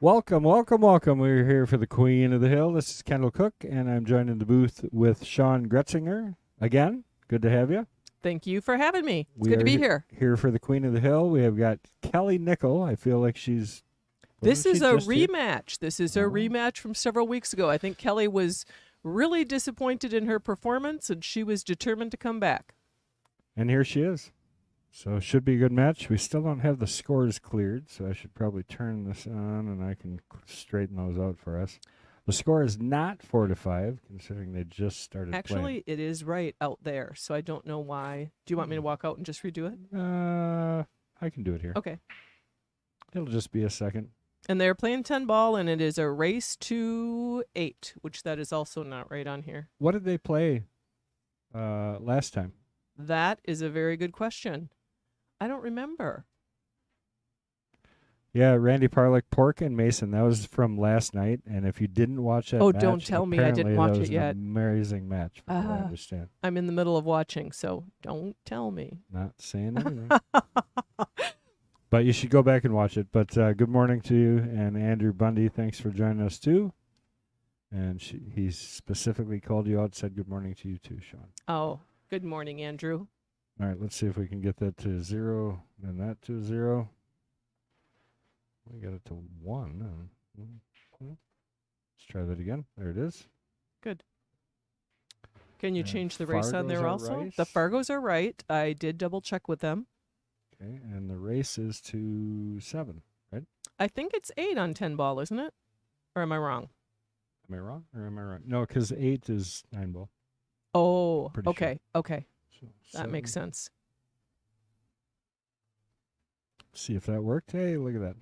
Welcome, welcome, welcome. We're here for the Queen of the Hill. This is Kendall Cook, and I'm joined in the booth with Sean Gretzinger. Again, good to have you. Thank you for having me. It's We good to are be here. Here for the Queen of the Hill. We have got Kelly Nickl. I feel like she's... This wasn't is she a just here? rematch. This is a rematch from several weeks ago. I think Kelly was really disappointed in her performance, and she was determined to come back. And here she is. So it should be a good match. We still don't have the scores cleared, so I should probably turn this on, and I can straighten those out for us. The score is not 4-5, considering they just started playing. Actually, it is right out there, so I don't know why. Do you want me to walk out and just redo it? I can do it here. Okay. It'll just be a second. And they're playing 10 ball, and it is a race to 8, which that is also not right on here. What did they play last time? That is a very good question. I don't remember. Yeah, Randy Parlick, Pork, and Mason. That was from last night. And if you didn't watch that match, Don't tell me I didn't apparently watch that it was yet. an amazing match, from what I understand. I'm in the middle of watching, so don't tell me. Not saying anything. But you should go back and watch it. But good morning to you. And Andrew Bundy, thanks for joining us, too. And he specifically called you out, said good morning to you, too, Sean. Oh, good morning, Andrew. All right, let's see if we can get that to 0 and that to 0. We got it to 1. Let's try that again. There it is. Good. Can you And change the race on Fargos there are also? right. The Fargos are right. I did double check with them. Okay, and the race is to 7, right? I think it's 8 on 10 ball, isn't it? Or am I wrong? Am I wrong or am I right? No, because 8 is 9 ball. Oh, Pretty okay, okay. So That makes 7. sense. See if that worked. Hey, look at that.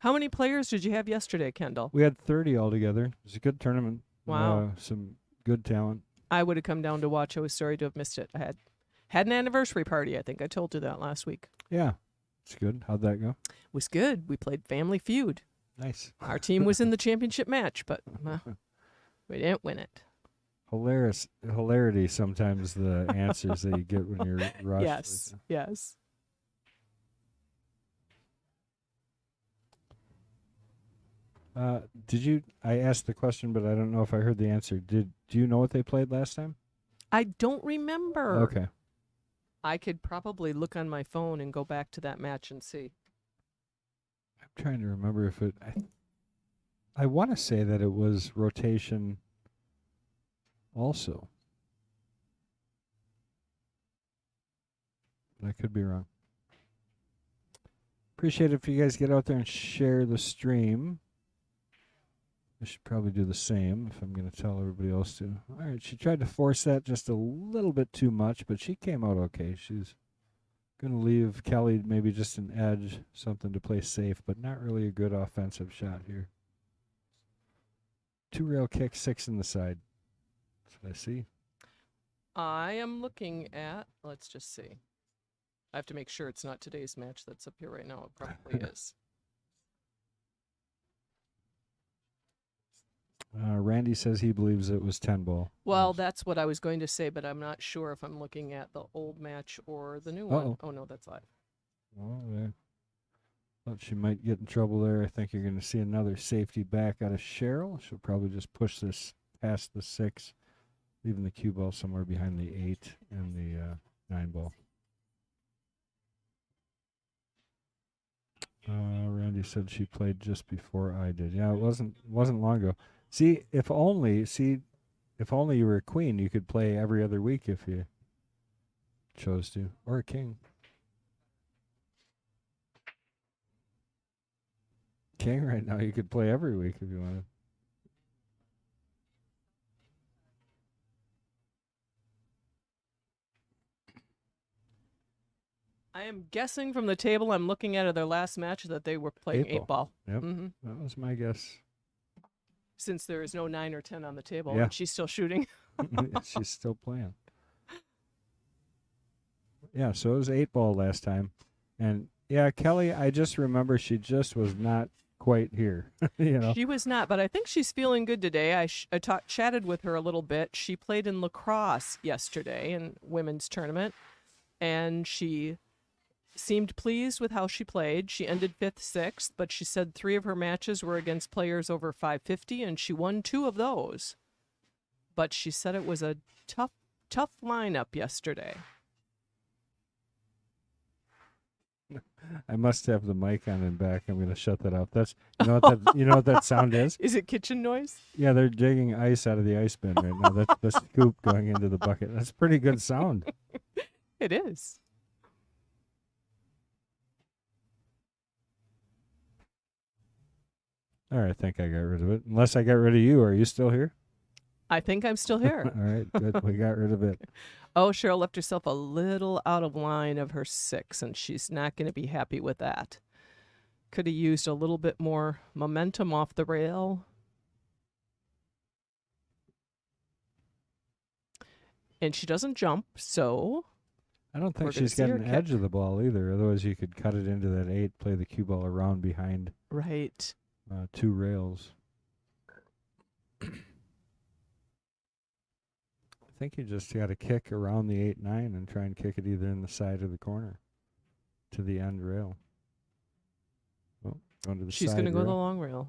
How many players did you have yesterday, Kendall? We had 30 altogether. It was a good tournament. Wow. Some good talent. I would have come down to watch. I was sorry to have missed it. I had an anniversary party. I think I told you that last week. Yeah, it's good. How'd that go? It was good. We played Family Feud. Nice. Our team was in the championship match, but we didn't win it. Hilarity sometimes the answers that you get when you're rushed. Yes, yes. I asked the question, but I don't know if I heard the answer. Do you know what they played last time? I don't remember. Okay. I could probably look on my phone and go back to that match and see. I'm trying to remember if it... I want to say that it was rotation also. But I could be wrong. Appreciate it if you guys get out there and share the stream. I should probably do the same if I'm going to tell everybody else to. All right, she tried to force that just a little bit too much, but she came out okay. She's going to leave Kelly maybe just an edge, something to play safe, but not really a good offensive shot here. 2 rail kick, 6 in the side. That's what I see. I am looking at, let's just see. I have to make sure it's not today's match that's up here right now. It probably is. Randy says he believes it was 10 ball. Well, that's what I was going to say, but I'm not sure if I'm looking at the old match or the new one. Oh, no, that's live. Well, thought she might get in trouble there. I think you're going to see another safety back out of Cheryl. She'll probably just push this past the 6, leaving the cue ball somewhere behind the 8 and the 9 ball. Randy said she played just before I did. Yeah, it wasn't long ago. See, if only you were a queen, you could play every other week if you chose to, or a king. King right now, you could play every week if you wanted. I am guessing from the table I'm looking at their last match that they were playing 8 ball. Yep, that was my guess. Since there is no 9 or 10 on the table, Yeah. and she's still shooting. She's still playing. Yeah, so it was 8 ball last time. And yeah, Kelly, I just remember she just was not quite here. You know, She was not, but I think she's feeling good today. I chatted with her a little bit. She played in lacrosse yesterday in women's tournament, and she seemed pleased with how she played. She ended 5th, 6th, but she said 3 of her matches were against players over 550, and she won 2 of those. But she said it was a tough lineup yesterday. I must have the mic on and back. I'm going to shut that off. That's you know what that sound is? Is it kitchen noise? Yeah, they're digging ice out of the ice bin right now. That's the scoop going into the bucket. That's a pretty good sound. It is. All right, I think I got rid of it. Unless I got rid of you. Are you still here? I think I'm still here. All right, good. We got rid of it. Oh, Cheryl left herself a little out of line of her 6, and she's not going to be happy with that. Could have used a little bit more momentum off the rail. And she doesn't jump, so I don't think we're gonna she's see got her an kick. edge of the ball either. Otherwise, you could cut it into that 8, play the cue ball around behind right. 2 rails. I think you just got to kick around the 8-9 and try and kick it either in the side or the corner to the end rail. Oh, going to the She's side going to go the rail. long rail.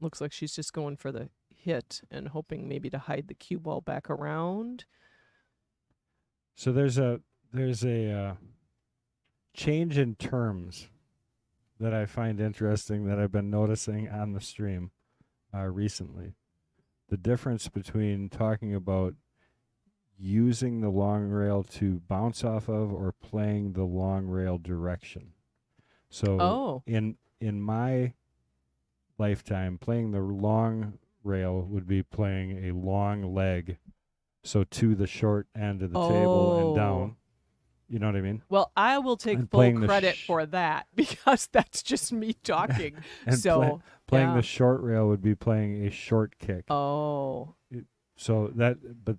Looks like she's just going for the hit and hoping maybe to hide the cue ball back around. So there's a change in terms that I find interesting that I've been noticing on the stream recently. The difference between talking about using the long rail to bounce off of or playing the long rail direction. So in my lifetime, playing the long rail would be playing a long leg, so to the short end of the table and down. You know what I mean? Well, I will take And full playing the credit for that because that's just me talking. And so playing yeah. the short rail would be playing a short kick. Oh. So but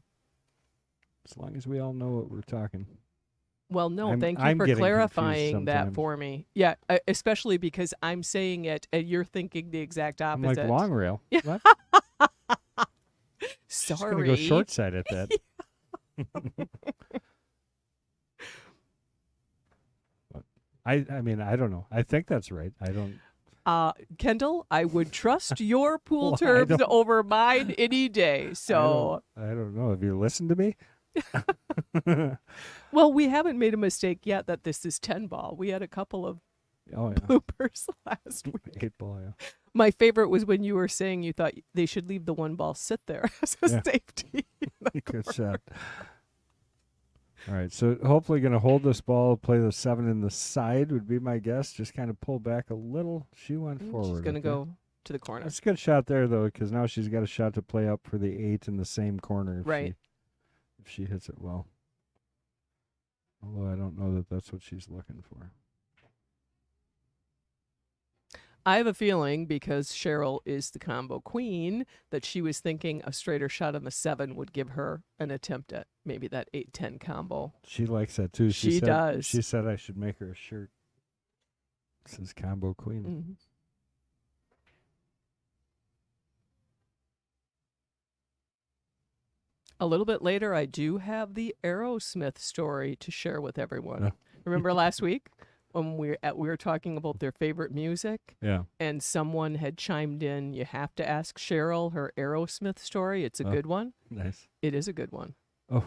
as long as we all know what we're talking. Well, no, thank you I'm for getting clarifying that sometimes. for me. Yeah, especially because I'm saying it and you're thinking the exact I'm opposite. like, long rail? What? Sorry. She's going to go short side at that. I mean, I don't know. I think that's right. I don't. Kendall, I would trust your pool Well, terms over mine any day. So I don't know. Have you listened to me? Well, we haven't made a mistake yet that this is 10 ball. We had a couple of bloopers last week. 8 ball, yeah. My favorite was when you were saying you thought they should leave the 1 ball sit there as a safety. Good shot. All right, so hopefully going to hold this ball, play the 7 in the side would be my guess. Just kind of pull back a little. She went forward. She's going to go to the corner. That's a good shot there, though, because now she's got a shot to play up for the 8 in the same corner. Right. If she hits it well. Although I don't know that that's what she's looking for. I have a feeling, because Cheryl is the combo queen, that she was thinking a straighter shot on the 7 would give her an attempt at maybe that 8-10 combo. She likes that, too. She does. She said I should make her a shirt. It says combo queen. Mm-hmm. A little bit later, I do have the Aerosmith story to share with everyone. Remember last week when we were talking about their favorite music? Yeah. And someone had chimed in, you have to ask Cheryl her Aerosmith story. It's a good one. Nice. It is a good one. Oh.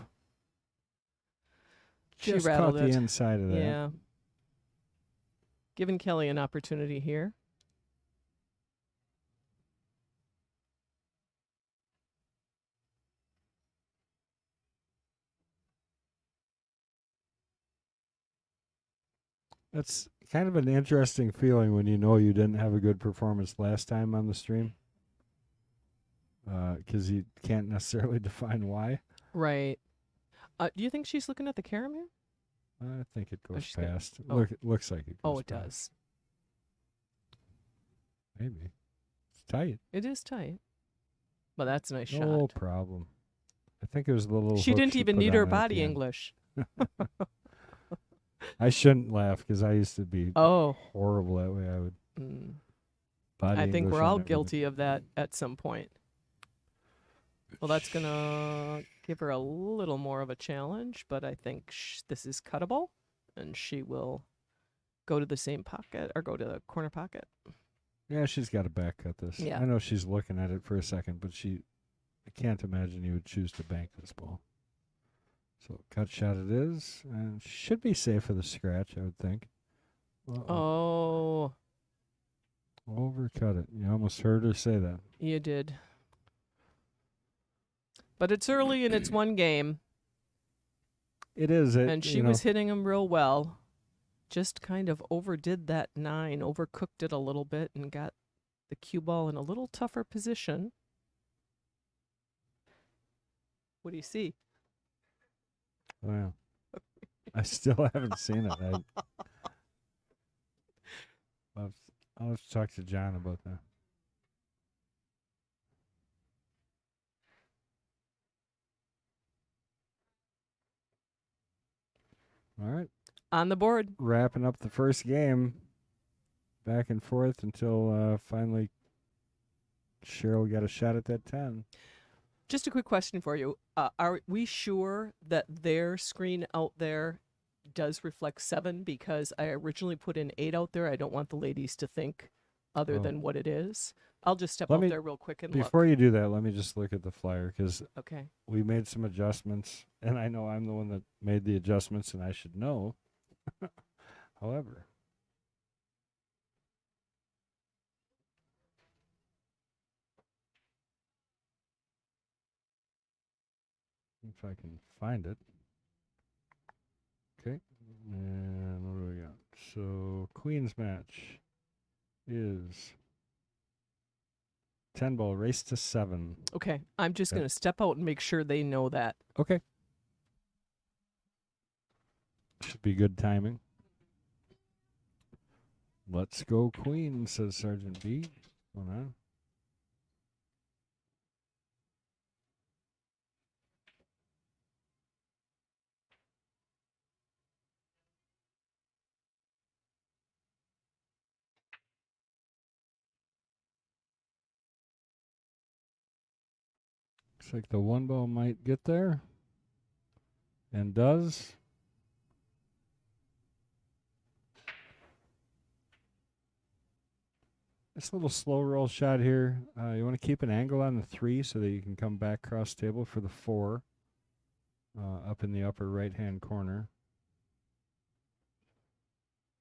She just rattled caught it. the inside of that. Yeah. Giving Kelly an opportunity here. That's kind of an interesting feeling when you know you didn't have a good performance last time on the stream. Because you can't necessarily define why. Right. Do you think she's looking at the carom here? I think it goes she's got- past. oh. Look, it looks like it goes Oh, it past. does. Maybe. It's tight. It is tight. But that's a nice No shot. problem. I think it was the little She hook didn't even put need her on it at body the end. English. I shouldn't laugh because I used to be Oh. horrible that way. I would. Mm. Body I think English we're on all everything. guilty of that at some point. Well, that's going to give her a little more of a challenge, but I think this is cuttable, and she will go to the same pocket or go to the corner pocket. Yeah, she's got to back cut this. Yeah. I know she's looking at it for a second, but I can't imagine you would choose to bank this ball. So cut shot it is, and should be safe for the scratch, I would think. Oh, Overcut it. You almost heard her say that. you did. But it's early and it's one game. It is. And she was hitting him real well. Just kind of overdid that 9, overcooked it a little bit, and got the cue ball in a little tougher position. What do you see? Oh, yeah. I still haven't seen it. I'll have to talk to John about that. All right. On the board. Wrapping up the first game. Back and forth until finally Cheryl got a shot at that 10. Just a quick question for you. Are we sure that their screen out there does reflect 7? Because I originally put in 8 out there. I don't want the ladies to think other than what it is. I'll just step out there real quick and Before look. you do that, let me just look at the flyer because Okay. we made some adjustments, and I know I'm the one that made the adjustments, and I should know. However, if I can find it. Okay. And what do we got? So, Queen's match is 10 ball, race to 7. Okay. I'm just going to step out and make sure they know that. Okay. Should be good timing. Let's go, Queen, says Sergeant B. Hold on. Looks like the 1 ball might get there. And does. This little slow roll shot here. You want to keep an angle on the 3 so that you can come back cross table for the 4 up in the upper right-hand corner.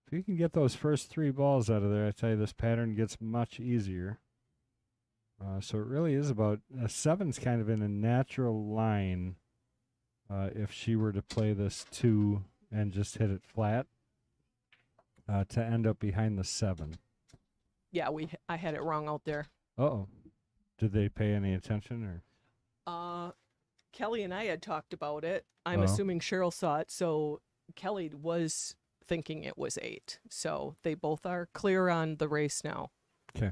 If you can get those first 3 balls out of there, I tell you, this pattern gets much easier. So it really is about 7's kind of in a natural line. If she were to play this 2 and just hit it flat to end up behind the 7. Yeah, I had it wrong out there. Uh-oh. Did they pay any attention? Or? Kelly and I had talked about it. I'm assuming Cheryl saw it, so Kelly was thinking it was 8. So they both are clear on the race now. Okay.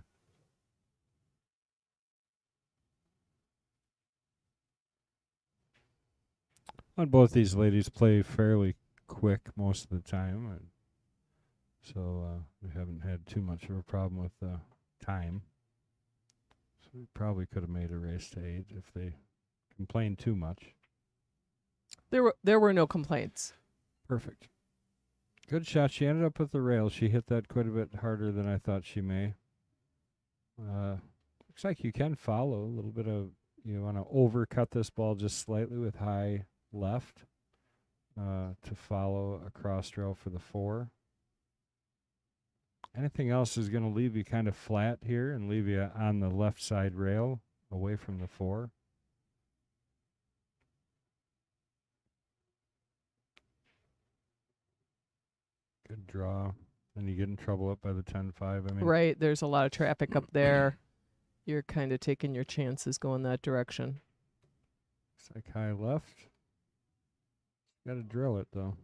Well, both these ladies play fairly quick most of the time, so we haven't had too much of a problem with time. So we probably could have made a race to 8 if they complained too much. There were no complaints. Perfect. Good shot. She ended up with the rail. She hit that quite a bit harder than I thought she may. Looks like you can follow a little bit of, you want to overcut this ball just slightly with high left to follow a cross rail for the 4. Anything else is going to leave you kind of flat here and leave you on the left side rail away from the 4. Good draw. And you get in trouble up by the 10-5. I mean, Right, there's a lot of traffic up there. You're kind of taking your chances going that direction. looks like high left. Got to drill it, though.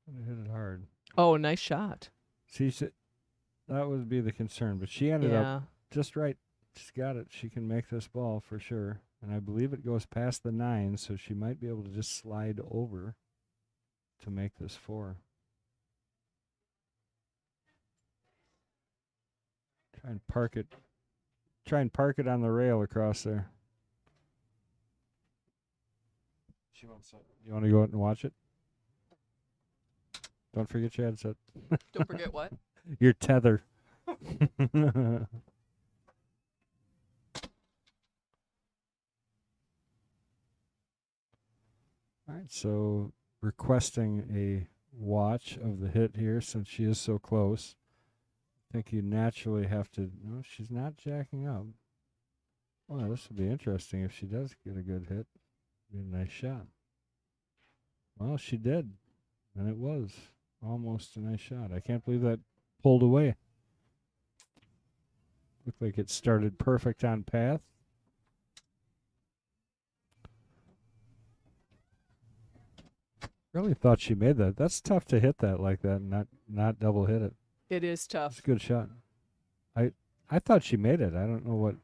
Got to hit it hard. Oh, nice shot. See, that would be the concern, but she ended up just right. She's got it. She can make this ball for sure. And I believe it goes past the 9, so she might be able to just slide over to make this 4. Try and park it. Try and park it on the rail across there. She wants. You want to go out and watch it? Don't forget your headset. Don't forget what? Your tether. All right, so requesting a watch of the hit here since she is so close. I think you naturally have to. No, she's not jacking up. Well, this would be interesting if she does get a good hit. Be a nice shot. Well, she did, and it was almost a nice shot. I can't believe that pulled away. Looked like it started perfect on path. Really thought she made that. That's tough to hit that like that and not double hit it. It is It's tough. a good shot. I thought she made it. I don't know what.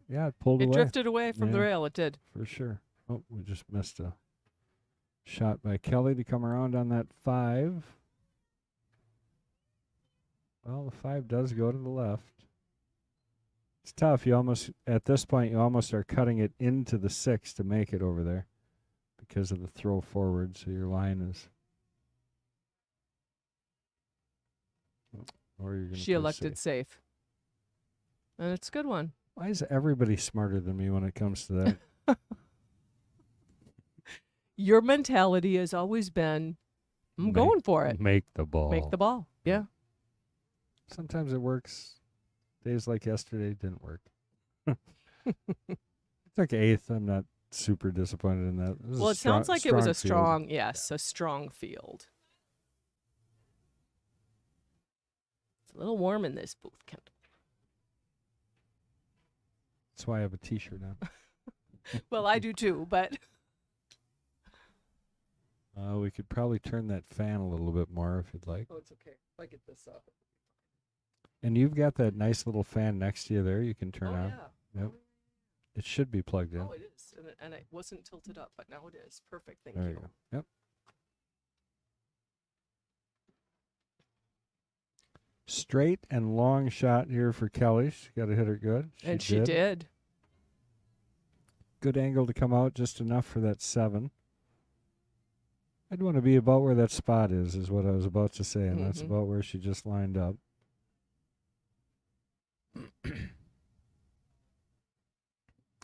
Yeah, it pulled It away. drifted away from the Yeah. rail. It did. For sure. Oh, we just missed a shot by Kelly to come around on that 5. Well, the 5 does go to the left. It's tough. You almost, at this point, you almost are cutting it into the 6 to make it over there because of the throw forward. So your line is. Or you're going to She elected safe. And it's a good one. Why is everybody smarter than me when it comes to that? Your mentality has always been, I'm going for it. Make the ball. Make the ball. Yeah. Sometimes it works. Days like yesterday didn't work. It took 8th. I'm not super disappointed in that. Well, it sounds like it was a field. strong, yes, a strong field. It's a little warm in this booth, Kendall. That's why I have a T-shirt on. Well, I do too, but We could probably turn that fan a little bit more if you'd like. oh, it's okay. If I get this up. And you've got that nice little fan next to you there you can turn Oh, on. yeah. Yep. It should be plugged in. Oh, it is. And it wasn't tilted up, but now it is. Perfect. Thank There you. you go. Yep. Straight and long shot here for Kelly. She got to hit her good. She did. Good angle to come out, just enough for that 7. I'd want to be about where that spot is what I was about to say, and that's Mhm. about where she just lined up.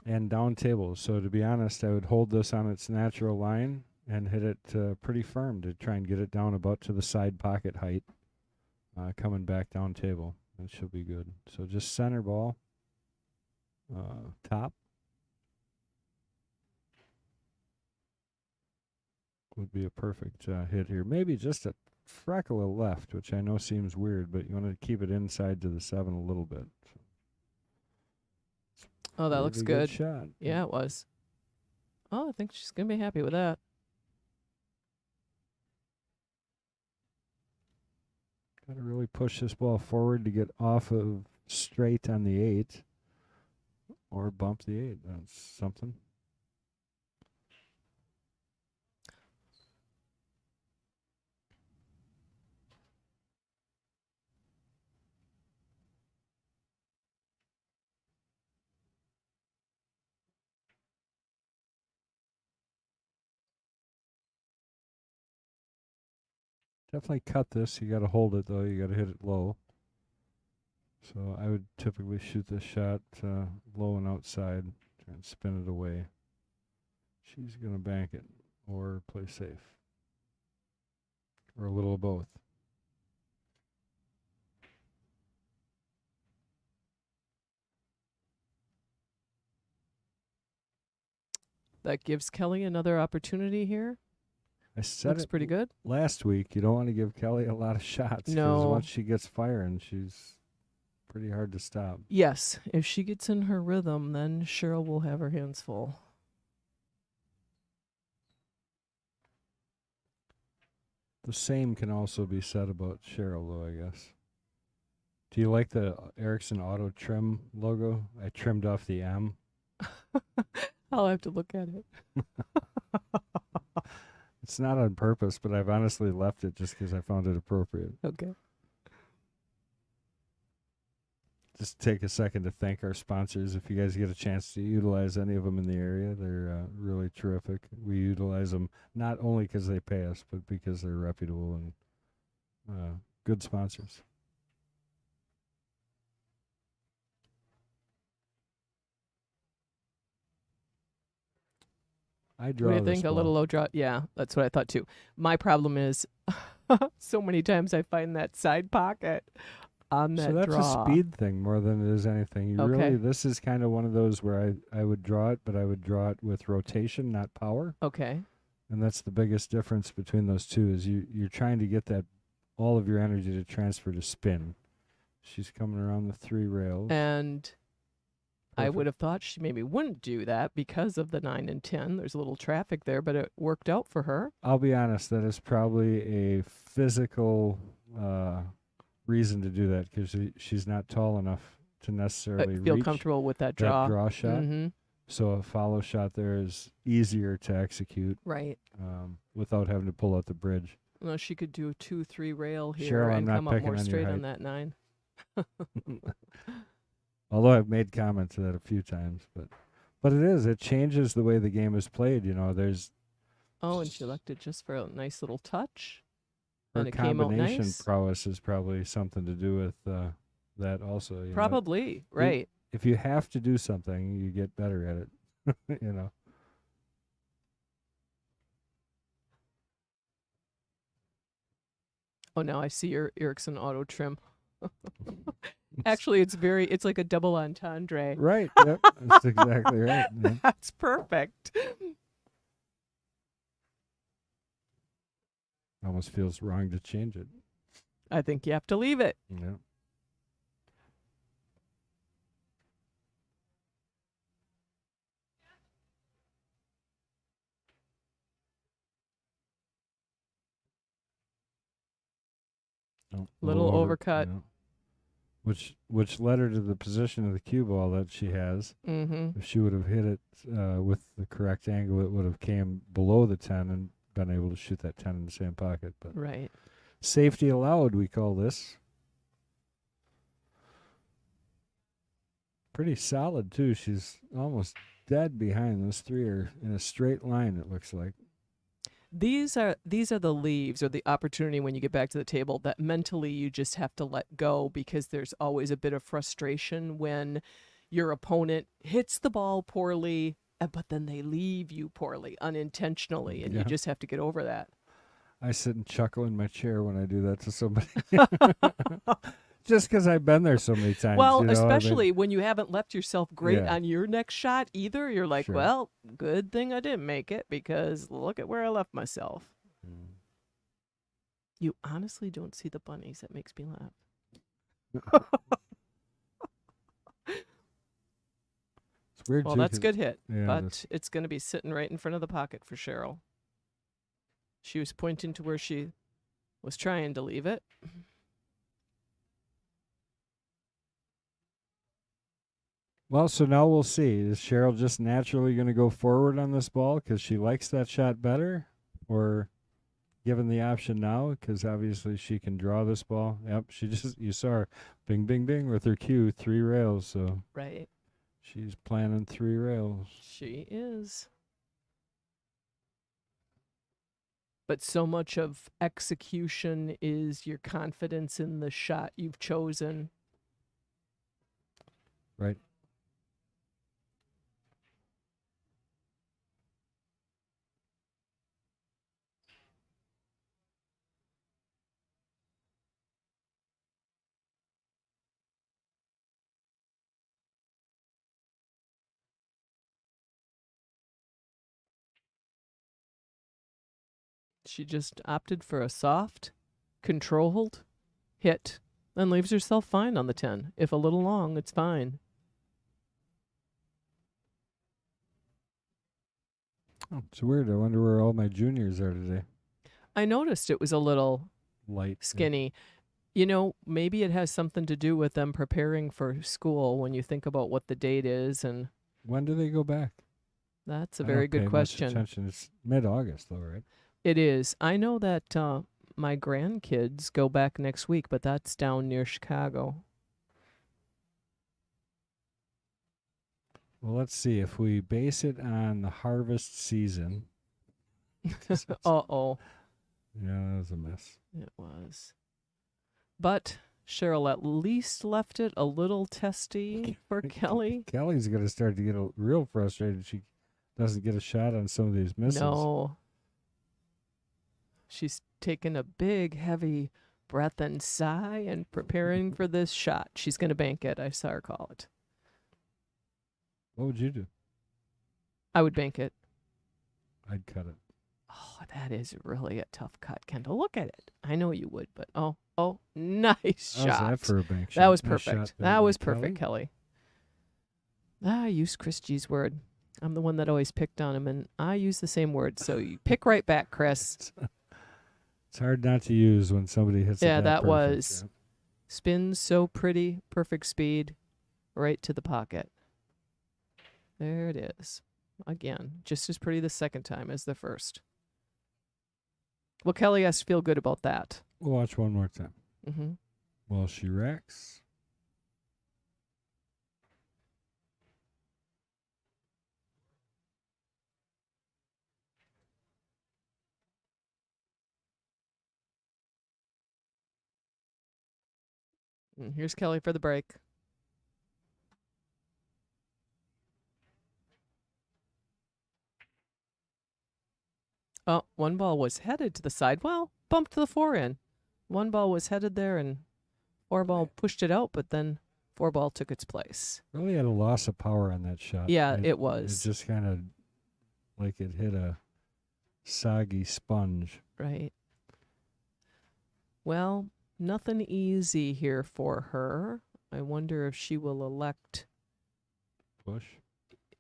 And down table. So to be honest, I would hold this on its natural line and hit it pretty firm to try and get it down about to the side pocket height. Coming back down table. That should be good. So just center ball. Top. Would be a perfect hit here. Maybe just a freckle of left, which I know seems weird, but you want to keep it inside to the 7 a little bit. Oh, that looks Really good. Shot. Yeah, it was. Oh, I think she's going to be happy with that. Got to really push this ball forward to get off of straight on the 8 or bump the 8. That's something. Definitely cut this. You got to hold it, though. You got to hit it low. So I would typically shoot this shot low and outside, try and spin it away. She's going to bank it or play safe. Or a little of both. That gives Kelly another opportunity here. I said Looks it pretty good. last week. You don't want to give Kelly a lot of shots. Because No. once she gets firing, she's pretty hard to stop. Yes, if she gets in her rhythm, then Cheryl will have her hands full. The same can also be said about Cheryl, though, I guess. Do you like the Ericsson Auto Trim logo? I trimmed off the M. I'll have to look at it. It's not on purpose, but I've honestly left it just because I found it appropriate. Okay. just take a second to thank our sponsors. If you guys get a chance to utilize any of them in the area, they're really terrific. We utilize them not only because they pay us, but because they're reputable and good sponsors. I draw What do you this think? A ball. little low draw? Yeah, that's what I thought too. My problem is so many times I find that side pocket on that So that's draw. a speed thing more than it is anything. You Okay. really, this is kind of one of those where I would draw it, but I would draw it with rotation, not power. Okay. And that's the biggest difference between those two is you're trying to get that all of your energy to transfer to spin. She's coming around the 3 rails. And I Perfect. would have thought she maybe wouldn't do that because of the 9 and 10. There's a little traffic there, but it worked out for her. I'll be honest, that is probably a physical reason to do that because she's not tall enough to necessarily Feel reach comfortable with that that draw. draw shot. Mm-hmm. So a follow shot there is easier to execute Right. without having to pull out the bridge. Well, she could do a 2-3 rail here Cheryl, I'm and not come up picking more on your straight height. on that 9. Although I've made comment to that a few times, but it changes the way the game is played. You know, there's Oh, and she left it just for a nice little touch. her And it came out combination nice. prowess is probably something to do with that also. You know. Probably, right. If you have to do something, you get better at it. You know. Oh, now I see your Ericsson auto trim. Actually, it's like a double entendre. Right. Yep. That's exactly right. Yeah. That's perfect. Almost feels wrong to change it. I think you have to leave it. Yeah. Oh, Little overcut. Yeah. Which led her to the position of the cue ball that she has. Mm-hmm. If she would have hit it with the correct angle, it would have came below the 10 and been able to shoot that 10 in the same pocket. But Right. safety allowed, we call this. Pretty solid, too. She's almost dead behind. Those 3 are in a straight line, it looks like. These are the leaves or the opportunity when you get back to the table that mentally you just have to let go because there's always a bit of frustration when your opponent hits the ball poorly, but then they leave you poorly unintentionally, and you just have to get over that. I sit and chuckle in my chair when I do that to somebody. Just because I've been there so many times. Well, you know, especially when you haven't left yourself great Yeah. on your next shot either. You're like, Sure. well, good thing I didn't make it because look at where I left myself. You honestly don't see the bunnies. That makes me laugh. It's weird. Well, too, that's 'cause- good hit, Yeah, but it's going to be sitting right in front of the pocket for Cheryl. She was pointing to where she was trying to leave it. Well, so now we'll see. Is Cheryl just naturally going to go forward on this ball because she likes that shot better? Or given the option now, because obviously she can draw this ball. Yep, you saw her bing, bing, bing with her cue, 3 rails. So Right. she's planning 3 rails. She is. But so much of execution is your confidence in the shot you've chosen. Right. She just opted for a soft, controlled hit and leaves herself fine on the 10. If a little long, it's fine. Oh, it's weird. I wonder where all my juniors are today. I noticed it was a little Light. skinny. You know, maybe it has something to do with them preparing for school when you think about what the date is, and When do they go back? that's a I very don't pay good much question. attention. It's mid-August, though, right? It is. I know that my grandkids go back next week, but that's down near Chicago. Well, let's see if we base it on the harvest season. Uh-oh. Yeah, that was a mess. It was. But Cheryl at least left it a little testy for Kelly. Kelly's going to start to get real frustrated. She doesn't get a shot on some of these misses. No. She's taking a big, heavy breath and sigh and preparing for this shot. She's going to bank it. I saw her call it. What would you do? I would bank it. I'd cut it. Oh, that is really a tough cut, Kendall. Look at it. I know you would, but oh, nice shot. How's that for a bank shot? That was Nice perfect. shot there That by was perfect, Kelly. I use Chris G's word. I'm the one that always picked on him, and I use the same word. So you pick right back, Chris. It's hard not to use when somebody hits it. Yeah, that perfect. was spins so pretty, perfect speed, right to the pocket. There it is. Again, just as pretty the second time as the first. Well, Kelly has to feel good about that. We'll watch one more time. Mm-hmm. Well, she racks. And here's Kelly for the break. Oh, one ball was headed to the side. Well, bumped the 4 in. One ball was headed there, and 4 ball pushed it out, but then 4 ball took its place. Really had a loss of power on that shot. Yeah, it was. It just kind of like it hit a soggy sponge. Right. Well, nothing easy here for her. I wonder if she will elect. Push.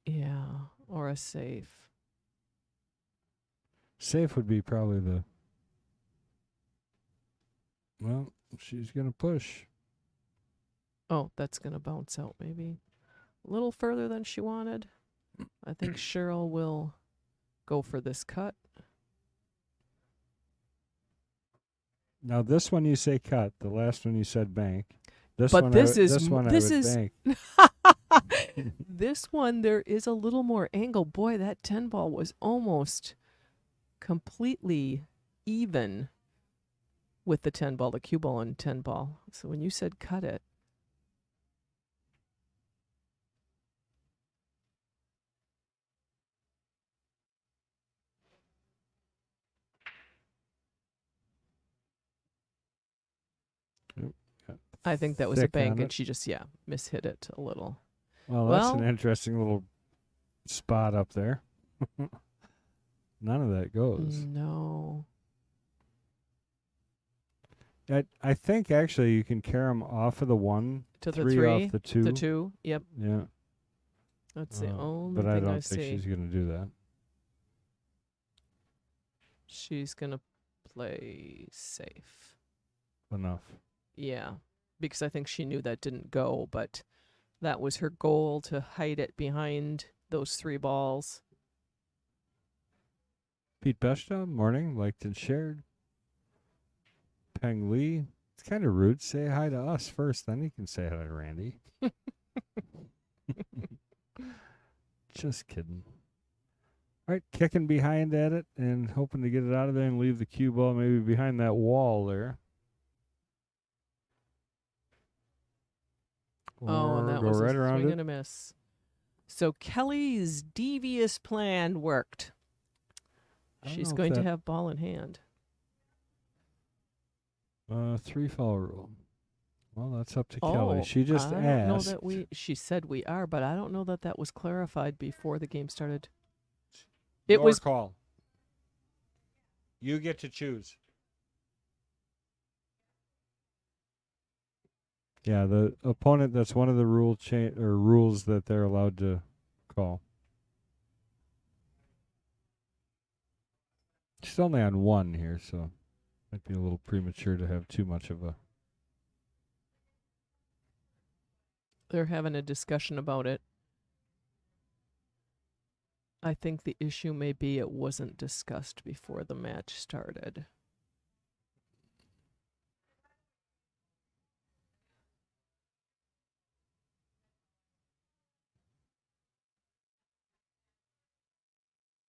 Yeah, or a safe. Safe would be probably the. Well, she's going to push. Oh, that's going to bounce out maybe a little further than she wanted. I think Cheryl will go for this cut. Now, this one you say cut. The last one you said bank. This But one this is this one this I would is bank. this one there is a little more angle. Boy, that 10 ball was almost completely even with the 10 ball, the cue ball and 10 ball. So when you said cut it. I think that was a Thick bank, on and it. she just, mishit it a little. Well, that's an interesting little spot up there. None of that goes. No. I think actually you can carry them off of the 1, To the 3 3, off the 2. the 2, yep. Yeah. That's the only but thing I I don't think see. she's going to do that. She's going to play safe. Enough. Yeah, because I think she knew that didn't go, but that was her goal, to hide it behind those 3 balls. Pete Beshta, morning, liked and shared. Peng Lee, it's kind of rude. Say hi to us first, then you can say hi to Randy. Just kidding. All right, kicking behind at it and hoping to get it out of there and leave the cue ball maybe behind that wall there. Oh, and that go was right a around swing it. and a miss. So Kelly's devious plan worked. I don't She's know if going to that- have ball in hand. 3 foul rule. Well, that's up to Oh, Kelly. She just I don't asked. know that she said we are, but I don't know that that was clarified before the game started. It Your was call. You get to choose. Yeah, the opponent. That's one of the rules that they're allowed to call. She's only on 1 here, so might be a little premature to have too much of a. they're having a discussion about it. I think the issue may be it wasn't discussed before the match started.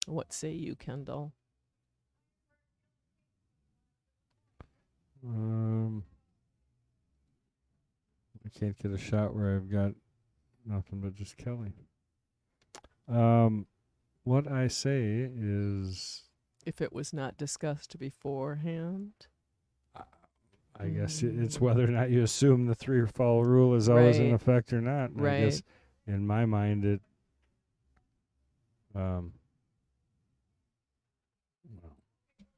What say you, Kendall? I can't get a shot where I've got nothing but just Kelly. What I say is, If it was not discussed beforehand. I guess it's whether or not you assume the 3-foul rule is always in effect or not. And I guess in my mind it Do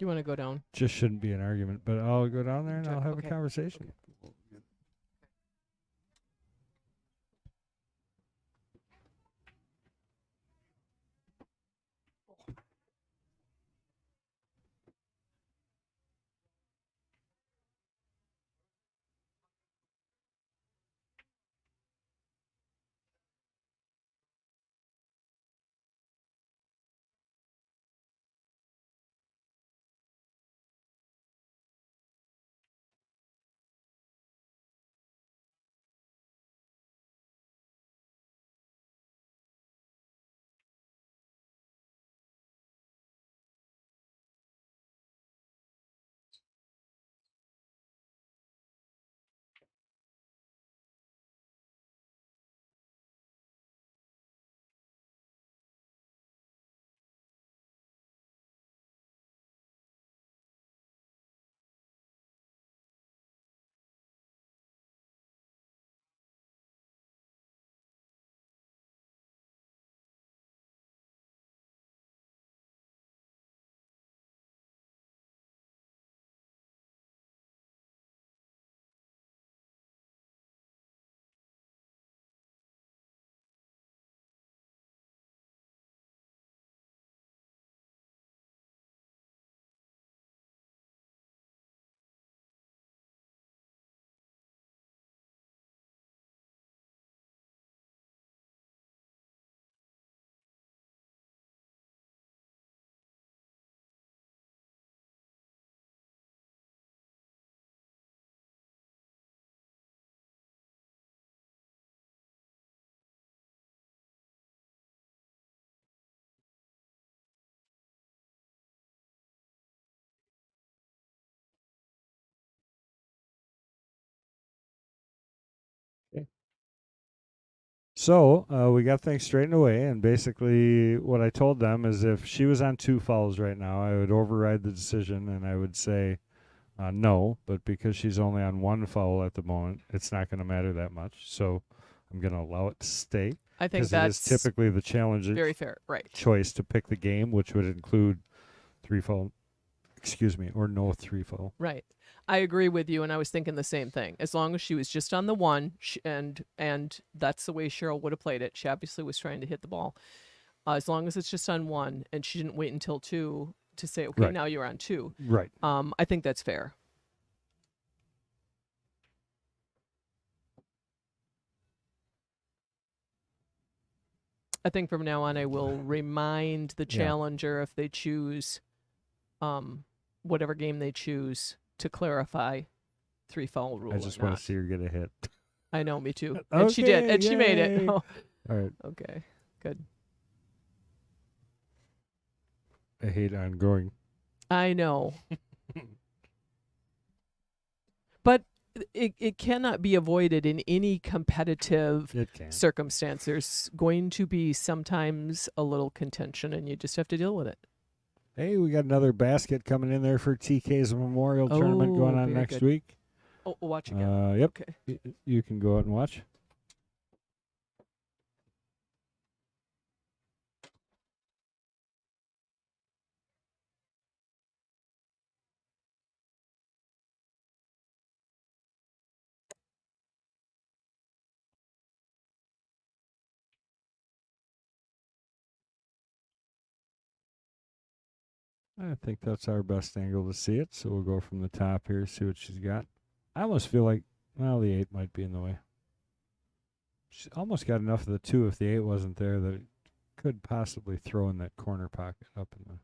you want to go down? Just shouldn't be an argument, but I'll go down there and I'll have a conversation. So we got things straightened away, and basically what I told them is if she was on 2 fouls right now, I would override the decision and I would say no, but because she's only on 1 foul at the moment, it's not going to matter that much. So I'm going to allow it to stay. I think that's it is typically the challenger very fair, right? Choice to pick the game, which would include 3 foul, or no 3 foul. Right. I agree with you, and I was thinking the same thing. As long as she was just on the 1, and that's the way Cheryl would have played it. She obviously was trying to hit the ball. As long as it's just on 1, and she didn't wait until 2 to say, okay, now you're on 2. Right. I think that's fair. I think from now on I will remind the challenger if they choose whatever game they choose to clarify 3 foul rule. I just want to see her get a hit. I know, me too. And she did, and she made it. All right. Okay, good. I hate ongoing. I know. But it cannot be avoided in any competitive circumstance. There's going to be sometimes a little contention, and you just have to deal with it. Hey, we got another basket coming in there for TK's Memorial Tournament going on next week. Oh, watch again. Yep. Okay. You can go out and watch. I think that's our best angle to see it, so we'll go from the top here, see what she's got. I almost feel like, well, the 8 might be in the way. She almost got enough of the 2 if the 8 wasn't there that it could possibly throw in that corner pocket up in the...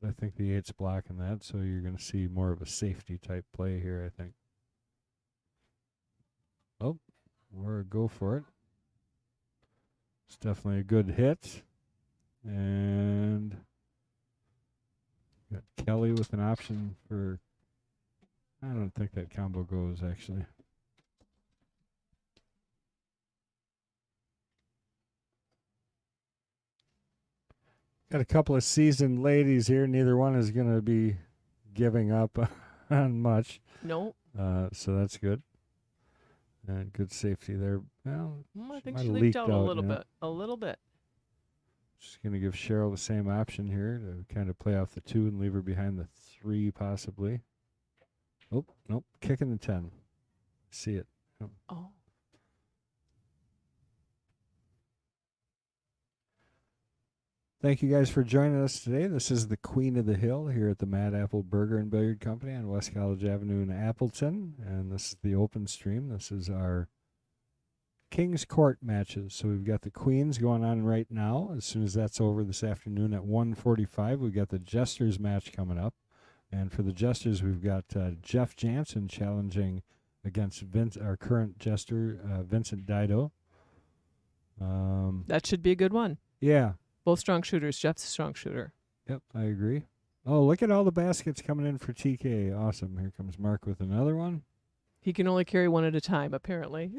But I think the 8's blocking that, so you're going to see more of a safety type play here, I think. Oh, we're a go for it. It's definitely a good hit. And got Kelly with an option for... I don't think that combo goes, actually. Got a couple of seasoned ladies here. Neither one is going to be giving up on much. No. So that's good. And good safety there. Well, I think might she have leaked out a out, little yeah. bit. A little bit. Just going to give Cheryl the same option here to kind of play off the 2 and leave her behind the 3 possibly. Oh, nope. Kicking the 10. See it. Oh. Thank you guys for joining us today. This is the Queen of the Hill here at the Mad Apple Burger and Billiard Company on West College Avenue in Appleton. And this is the open stream. This is our King's Court matches. So we've got the Queens going on right now. As soon as that's over this afternoon at 1:45, we've got the Jesters match coming up. And for the Jesters, we've got Jeff Jansen challenging against our current Jester, Vincent DiDio. That should be a good one. Yeah. Both strong shooters. Jeff's a strong shooter. Yep, I agree. Oh, look at all the baskets coming in for TK. Awesome. Here comes Mark with another one. He can only carry one at a time, apparently.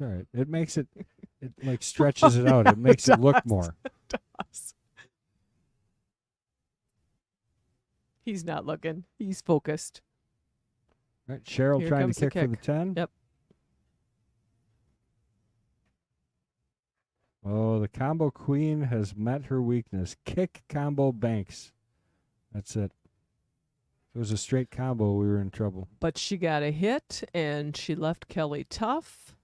All right. It makes it like stretches it out. It makes it look more. It does. He's not looking. He's focused. All right. Cheryl Here trying comes to the kick for the kick. 10. Yep. Oh, the combo queen has met her weakness. Kick combo banks. That's it. If it was a straight combo, we were in trouble. But she got a hit, and she left Kelly tough.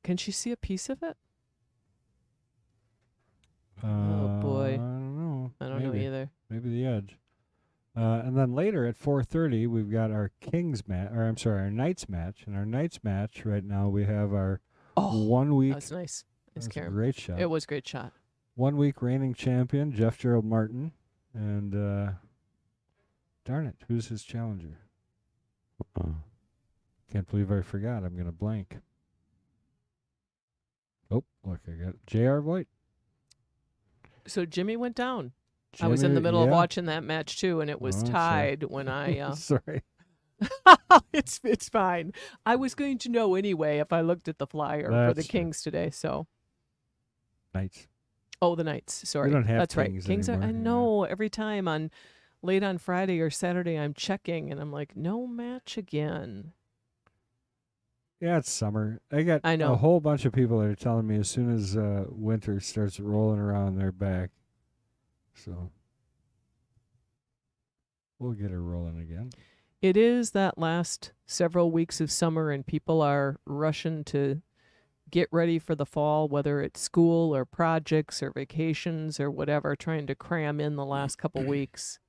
Can she see a piece of it? Oh, boy. I don't know. I don't know either. Maybe the edge. And then later at 4:30, we've got our our Knights match. And our Knights match right now, we have our 1 week. That's nice. That's a great shot. It was a great shot. 1 week reigning champion, Jeff Gerald Martin. And darn it, who's his challenger? Can't believe I forgot. I'm going to blank. Oh, look, I got J.R. Voigt. So Jimmy went down. I was in the middle of watching that match too, and it was tied when I. Sorry. It's fine. I was going to know anyway if I looked at the flyer for the Kings today. So. Knights. Oh, the Knights. Sorry, we don't have that's Kings right. Kings anymore. I know. Every time late on Friday or Saturday, I'm checking, and I'm like, no match again. Yeah, it's summer. I know a whole bunch of people that are telling me as soon as winter starts rolling around, they're back. So we'll get her rolling again. It is that last several weeks of summer, and people are rushing to get ready for the fall, whether it's school or projects or vacations or whatever, trying to cram in the last couple weeks.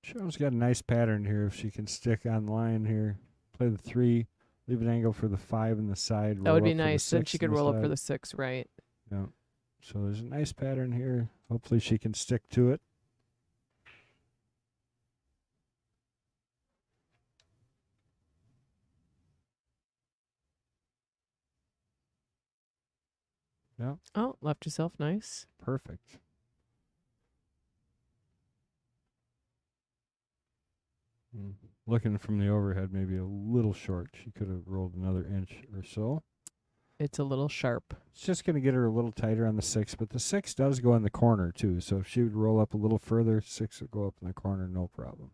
Cheryl's got a nice pattern here. If she can stick on line here, play the 3, leave an angle for the 5 in the side. That would be nice. Then she could roll up for the 6, right? Yeah. So there's a nice pattern here. Hopefully she can stick to it. Yeah. Oh, left herself nice. Perfect. Looking from the overhead, maybe a little short. She could have rolled another inch or so. It's a little sharp. It's just going to get her a little tighter on the 6, but the 6 does go in the corner too. So if she would roll up a little further, 6 would go up in the corner, no problem.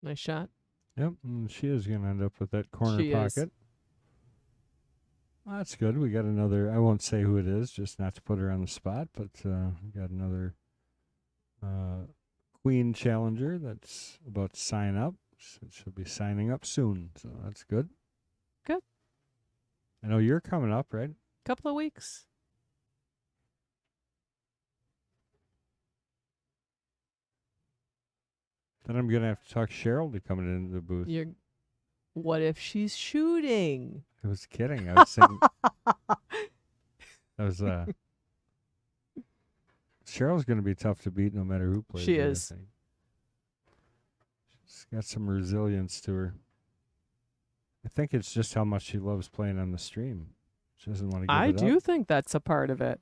Nice shot. Yep, and she is going to end up with that corner She pocket. is. Well, that's good. We got another, I won't say who it is, just not to put her on the spot, but we got another queen challenger that's about to sign up. So she'll be signing up soon, so that's good. Good. I know you're coming up, right? Couple of weeks. Then I'm gonna have to talk Cheryl to come into the booth. What if she's shooting? I was kidding. I was saying I was Cheryl's gonna be tough to beat no matter who plays. She her, is. I think. She's got some resilience to her. I think it's just how much she loves playing on the stream. She doesn't want to give I it do up. think that's a part of it.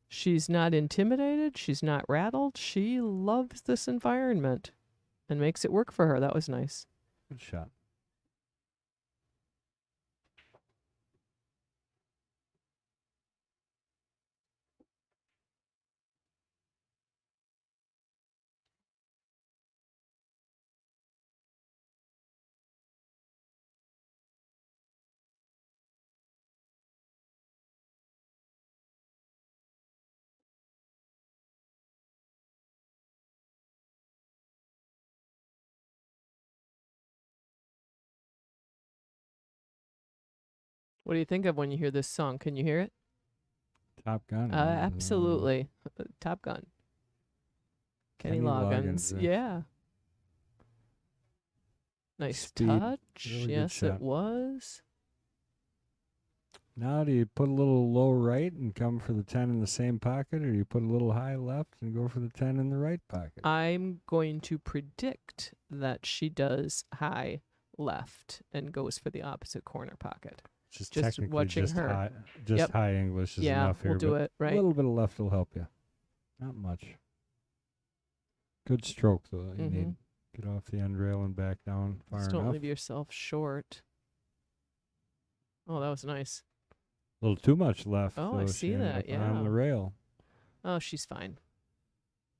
She's not intimidated. She's not rattled. She loves this environment and makes it work for her. That was nice. Good shot. What do you think of when you hear this song? Can you hear it? Top Gun. Absolutely. Top Gun. Kenny Loggins. right. Yeah. Nice Speed. touch. Really good Yes, shot. it was. Now, do you put a little low right and come for the 10 in the same pocket, or do you put a little high left and go for the 10 in the right pocket? I'm going to predict that she does high left and goes for the opposite corner pocket. Just technically watching just her. high, Yep. high English is Yeah, enough here. we'll do but it, right? A little bit of left will help you. Not much. Good stroke, though. You need get off the end rail and back down far Just enough. don't leave yourself short. Oh, that was nice. A little too much left. Oh, though. I She see ended that, up on yeah. the rail. Oh, she's fine.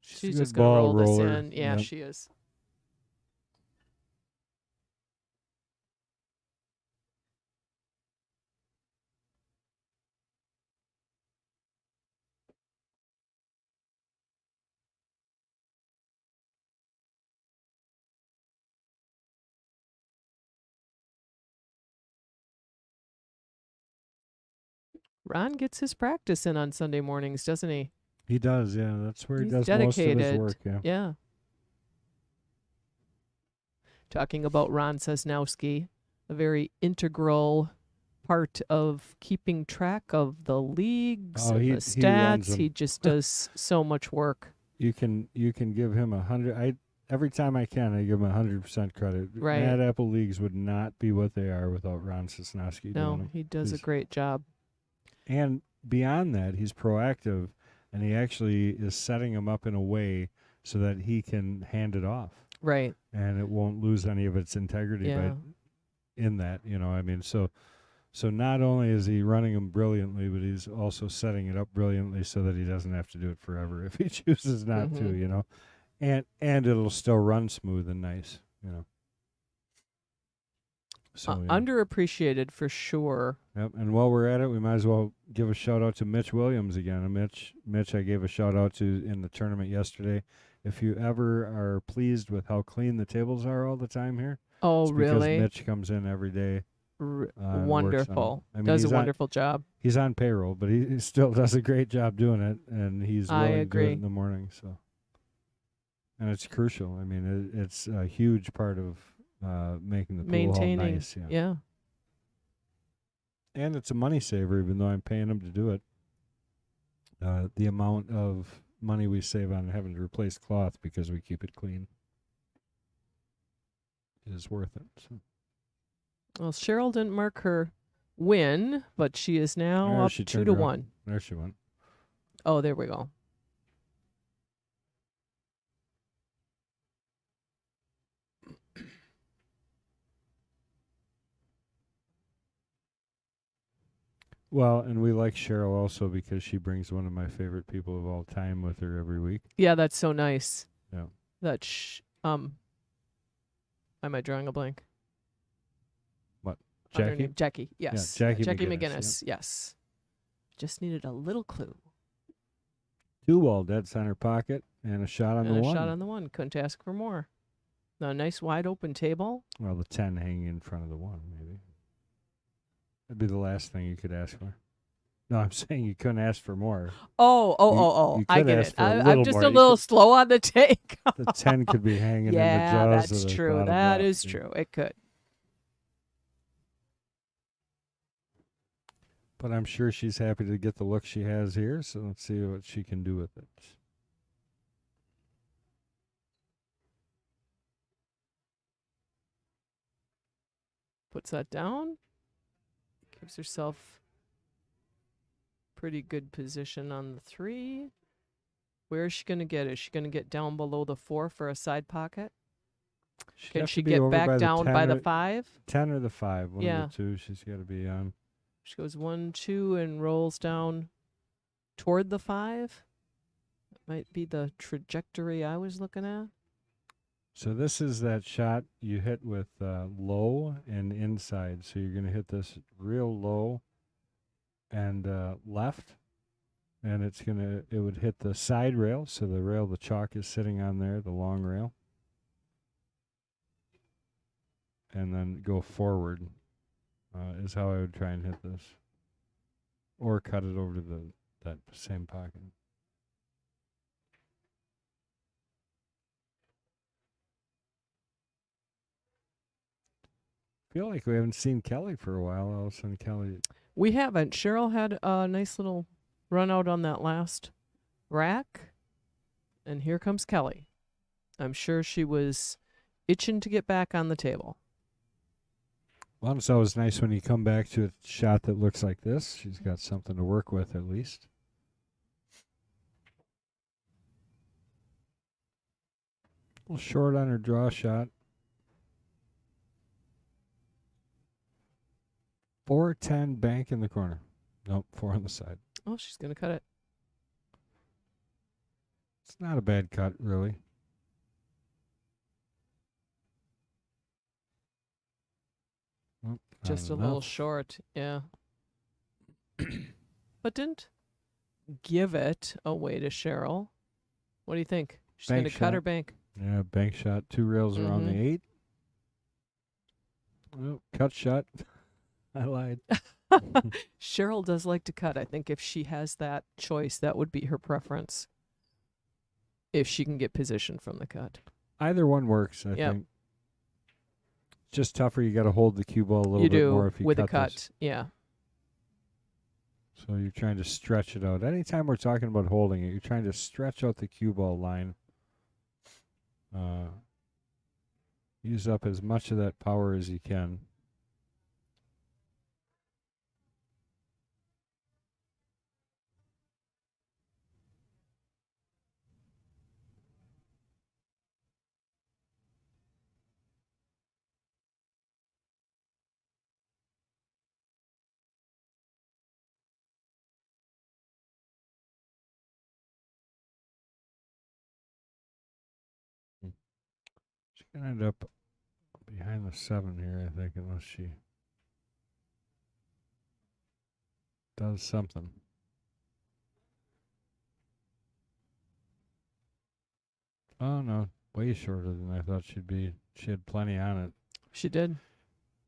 She's She's a just good going to ball roll roller. this in. Yeah, Yep. she is. Ron gets his practice in on Sunday mornings, doesn't he? He does, yeah. That's where He's he does most of his dedicated. work, yeah. Yeah. Talking about Ron Sosnowski, a very integral part of keeping track of the leagues and He the runs stats. them. He just does so much work. You can give him 100. Every time I can, I give him 100% credit. Right. Mad Apple leagues would not be what they are without Ron Sosnowski doing No, them. he does a He's- great job. And beyond that, he's proactive, and he actually is setting them up in a way so that he can hand it off, Right. and it won't lose any of its integrity Yeah. in that. I mean, so not only is he running them brilliantly, but he's also setting it up brilliantly so that he doesn't have to do it forever if he chooses not to. And it'll still run smooth and nice. So yeah. Underappreciated for sure. Yep. And while we're at it, we might as well give a shout out to Mitch Williams again. And Mitch, I gave a shout out to in the tournament yesterday. If you ever are pleased with how clean the tables are all the time here, Oh, it's because really? Mitch comes in every day. And works on 'em. Wonderful. I mean, Does a he's on- wonderful job. He's on payroll, but he still does a great job doing it, and he's I willing to do agree. it in the morning. So, and it's crucial. I mean, it's a huge part of making the pool hall Maintaining. nice. Yeah. And it's a money saver, even though I'm paying him to do it. The amount of money we save on having to replace cloth because we keep it clean is worth it. So. Well, Cheryl didn't mark her win, but she is now There up she 2 turned to around. 1. There she went. Oh, there we go. Well, and we like Cheryl also because she brings one of my favorite people of all time with her every week. Yeah, that's so nice. Yeah. Am I drawing a blank? What? On her Jackie? name. Jackie, yes. Jackie Jackie McGinnis, McGinnis, yes. Just needed a little clue. 2 wall dead center pocket and a shot on And the a one. shot on the one. Couldn't ask for more. A nice wide open table. Well, the 10 hanging in front of the one, maybe. That'd be the last thing you could ask for. No, I'm saying you couldn't ask for more. Oh. You I could get ask it. for a I'm little just more. a You little could- slow on the take. The 10 could be hanging in the Yeah, jaws that's of the true. bottom That bluff. is true. It could. But I'm sure she's happy to get the look she has here, so let's see what she can do with it. Puts that down. Gives herself pretty good position on the 3. Where is she going to get? Is she going to get down below the 4 for a side pocket? Can she get back down by the 5? 10 or the 5, one Yeah. of the two she's got to be on. She goes 1, 2, and rolls down toward the 5. That might be the trajectory I was looking at. So this is that shot you hit with low and inside. So you're going to hit this real low and left, and it would hit the side rail. So the rail the chalk is sitting on there, the long rail, and then go forward is how I would try and hit this, or cut it over to that same pocket. Feel like we haven't seen Kelly for a while. All of a sudden, Kelly. We haven't. Cheryl had a nice little run out on that last rack. And here comes Kelly. I'm sure she was itching to get back on the table. Well, it's always nice when you come back to a shot that looks like this. She's got something to work with at least. A little short on her draw shot. 4-10 bank in the corner. Nope, 4 on the side. Oh, she's going to cut it. It's not a bad cut, really. Well, Just a little short, yeah. But didn't give it away to Cheryl. What do you think? She's going to cut her bank. Yeah, bank shot. 2 rails around the 8. Oh, cut shot. I lied. Cheryl does like to cut. I think if she has that choice, that would be her preference. If she can get position from the cut. Either one works, I think. It's just tougher. You got to hold the cue ball a little bit more if you with cut a cut. this. Yeah. So you're trying to stretch it out. Anytime we're talking about holding it, you're trying to stretch out the cue ball line. Use up as much of that power as you can. She's going to end up behind the 7 here, I think, unless she does something. Oh, no. Way shorter than I thought she'd be. She had plenty on it. She did.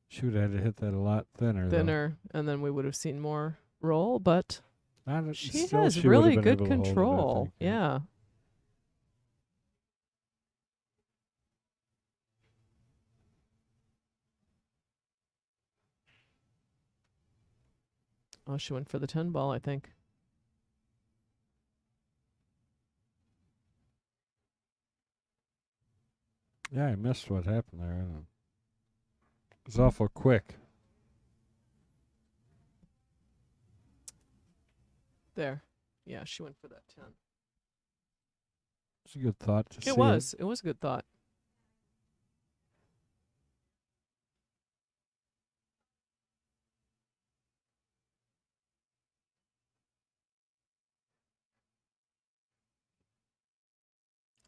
She would have had to hit that a lot thinner. Thinner, and then we would have seen more roll, but she still, has she would have really been good able to hold it, I control. think, Yeah. Oh, she went for the 10 ball, I think. Yeah, I missed what happened there. I don't know. It was awful quick. There. Yeah, she went for that 10. It's a good thought to see. It was. It was a good thought.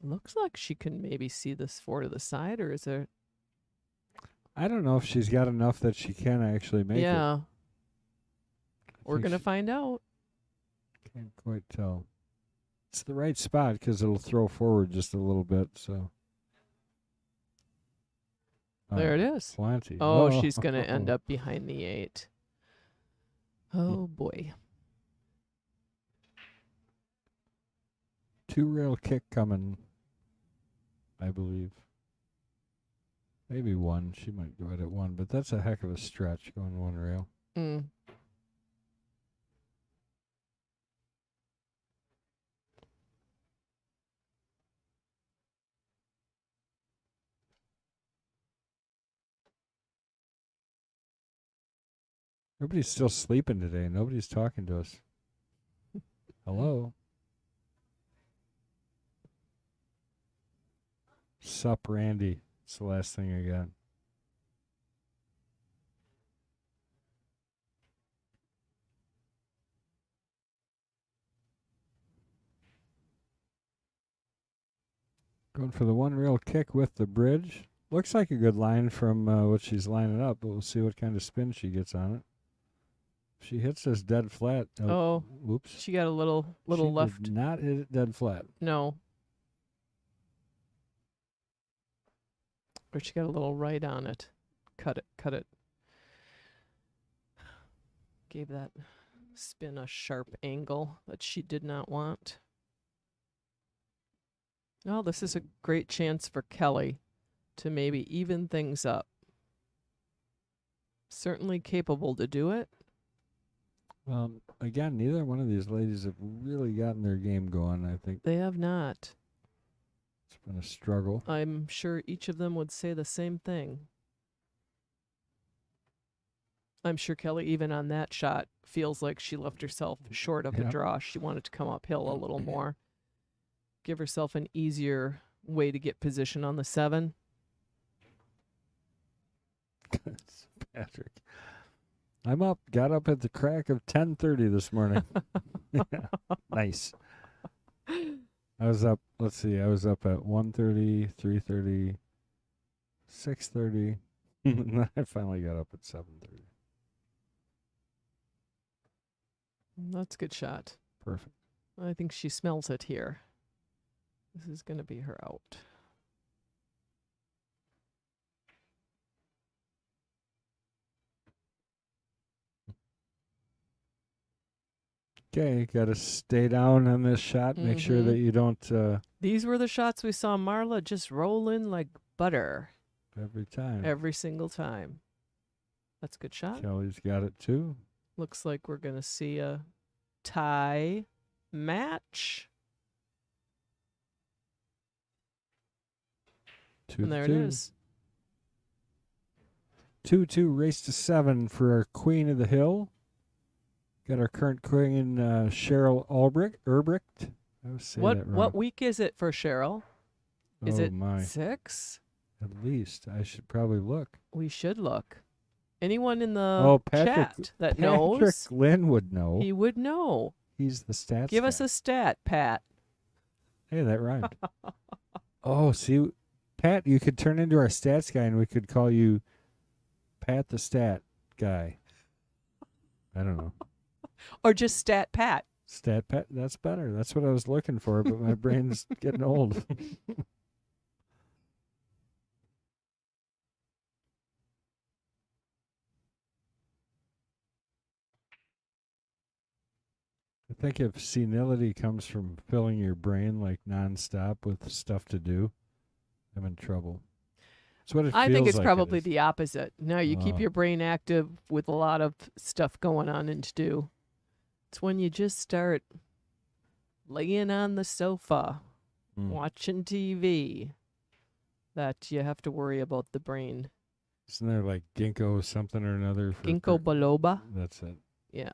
Looks like she can maybe see this 4 to the side, or is there? I don't know if she's got enough that she can actually make it. Yeah. We're think going to she- find out. Can't quite tell. It's the right spot because it'll throw forward just a little bit. So There it is. Plenty. Oh, she's going to end up behind the 8. Oh, boy. 2 rail kick coming, I believe. Maybe 1. She might go at 1, but that's a heck of a stretch going 1 rail. Mm. Everybody's still sleeping today. Nobody's talking to us. Hello? Sup, Randy? It's the last thing I got. Going for the 1 rail kick with the bridge. Looks like a good line from what she's lining up, but we'll see what kind of spin she gets on it. If she hits this dead flat. Oh, whoops. she got a little She left. did not hit it dead flat. No. Or she got a little right on it. Cut it. Gave that spin a sharp angle that she did not want. Oh, this is a great chance for Kelly to maybe even things up. Certainly capable to do it. Again, neither one of these ladies have really gotten their game going. I think They have not. it's been a struggle. I'm sure each of them would say the same thing. I'm sure Kelly, even on that shot, feels like she left herself short of the Yep. draw. She wanted to come uphill a little more. Give herself an easier way to get position on the 7. Patrick. I'm up. Got up at the crack of 10:30 this morning. Nice. I was up, let's see, I was up at 1:30, 3:30, 6:30. And then I finally got up at 7:30. That's a good shot. Perfect. I think she smells it here. This is going to be her out. Okay, got to stay down on this shot. Make sure that you don't These were the shots we saw Marla just roll in like butter every time. every single time. That's a good shot. Kelly's got it too. Looks like we're going to see a tie match. Two And there to it two. is. 2-2 race to 7 for our Queen of the Hill. Got our current queen, Cheryl Erbrecht. I was saying that wrong. What week is it for Cheryl? Is oh it my. 6? At least. I should probably look. We should look. Anyone in the Patrick, chat that Patrick knows, Lynn would know. he would know. He's the stats Give guy. us a stat, Pat. Hey, that rhymed. Oh, see, Pat, you could turn into our stats guy and we could call you Pat the stat guy. I don't know. Or just stat Pat. Stat Pat, that's better. That's what I was looking for, but my brain's getting old. I think if senility comes from filling your brain like nonstop with stuff to do, I'm in trouble. That's what it I feels think it's like probably it is. the opposite. No, you keep Oh. your brain active with a lot of stuff going on and to do. It's when you just start laying on the sofa, watching TV, that you have to worry about the brain. Isn't there like ginkgo something or another? For Ginkgo biloba. That's it. Yeah.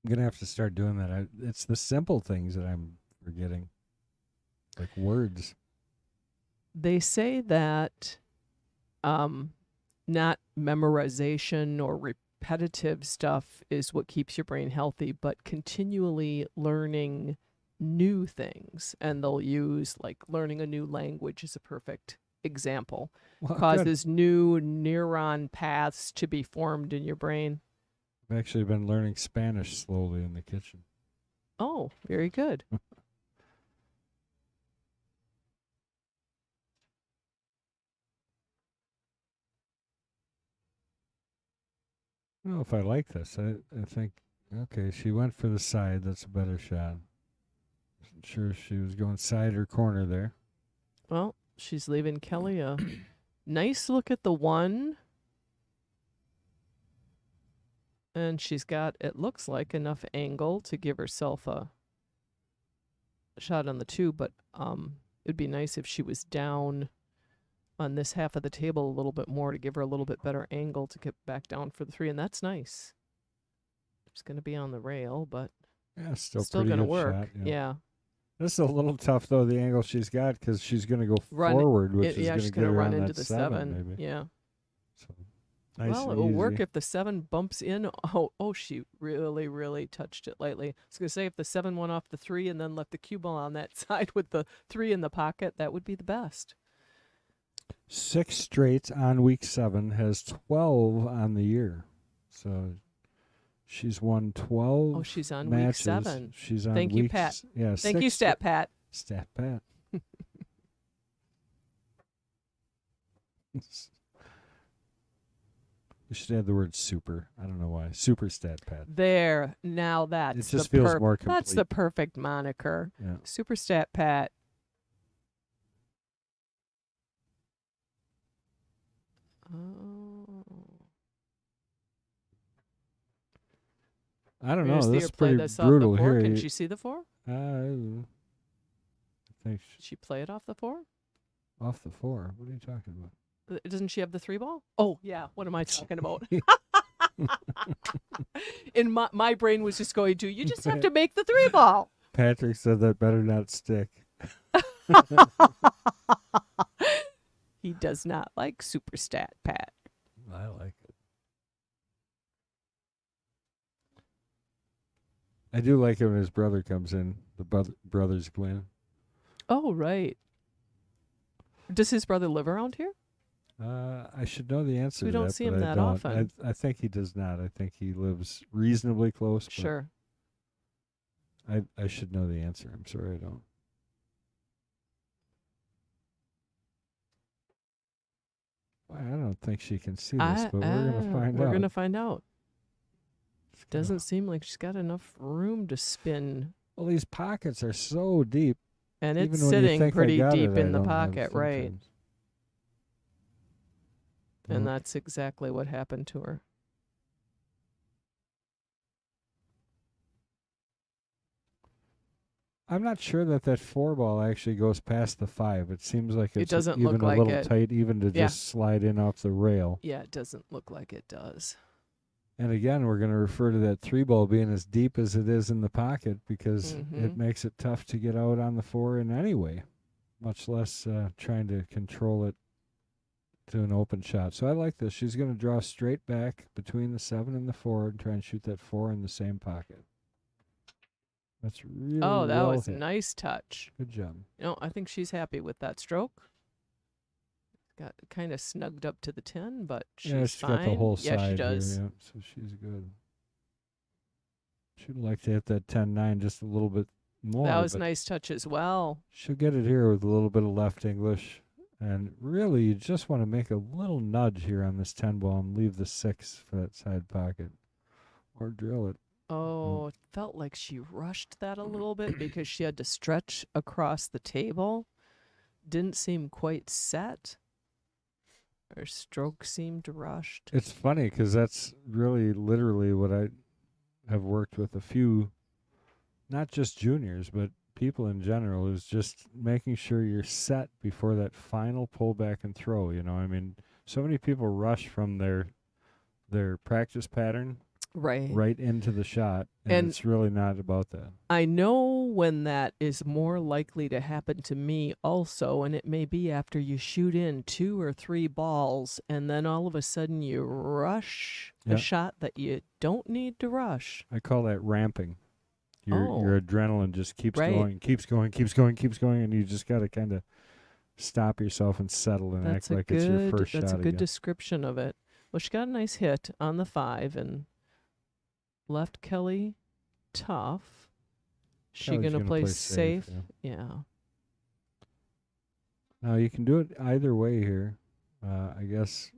I'm going to have to start doing that. It's the simple things that I'm forgetting, like words. They say that not memorization or repetitive stuff is what keeps your brain healthy, but continually learning new things. And they'll use, like, learning a new language is a perfect example. Well, Causes new neuron paths to be formed in your brain. I've actually been learning Spanish slowly in the kitchen. Oh, very good. I don't know if I like this. I think, okay, she went for the side. That's a better shot. Wasn't sure if she was going side or corner there. Well, she's leaving Kelly a nice look at the 1. And she's got, it looks like, enough angle to give herself a shot on the 2, but it'd be nice if she was down on this half of the table a little bit more to give her a little bit better angle to get back down for the 3, and that's nice. It's going to be on the rail, but Yeah, still going pretty to good work. shot. Yeah. This is a little tough, though, the angle she's got, because she's going to go Run- forward, which is yeah, going she's to get going to her run on into that the 7, 7. maybe. Yeah. So, nice Well, and it will work easy. if the 7 bumps in. Oh, she really, really touched it lightly. I was going to say if the 7 went off the 3 and then left the cue ball on that side with the 3 in the pocket, that would be the best. 6 straight on week 7, has 12 on the year. So she's won 12 Oh, she's on matches. week 7. She's on Thank week you, Pat. Yeah, Thank you, Stat Pat. Stat Pat. We should add the word super. I don't know why. Super Stat Pat. There. Now that's It just the feels more complete. That's the perfect moniker. Yeah. Super Stat Pat. Oh. I don't We're know. gonna see This her is play pretty this off brutal the 4. here. Can she see the 4? I think Did she play it off the 4? off the 4. What are you talking about? Doesn't she have the 3 ball? Oh, yeah. What am I talking about? In my brain was just going to, you just have to make the 3 ball. Patrick said that better not stick. He does not like Super Stat Pat. I like it. I do like it when his brother comes in. The brothers win. Oh, right. Does his brother live around here? I should know the answer We to don't that, see but him I that don't. often. I think he does not. I think he lives reasonably close. But Sure. I should know the answer. I'm sorry I don't. I don't think she can see this, but we're going to find out. We're going to find out. It's gonna- Doesn't seem like she's got enough room to spin. Well, these pockets are so deep. And it's Even when you sitting think I pretty got deep it, I in the don't have pocket, right? sometimes. And Well, that's exactly what happened to her. I'm not sure that 4 ball actually goes past the 5. It seems like It it's doesn't even look a like little it. tight, even to Yeah. just slide in off the rail. Yeah, it doesn't look like it does. And again, we're going to refer to that 3 ball being as deep as it is in the pocket because it Mhm. makes it tough to get out on the 4 in any way, much less trying to control it to an open shot. So I like this. She's going to draw straight back between the 7 and the 4 and try and shoot that 4 in the same pocket. That's really Oh, that well was hit. nice touch. Good job. I think she's happy with that stroke. Got kind of snugged up to the 10, but she's Yeah, she's fine. got the whole yeah, side she does. here. Yeah, so she's good. She'd like to hit that 10-9 just a little bit more. That was but nice touch as well. she'll get it here with a little bit of left English. And really, you just want to make a little nudge here on this 10 ball and leave the 6 for that side pocket. Or drill it. Oh, it felt like she rushed that a little bit because she had to stretch across the table. Didn't seem quite set. Her stroke seemed rushed. It's funny because that's really literally what I have worked with a few, not just juniors, but people in general, is just making sure you're set before that final pull back and throw. I mean, so many people rush from their practice pattern right into the shot, and it's really not about that. I know when that is more likely to happen to me also, and it may be after you shoot in 2 or 3 balls, and then all of a sudden you rush a shot that you don't need to rush. I call that ramping. Your adrenaline just keeps going, and you just got to kind of stop yourself and settle and act like it's your first shot. That's a good again. description of it. Well, she got a nice hit on the 5 and left Kelly tough. She Kelly's gonna play safe. safe? Yeah. Now you can do it either way here. I guess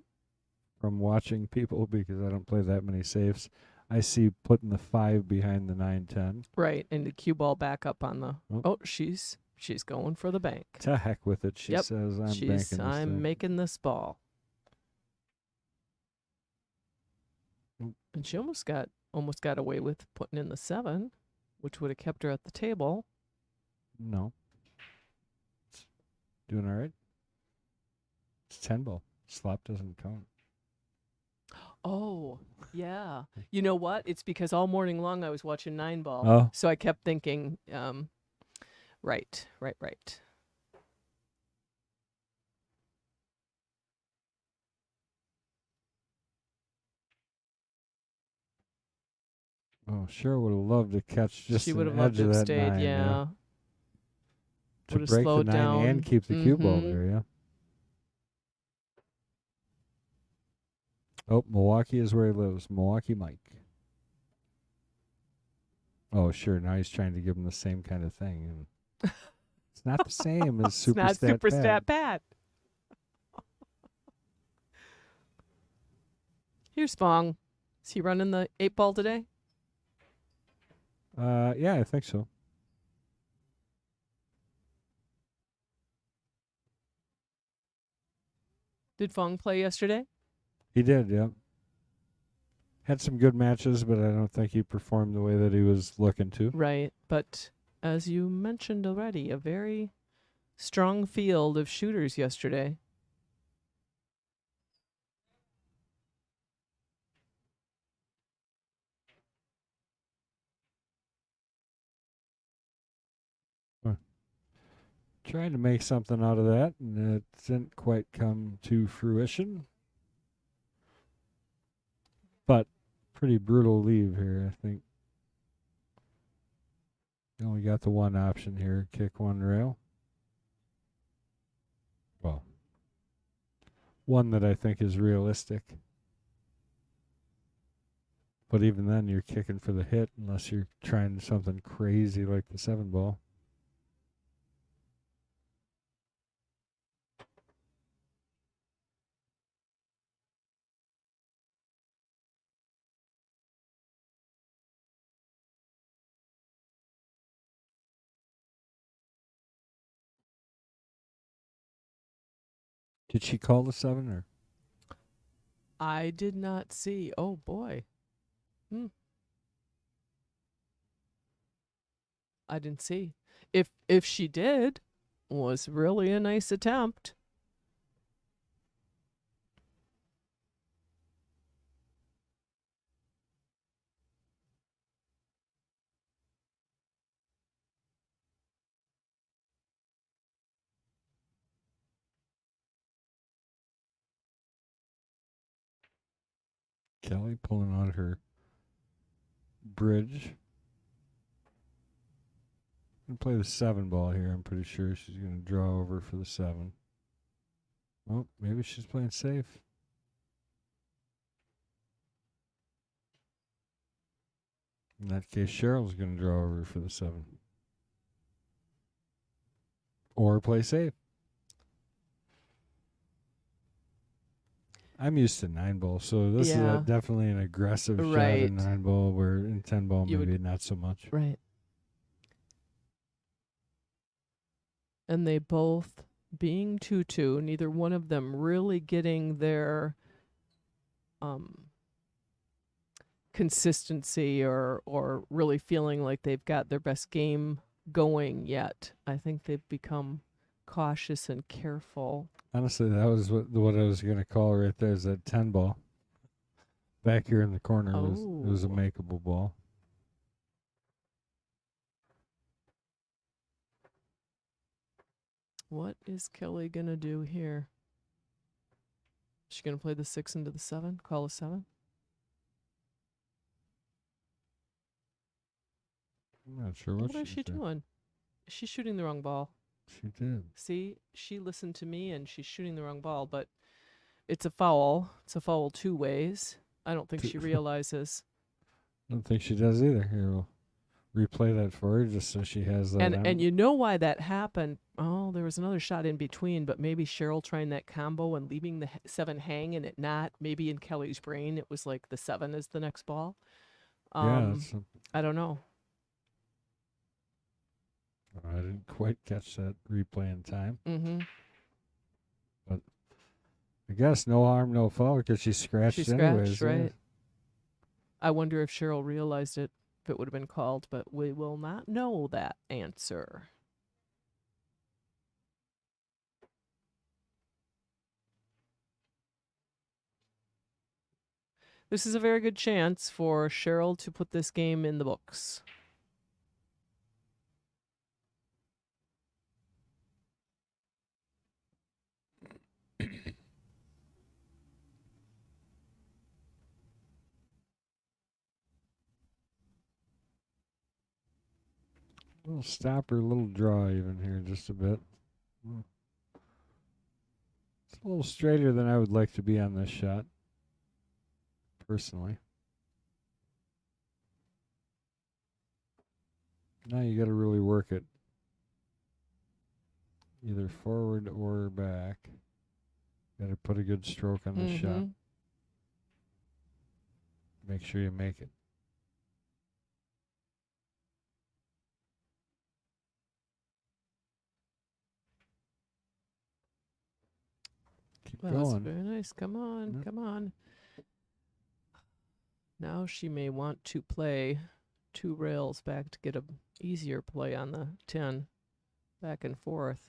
from watching people, because I don't play that many safes, I see putting the 5 behind the 9-10. Right, and the cue ball back up on the. Oh. Oh, she's going for the bank. To heck with it, she Yep. says. I'm banking this I'm thing. making this ball. Oop. And she almost got away with putting in the 7, which would have kept her at the table. No. It's doing all right. It's 10 ball. Slop doesn't count. Oh, yeah. You know what? It's because all morning long I was watching 9 ball. Oh. So I kept thinking, right. Oh, sure would have loved to catch just She an would have edge loved to of have that stayed, 9. yeah. To Would've break the slowed 9 down. and keep the cue ball Mhm. there, yeah. Oh, Milwaukee is where he lives. Milwaukee Mike. Oh, sure. Now he's trying to give him the same kind of thing. And it's not the same as It's Super not Stat Super Pat. Stat Pat. Here's Fong. Is he running the 8 ball today? Yeah, I think so. Did Fong play yesterday? He did, yeah. Had some good matches, but I don't think he performed the way that he was looking to. Right. But as you mentioned already, a very strong field of shooters yesterday. Trying to make something out of that, and it didn't quite come to fruition. But pretty brutal leave here, I think. You only got the one option here, kick one rail. Well, one that I think is realistic. But even then, you're kicking for the hit unless you're trying something crazy like the 7 ball. Did she call the 7 or? I did not see. Oh boy. I didn't see. If she did, was really a nice attempt. Kelly pulling on her bridge. Gonna play the 7 ball here. I'm pretty sure she's gonna draw over for the 7. Oh, maybe she's playing safe. In that case, Cheryl's gonna draw over for the 7. Or play safe. I'm used to 9 ball, so this Yeah. is definitely an aggressive shot Right. in 9 ball, where in 10 ball You would- maybe not so much. Right. And they both being 2-2, neither one of them really getting their consistency or really feeling like they've got their best game going yet. I think they've become cautious and careful. Honestly, that was what I was gonna call right there. Is that 10 ball back here in the corner was a Oh. makeable ball. What is Kelly gonna do here? Is she gonna play the 6 into the 7? Call a 7? I'm not sure what What is she doing? She's shooting the wrong ball. She did. See, she listened to me and she's shooting the wrong ball, but it's a foul. It's a foul 2 ways. I don't think she realizes. I don't think she does either. Here, we'll replay that for her just so she has that. And you know why that happened? Oh, there was another shot in between, but maybe Cheryl trying that combo and leaving the 7 hang and it not. Maybe in Kelly's brain it was like the 7 is the next ball. Yeah, that's I don't know. I didn't quite catch that replay in time. Mm-hmm. But I guess no harm, no foul because she She scratched scratched, anyways. right? I wonder if Cheryl realized it, if it would have been called, but we will not know that answer. This is a very good chance for Cheryl to put this game in the books. Little stopper, little draw even here just a bit. It's a little straighter than I would like to be on this shot, personally. Now you got to really work it, either forward or back. Got to put a good stroke on this shot. Make sure you make it. Keep Well, going. that's very nice. Come on, Yep. come on. Now she may want to play 2 rails back to get a easier play on the 10, back and forth.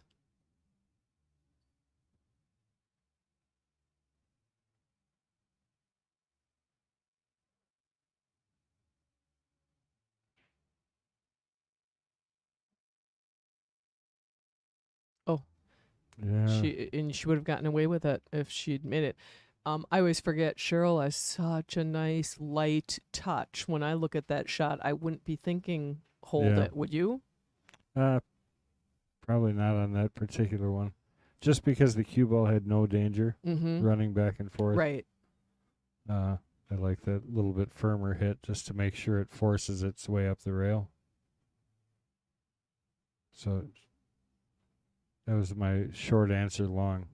Oh, Yeah. she would have gotten away with it if she'd made it. I always forget Cheryl has such a nice light touch. When I look at that shot, I wouldn't be thinking hold Yeah. it. Would you? Probably not on that particular one. Just because the cue ball had no danger running back and forth. Right. I like that little bit firmer hit just to make sure it forces its way up the rail. So that was my short answer long.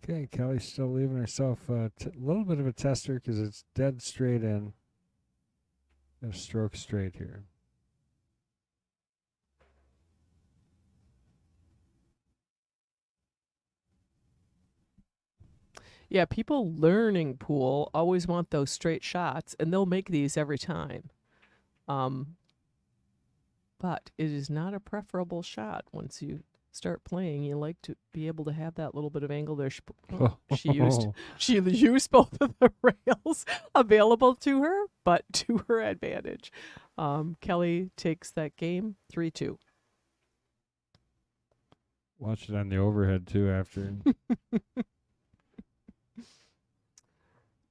Okay, Kelly's still leaving herself a little bit of a tester because it's dead straight in. Got a stroke straight here. Yeah, people learning pool always want those straight shots, and they'll make these every time. But it is not a preferable shot once you start playing. You like to be able to have that little bit of angle there. She used both of the rails available to her, but to her advantage. Kelly takes that game 3-2. Watch it on the overhead too after.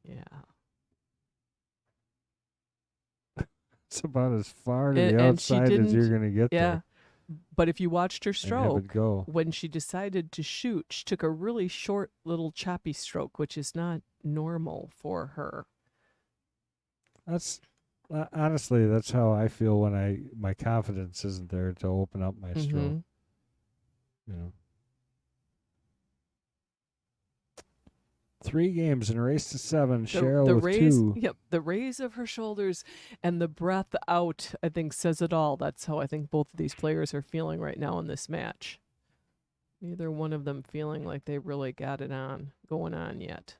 Yeah. It's about as far to And- the and she outside as you're didn't- going to get Yeah. there. But if you watched her And have stroke, it go. when she decided to shoot, she took a really short little choppy stroke, which is not normal for her. That's honestly, that's how I feel when my confidence isn't there to open up my stroke. You know. 3 games in a race to 7. Cheryl The with raise, 2. Yep, the raise of her shoulders and the breath out, I think, says it all. That's how I think both of these players are feeling right now in this match. Neither one of them feeling like they really got it going on yet.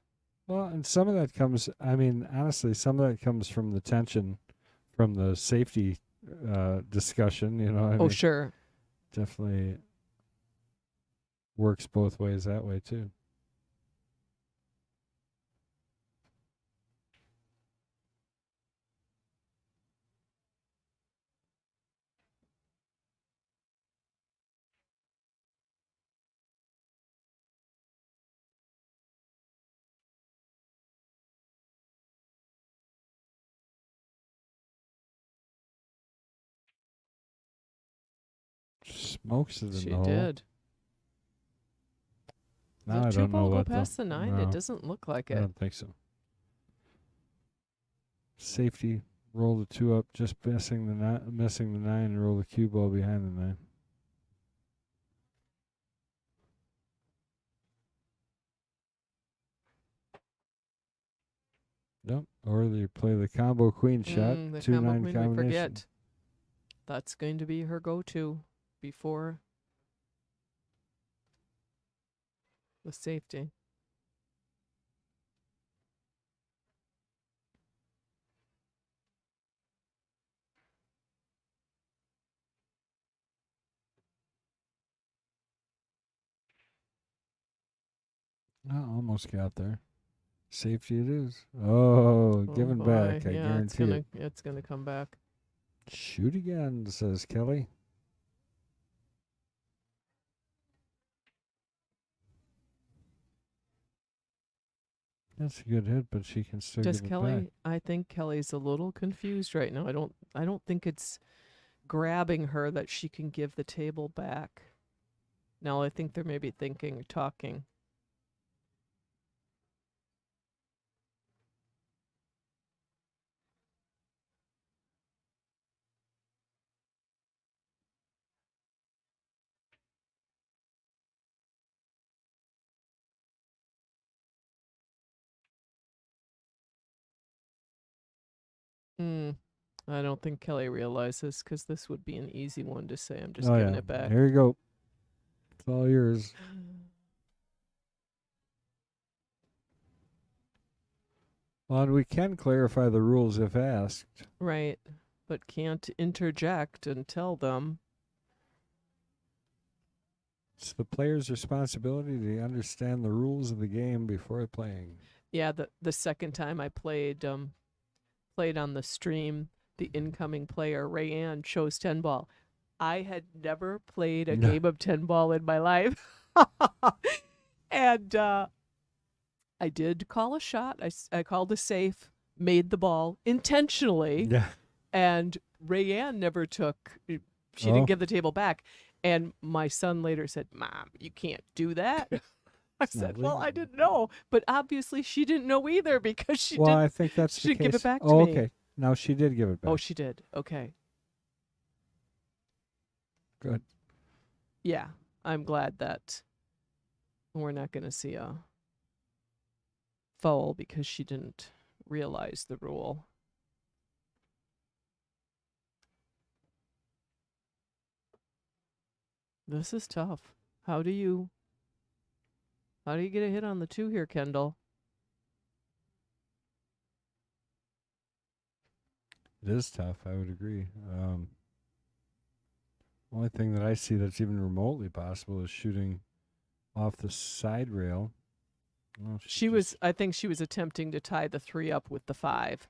Well, and some of that comes, I mean, honestly, some of that comes from the tension from the safety discussion, you know. I mean, Sure. definitely works both ways that way too. Smokes it in She the hole. did. Now Did I the don't know go what past the 9? no, It doesn't look like I it. don't think so. Safety, roll the 2 up, just missing the 9, and roll the cue ball behind the 9. Yep. Or they play the combo queen shot. The 2-9 combo queen, we combination. forget. That's going to be her go-to before the safety. Oh, almost got there. Safety it is. Oh, giving boy. back. I Yeah, guarantee it's gonna come back. Shoot again, says Kelly. That's a good hit, but she can still Just give it Kelly, back. I think Kelly's a little confused right now. I don't think it's grabbing her that she can give the table back. Now I think they're maybe thinking, talking. I don't think Kelly realizes because this would be an easy one to say. I'm just giving it back. There you go. It's all yours. Well, and we can clarify the rules if asked. Right, but can't interject and tell them. It's the player's responsibility to understand the rules of the game before playing. Yeah, the second time I played on the stream, the incoming player, Rayanne, chose 10 ball. I had never played a game of 10 ball in my life. And I did call a shot. I called a safe, made the ball intentionally. Yeah. And Rayanne never took, she didn't give the table back. And my son later said, "Mom, you can't do that." I said, "Well, I didn't know." But obviously she didn't know either because she didn't. I think that's the she didn't case. give it back to me. me. Okay. No, she did give it back. Oh, she did. Okay. Good. Yeah, I'm glad that we're not going to see a foul because she didn't realize the rule. This is tough. How do you get a hit on the 2 here, Kendall? It is tough. I would agree. Only thing that I see that's even remotely possible is shooting off the side rail. Well, I think she was attempting to tie the 3 up with the 5,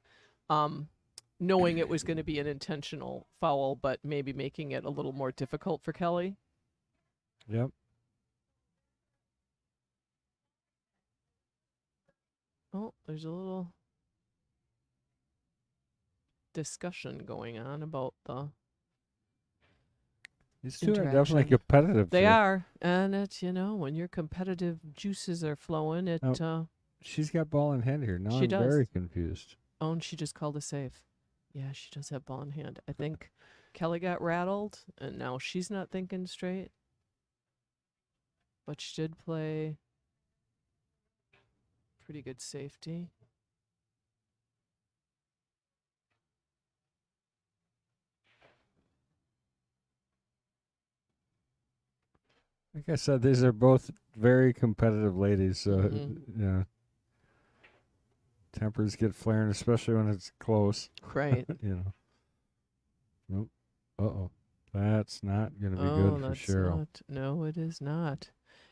knowing it was going to be an intentional foul, but maybe making it a little more difficult for Kelly. Yep. Oh, there's a little discussion going on about the These two are definitely competitive. They are. And it's, when your competitive juices are flowing, it... she's got ball in hand here. Now I'm very confused. Oh, and she just called a save. Yeah, she does have ball in hand. I think Kelly got rattled, and now she's not thinking straight. But she did play pretty good safety. Like I said, these are both very competitive ladies, so tempers get flaring, especially when it's close. Right. Nope. Uh-oh. That's not going to be good for Cheryl. No, it is not.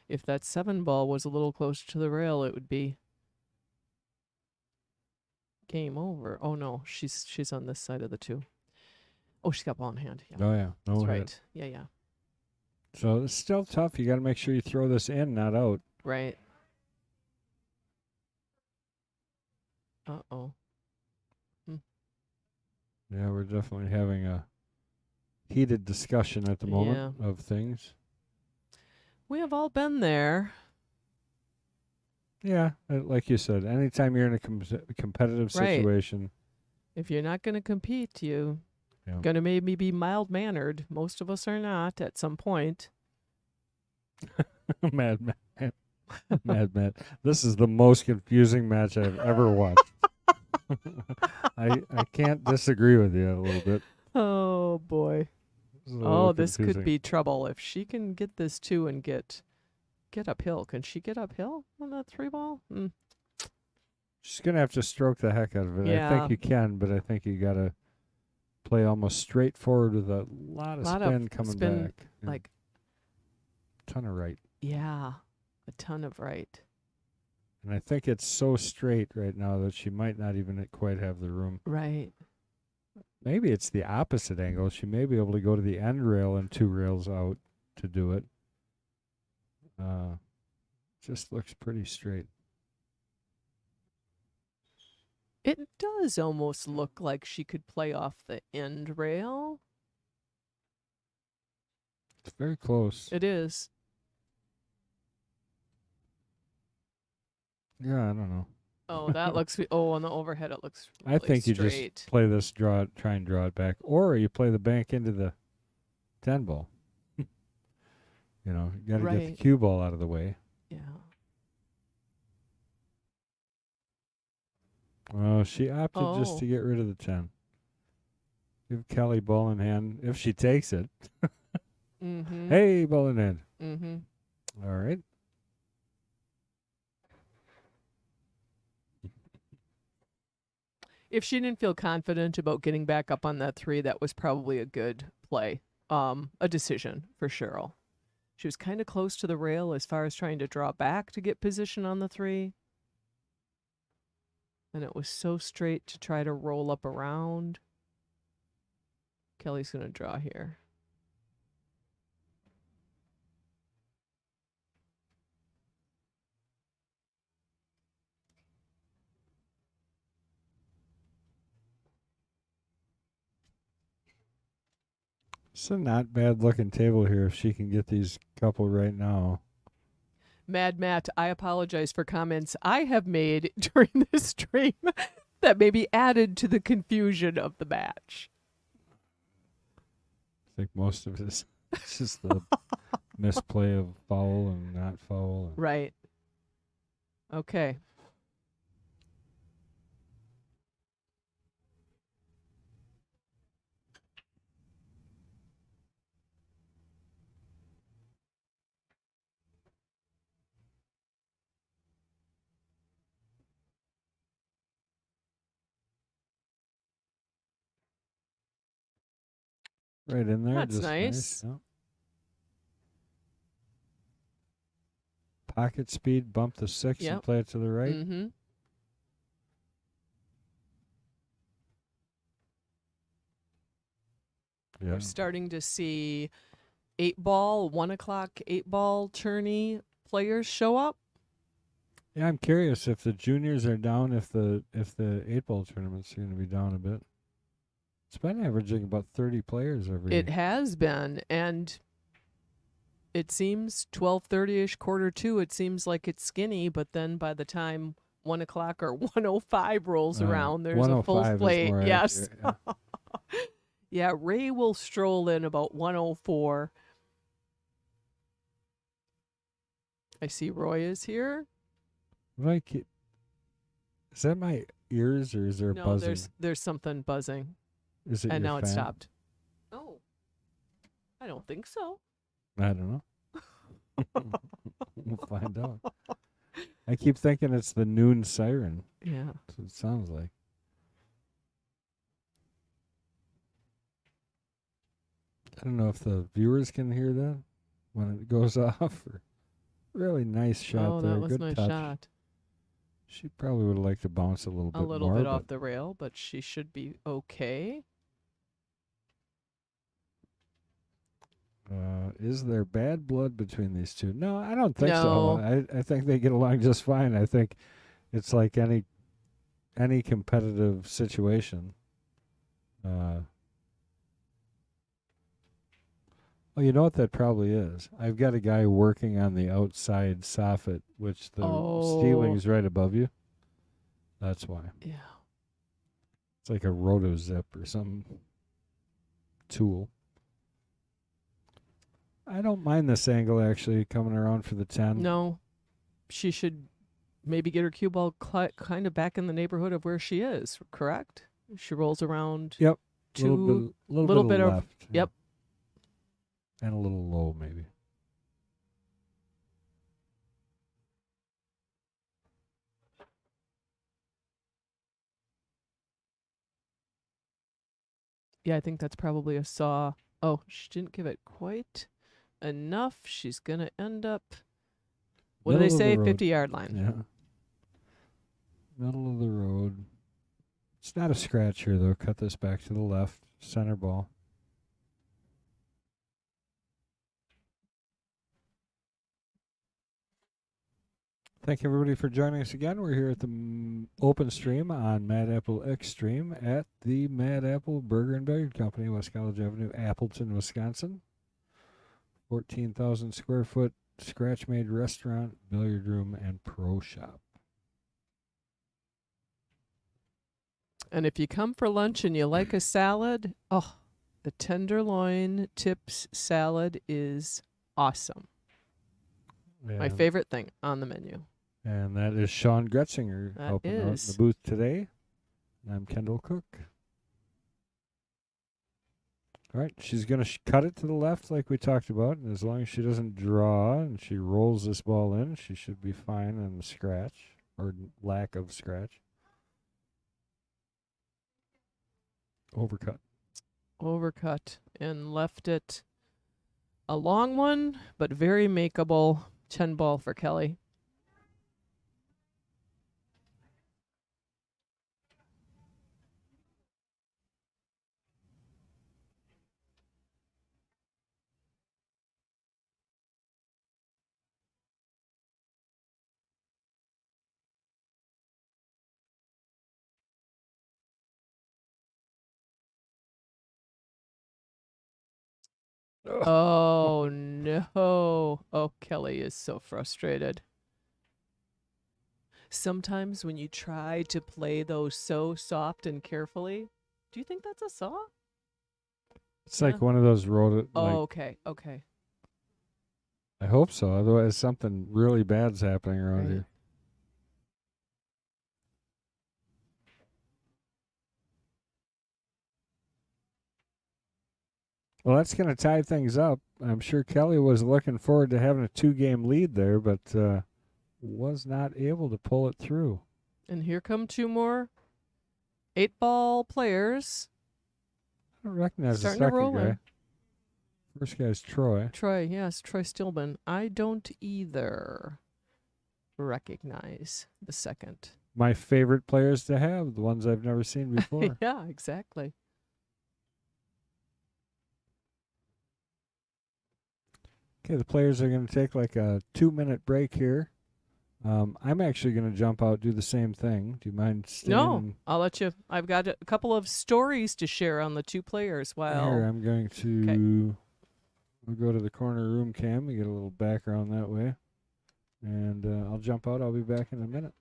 If that 7 ball was a little closer to the rail, it would be game over. Oh no, she's on this side of the 2. Oh, she's got ball in hand. Yeah. Oh yeah, that's right. Yeah. So it's still tough. You got to make sure you throw this in, not out. Right. Uh-oh. Yeah, we're definitely having a heated discussion at the moment of things. We have all been there. Yeah, like you said, anytime you're in a competitive situation. If you're not going to compete, you're going to maybe be mild-mannered. Most of us are not at some point. Mad. This is the most confusing match I've ever watched. I can't disagree with you a little bit. Oh boy. This is a little This could confusing. be trouble if she can get this 2 and get uphill. Can she get uphill on that 3 ball? She's gonna have to stroke the heck out of it. I Yeah. think you can, but I think you gotta play almost straight forward with a lot of spin coming back. Yeah. Like, ton of right. yeah, a ton of right. And I think it's so straight right now that she might not even quite have the room. Right. Maybe it's the opposite angle. She may be able to go to the end rail and 2 rails out to do it. Just looks pretty straight. It does almost look like she could play off the end rail. It's very close. It is. Yeah, I don't know. Oh, that looks. On the overhead, it looks. Really I think straight. you just play this, try and draw it back, or you play the bank into the 10 ball. You know, you got to get the cue ball out of the way. Yeah. Oh, she opted just to get rid of the 10. Give Kelly ball in hand if she takes it. Mm-hmm. Hey, ball in hand. Mm-hmm. All right. If she didn't feel confident about getting back up on that 3, that was probably a good play. A decision for Cheryl. She was kind of close to the rail as far as trying to draw back to get position on the 3. And it was so straight to try to roll up around. Kelly's going to draw here. It's a not bad looking table here if she can get these couple right now. Mad Matt, I apologize for comments I have made during this stream that maybe added to the confusion of the match. I think most of it is just the misplay of foul and not foul. Right. Okay. Right in there. That's just nice. Yeah. Pocket speed, bump the 6 and play it to the right. Mm-hmm. Yeah. We're starting to see 8-ball, 1 o'clock 8-ball tourney players show up. Yeah, I'm curious if the juniors are down, if the 8-ball tournaments are going to be down a bit. It's been averaging about 30 players every. It has been, and it seems 12:30ish, 1:45. It seems like it's skinny, but then by the time 1 o'clock or 1:05 rolls around, there's a full slate. Yes. Yeah. Yeah, Ray will stroll in about 1:04. I see Roy is here. Like, is that my ears or is there No, buzzing? there's something buzzing. Is it and your now it fan? stopped. Oh, I don't think so. I don't know. We'll find out. I keep thinking it's the noon siren. Yeah. That's what it sounds like. I don't know if the viewers can hear that when it goes off. Really nice shot there. That was Good a nice touch. shot. She probably would have liked to bounce a little bit more. A little bit off the rail, but she should be okay. Is there bad blood between these two? No, I don't think No. so. I think they get along just fine. I think it's like any competitive situation. Well, you know what that probably is? I've got a guy working on the outside soffit, which the ceiling's right above you. That's why. Yeah. It's like a roto-zip or some tool. I don't mind this angle actually coming around for the 10. No, she should maybe get her cue ball kind of back in the neighborhood of where she is, correct? She rolls around. Yep. Two, little bit of left. Yep. And a little low, maybe. Yeah, I think that's probably a saw. Oh, she didn't give it quite enough. She's going to end up, what do they say, 50-yard line. Yeah. Middle of the road. It's not a scratch here, though. Cut this back to the left. Center ball. Thank you, everybody, for joining us again. We're here at the open stream on Mad Apple Extreme at the Mad Apple Burger and Billiard Company, West College Avenue, Appleton, Wisconsin. 14,000 square foot scratch-made restaurant, billiard room, and pro shop. And if you come for lunch and you like a salad, oh, the tenderloin tips salad is awesome. Yeah. My favorite thing on the menu. And that is Sean Gretzinger That helping out in is. the booth today. I'm Kendall Cook. All right, she's going to cut it to the left like we talked about. And as long as she doesn't draw and she rolls this ball in, she should be fine on the scratch or lack of scratch. Overcut. And left it a long one, but very makeable 10 ball for Kelly. Oh, no. Oh, Kelly is so frustrated. Sometimes when you try to play those so soft and carefully, do you think that's a saw? It's like one of those road. Oh, okay. I hope so. Otherwise, something really bad's happening around Right. here. Well, that's going to tie things up. I'm sure Kelly was looking forward to having a 2-game lead there, but was not able to pull it through. And here come two more 8-ball players. I don't recognize the Starting to second roll guy. in. First guy's Troy. Troy Stillman. I don't either recognize the second. My favorite players to have, the ones I've never seen before. Yeah, exactly. Okay, the players are going to take like a 2-minute break here. I'm actually going to jump out, do the same thing. Do you mind staying? No, I'll let you. I've got a couple of stories to share on the two players. Here, I'm going to we'll go to the corner room cam and get a little background that way. And I'll jump out. I'll be back in a minute.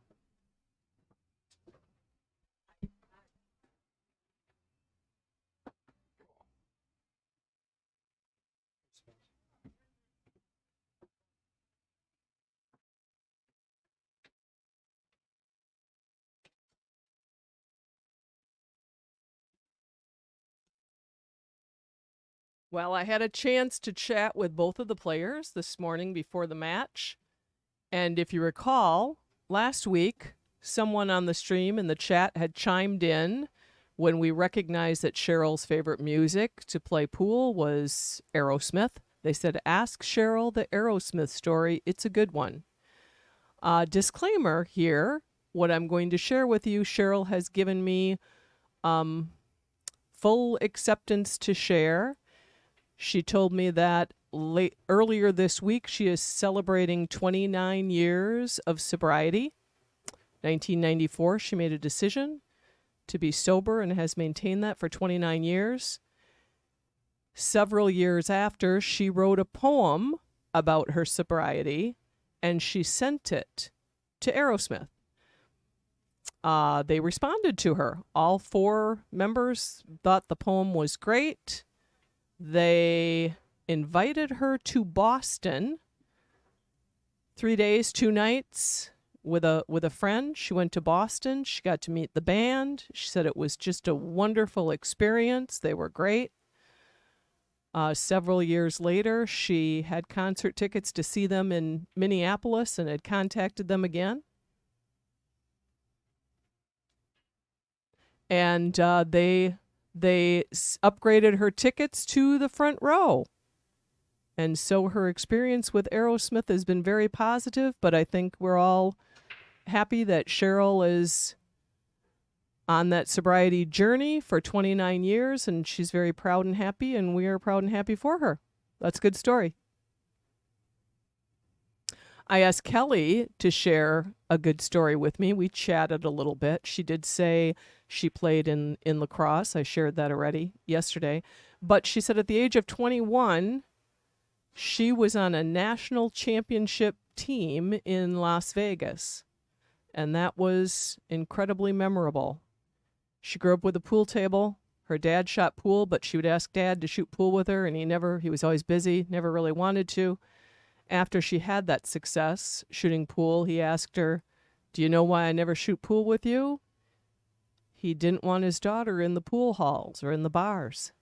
Well, I had a chance to chat with both of the players this morning before the match. And if you recall, last week, someone on the stream in the chat had chimed in when we recognized that Cheryl's favorite music to play pool was Aerosmith. They said, ask Cheryl the Aerosmith story. It's a good one. Disclaimer here, what I'm going to share with you, Cheryl has given me full acceptance to share. She told me that earlier this week she is celebrating 29 years of sobriety. 1994, she made a decision to be sober and has maintained that for 29 years. Several years after, she wrote a poem about her sobriety, and she sent it to Aerosmith. They responded to her. All 4 members thought the poem was great. They invited her to Boston. 3 days, 2 nights with a friend. She went to Boston. She got to meet the band. She said it was just a wonderful experience. They were great. Several years later, she had concert tickets to see them in Minneapolis and had contacted them again. And they upgraded her tickets to the front row. And so her experience with Aerosmith has been very positive, but I think we're all happy that Cheryl is on that sobriety journey for 29 years, and she's very proud and happy, and we are proud and happy for her. That's a good story. I asked Kelly to share a good story with me. We chatted a little bit. She did say she played in lacrosse. I shared that already yesterday. But she said at the age of 21, she was on a national championship team in Las Vegas, and that was incredibly memorable. She grew up with a pool table. Her dad shot pool, but she would ask Dad to shoot pool with her, and he was always busy, never really wanted to. After she had that success shooting pool, he asked her, "Do you know why I never shoot pool with you?" He didn't want his daughter in the pool halls or in the bars,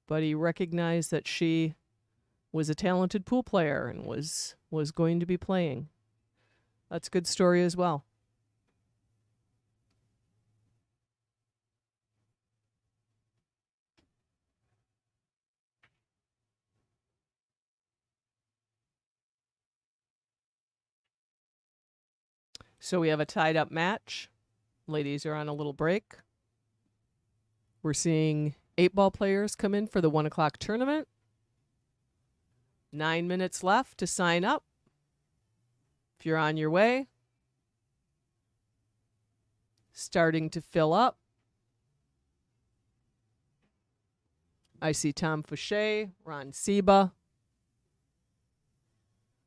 but he recognized that she was a talented pool player and was going to be playing. That's a good story as well. So we have a tied up match. Ladies are on a little break. We're seeing 8-ball players come in for the 1 o'clock tournament. 9 minutes left to sign up. If you're on your way. Starting to fill up. I see Tom Fouché, Ron Seba,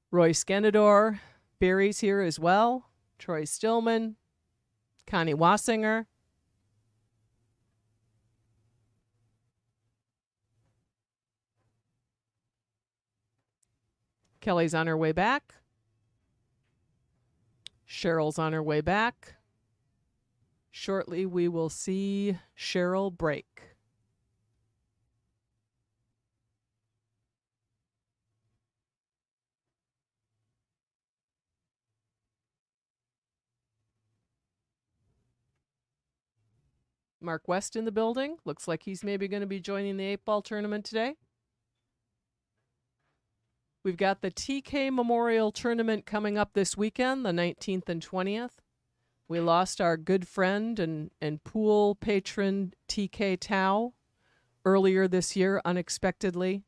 Roy Skenador. Barry's here as well. Troy Stillman, Connie Wassinger. Kelly's on her way back. Cheryl's on her way back. Shortly, we will see Cheryl break. Mark West in the building. Looks like he's maybe going to be joining the 8-ball tournament today. We've got the TK Memorial Tournament coming up this weekend, the 19th and 20th. We lost our good friend and pool patron TK Tao earlier this year, unexpectedly.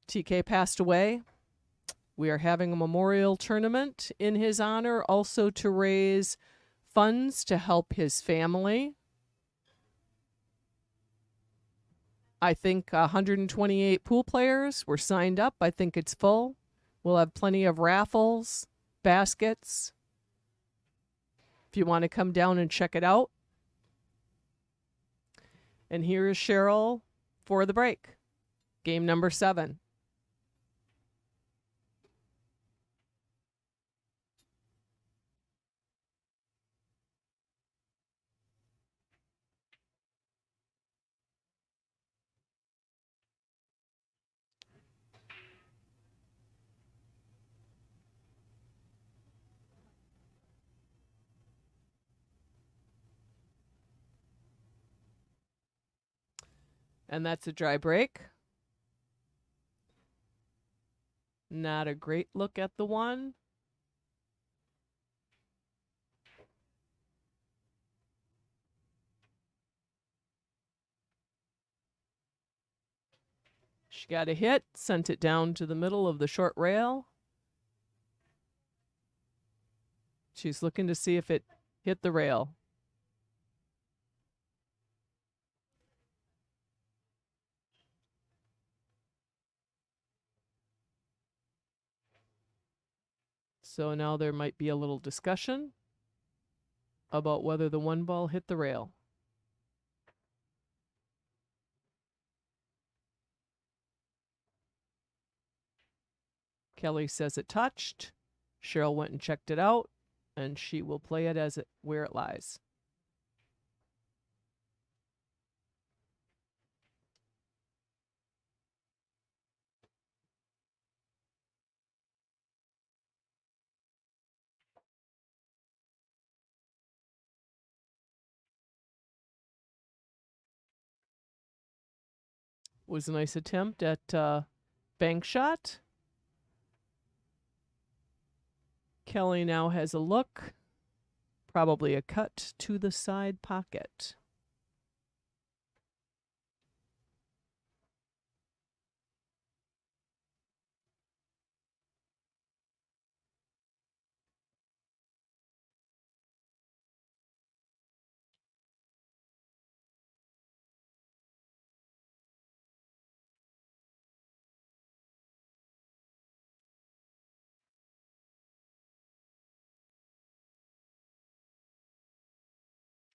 TK passed away. We are having a memorial tournament in his honor, also to raise funds to help his family. I think 128 pool players were signed up. I think it's full. We'll have plenty of raffles, baskets. If you want to come down and check it out. And here is Cheryl for the break. Game number 7. And that's a dry break. Not a great look at the one. She got a hit, sent it down to the middle of the short rail. She's looking to see if it hit the rail. So now there might be a little discussion about whether the one ball hit the rail. Kelly says it touched. Cheryl went and checked it out, and she will play it where it lies. Was a nice attempt at bank shot. Kelly now has a look. Probably a cut to the side pocket.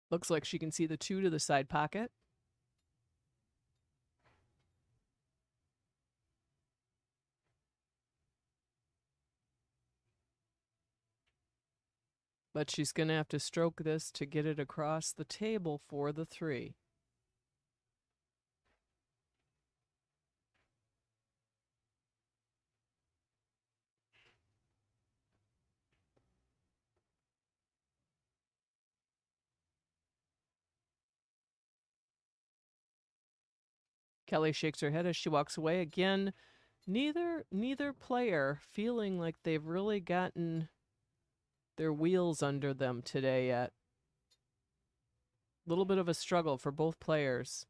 Looks like she can see the 2 to the side pocket. But she's going to have to stroke this to get it across the table for the 3. Kelly shakes her head as she walks away. Again, neither player feeling like they've really gotten their wheels under them today yet. A little bit of a struggle for both players.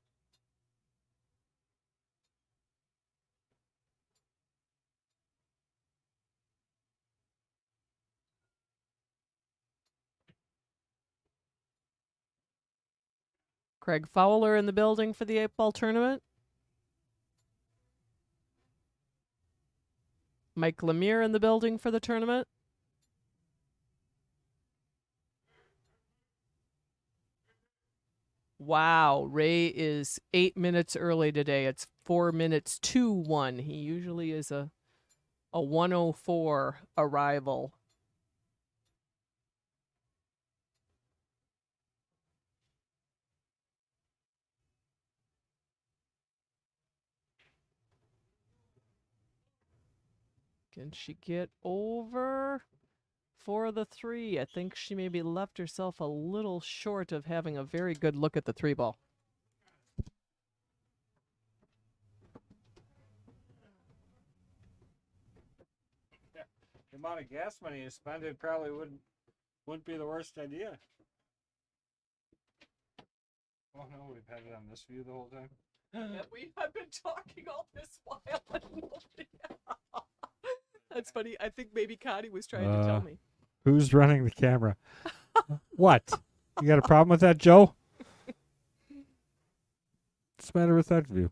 Craig Fowler in the building for the 8-ball tournament. Mike Lemire in the building for the tournament. Wow, Ray is 8 minutes early today. It's 4 minutes to 1. He usually is a 1:04 arrival. Can she get over for the 3? I think she maybe left herself a little short of having a very good look at the 3-ball. The amount of gas money you spend, it probably wouldn't be the worst idea. Oh no, we've had it on this view the whole time. We have been talking all this while. That's funny. I think maybe Connie was trying to tell me. Who's running the camera? What? You got a problem with that, Joe? What's the matter with that view?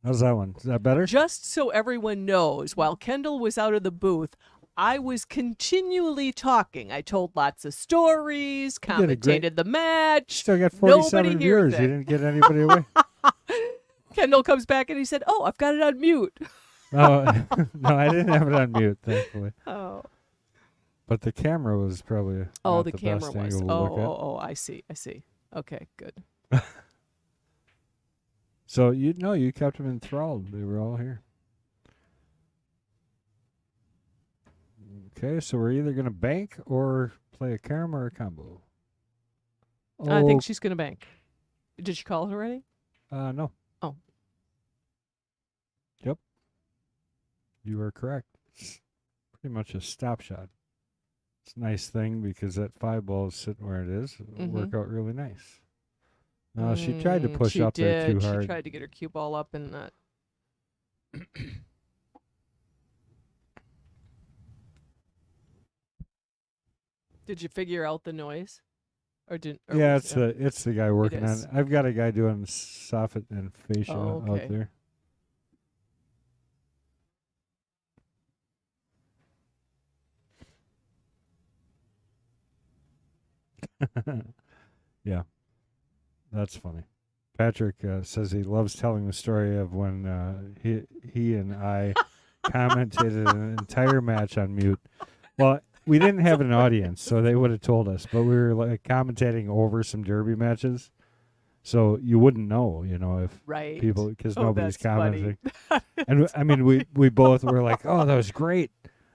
How's that one? Is that better? Just so everyone knows, while Kendall was out of the booth, I was continually talking. I told lots of stories, commentated the match. Still got 47 viewers. You didn't get anybody away. Kendall comes back and he said, "Oh, I've got it on mute." Oh, no, I didn't have it on mute, thankfully. Oh. But the camera was probably the camera was. Oh, I see. Okay, good. So you kept them enthralled. They were all here. Okay, so we're either gonna bank or play a carom or a combo. I think she's gonna bank. Did she call it already? No. Oh. Yep. You are correct. It's pretty much a stop shot. It's a nice thing because that 5-ball is sitting where it is. It'll work out really nice. No, she tried to push up there too hard. She tried to get her cue ball up and that. Did you figure out the noise? Yeah, it's the guy working on it. I've got a guy doing soffit and fascia out there. Yeah, that's funny. Patrick says he loves telling the story of when he and I commentated an entire match on mute. Well, we didn't have an audience, so they would have told us. But we were like commentating over some derby matches, so you wouldn't know, if Right. people, because Oh, nobody's that's funny. commenting. And I mean, we both were like, "Oh, that was great,"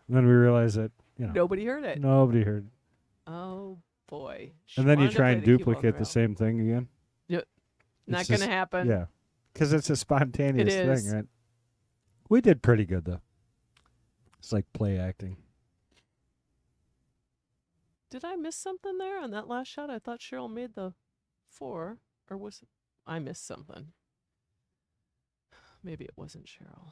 and then we realized that Nobody heard it. nobody heard. Oh boy. And then you wanted to try play and the cue ball duplicate in the rail. same thing again. Not It's going to just- happen. Yeah, because it's a spontaneous It is. thing, right? We did pretty good though. It's like play acting. Did I miss something there on that last shot? I thought Cheryl made the 4, or was it? I missed something. Maybe it wasn't Cheryl.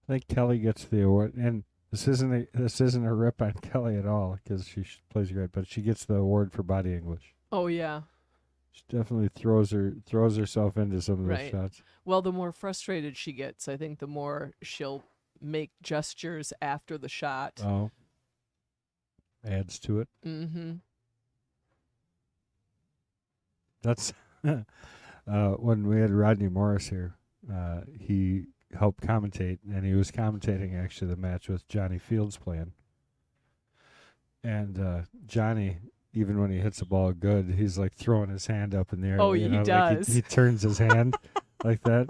I think Kelly gets the award, and this isn't a rip on Kelly at all because she plays great, but she gets the award for body English. Oh yeah. She definitely throws herself into some of those Right. shots. Well, the more frustrated she gets, I think the more she'll make gestures after the shot. Oh, adds to it. Mm-hmm. That's when we had Rodney Morris here. He helped commentate, and he was commentating actually the match with Johnny Fields playing. And Johnny, even when he hits the ball good, he's like throwing his hand up in the air. Oh, he like does. he turns his hand like that.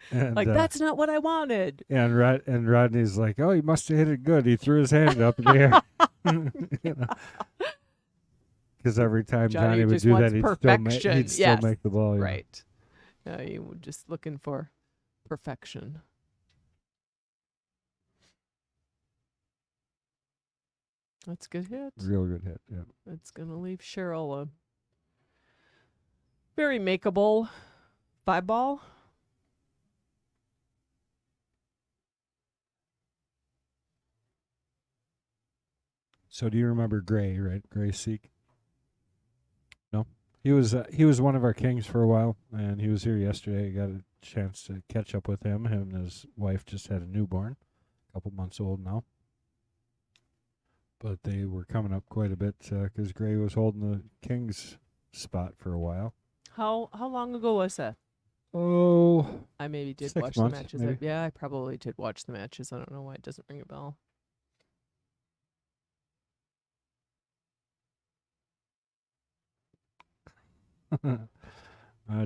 And, Like, that's not what I wanted. And Rodney's like, oh, he must have hit it good. He threw his hand up in the air. Because every time Johnny Johnny would just do wants that, perfection. he'd still Yes. make the ball. Yeah. Right. You were just looking for perfection. That's a good hit. Real good hit, yeah. It's going to leave Cheryl a very makeable 5-ball. So do you remember Gray, right? Gray Seek? No? He was one of our kings for a while, and he was here yesterday. I got a chance to catch up with him. Him and his wife just had a newborn, a couple months old now. But they were coming up quite a bit because Gray was holding the king's spot for a while. How long ago was that? Oh, I maybe did 6 watch months, the matches. maybe. Yeah, I probably did watch the matches. I don't know why it doesn't ring a bell.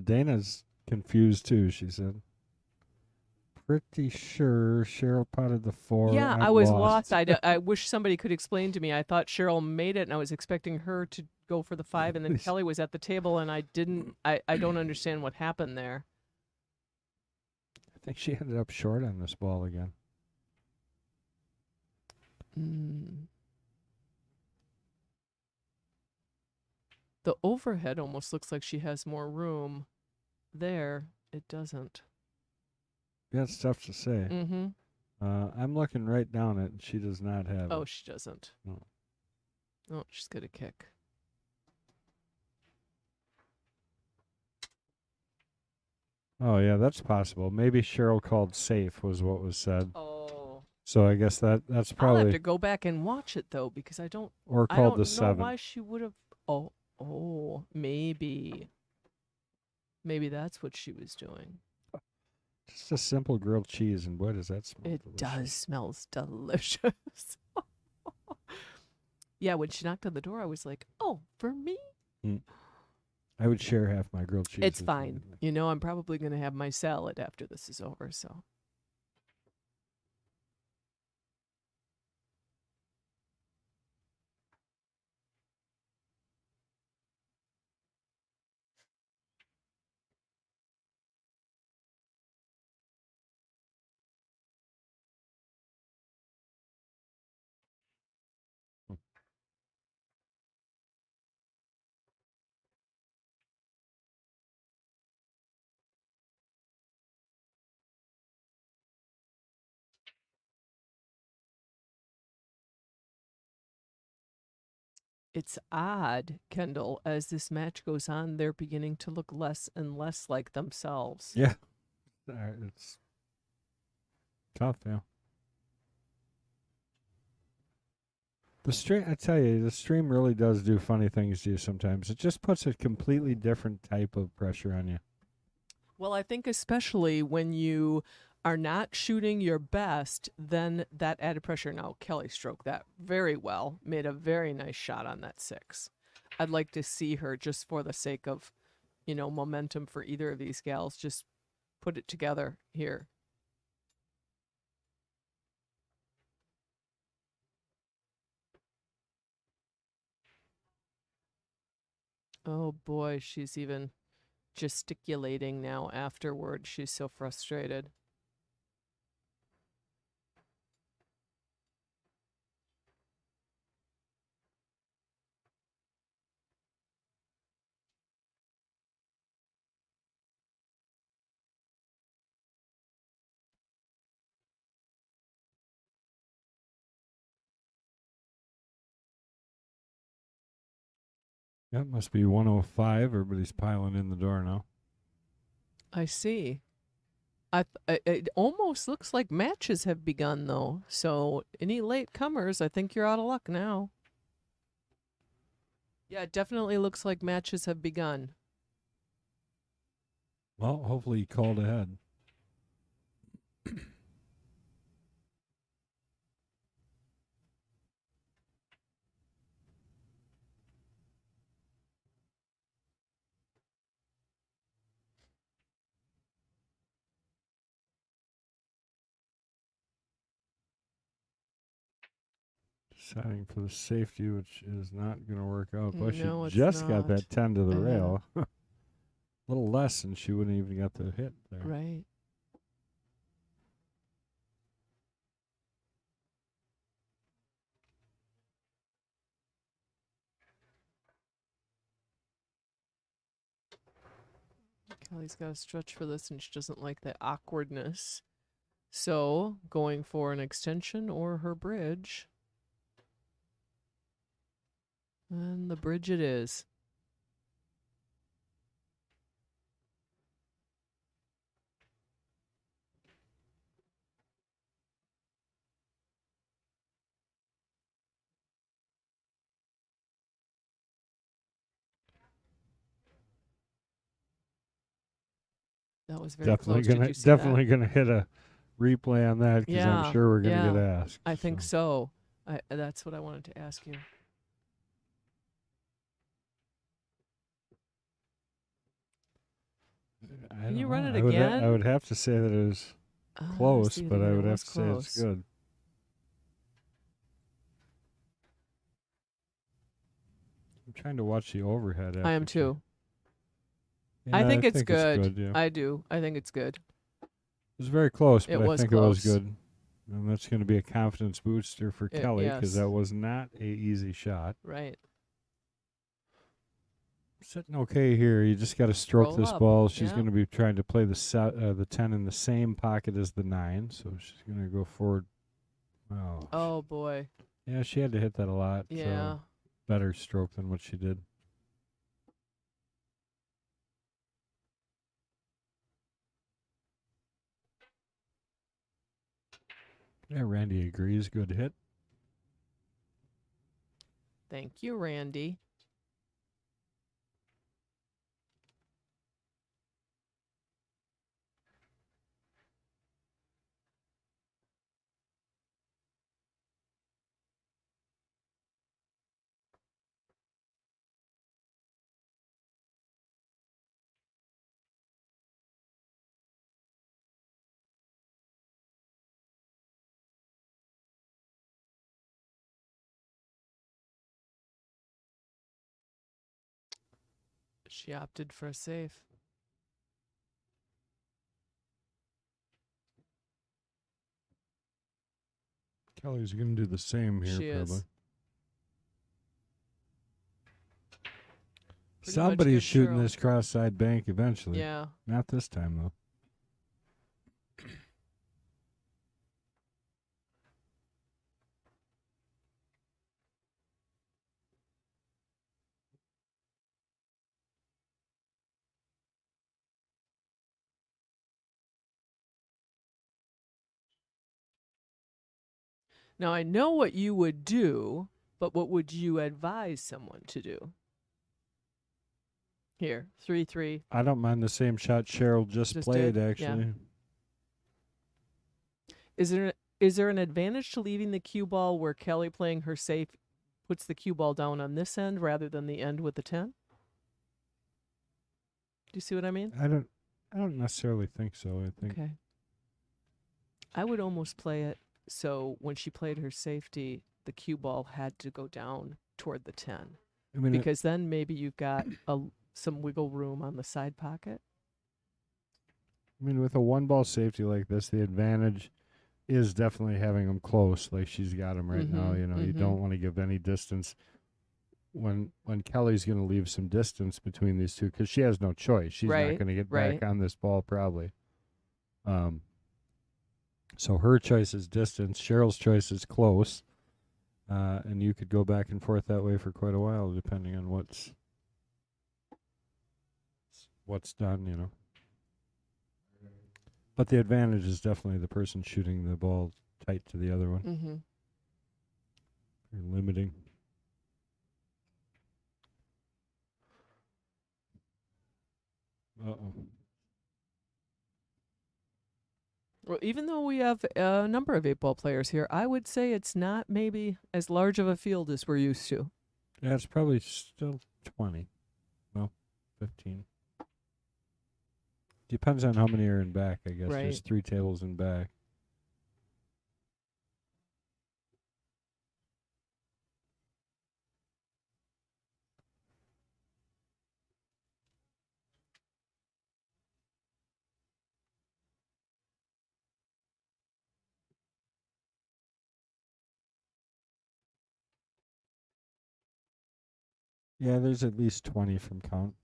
Dana's confused too, she said. Pretty sure Cheryl potted the 4. Yeah, I'm I was lost. I wish somebody could explain to me. I thought Cheryl made it, and I was expecting her to go for the 5, and then Kelly was at the table, and I didn't. I don't understand what happened there. I think she ended up short on this ball again. The overhead almost looks like she has more room. There, it doesn't. Yeah, it's tough to say. Mm-hmm. I'm looking right down it, and she does not have Oh, it. she doesn't. No. Oh, she's got a kick. Oh, yeah, that's possible. Maybe Cheryl called safe was what was said. Oh. So I guess that's I'll have probably... to go back and watch it, though, because I don't Or I called don't the know 7. why she would have. Oh, maybe. Maybe that's what she was doing. Just a simple grilled cheese, and boy, does that smell It delicious. does smells delicious. Yeah, when she knocked on the door, I was like, "Oh, for me?" I would share half my grilled cheese. It's with fine. you. You know, I'm probably going to have my salad after this is over, so. It's odd, Kendall, as this match goes on, they're beginning to look less and less like themselves. Yeah. It's Tough, yeah. The stream, I tell you, the stream really does do funny things to you sometimes. It just puts a completely different type of pressure on you. Well, I think especially when you are not shooting your best, then that added pressure. Now, Kelly stroked that very well, made a very nice shot on that 6. I'd like to see her, just for the sake of, momentum for either of these gals, just put it together here. Oh boy, she's even gesticulating now afterward. She's so frustrated. That must be 105. Everybody's piling in the door now. I see. It almost looks like matches have begun, though. So any late comers, I think you're out of luck now. Yeah, it definitely looks like matches have begun. Well, hopefully he called ahead. Deciding for the safety, which is not going to work out. But she No, it's just got not. that 10 to the Yeah. rail. A little less, and she wouldn't even got the hit there. Right. Kelly's got to stretch for this, and she doesn't like the awkwardness. So, going for an extension or her bridge. And the bridge it is. That was very Definitely close. gonna Did you see that? definitely gonna hit a replay on that because I'm Yeah, sure we're gonna yeah. get asked. I think so. That's what I wanted to ask you. Can you run it again? I would have to say that it was close, see it but I again. would It have was to say it's close. good. I'm trying to watch the overhead. I am after she- too. Yeah, I think it's good. It's good, yeah. I do. I think it's good. It was very close, It but I was think it was close. good. And that's going to be a confidence booster for Kelly because yes. that was not a easy shot. Right. Sitting okay here. You just got to stroke Roll this up. ball. She's Yeah. going to be trying to play the 10 in the same pocket as the 9, so she's going to go forward. Oh boy. Yeah, she had to hit that a lot. Yeah. So better stroke than what she did. Yeah, Randy agrees. Good hit. Thank you, Randy. She opted for a save. Kelly's going to do the same here, She probably. is. Pretty much Somebody's good, shooting Cheryl. this cross-side bank eventually. Yeah. Not this time, though. Now, I know what you would do, but what would you advise someone to do? Here, 3-3. I don't mind the same shot Cheryl just played, did? actually. Yeah. Is there an advantage to leaving the cue ball where Kelly playing her safe puts the cue ball down on this end rather than the end with the 10? Do you see what I mean? I don't necessarily think so. I think Okay. I would almost play it so when she played her safety, the cue ball had to go down toward the 10. I mean, Because then maybe you've got some wiggle room on the side pocket. with a one ball safety like this, the advantage is definitely having them close, like she's got them right now. You don't want to give any distance when Kelly's going to leave some distance between these two because she has no choice. She's not going to get back on this ball probably. So her choice is distance. Cheryl's choice is close. And you could go back and forth that way for quite a while, depending on what's done. But the advantage is definitely the person shooting the ball tight to the other one. Mm-hmm. Very limiting. Uh-oh. Well, even though we have a number of 8-ball players here, I would say it's not maybe as large of a field as we're used to. Yeah, it's probably still 20. No, 15. Depends on how many are in back, I guess. Right. There's 3 tables in back. Yeah, there's at least 20 from count.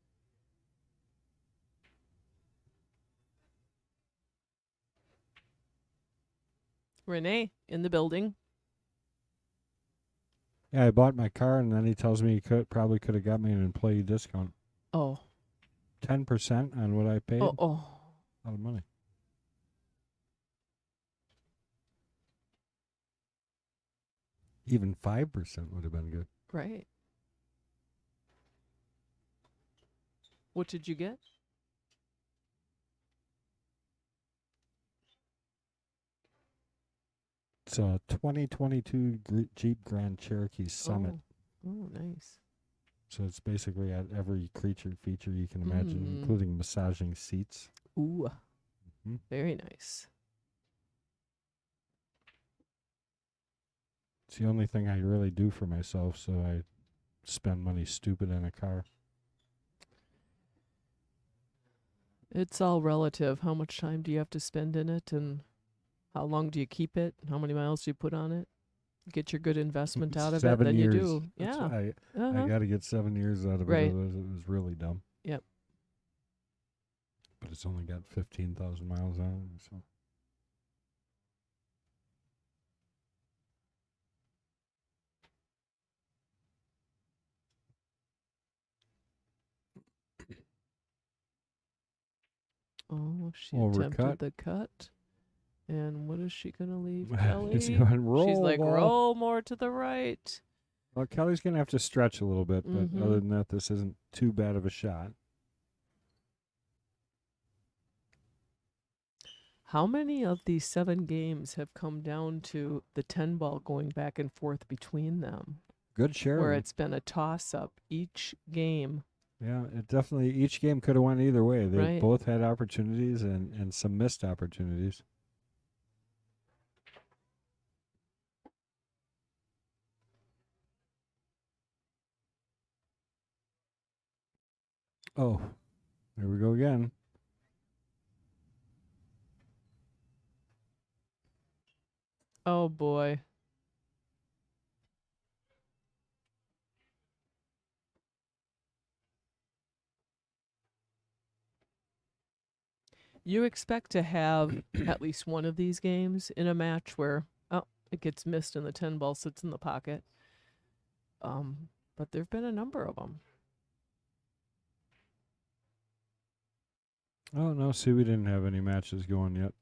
Renee in the building. Yeah, I bought my car, and then he tells me he probably could have got me an employee discount. Oh. 10% on what I paid. Oh. A lot of money. Even 5% would have been good. Right. What did you get? It's a 2022 Jeep Grand Cherokee Summit. Oh, nice. So it's basically at every creature feature you can imagine, including massaging seats. Ooh. Very nice. It's the only thing I really do for myself, so I spend money stupid in a car. It's all relative. How much time do you have to spend in it, and how long do you keep it? How many miles do you put on it? Get your good investment out of 7 it, then years. you do. Yeah. I got to get 7 years out of it. Right. It was really dumb. Yep. But it's only got 15,000 miles on it. So. Oh, she Overcut. attempted the cut. And what is she going to leave, Kelly? It's going roll. She's like, ball. roll more to the right. Well, Kelly's going to have to stretch a little bit, but other than that, this isn't too bad of a shot. How many of these 7 games have come down to the 10 ball going back and forth between them? Good share. Where it's been a toss-up each game. Yeah, it definitely, each game could have went either way. They Right. both had opportunities and some missed opportunities. Oh, there we go again. Oh, boy. You expect to have at least one of these games in a match where, it gets missed and the 10 ball sits in the pocket. But there have been a number of them. Oh, no, see, we didn't have any matches going yet.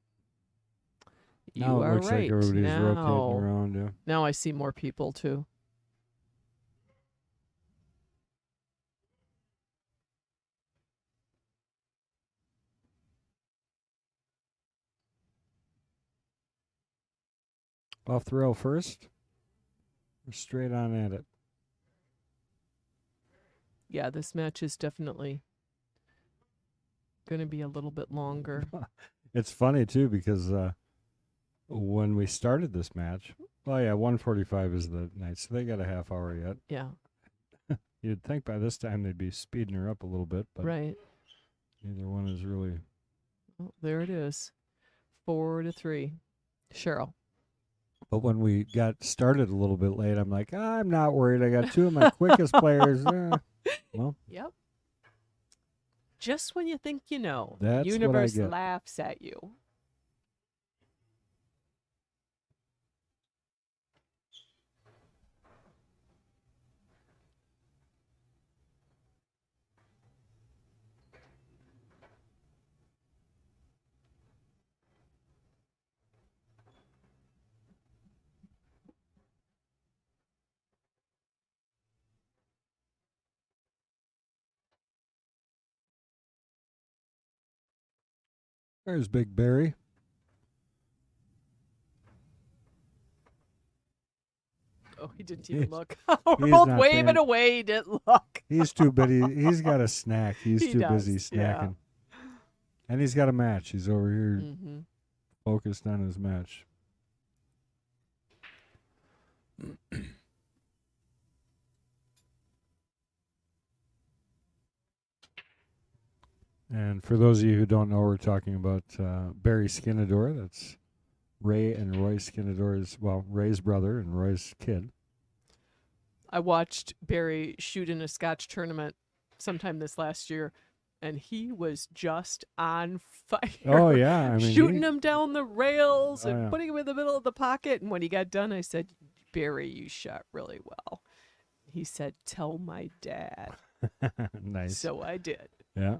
You Now it are looks right. like everybody's rotating Now, around. Yeah. now I see more people too. Off the rail first. We're straight on at it. Yeah, this match is definitely going to be a little bit longer. It's funny too because when we started this match, 1:45 is the night, so they got a half hour yet. Yeah, You'd think by this time they'd be speeding her up a little bit, but right. neither one is really. Oh, there it is. 4-3. Cheryl. But when we got started a little bit late, I'm like, I'm not worried. I got two of my quickest players. Well, Yep. Just when you think you know, That's what I universe get. laughs at you. there's Big Barry. Oh, he didn't even He's- look. he's Both not waving paying- away. He didn't look. He's too busy. He's got a snack. He's He too busy does, yeah. snacking. And he's got a match. He's over here Mm-hmm. focused on his match. And for those of you who don't know, we're talking about Barry Skinador. That's Ray and Roy Skinador's, Ray's brother and Roy's kid. I watched Barry shoot in a Scotch tournament sometime this last year, and he was just on fire. Oh, yeah. I mean, shooting him down the rails Oh, and yeah. putting him in the middle of the pocket. And when he got done, I said, Barry, you shot really well. He said, tell my dad. Nice. So I did. Yeah.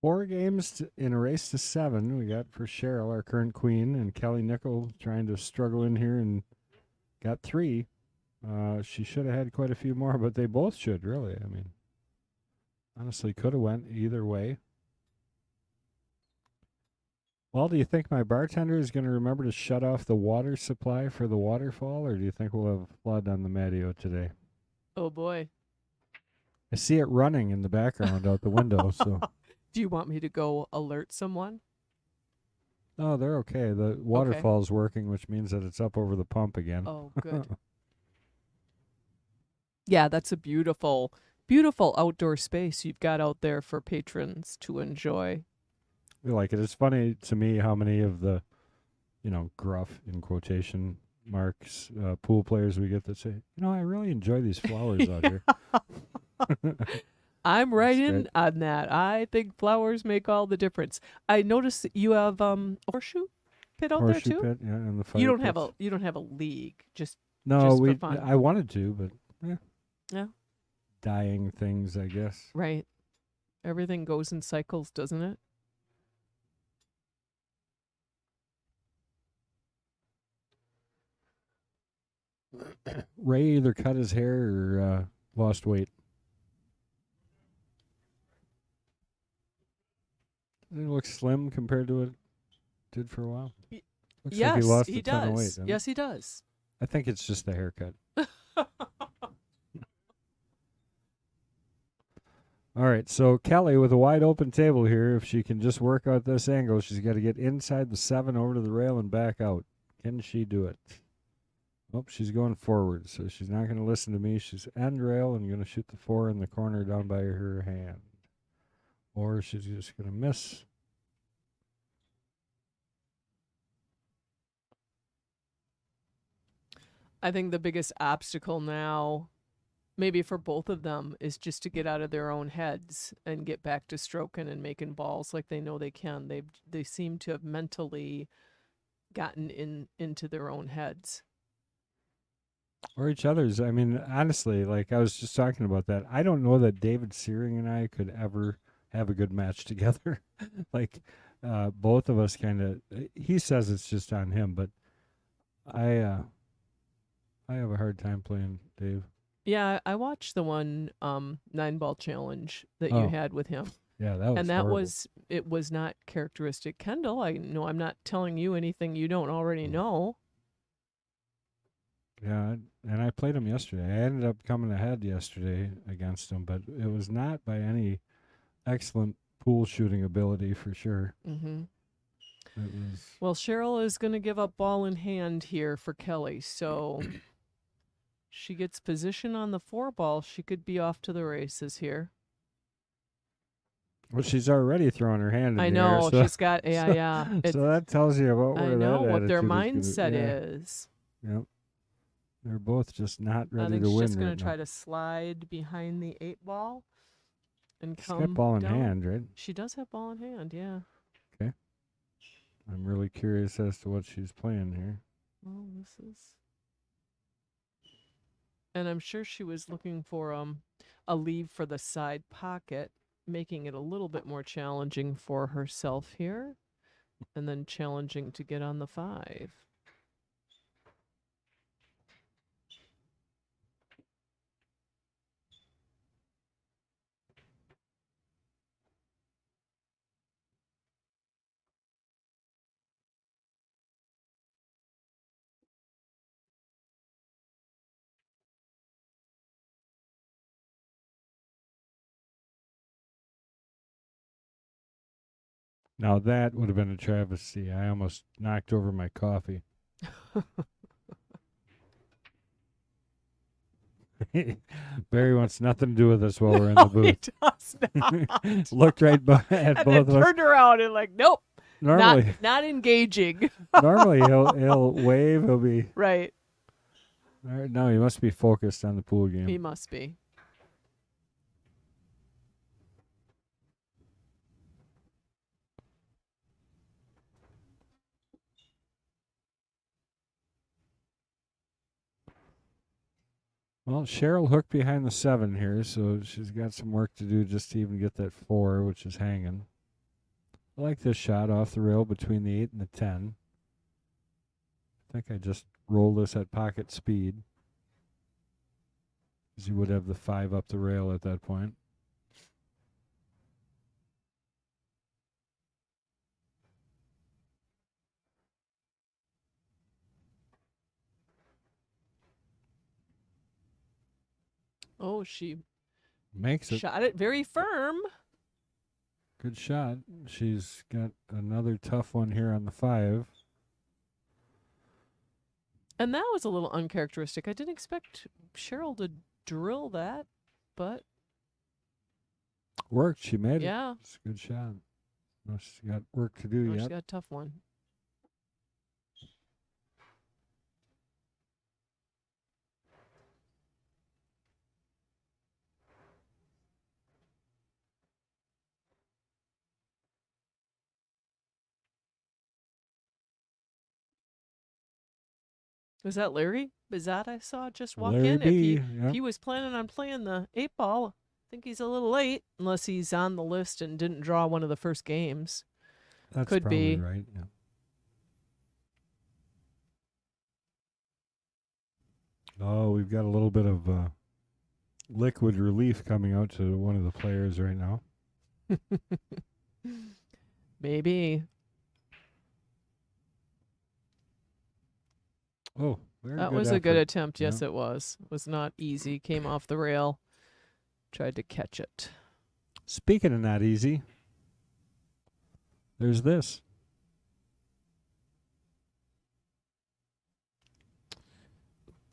Four games in a race to 7 we got for Cheryl, our current queen, and Kelly Nickl trying to struggle in here and got 3. She should have had quite a few more, but they both should, really. I mean, honestly, could have went either way. Well, do you think my bartender is going to remember to shut off the water supply for the waterfall, or do you think we'll have a flood on the Mateo today? Oh, boy. I see it running in the background out the window, so... Do you want me to go alert someone? No, they're okay. The waterfall's working, which means that it's up over the pump again. Oh, good. Yeah, that's a beautiful, beautiful outdoor space you've got out there for patrons to enjoy. We like it. It's funny to me how many of the, gruff, in quotation marks, pool players we get that say, I really enjoy these flowers out here. I'm right That's in great. on that. I think flowers make all the difference. I noticed that you have a horseshoe pit out there Horseshoe too. pit, yeah, and the fire You don't have pits. you don't have a league. Just No, for fun. I wanted to, but Yeah. dying things, I guess. right. Everything goes in cycles, doesn't it? Ray either cut his hair or lost weight. It looks slim compared to what it did for a while. Looks like he lost a ton of weight. does. doesn't Yes, he does. it? I think it's just the haircut. All right, so Kelly with a wide open table here. If she can just work out this angle, she's got to get inside the 7 over to the rail and back out. Can she do it? Oh, she's going forward, so she's not going to listen to me. She's end rail and going to shoot the 4 in the corner down by her hand. Or she's just going to miss. I think the biggest obstacle now, maybe for both of them, is just to get out of their own heads and get back to stroking and making balls like they know they can. They seem to have mentally gotten into their own heads. Or each other's. I mean, honestly, like I was just talking about that. I don't know that David Searing and I could ever have a good match together. Like, both of us kind of. He says it's just on him, but I, uh, I have a hard time playing Dave. Yeah, I watched the one 9-ball challenge that you Oh, had with him. yeah, that was And that horrible. it was not characteristic Kendall. I know I'm not telling you anything you don't already know. Yeah, and I played him yesterday. I ended up coming ahead yesterday against him, but it was not by any excellent pool shooting ability for sure. Mm-hmm. It was. Well, Cheryl is going to give up ball in hand here for Kelly, so she gets position on the 4-ball. She could be off to the races here. Well, she's already throwing her hand in I the air. know So, she's got yeah. so that tells you about I where know that what their attitude mindset is. is. Yep. They're both just not I ready think to she's win just going right to now. try to slide behind the 8-ball and She's come got ball in down. hand, right? She does have ball in hand, yeah. Okay. I'm really curious as to what she's playing here. Well, this is, and I'm sure she was looking for a leave for the side pocket, making it a little bit more challenging for herself here, and then challenging to get on the 5. Now that would have been a travesty. I almost knocked over my coffee. Barry wants nothing to do with us while we're in the No, he booth. does not. Looked right at And both then of us. turned around and like, nope, Normally, not engaging. normally he'll wave. He'll be Right. no. He must be focused on the pool game. He must be. Well, Cheryl hooked behind the 7 here, so she's got some work to do just to even get that 4, which is hanging. I like this shot off the rail between the 8 and the 10. I think I just roll this at pocket speed, because you would have the 5 up the rail at that point. Oh, she Makes it. shot it very firm. Good shot. She's got another tough one here on the 5. And that was a little uncharacteristic. I didn't expect Cheryl to drill that, but Worked. She made it. yeah. It's a good shot. No, she's got work to do Oh, yet. she got a tough one. Was that Larry Bizat I saw just walk Larry in? B. If Yep. he was planning on playing the 8-ball, I think he's a little late, unless he's on the list and didn't draw one of the first games. That's Could probably be. right. Yeah. Oh, we've got a little bit of liquid relief coming out to one of the players right now. Maybe. Oh, very That good was a good effort. attempt. Yes, Yeah. it was. It was not easy. Came off the rail. Tried to catch it. Speaking of not easy, there's this.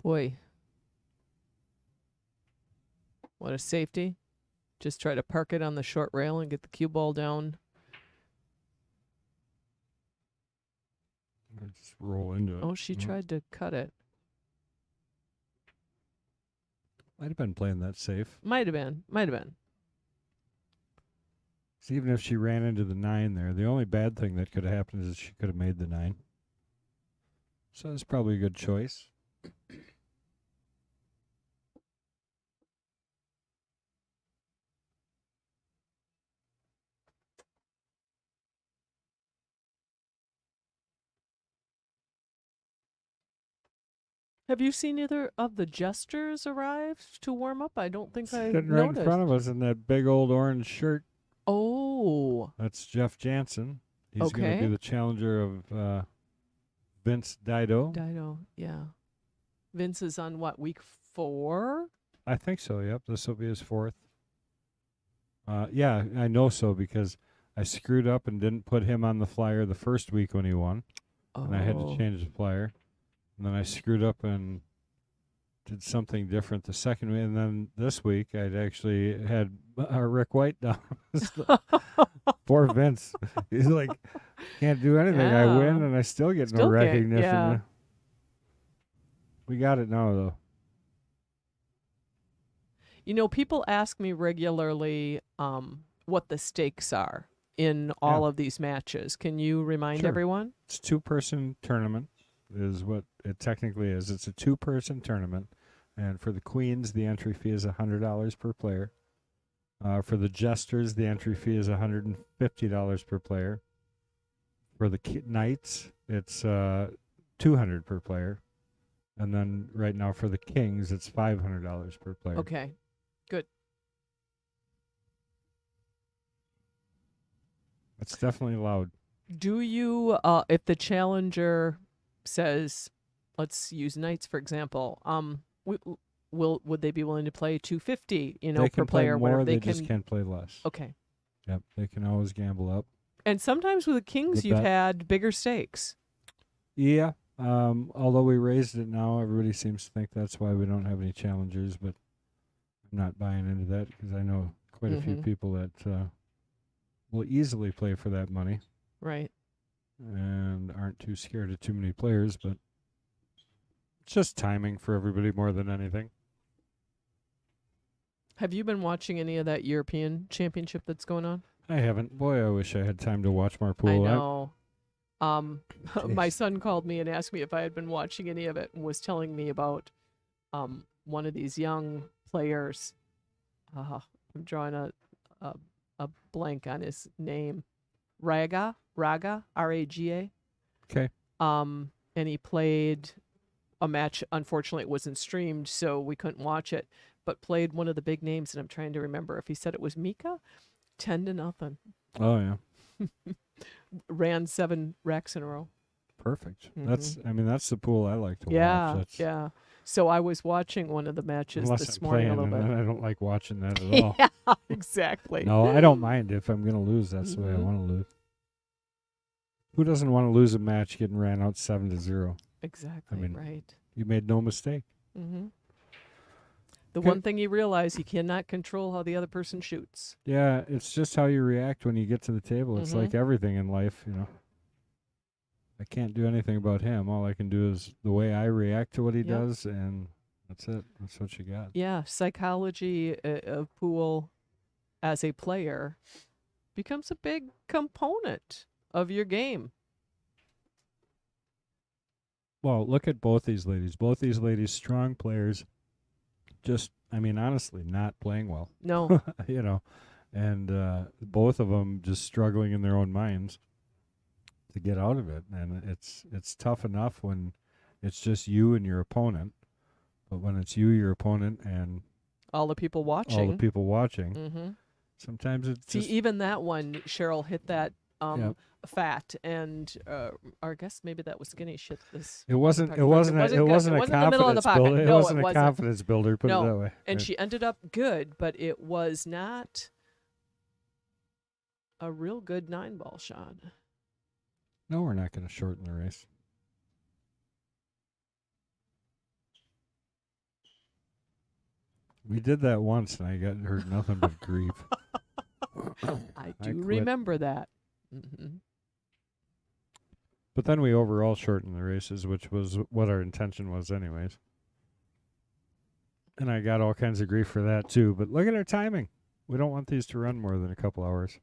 Boy. What a safety. Just try to park it on the short rail and get the cue ball down. Just roll into it. Oh, she tried to cut it. Might have been playing that safe. Might have been. Might have been. So even if she ran into the 9 there, the only bad thing that could have happened is she could have made the 9. So that's probably a good choice. Have you seen either of the Jesters arrive to warm up? I don't think I Sitting right noticed. in front of us in that big old orange shirt. Oh, That's Jeff Jansen. He's going to okay. be the challenger of Vince DiDio. DiDio, yeah. Vince is on what, week 4? I think so, yep. This will be his 4th. Yeah, I know so because I screwed up and didn't put him on the flyer the first week when he won. Oh. And I had to change the flyer. And then I screwed up and did something different the second week. And then this week, I'd actually had Rick White down. Poor Vince. He's like, can't do anything. I win, and I still get no recognition. Yeah. We got it now, though. You know, people ask me regularly what the stakes are in all of these matches. Can you remind everyone? It's a 2-person tournament is what it technically is. It's a 2-person tournament. And for the queens, the entry fee is $100 per player. For the jesters, the entry fee is $150 per player. For the knights, it's $200 per player. And then right now for the kings, it's $500 per player. Okay, good. It's definitely loud. Do you, if the challenger says, let's use knights for example, would they be willing to play $250? You know, they per can play player. more. They just can't play less. Okay. Yep, they can always gamble up. And sometimes with the kings, you've had bigger stakes. Yeah. Although we raised it now, everybody seems to think that's why we don't have any challengers, but I'm not buying into that because I know quite a few people that will easily play for that money. Right. And aren't too scared of too many players, but it's just timing for everybody more than anything. Have you been watching any of that European Championship that's going on? I haven't. Boy, I wish I had time to watch more pool. I know. My son called me and asked me if I had been watching any of it and was telling me about one of these young players. I'm drawing a blank on his name. Raga, R-A-G-A. Okay. And he played a match. Unfortunately, it wasn't streamed, so we couldn't watch it. But played one of the big names, and I'm trying to remember if he said it was Mika. 10-0. Oh yeah. Ran 7 racks in a row. Perfect. That's the pool I like to watch. Yeah. So I was watching one of the matches unless this I'm morning playing, a little and bit. then I don't like watching that at all. Yeah, exactly. No, I don't mind if I'm going to lose. That's the way I want to lose. Who doesn't want to lose a match getting ran out 7-0? Exactly. I mean, right. You made no mistake. The one thing you realize, you cannot control how the other person shoots. Yeah, it's just how you react when you get to the table. It's like everything in life, you know. I can't do anything about him. All I can do is the way I react to what he does, and that's it. That's what you got. Yeah, psychology of pool as a player becomes a big component of your game. Well, look at both these ladies. Both these ladies, strong players, just, I mean, honestly, not playing well. No. You know, and both of them just struggling in their own minds to get out of it. And it's tough enough when it's just you and your opponent. But when it's you, your opponent, and all the people watching. Sometimes it's See, just... even that one, Cheryl hit that fat, and I guess maybe that was skinny shit. It wasn't a confidence builder. It wasn't a confidence builder, put it that way. And she ended up good, but it was not a real good 9-ball shot. No, we're not going to shorten the race. We did that once, and I heard nothing but grief. I do remember that. But then we overall shortened the races, which was what our intention was anyways. And I got all kinds of grief for that too. But look at our timing. We don't want these to run more than a couple hours.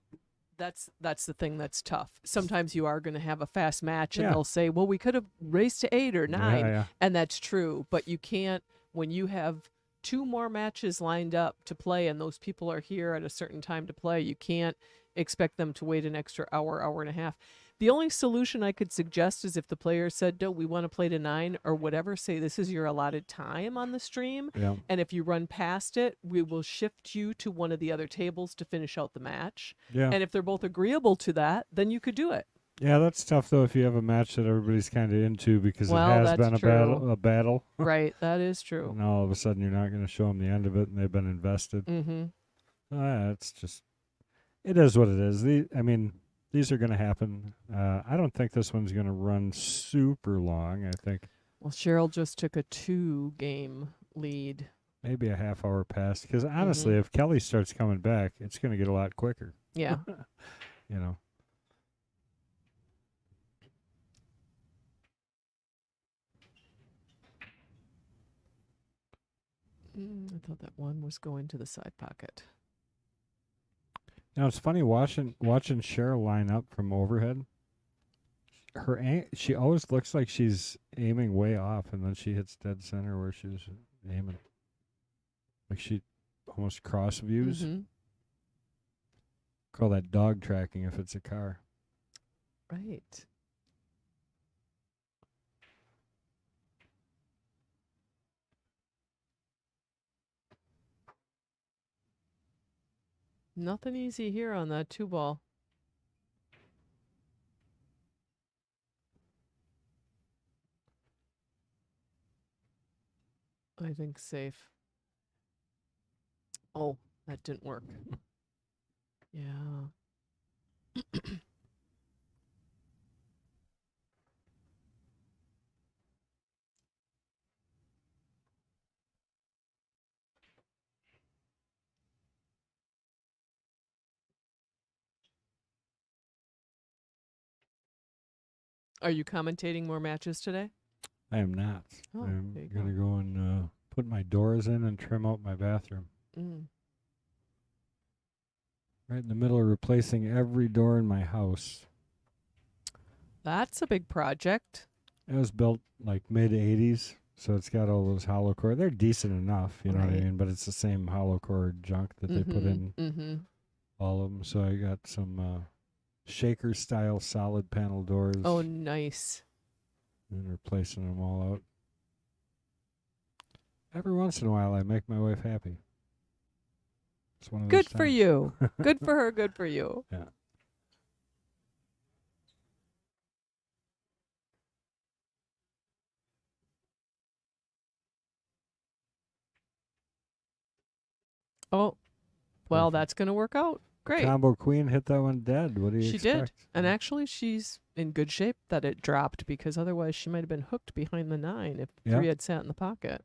That's the thing that's tough. Sometimes you are going to have a fast match, and they'll say, well, we could have raced to 8 or 9. Yeah. And that's true. But you can't, when you have 2 more matches lined up to play and those people are here at a certain time to play, you can't expect them to wait an extra hour and a half. The only solution I could suggest is if the player said, no, we want to play to 9 or whatever, say this is your allotted time on the stream. Yeah. And if you run past it, we will shift you to one of the other tables to finish out the match. Yeah. And if they're both agreeable to that, then you could do it. Yeah, that's tough though if you have a match that everybody's kind of into because Well, it has that's been a true. battle. Right, that is true. And all of a sudden you're not going to show them the end of it, and they've been invested. Mm-hmm. It's just, it is what it is. These are going to happen. I don't think this one's going to run super long. I think Well, Cheryl just took a 2-game lead. maybe a half hour past. Because honestly, if Kelly starts coming back, it's going to get a lot quicker. Yeah. You know. I thought that one was going to the side pocket. Now it's funny watching Cheryl line up from overhead. She always looks like she's aiming way off, and then she hits dead center where she was aiming. Like she almost cross views. Mm-hmm. Call that dog tracking if it's a car. Right. Nothing easy here on that 2-ball. I think safe. Oh, that didn't work. Yeah. Are you commentating more matches today? I am not. Oh, I'm there you going to go and put my doors in and trim out my bathroom. Right in the middle of replacing every door in my house. That's a big project. It was built like mid-'80s, so it's got all those hollow core. They're decent enough, you know what I Right. mean? But it's the same hollow core junk that they put in Mm-hmm. all of them. So I got some shaker-style solid panel doors. Oh, nice. And replacing them all out. Every once in a while, I make my wife happy. It's one of those Good for times. you. Good for her. Good for you. Yeah. Oh, well, Perfect. that's going to work out. Great. Combo queen hit that one dead. What do you She expect? did. And actually, she's in good shape that it dropped because otherwise she might have been hooked behind the 9 if Yeah. 3 had sat in the pocket.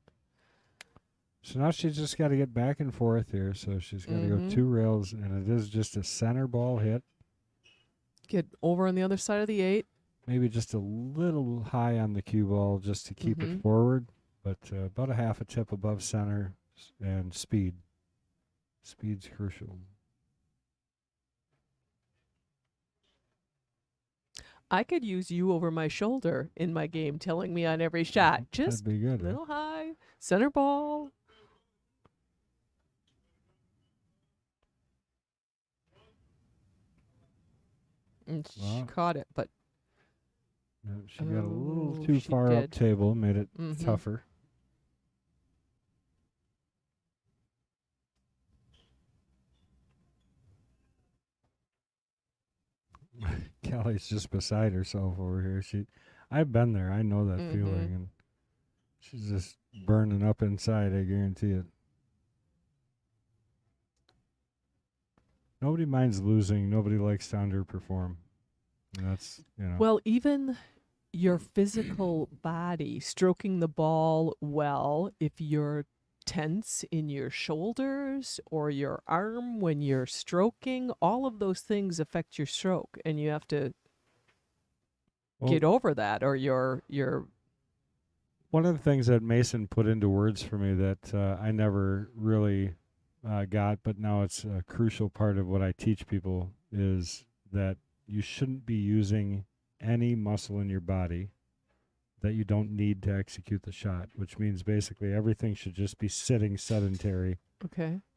So now she's just got to get back and forth here. So she's got to go 2 rails, and it is just a center ball hit. Get over on the other side of the 8. Maybe just a little high on the cue ball just to keep it forward, but about a half a tip above center and speed. Speed's crucial. I could use you over my shoulder in my game telling me on every shot. Just That'd be good. a little high, center ball. And she Wow. caught it, but She got a little Oh, too she far up did. table, made it Mhm. tougher. Kelly's just beside herself over here. I've been there. I know that feeling, and she's just burning up inside. I guarantee it. Nobody minds losing. Nobody likes to underperform. And that's, well, even your physical body stroking the ball well, if you're tense in your shoulders or your arm when you're stroking, all of those things affect your stroke, and you have to get over that, or your one of the things that Mason put into words for me that I never really got, but now it's a crucial part of what I teach people, is that you shouldn't be using any muscle in your body that you don't need to execute the shot, which means basically everything should just be sitting sedentary,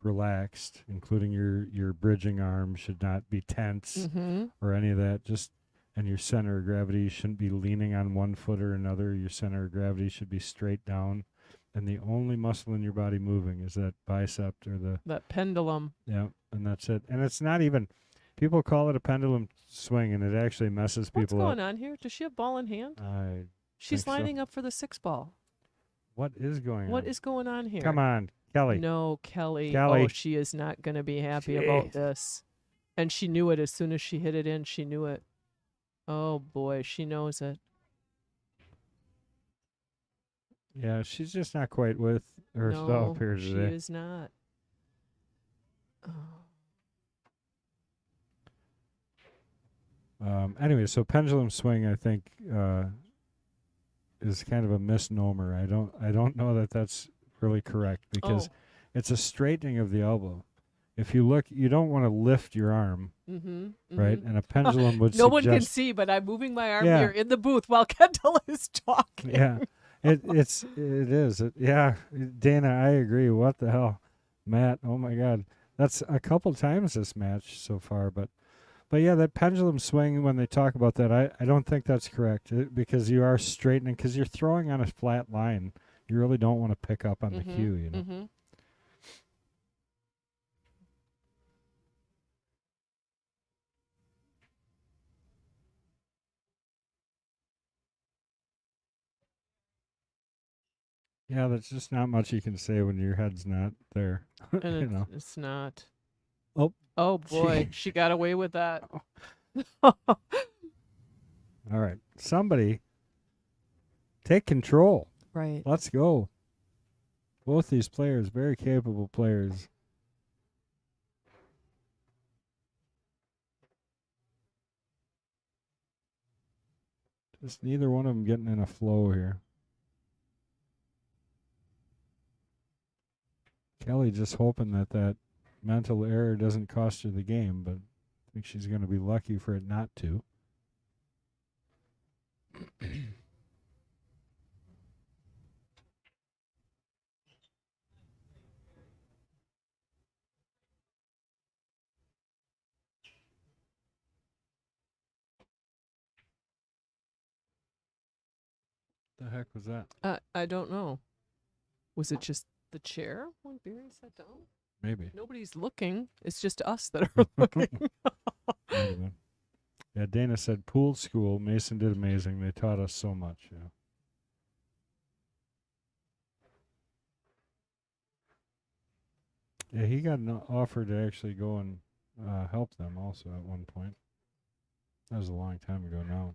relaxed, including your bridging arm should not be tense or any of that. Just and your center of gravity shouldn't be leaning on one foot or another. Your center of gravity should be straight down, and the only muscle in your body moving is that bicep or that pendulum. yeah, and that's it. And it's not even. People call it a pendulum swing, and it actually messes What's people up. going on here? Does she have ball in hand? She's think so. lining up for the 6 ball. What is going on? What is going on here? Come on, Kelly. No, Kelly. Kelly. Oh, she is not going to be happy about this. And she knew it as soon as she hit it in. She knew it. Oh, boy. She knows it. Yeah, she's just not quite with herself here today. She is not. Anyway, so pendulum swing, I think, is kind of a misnomer. I don't know that that's really correct because it's a straightening of the elbow. If you look, you don't want to lift your arm, right? And a pendulum would no one can see, but I'm moving my arm here in the booth while Kendall is talking. Yeah, it is. Yeah, Dana, I agree. What the hell, Matt? Oh my God, that's a couple times this match so far, but yeah, that pendulum swing, when they talk about that, I don't think that's correct because you are straightening, because you're throwing on a flat line. You really don't want to pick up on the cue, you know. Yeah, there's just not much you can say when your head's not there. And it's not. Oh boy, she got away with that. All right, somebody take control. Right. Let's go. Both these players, very capable players. Just neither one of them getting in a flow here. Kelly just hoping that mental error doesn't cost her the game, but I think she's going to be lucky for it not to. The heck was that? I don't know. Was it just the chair when Barry sat down? Maybe. Nobody's looking. It's just us that are looking. Yeah, Dana said pool school. Mason did amazing. They taught us so much. Yeah. Yeah, he got an offer to actually go and help them also at one point. That was a long time ago now.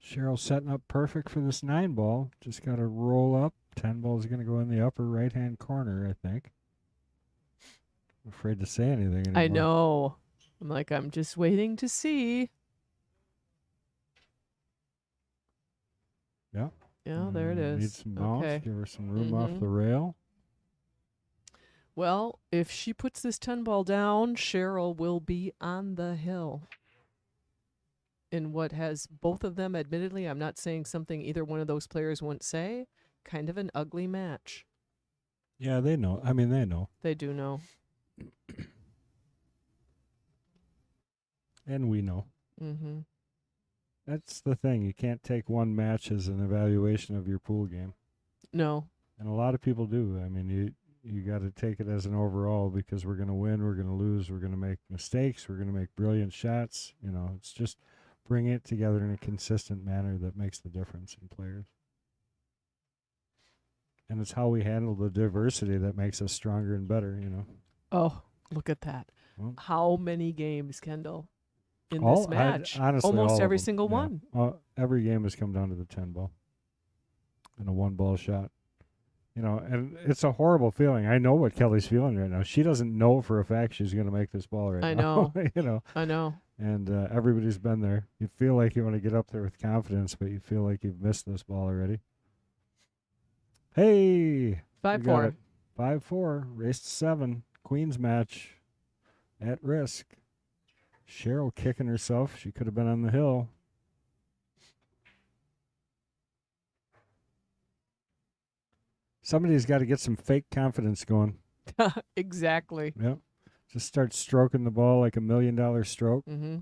Cheryl setting up perfect for this 9 ball. Just got to roll up. 10 ball is going to go in the upper right-hand corner, I think. I'm afraid to say anything anymore. I know. I'm just waiting to see. Yeah. Yeah, there it is. Need some bounce. Okay. Give her some room off the rail. Well, if she puts this 10 ball down, Cheryl will be on the hill. In what has both of them, admittedly, I'm not saying something either one of those players wouldn't say, kind of an ugly match. Yeah, they know. I mean, they know. They do know. And we know. Mm-hmm. That's the thing. You can't take one match as an evaluation of your pool game. No. And a lot of people do. I mean, you got to take it as an overall, because we're going to win, we're going to lose, we're going to make mistakes, we're going to make brilliant shots. You know, it's just bring it together in a consistent manner that makes the difference in players. And it's how we handle the diversity that makes us stronger and better, you know. Oh, look at that. Well, how many games, Kendall, in this match? Honestly, almost all every of them. single one. Every game has come down to the 10 ball and a 1 ball shot. You know, and it's a horrible feeling. I know what Kelly's feeling right now. She doesn't know for a fact she's going to make this ball right now. I know. You know. I know. And everybody's been there. You feel like you want to get up there with confidence, but you feel like you've missed this ball already. Hey! 5-4. 5-4. Race to 7. Queen's match. At risk. Cheryl kicking herself. She could have been on the hill. Somebody's got to get some fake confidence going. Exactly. Yep. Just start stroking the ball like $1 million stroke. Mm-hmm.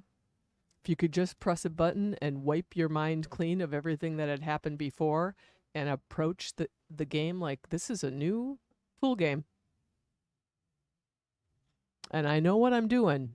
If you could just press a button and wipe your mind clean of everything that had happened before and approach the game like this is a new pool game. And I know what I'm doing.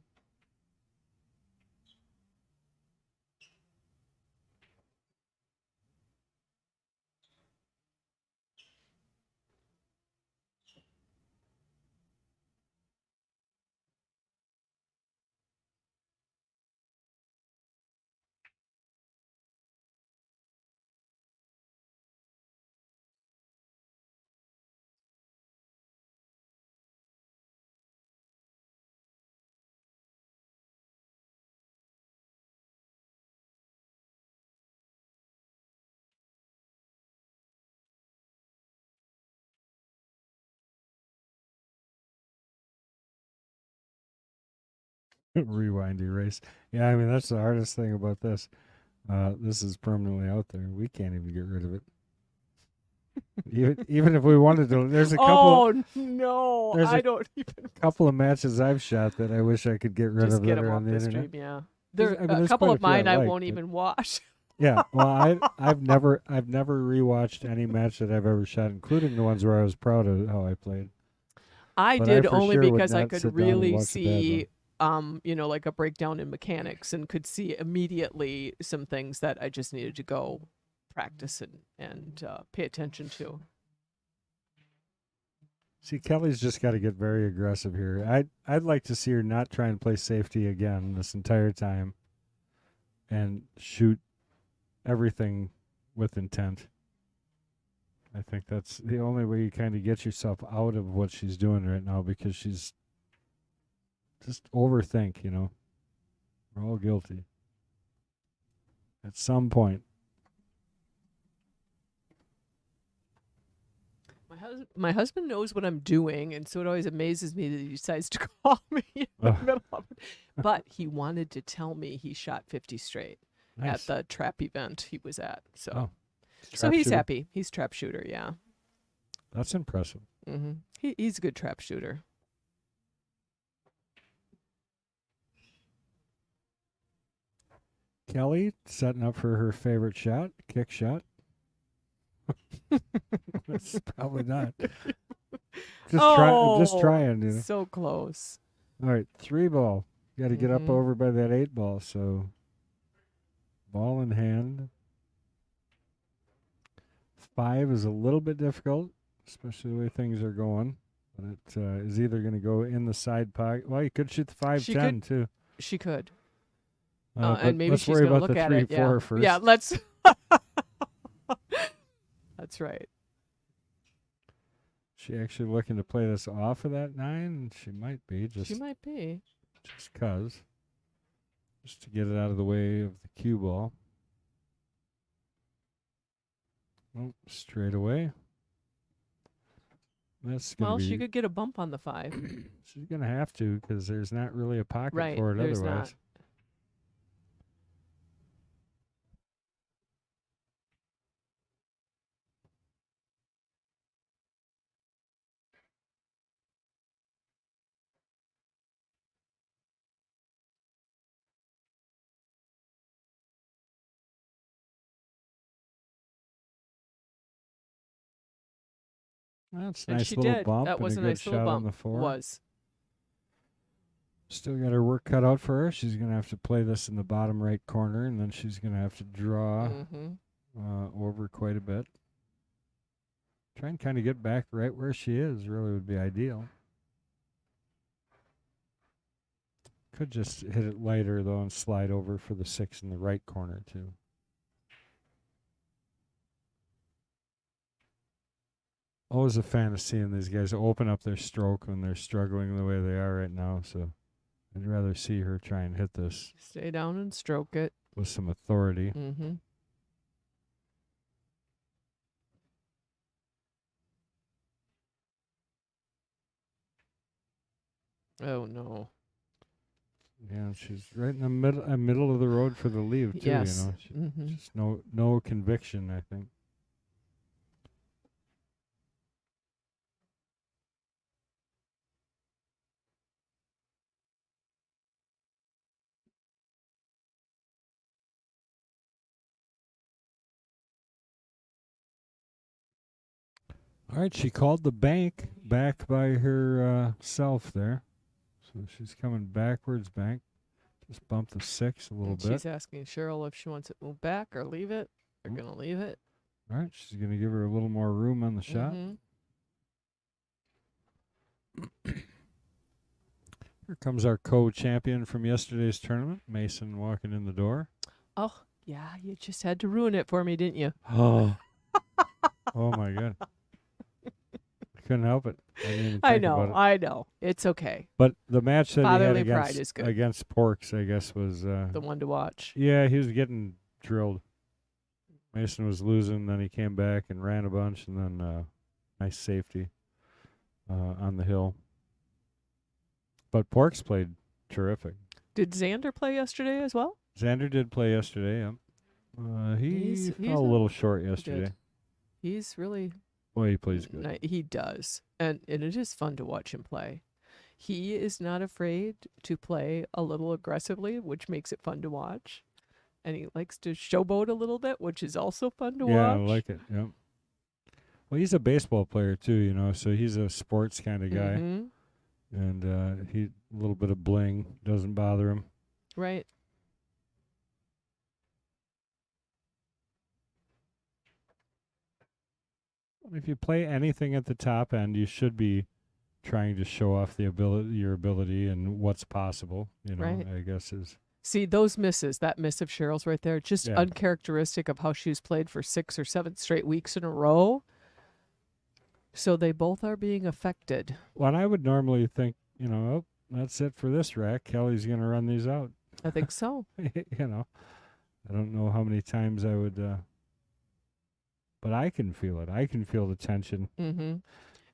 Rewind erase. Yeah, I mean that's the hardest thing about this. This is permanently out there. We can't even get rid of it. Even if we wanted to, there's a couple. Oh no, There's I a don't even couple of matches I've shot that I wish I could get rid just of get that them are off on the the internet. stream. Yeah, There's- there I mean, a there's couple quite a of few I mine I like, won't but- even watch. Yeah, well, I've never rewatched any match that I've ever shot, including the ones where I was proud of how I played. I But did I for only sure would because I not could sit down and really watch a bad one. see, like a breakdown in mechanics and could see immediately some things that I just needed to go practice and pay attention to. See, Kelly's just got to get very aggressive here. I'd like to see her not try and play safety again this entire time, and shoot everything with intent. I think that's the only way you kind of get yourself out of what she's doing right now, because she's just overthink. We're all guilty at some point. My husband knows what I'm doing, and so it always amazes me that he decides to call me in the Ugh. middle of it. But he wanted to tell me he shot 50 straight Nice. at the trap event he was at. So, Oh, so trap he's shooter. happy. He's trap shooter, yeah. That's impressive. Mm-hmm. He's a good trap shooter. Kelly setting up for her favorite shot, kick shot. That's probably not. Just trying. So close. All right, 3 ball. Got to get up Mhm. over by that 8 ball. So, ball in hand. 5 is a little bit difficult, especially the way things are going. But it is either going to go in the side pocket. Well, you could shoot the 5-10 too. She could. But And maybe let's she's worry going to about look the at 3, it. 4 Yeah. first. Yeah, let's. That's right. She actually looking to play this off of that 9? She might be. She might be. Just cause. Just to get it out of the way of the cue ball. Oh, straight away. That's going to Well, be... she could get a bump on the 5. She's going to have to, because there's not really a pocket Right, for it there's otherwise. not. That's a And nice she little did. bump That and was a a good nice shot little on bump. the 4. Was. Still got her work cut out for her. She's going to have to play this in the bottom right corner, and then she's going to have to draw over quite a bit. Try and kind of get back right where she is really would be ideal. Could just hit it lighter, though, and slide over for the 6 in the right corner, too. Always a fan of seeing these guys open up their stroke when they're struggling the way they are right now, so I'd rather see her try and hit this Stay down and stroke it. with some authority. Mm-hmm. Oh, no. Yeah, she's right in the middle of the road for the leave, too, Yes. Mm-hmm. Just no conviction, I think. All right, she called the bank back by her self there. So she's coming backwards bank. Just bump the 6 a little And bit. she's asking Cheryl if she wants it moved back or leave it. They're going to leave it. All right, she's going to give her a little more room on the shot. Here comes our co-champion from yesterday's tournament, Mason, walking in the door. Oh, yeah, you just had to ruin it for me, didn't you? Oh, oh my God. I couldn't help it. I didn't even think I about it. I know. It's okay. But the match that Fatherly he had pride is good. against Porks, I guess, was... The one to watch. Yeah, he was getting drilled. Mason was losing, then he came back and ran a bunch, and then nice safety on the hill. But Porks played terrific. Did Xander play yesterday as well? Xander did play yesterday, yeah. He fell a little short yesterday. Good. He's really... Boy, he plays good. He does. And it is fun to watch him play. He is not afraid to play a little aggressively, which makes it fun to watch. And he likes to showboat a little bit, which is also fun to watch. Yeah, I like it, yeah. Well, he's a baseball player, too, so he's a sports kind of guy. Mm-hmm. And he a little bit of bling doesn't bother him. Right. If you play anything at the top end, you should be trying to show off your ability and what's possible. Right. I guess is. See, those misses, that miss of Cheryl's right there, just Yeah. uncharacteristic of how she's played for 6 or 7 straight weeks in a row. So they both are being affected. Well, and I would normally think, oh, that's it for this rack. Kelly's going to run these out. I think so. I don't know how many times I would, but I can feel it. I can feel the tension. Mm-hmm.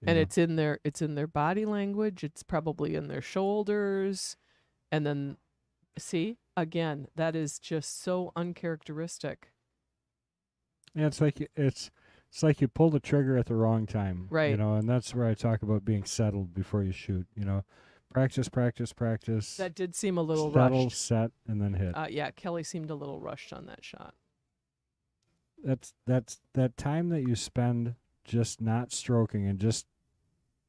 And it's in their body language. It's probably in their shoulders. And then, see, again, that is just so uncharacteristic. Yeah, it's like you pull the trigger at the wrong time. Right. And that's where I talk about being settled before you shoot. Practice, practice, practice. That did seem a little settle, rushed. Set, and then hit. Yeah, Kelly seemed a little rushed on that shot. That's that time that you spend just not stroking and just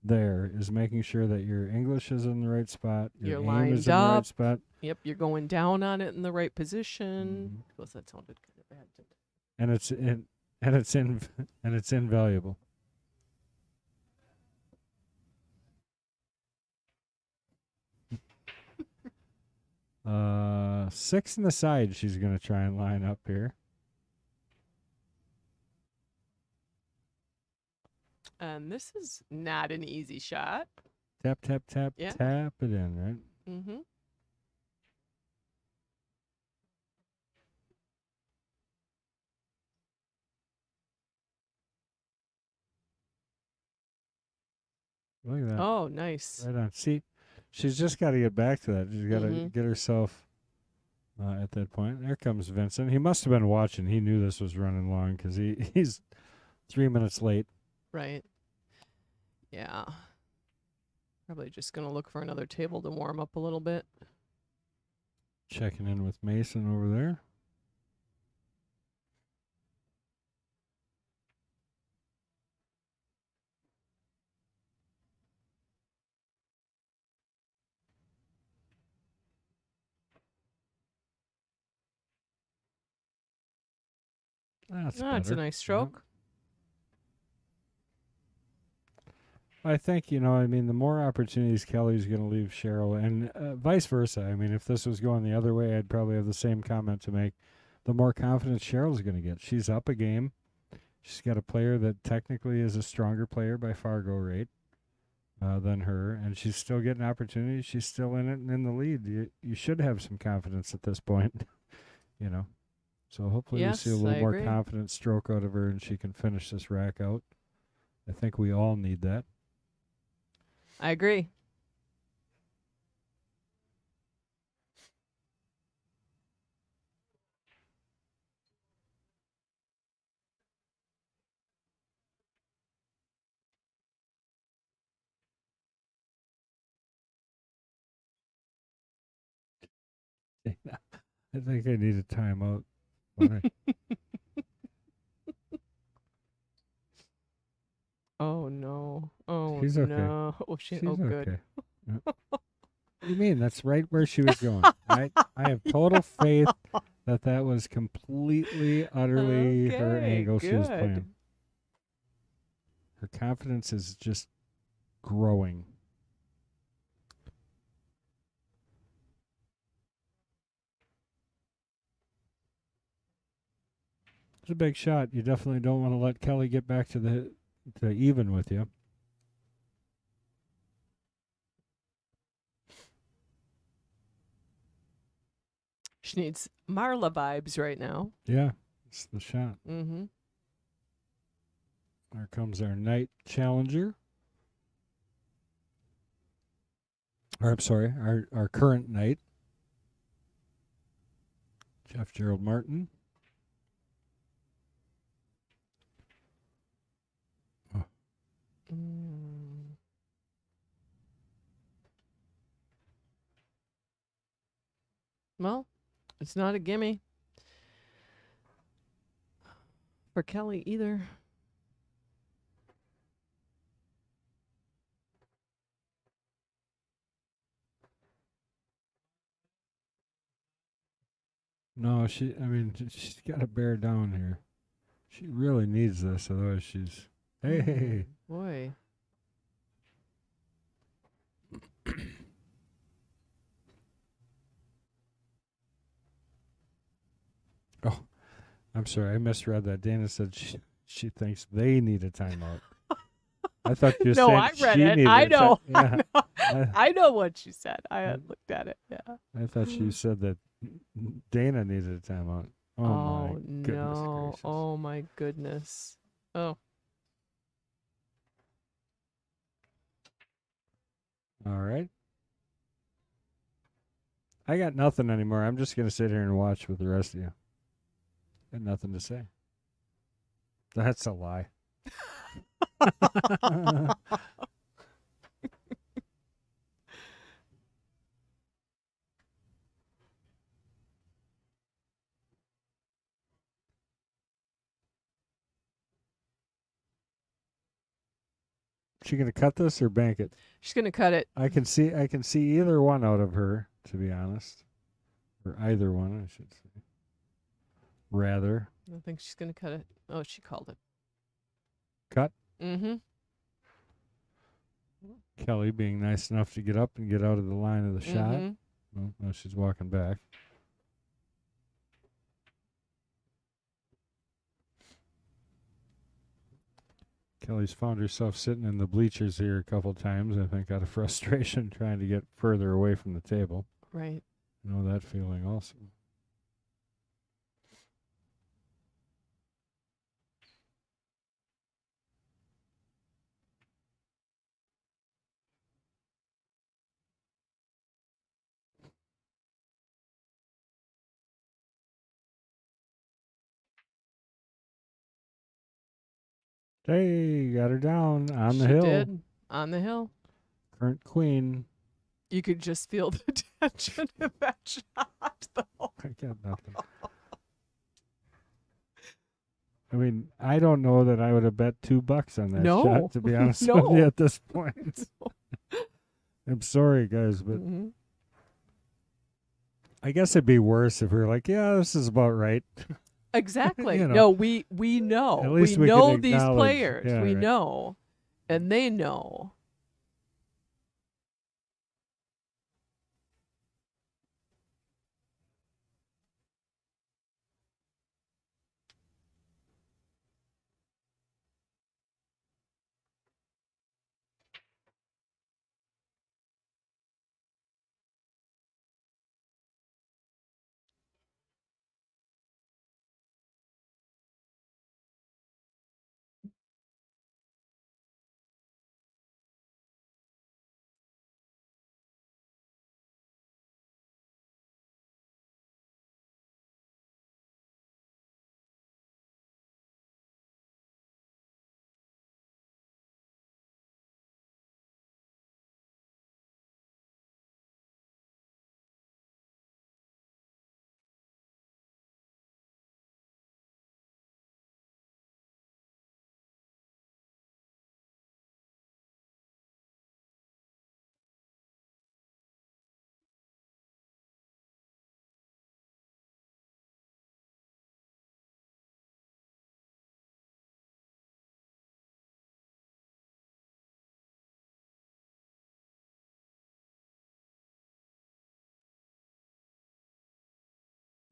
there is making sure that your English is in the right spot, your You're aim is lined in the right up. spot. Yep, you're going down on it in the right position. Mhm. Because that sounded kind of bad. And it's invaluable. Six in the side she's gonna try and line up here. And this is not an easy shot. Tap, tap, tap, Yeah. tap it in, right? Mm-hmm. Look at that. Oh, nice. Right on. See, she's just got to get back to that. She's got to get herself at that point. There comes Vincent. He must have been watching. He knew this was running long because he's 3 minutes late. Right. Yeah. Probably just going to look for another table to warm up a little bit. Checking in with Mason over there. That's It's a nice stroke. Yeah. I think, the more opportunities Kelly's going to leave Cheryl, and vice versa. I mean, if this was going the other way, I'd probably have the same comment to make. The more confidence Cheryl's going to get. She's up a game. She's got a player that technically is a stronger player by Fargo rate than her, and she's still getting opportunities. She's still in it and in the lead. You should have some confidence at this point, So hopefully we see a little more confident stroke out of her, and she can finish this rack out. I think we all need that. I agree. I think I need a timeout. All right. Oh no. Oh She's okay. no. Oh She's oh good. okay. Yeah. What do you mean? That's right where she was going. I have total faith that that was completely, utterly her Okay, angle she was good. playing. Her confidence is just growing. It's a big shot. You definitely don't want to let Kelly get back to even with you. She needs Marla vibes right now. Yeah, it's the shot. Mm-hmm. There comes our night challenger. Or I'm sorry, our current knight, Jeff Gerald Martin. Oh, Mm. Well, it's not a gimme for Kelly either. no, she's got to bear down here. She really needs this, otherwise she's. Hey. Boy. Oh, I'm sorry, I misread that. Dana said she thinks they need a timeout. I thought you No, said I read she it. needed I a know. yeah. I know what she said. I I, had looked at it. Yeah. I thought you said that Dana needed a timeout. Oh my Oh goodness no. gracious! Oh my goodness. Oh. All right, I got nothing anymore. I'm just gonna sit here and watch with the rest of you. Got nothing to say. That's a lie. She gonna cut this or bank it? She's gonna cut it. I can see either one out of her, to be honest, or either one, I should say. Rather I think she's gonna cut it. Oh, she called it. cut. Mm-hmm. Kelly being nice enough to get up and get out of the line of the shot. Mm-hmm. Well, now she's walking back. Kelly's found herself sitting in the bleachers here a couple times, I think, out of frustration, trying to get further away from the table. Right. I know that feeling also. Hey, got her down on the She hill. did. On the hill. Current queen. You could just feel the tension in that shot, though. I got nothing. I mean, I don't know that I would have bet $2 on that No. shot, to be honest with No. you at this point. I'm sorry, guys, but Mm-hmm. I guess it'd be worse if we were like, yeah, this is about right. Exactly. You know. No, we know. At least we know can these acknowledge. players. Yeah, we right. know. And they know.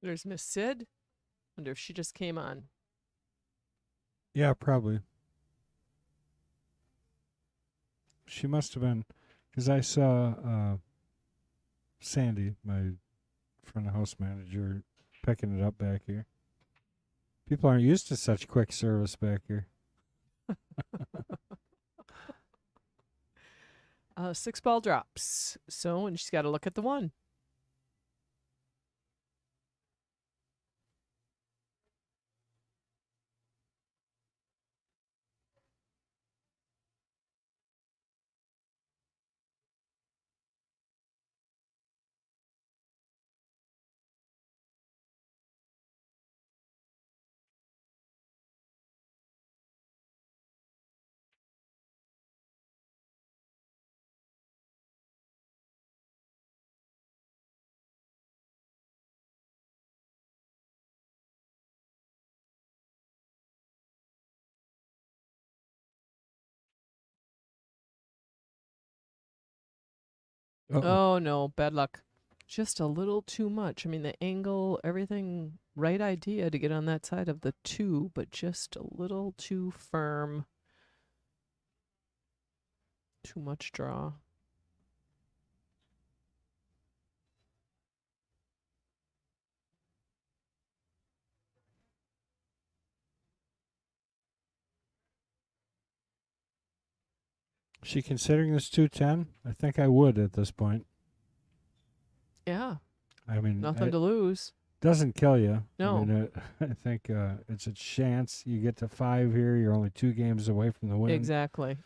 There's Miss Sid. Wonder if she just came on. Yeah, probably. She must have been, because I saw Sandy, my front of house manager, picking it up back here. People aren't used to such quick service back here. 6 ball drops. So, and she's got to look at the 1. Uh-oh. Oh no, bad luck. Just a little too much. I mean, the angle, everything, right idea to get on that side of the 2, but just a little too firm. Too much draw. She considering this 210? I think I would at this point. Yeah, I mean, nothing it to lose. doesn't kill you. No. I mean, I think it's a chance. You get to 5 here. You're only 2 games away from the win. Exactly.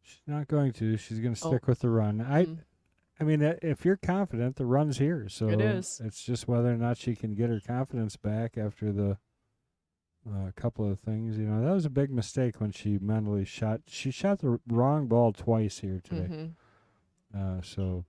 She's not going to. She's going to Oh. stick with the run. I mean, if you're confident, the run's here. So It is. It's just whether or not she can get her confidence back after the couple of things. You know, that was a big mistake when she mentally shot. She shot the wrong ball twice here today. So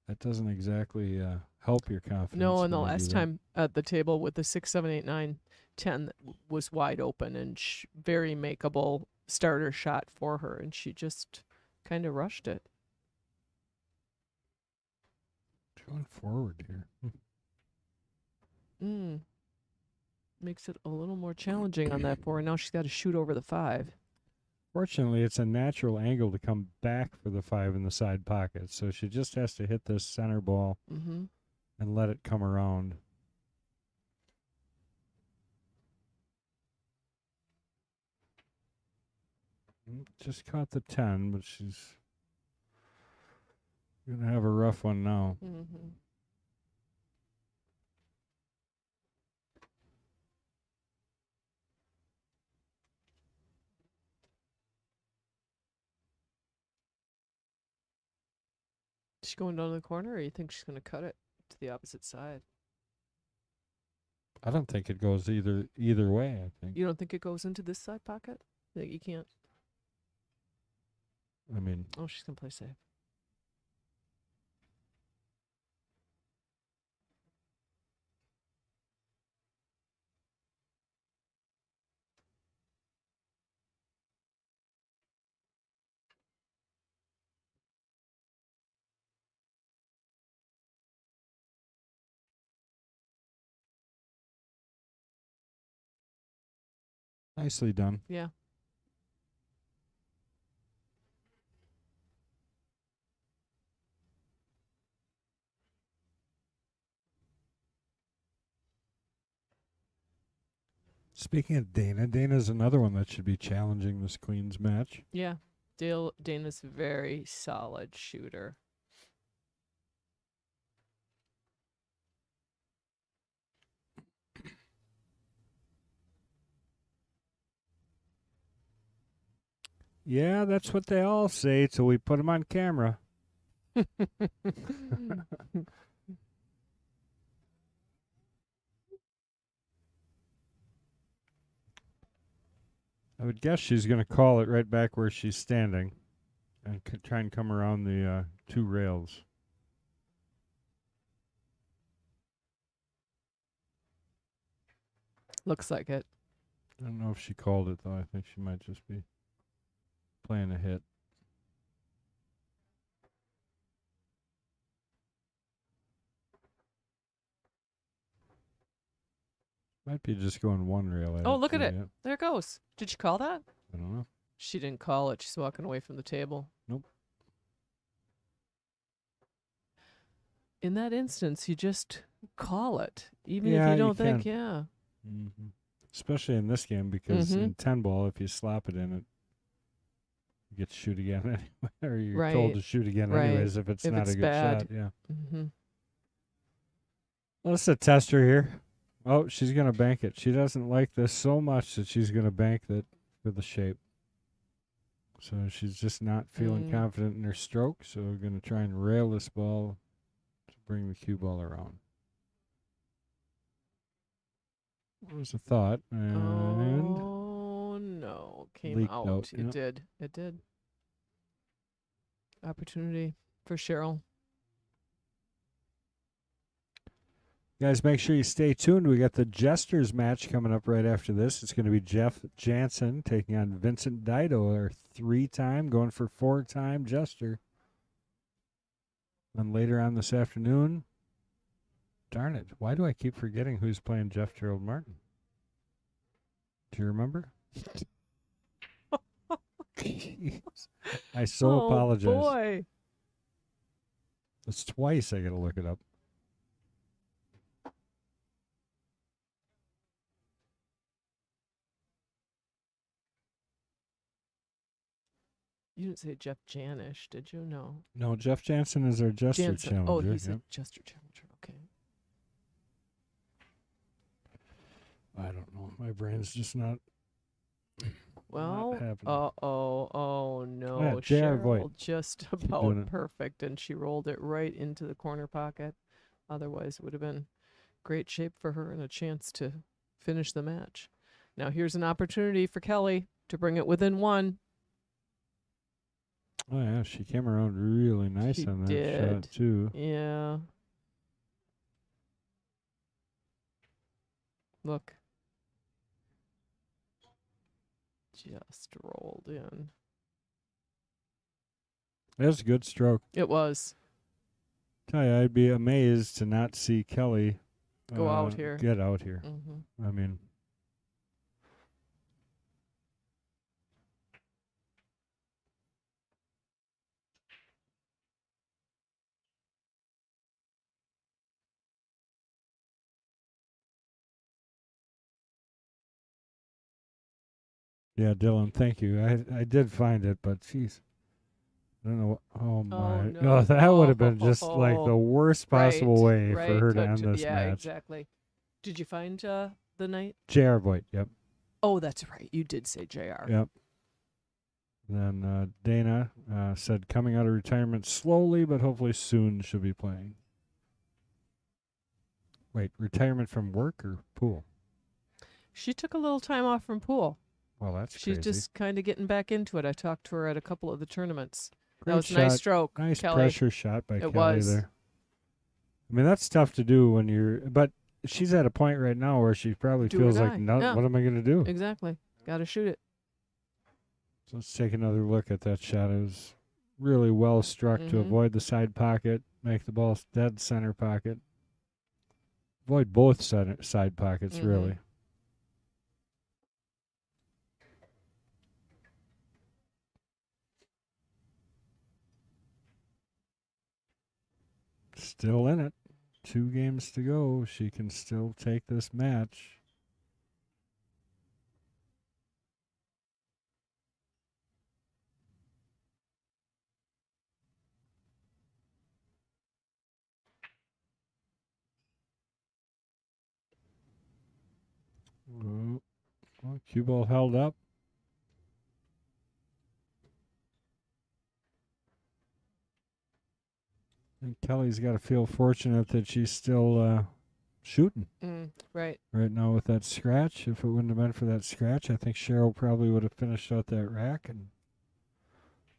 that doesn't exactly help your confidence. No, and the when you last do that. time at the table with the 6, 7, 8, 9, 10 that was wide open and very makeable starter shot for her, and she just kind of rushed it. Going forward here. Makes it a little more challenging on that 4. And now she's got to shoot over the 5. Fortunately, it's a natural angle to come back for the 5 in the side pocket. So she just has to hit this center ball and let it come around. Just caught the 10, but she's going to have a rough one now. Is she going down to the corner, or you think she's going to cut it to the opposite side? I don't think it goes either way, I think. You don't think it goes into this side pocket? That you can't? I mean, Oh, she's going to play safe. nicely done. Yeah. Speaking of Dana's another one that should be challenging this Queen's match. Yeah. Dana's very solid shooter. Yeah, that's what they all say till we put them on camera. I would guess she's going to call it right back where she's standing and try and come around the 2 rails. Looks like it. I don't know if she called it, though. I think she might just be playing a hit. Might be just going one rail at Oh, it. look at too, it. yeah. There it goes. Did you call that? I don't know. She didn't call it. She's walking away from the table. Nope. In that instance, you just call it, even if Yeah, you you don't think, can. yeah. Mm-hmm. Especially in this game, because in 10 ball, if you slap it in, it you get to shoot again anyway, or you're told to shoot again Right. anyways if it's If not it's a good bad. shot. Yeah. Mm-hmm. Well, let's test her here. Oh, she's going to bank it. She doesn't like this so much that she's going to bank that for the shape. So she's just not feeling confident in her stroke, so we're going to try and rail this ball to bring the cue ball around. What was the thought? And Oh, no. Came leaked out. out, It yeah. did. It did. Opportunity for Cheryl. Guys, make sure you stay tuned. We got the Jesters match coming up right after this. It's going to be Jeff Jansen taking on Vincent DiDio, our 3-time, going for 4-time Jester. And later on this afternoon, darn it, why do I keep forgetting who's playing Jeff Gerald Martin? Do you remember? I so apologize. Boy. It's twice I got to look it up. You didn't say Jeff Janish, did you? No. No, Jeff Jansen is our Jester Jansen. challenger. Oh, he's a Jester challenger. Okay. I don't know. My brain's just not. Well, happening. oh no. Yeah, J.R. Voigt. Cheryl just doing about it. perfect, and she rolled it right into the corner pocket. Otherwise, it would have been great shape for her and a chance to finish the match. Now, here's an opportunity for Kelly to bring it within one. Oh, yeah, she came around really nice She on that did. shot, too. Yeah. Look. Just rolled in. That was a good stroke. It was. Tell you, I'd be amazed to not see Kelly Go out here. get out here. Mm-hmm. I mean, yeah, Dylan, thank you. I did find it, but jeez. I don't know. Oh, my. no. That would have been just like the worst possible way for her to end this yeah, match. exactly. Did you find the night? J.R. Voigt, yep. Oh, that's right. You did say JR. Yep. Then Dana said coming out of retirement slowly, but hopefully soon she'll be playing. Wait, retirement from work or pool? She took a little time off from pool. Well, that's She's crazy. just kind of getting back into it. I talked to her at a couple of the tournaments. Great that was shot. a nice stroke, Nice Kelly. pressure shot by Kelly was. there. I mean, that's tough to do when you're... But she's at a point right now where she probably Do or feels like, die. no, Yeah. what am I going to do? Exactly. Got to shoot it. So let's take another look at that shot. It was really well struck to avoid the side pocket, make the ball dead center pocket. Avoid both side pockets, really. Still in it. 2 games to go. She can still take this match. Well, cue ball held up. And Kelly's got to feel fortunate that she's still shooting. Right. Right now with that scratch. If it wouldn't have been for that scratch, I think Cheryl probably would have finished out that rack, and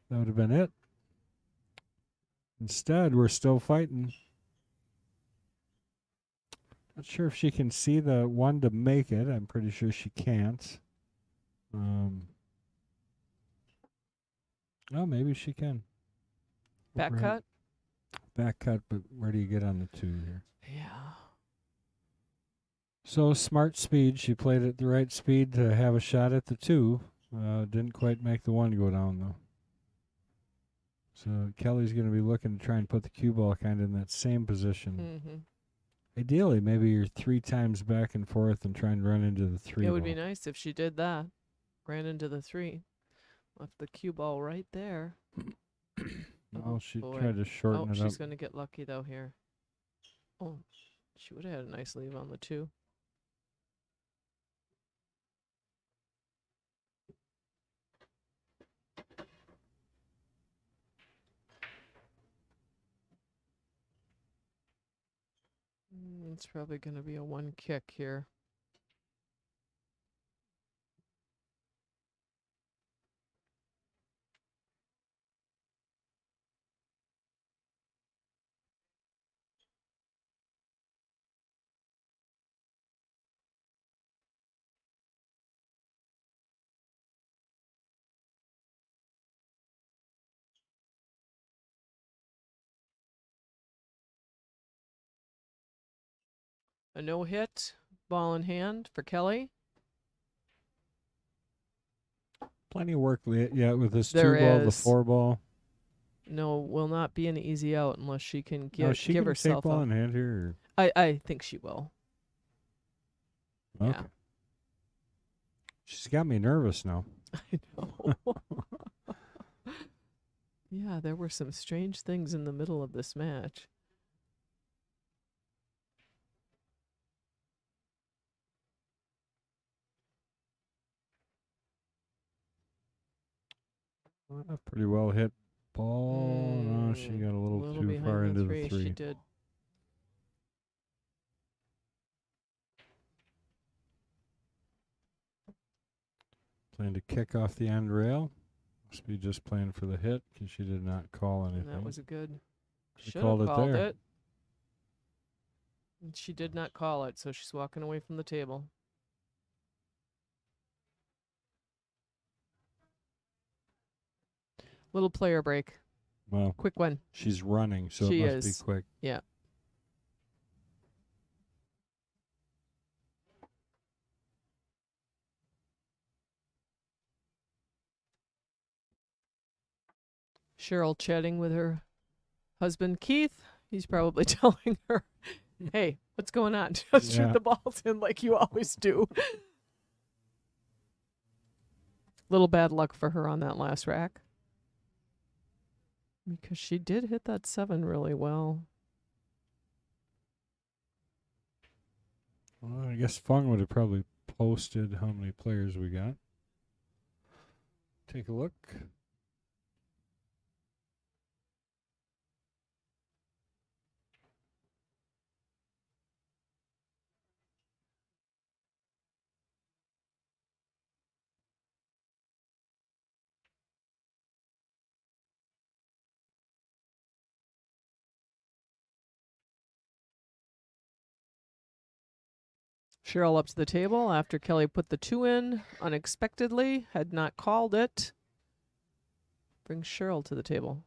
that would have been it. Instead, we're still fighting. Not sure if she can see the one to make it. I'm pretty sure she can't. Oh, maybe she can. Back cut? Back cut, but where do you get on the 2 here? Yeah. So smart speed. She played at the right speed to have a shot at the 2. Didn't quite make the 1 go down, though. So Kelly's going to be looking to try and put the cue ball kind of in that same position. Mm-hmm. Ideally, maybe you're 3 times back and forth and try and run into the 3 It ball. would be nice if she did that. Ran into the 3. Left the cue ball right there. Oh, she boy. tried to shorten it up. She's going to get lucky, though, here. Oh, she would have had a nice leave on the 2. It's probably going to be a 1 kick here. A no hit, ball in hand for Kelly. Plenty of work yet with this There 2 ball, the is. 4 ball. No, will not be an easy out unless she can No, she give can herself take ball a. in hand here. I think she will. Okay. Yeah. She's got me nervous now. I know. Yeah, there were some strange things in the middle of this match. A pretty well hit ball. No, she got a little too behind far into three. the 3. She did. Playing to kick off the end rail. Must be just playing for the hit because she did not call anything. And that was a good. She Should called have it called there. it. And she did not call it, so she's walking away from the table. Little player break. Well, Quick one. she's running, so She it must is. be quick. Yeah. Cheryl chatting with her husband, Keith. He's probably telling her, hey, what's going on? Just shoot the balls in like you always do. Little bad luck for her on that last rack. Because she did hit that 7 really well. Well, I guess Fung would have probably posted how many players we got. Take a look. Cheryl up to the table after Kelly put the 2 in unexpectedly, had not called it. Brings Cheryl to the table.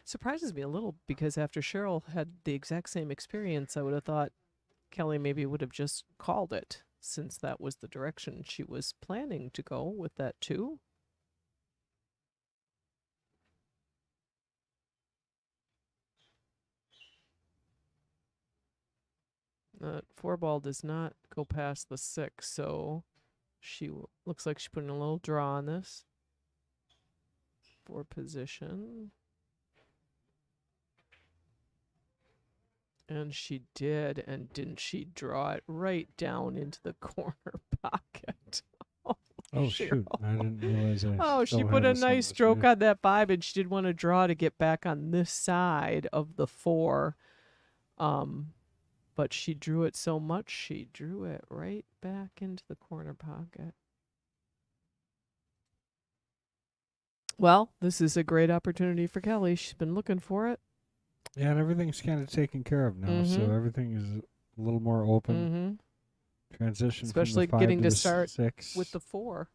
Surprises me a little because after Cheryl had the exact same experience, I would have thought Kelly maybe would have just called it since that was the direction she was planning to go with that 2. That 4 ball does not go past the 6, so she looks like she's putting a little draw on this. 4 position. And she did, and didn't she draw it right down into the corner pocket? Oh, shoot. I didn't realize I Oh, she still put had a this on nice the stroke screen. on that 5, and she did want to draw to get back on this side of the 4. But she drew it so much, she drew it right back into the corner pocket. Well, this is a great opportunity for Kelly. She's been looking for it. Yeah, and everything's kind of taken care of now, so everything is a little more open. Transition Especially from the 5 getting to to the start 6. with the 4.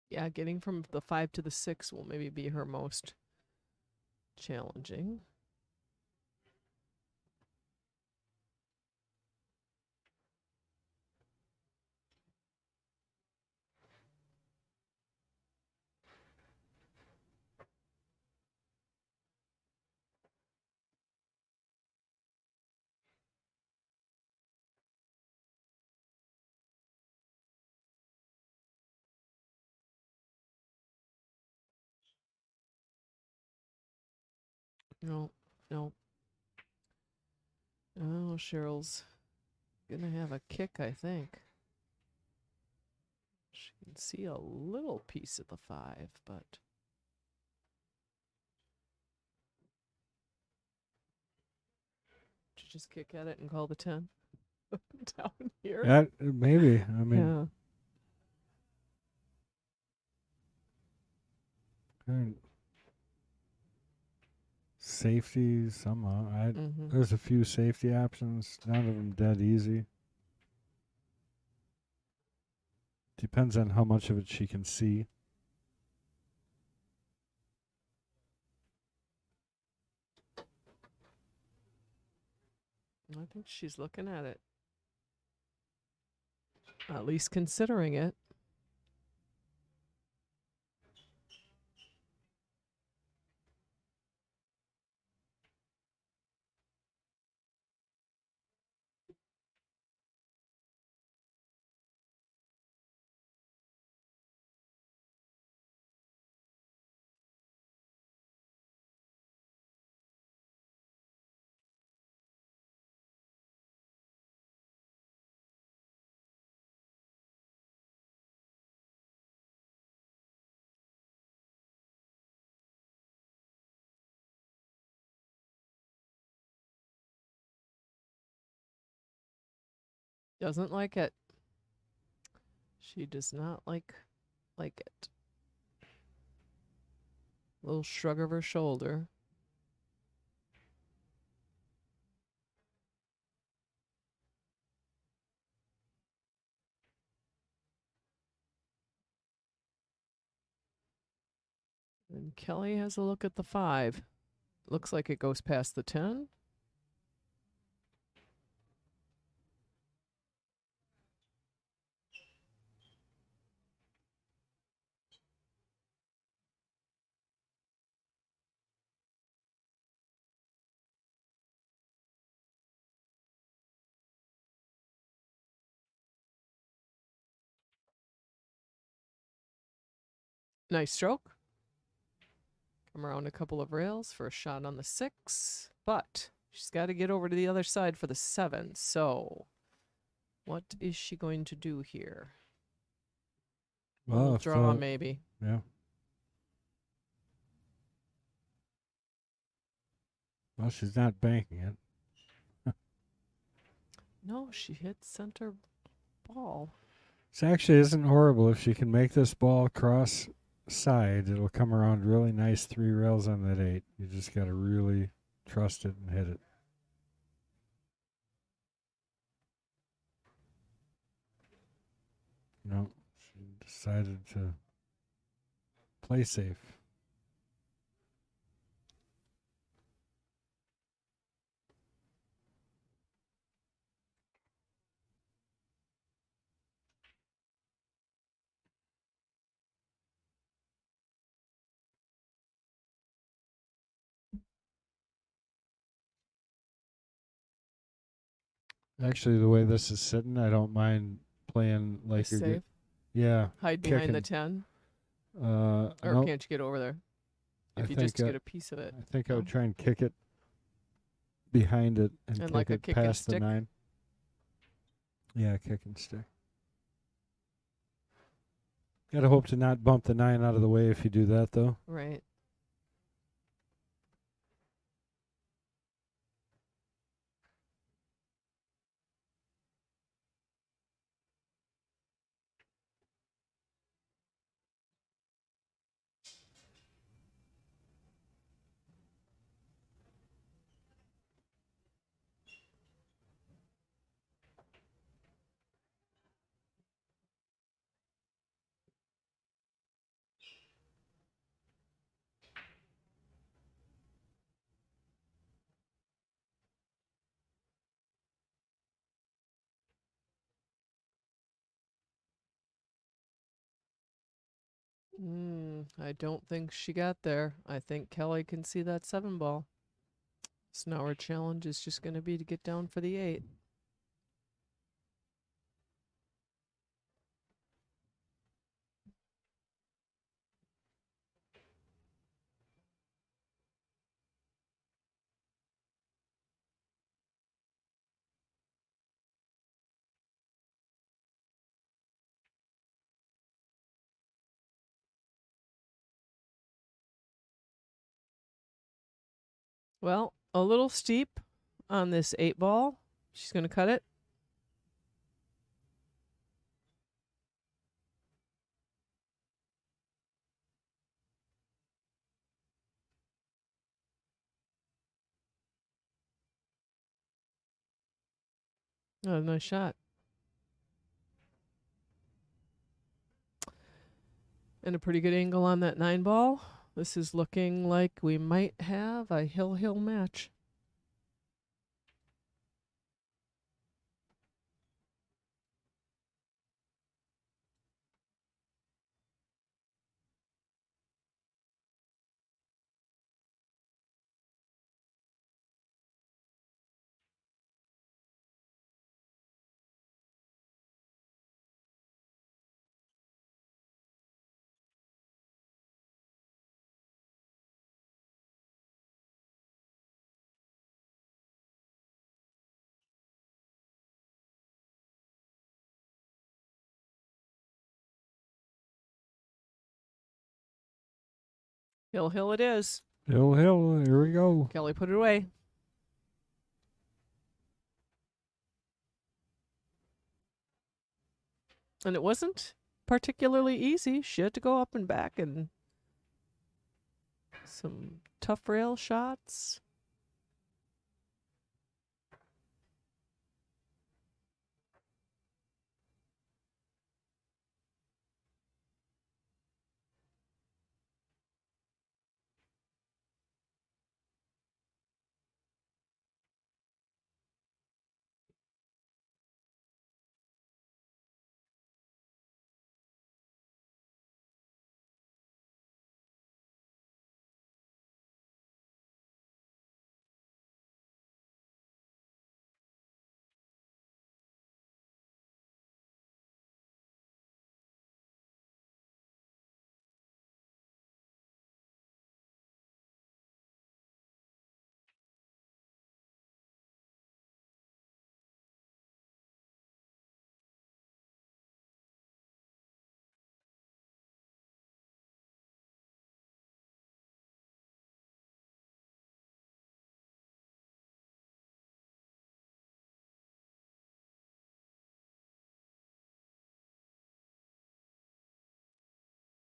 Yeah, getting from the 5 to the 6 will maybe be her most challenging. No, no. Oh, Cheryl's gonna have a kick, I think. She can see a little piece of the 5, but did you just kick at it and call the 10 down here? That maybe. I mean, Yeah. safety somehow. Mm-hmm. There's a few safety options. None of them dead easy. Depends on how much of it she can see. I think she's looking at it. At least considering it. Doesn't like it. She does not like it. Little shrug of her shoulder. And Kelly has a look at the 5. Looks like it goes past the 10. Nice stroke. Come around a couple of rails for a shot on the 6. But she's got to get over to the other side for the 7. So what is she going to do here? Well, Draw, maybe. Yeah. Well, she's not banking it. No, she hit center ball. This actually isn't horrible. If she can make this ball cross side, it'll come around really nice 3 rails on that 8. You just got to really trust it and hit it. No, she decided to play safe. Actually, the way this is sitting, I don't mind playing like you're Safe. Yeah. Hide behind the 10. Or Or can't you get over there? If I you think, just get a piece of it. I think I No? would try and kick it behind it and And kick like a it kick and past the stick? 9. Yeah, kick and stick. Got to hope to not bump the 9 out of the way if you do that, though. Right. I don't think she got there. I think Kelly can see that 7 ball. So now our challenge is just going to be to get down for the 8. Well, a little steep on this 8 ball. She's going to cut it. Oh, nice shot. And a pretty good angle on that 9 ball. This is looking like we might have a hill match. Hill it is. Hill, here we go. Kelly put it away. And it wasn't particularly easy. She had to go up and back and some tough rail shots.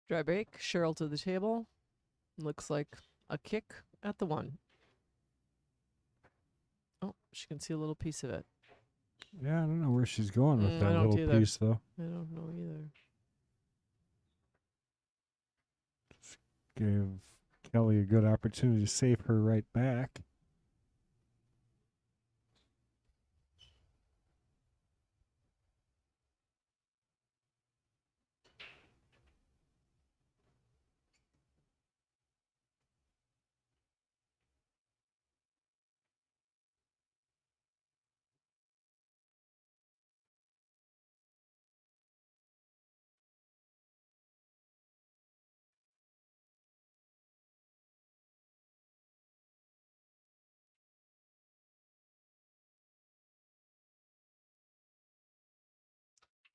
Dry break. Cheryl to the table. Looks like a kick at the 1. Oh, she can see a little piece of it. Yeah, I don't know where she's going with I that don't little either. piece, though. I don't know either. Gave Kelly a good opportunity to save her right back.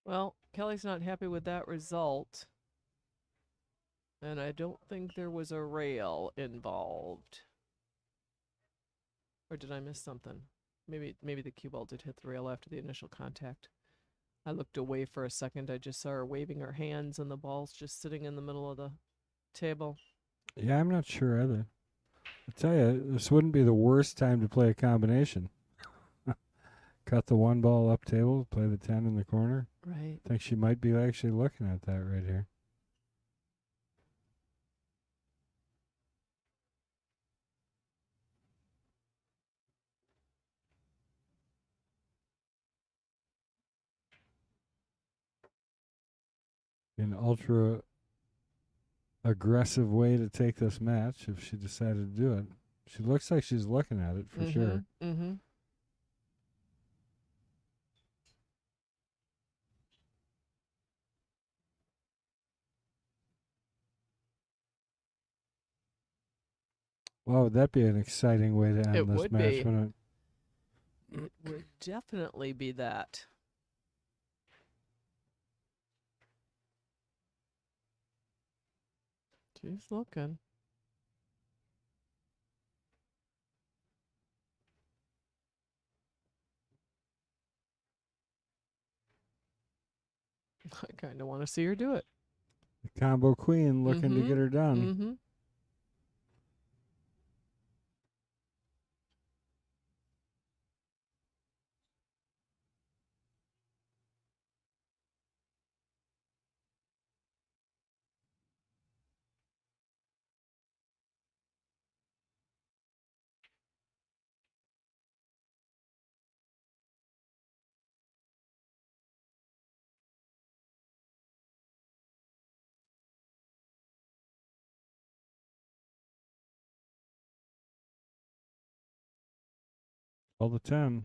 Well, Kelly's not happy with that result. And I don't think there was a rail involved. Or did I miss something? Maybe the cue ball did hit the rail after the initial contact. I looked away for a second. I just saw her waving her hands and the ball's just sitting in the middle of the table. Yeah, I'm not sure either. I tell you, this wouldn't be the worst time to play a combination. Cut the 1 ball up table, play the 10 in the corner. Right. I think she might be actually looking at that right here. An ultra aggressive way to take this match if she decided to do it. She looks like she's looking at it for sure. Mm-hmm. Wow, would that be an exciting way to end It this would match? be. Wouldn't It would definitely be that. She's looking. I kind of want to see her do it. The combo queen looking to get her done. Mm-hmm. All the 10.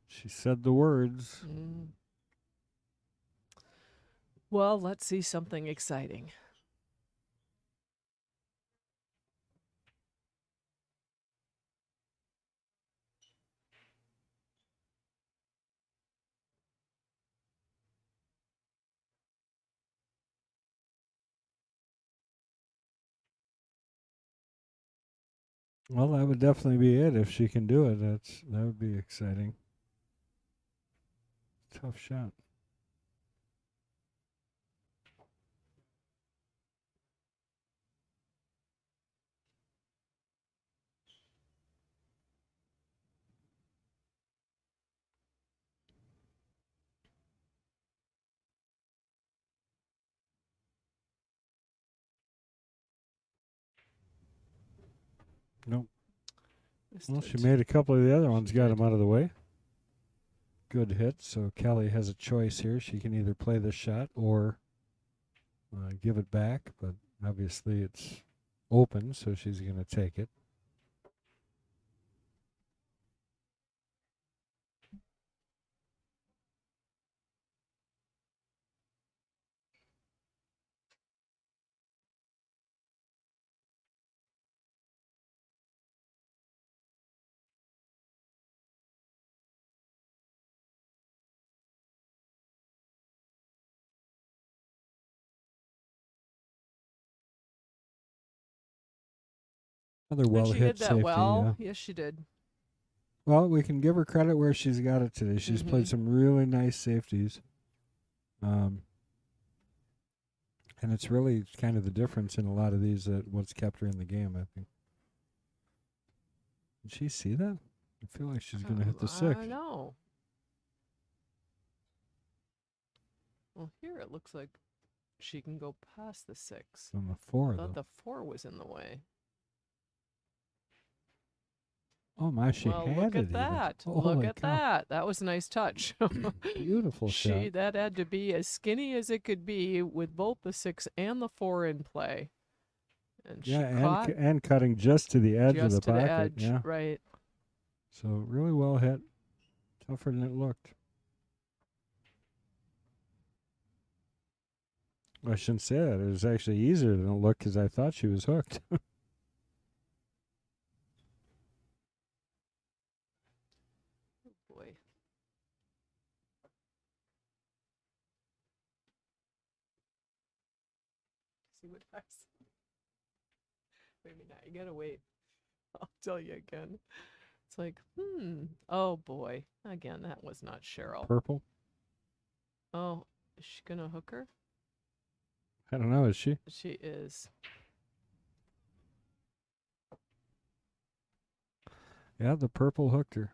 She said the words. Mm. Well, let's see something exciting. Well, that would definitely be it if she can do it. That would be exciting. Tough shot. Nope. Well, she made a couple of the other ones, got them out of the way. Good hit. So Kelly has a choice here. She can either play this shot or give it back, but obviously it's open, so she's going to take it. Another well And she hit hit that safety. well. Yeah. Yes, she did. Well, we can give her credit where she's got it today. She's played some really nice safeties. And it's really kind of the difference in a lot of these that what's kept her in the game, I think. Did she see that? I feel like she's going to hit the 6. I know. Well, here it looks like she can go past the 6. On the 4, I thought though. the 4 was in the way. Oh, my, she well, had look it at that. even. Look Holy at cow. that. That was a nice touch. Beautiful shot. That had to be as skinny as it could be with both the 6 and the 4 in play. And she caught and cutting just to the edge of the just to pocket. the edge. Yeah. Right. So really well hit. Tougher than it looked. I shouldn't say that. It was actually easier than it looked because I thought she was hooked. Boy. See what I see. Maybe not. You gotta wait. I'll tell you again. It's like, oh boy. Again, that was not Cheryl. Purple? Oh, is she gonna hook her? I don't know. Is she? She is. Yeah, the purple hooked her.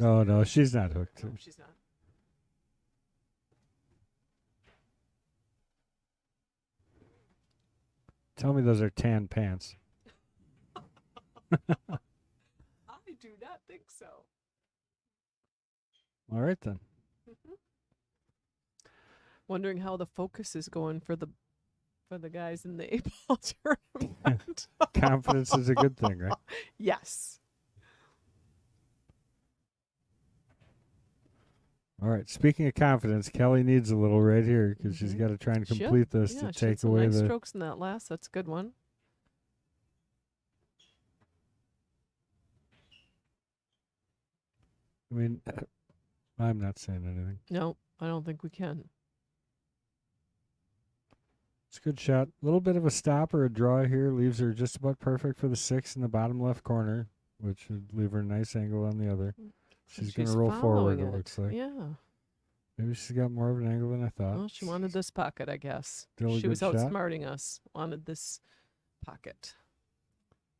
Oh, no, she's not hooked. No, she's not. Tell me those are tan pants. I do not think so. All right, then. Wondering how the focus is going for the guys in the 8-ball tournament. Confidence is a good thing, right? Yes. All right. Speaking of confidence, Kelly needs a little right here because she's Mhm. got to try and She complete this Yeah, to she had take some away nice the. strokes in that last. That's a good one. I mean, I'm not saying anything. No, I don't think we can. It's a good shot. A little bit of a stop or a draw here leaves her just about perfect for the 6 in the bottom left corner, which would leave her a nice angle on the other. She's going to roll forward, it looks like. Yeah. Maybe she's got more of an angle than I thought. Well, she wanted this pocket, I guess. Still a She good was shot. outsmarting us. Wanted this pocket.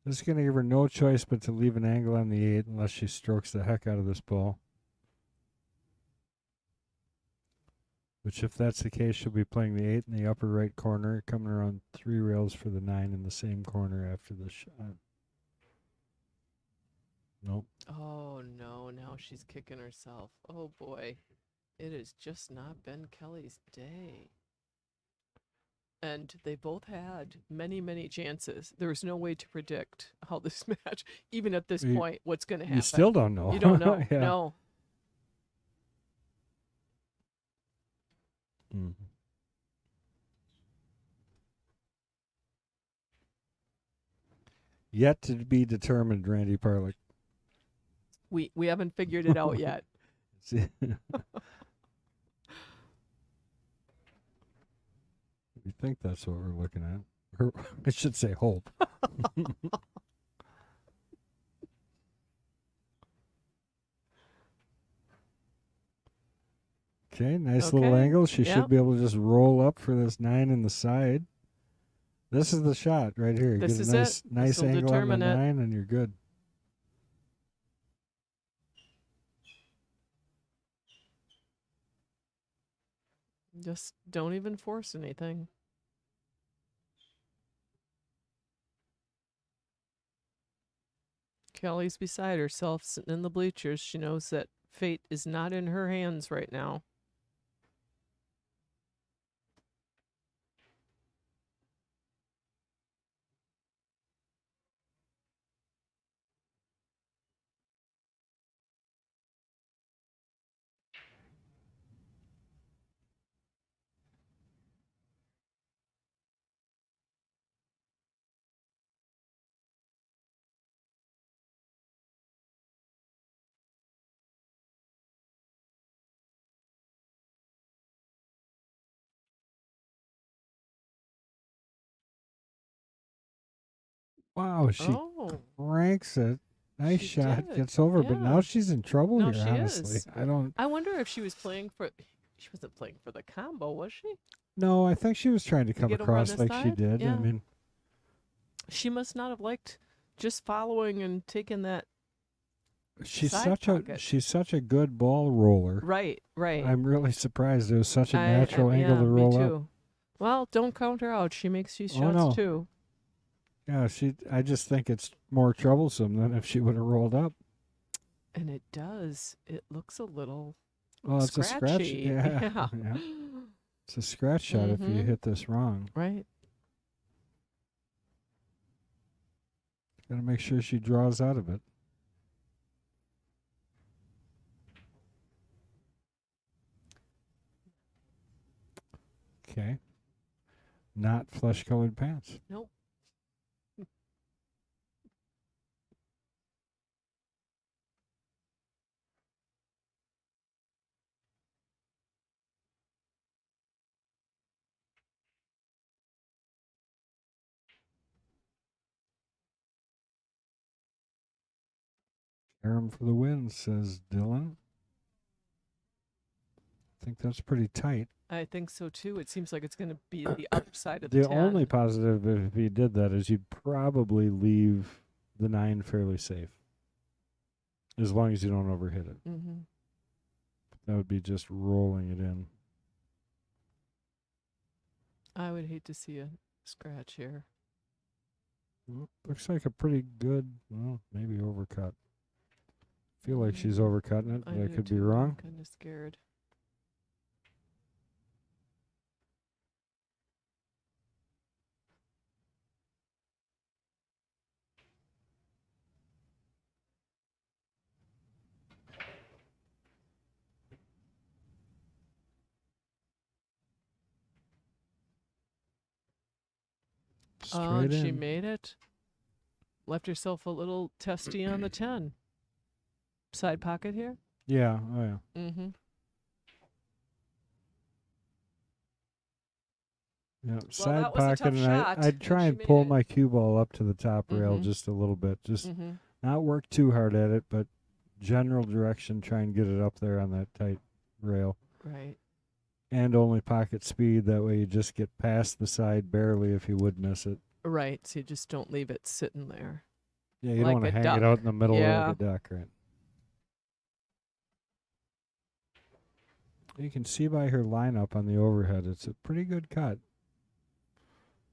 This is going to give her no choice but to leave an angle on the 8 unless she strokes the heck out of this ball. Which, if that's the case, she'll be playing the 8 in the upper right corner, coming around 3 rails for the 9 in the same corner after the shot. Nope. Oh, no. Now she's kicking herself. Oh, boy. It has just not been Kelly's day. And they both had many, many chances. There was no way to predict how this match, even at this point, what's going to happen. You still don't know. You don't know. Yeah. No. Mm. Yet to be determined, Randy Parlick. We haven't figured it out yet. You think that's what we're looking at? Or I should say hope. Okay, nice little Okay, angle. She yep. should be able to just roll up for this 9 in the side. This is the shot right here. This Get is a it. nice This'll angle on the determine it. 9 and you're good. Just don't even force anything. Kelly's beside herself, sitting in the bleachers. She knows that fate is not in her hands right now. Wow, she cranks it. Nice she shot. did. Gets over, but Yeah. now she's in trouble No, here, she honestly. is. I wonder if she was playing for. She wasn't playing for the combo, was she? No, I think she was trying to come get over on across this like she side? did. Yeah. I mean, She must not have liked just following and taking that. she's Side pocket. she's such a good ball roller. Right. I'm really surprised it was such a natural angle to roll me up. too. Well, don't count her out. She makes these Oh, shots no. too. Yeah, I just think it's more troublesome than if she would have rolled up. And it does. It looks a little Well, it's a scratch. scratchy. Yeah. Yeah. It's a scratch shot if you Mhm. hit this wrong. Right. Got to make sure she draws out of it. Okay. Not flesh-colored pants. Nope. Aram for the win, says Dylan. I think that's pretty tight. I think so too. It seems like it's going to be the upside of The 10. only positive if he did that is you'd probably leave the 9 fairly safe. As long as you don't overhit it. Mm-hmm. That would be just rolling it in. I would hate to see a scratch here. Looks like a pretty good, well, maybe overcut. Feel like she's overcutting it, but I do could be too. wrong. I'm kind of scared. Oh, and Straight she in. made it. Left herself a little testy on the 10. Side pocket here? Yeah. Oh yeah. Mm-hmm. Yeah. Well, Side that was a pocket, tough and shot, I'd try and she and made pull it. my cue ball up to the top rail Mhm. just a little bit. Just Mm-hmm. not work too hard at it, but general direction. Try and get it up there on that tight rail. Right. And only pocket speed. That way you just get past the side barely if you would miss it. Right. So you just don't leave it sitting there. Yeah, you Like don't want a to hang it duck. out in the middle Yeah. like a duck, right? You can see by her lineup on the overhead, it's a pretty good cut.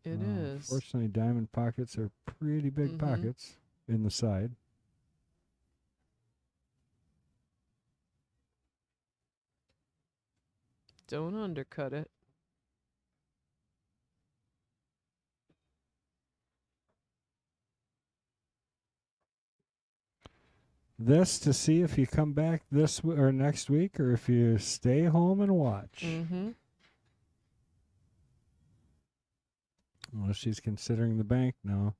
It is. Fortunately, diamond pockets are pretty big pockets in the side. Don't undercut it. This to see if you come back this or next week, or if you stay home and watch. Mm-hmm. Well, she's considering the bank now.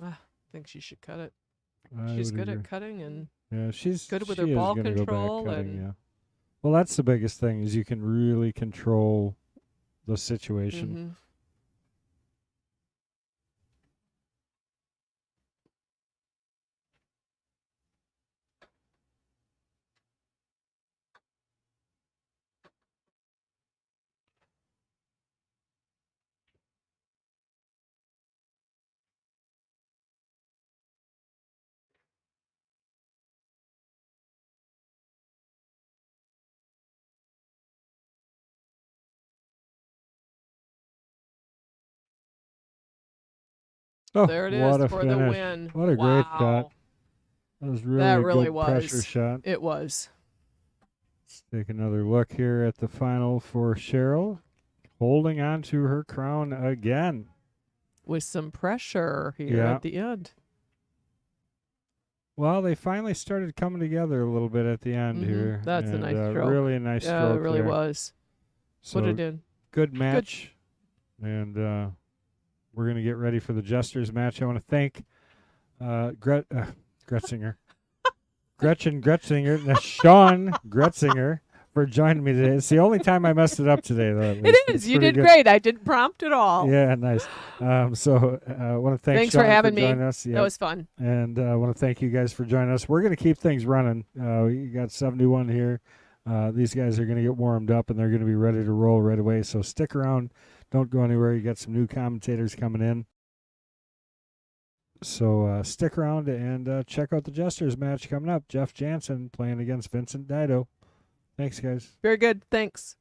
I think she should cut it. I She's would good agree. at cutting and Yeah, she's good with she her is ball gonna go control back cutting. and- Yeah. Well, that's the biggest thing is you can really control the situation. Mm-hmm. Oh, There it what is a for finish. the win. What a great shot. Wow. That was really That a really good pressure was. shot. It was. Let's take another look here at the final for Cheryl. Holding on to her crown again. With some pressure here Yeah. at the end. Well, they finally started coming together a little bit at the end here. That's a and, nice stroke. Really a nice Yeah, stroke it really there. was. So Put it in. good match. And we're going to get ready for the Jesters match. I want to thank Gretzinger. Gretchen Gretzinger, Sean Gretzinger for joining me today. It's the only time I messed it up today, though. It is. You did great. I didn't prompt at all. Yeah, nice. So I want to thank Thanks Sean for having me. joining us. That was fun. And I want to thank you guys for joining us. We're going to keep things running. We got 71 here. These guys are going to get warmed up, and they're going to be ready to roll right away. So stick around. Don't go anywhere. You got some new commentators coming in. So stick around and check out the Jesters match coming up. Jeff Jansen playing against Vincent DiDio. Thanks, guys. Very good. Thanks.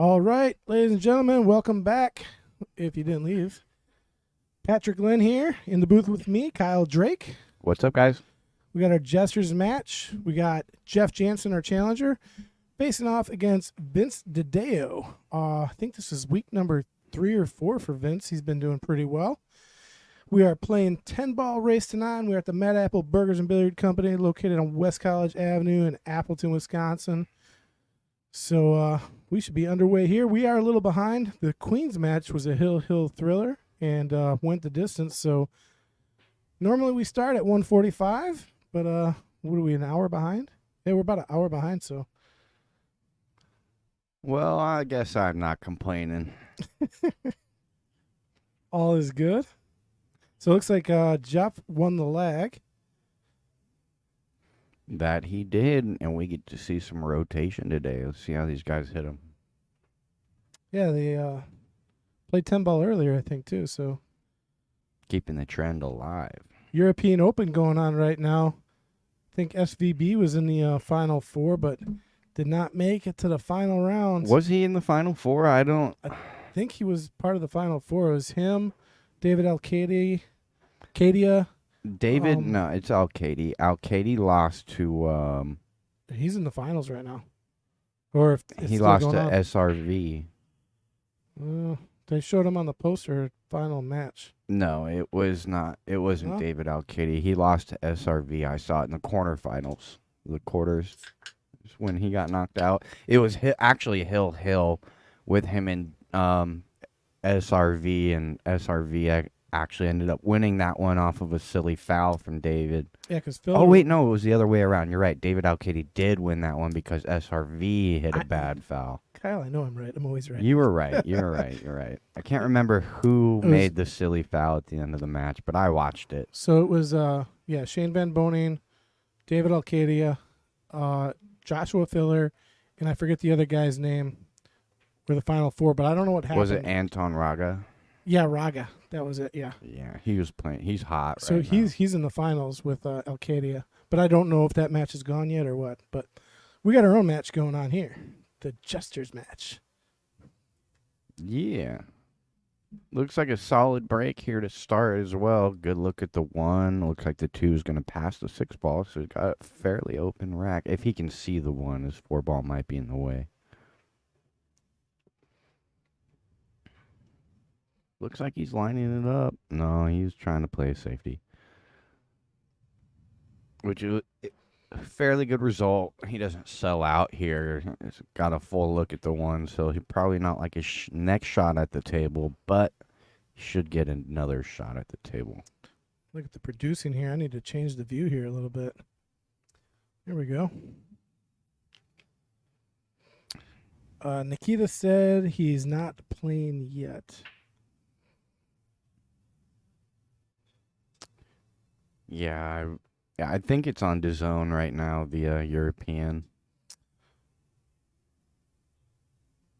All right, ladies and gentlemen, welcome back. If you didn't leave, Patrick Lynn here in the booth with me, Kyle Drake. What's up, guys? We got our Jesters match. We got Jeff Jansen, our challenger, facing off against Vince DiDio. I think this is week number 3 or 4 for Vince. He's been doing pretty well. We are playing 10-ball race to 9. We're at the Mad Apple Burgers and Billiard Company, located on West College Avenue in Appleton, Wisconsin. So we should be underway here. We are a little behind. The Queens match was a hill thriller and went the distance. So normally we start at 1:45, but what are we, an hour behind? Yeah, we're about an hour behind. So Well, I guess I'm not complaining. all is good. So it looks like Jeff won the leg. That he did, and we get to see some rotation today. Let's see how these guys hit him. Yeah, they played 10-ball earlier, I think, too. So Keeping the trend alive. European Open going on right now. I think SVB was in the Final Four, but did not make it to the final rounds. Was he in the Final Four? I think he was part of the Final Four. It was him, David Cadia. David, no, it's Al-Kaidi. Al-Kaidi lost to, He's in the finals right now. Or if it's he still lost going to on. SRV. They showed him on the poster final match. No, it was not. It wasn't No? David Al-Kaidi. He lost to SRV. I saw it in the quarterfinals. The quarters. When he got knocked out. It was actually Hill with him in SRV, and SRV actually ended up winning that one off of a silly foul from David. Yeah, because Phil. Oh, wait, no, it was the other way around. You're right. David Al-Kaidi did win that one because SRV hit a bad foul. Kyle, I know I'm right. I'm always right. You were right. You're right. You're right. I can't remember who made the silly foul at the end of the match, but I watched it. So it was, Shane Van Boning, David Alcadia, Joshua Filler, and I forget the other guy's name. Were the final 4, but I don't know what happened. Was it Anton Raga? Yeah, Raga. That was it. Yeah. Yeah, he was playing. He's hot. So right now. he's in the finals with Alcadia, but I don't know if that match is gone yet or what. But we got our own match going on here, the Jesters match. Yeah. Looks like a solid break here to start as well. Good look at the 1. Looks like the 2 is going to pass the 6 ball, so he's got a fairly open rack. If he can see the 1, his 4 ball might be in the way. Looks like he's lining it up. No, he's trying to play safety. Which is a fairly good result. He doesn't sell out here. He's got a full look at the 1, so he probably not like his next shot at the table, but he should get another shot at the table. Look at the producing here. I need to change the view here a little bit. Here we go. Nikita said he's not playing yet. Yeah, I think it's on DAZN right now, the European.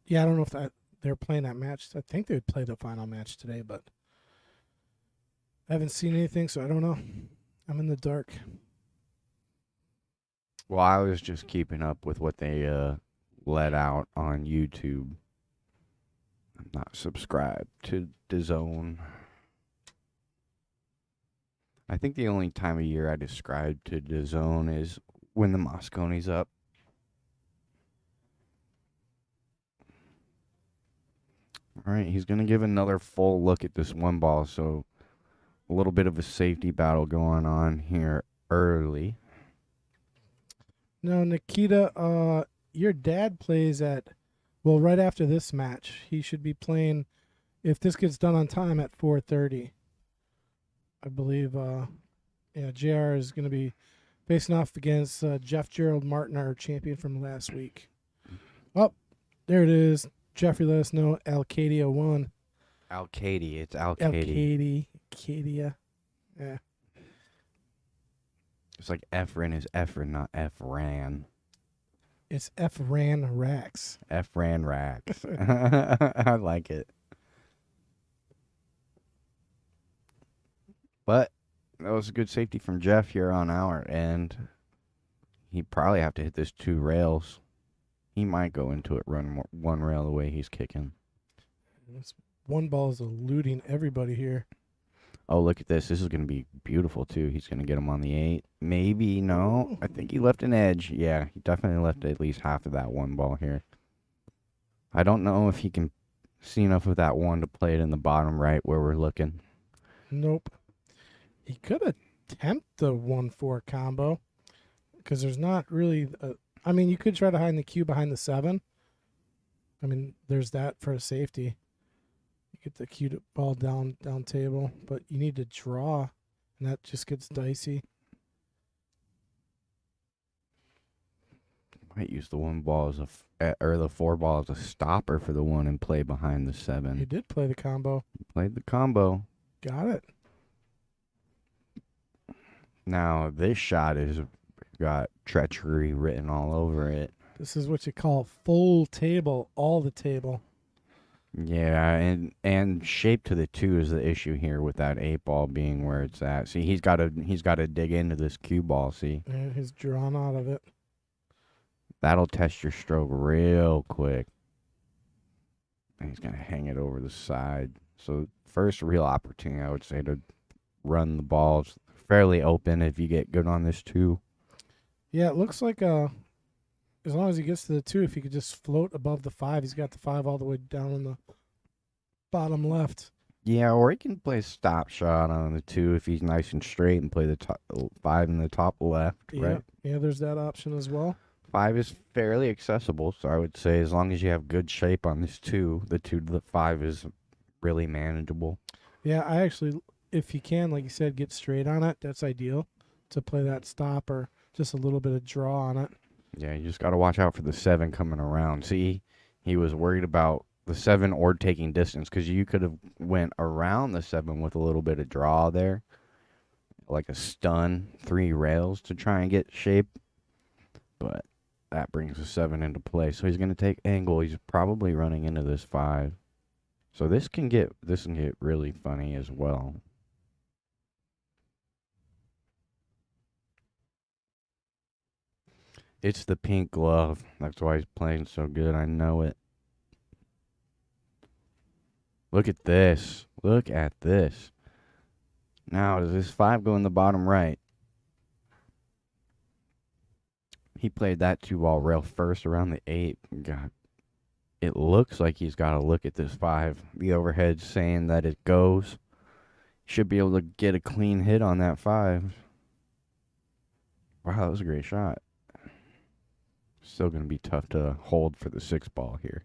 Yeah, I don't know if they're playing that match. I think they would play the final match today, but I haven't seen anything, so I don't know. I'm in the dark. Well, I was just keeping up with what they let out on YouTube. I'm not subscribed to DAZN. I think the only time of year I describe to DAZN is when the Mosconi's up. All right, he's going to give another full look at this 1 ball, so a little bit of a safety battle going on here early. No, Nikita, your dad plays right after this match. He should be playing, if this gets done on time, at 4:30. I believe, JR is going to be facing off against Jeff Gerald Martin, our champion from last week. Oh, there it is. Jeffrey let us know Alcadia won. Al-Kaidi, it's Al-Kaidi. Alcadia. Yeah. It's like Efren is Efren, not Efran. It's Efran Rax. Efran Rax. I like it. But that was a good safety from Jeff here on our end. He'd probably have to hit this 2 rails. He might go into it, run one rail the way he's kicking. This one ball is eluding everybody here. Oh, look at this. This is going to be beautiful, too. He's going to get him on the 8. Maybe, no. I think he left an edge. Yeah, he definitely left at least half of that one ball here. I don't know if he can see enough of that one to play it in the bottom right where we're looking. Nope. He could attempt the 1-4 combo because there's not really. I mean, you could try to hide in the cue behind the 7. I mean, there's that for a safety. You get the cue ball down table, but you need to draw, and that just gets dicey. Might use the 1 ball as or the 4 ball as a stopper for the 1 and play behind the 7. You did play the combo. Played the combo. Got it. Now, this shot has got treachery written all over it. This is what you call full table, all the table. Yeah, and shape to the 2 is the issue here with that 8 ball being where it's at. See, he's got to dig into this cue ball, see? And he's drawn out of it. That'll test your stroke real quick. And he's going to hang it over the side. So, first real opportunity, I would say, to run the balls fairly open if you get good on this 2. Yeah, it looks like as long as he gets to the 2, if he could just float above the 5, he's got the 5 all the way down in the bottom left. Yeah, or he can play stop shot on the 2 if he's nice and straight and play the 5 in the top left, right? Yeah, there's that option as well. 5 is fairly accessible, so I would say as long as you have good shape on this 2, the 2 to the 5 is really manageable. Yeah, I actually, if you can, like you said, get straight on it, that's ideal to play that stop or just a little bit of draw on it. Yeah, you just got to watch out for the 7 coming around. See, he was worried about the 7 or taking distance because you could have went around the 7 with a little bit of draw there, like a stun, 3 rails to try and get shape. But that brings the 7 into play. So he's going to take angle. He's probably running into this 5. So this can get really funny as well. It's the pink glove. That's why he's playing so good. I know it. Look at this. Look at this. Now, does this 5 go in the bottom right? He played that 2 ball rail first around the 8. God. It looks like he's got to look at this 5. The overhead's saying that it goes. Should be able to get a clean hit on that 5. Wow, that was a great shot. Still going to be tough to hold for the 6 ball here.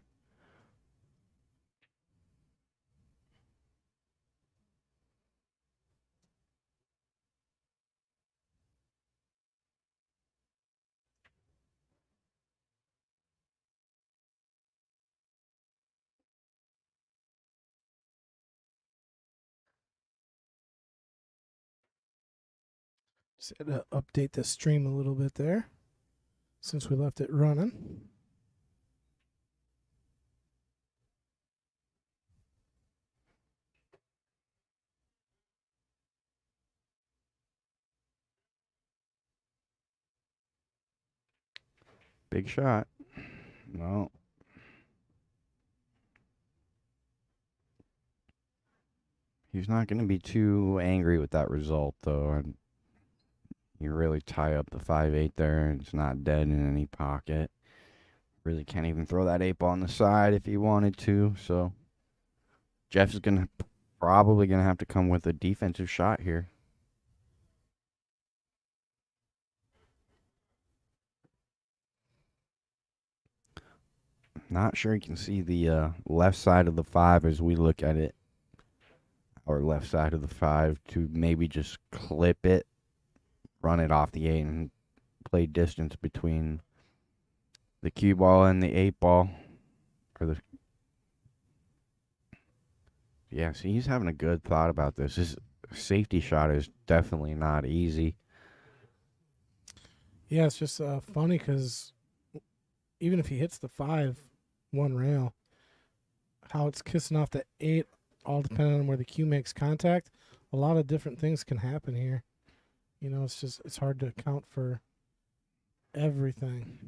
Just had to update the stream a little bit there since we left it running. Big shot. No. He's not going to be too angry with that result, though. And you really tie up the 5-8 there, and it's not dead in any pocket. Really can't even throw that 8 ball on the side if he wanted to. So Jeff is probably going to have to come with a defensive shot here. Not sure you can see the left side of the 5 as we look at it. Or left side of the 5 to maybe just clip it, run it off the 8, and play distance between the cue ball and the 8 ball. Yeah, see, he's having a good thought about this. His safety shot is definitely not easy. Yeah, it's just funny because even if he hits the 5, 1 rail, how it's kissing off the 8, all depending on where the cue makes contact, a lot of different things can happen here. You know, it's hard to account for everything.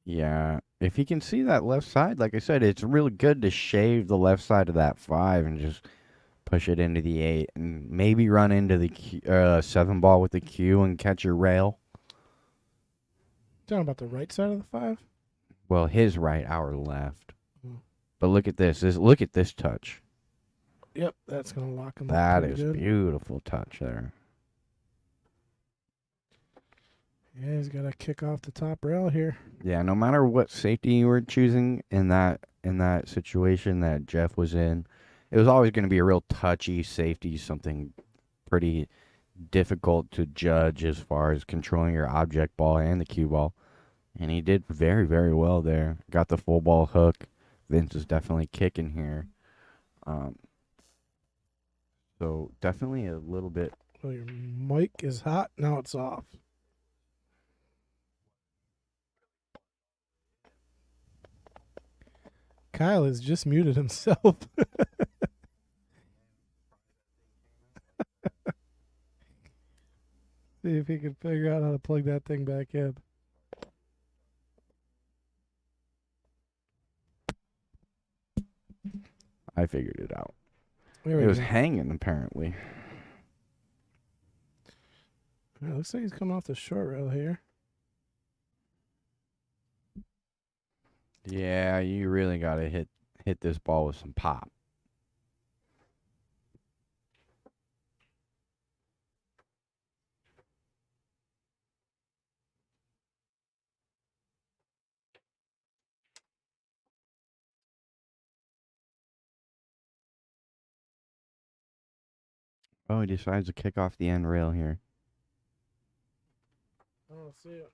Yeah, if he can see that left side, like I said, it's really good to shave the left side of that 5 and just push it into the 8 and maybe run into the 7 ball with the Q and catch your rail. Talking about the right side of the 5? Well, his right, our left. Hmm. But look at this. Look at this touch. Yep, that's going to lock him That up. That is is good. beautiful touch there. Yeah, he's got to kick off the top rail here. Yeah, no matter what safety you were choosing in that situation that Jeff was in, it was always going to be a real touchy safety, something pretty difficult to judge as far as controlling your object ball and the cue ball. And he did very, very well there. Got the full ball hook. Vince is definitely kicking here. So definitely a little bit. Well, your mic is hot. Now it's off. Kyle has just muted himself. See if he can figure out how to plug that thing back in. I figured it out. There we It was go. hanging apparently. Yeah, looks like he's coming off the short rail here. Yeah, you really got to hit this ball with some pop. Oh, he decides to kick off the end rail here. I don't see it.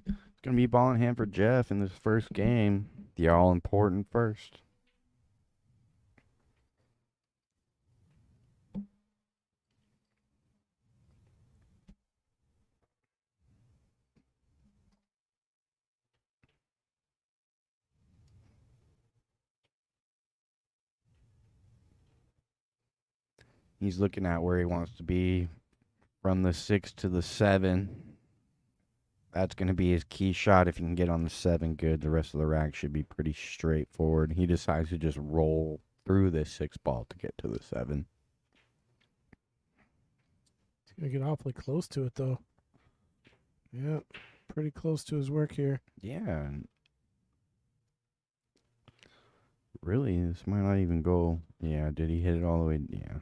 It's going to be ball in hand for Jeff in this first game. The all-important first. He's looking at where he wants to be from the 6 to the 7. That's going to be his key shot. If he can get on the 7 good, the rest of the rack should be pretty straightforward. He decides to just roll through this 6 ball to get to the 7. He's going to get awfully close to it, though. Yeah, pretty close to his work here. Yeah. Really, this might not even go. Yeah, did he hit it all the way? Yeah.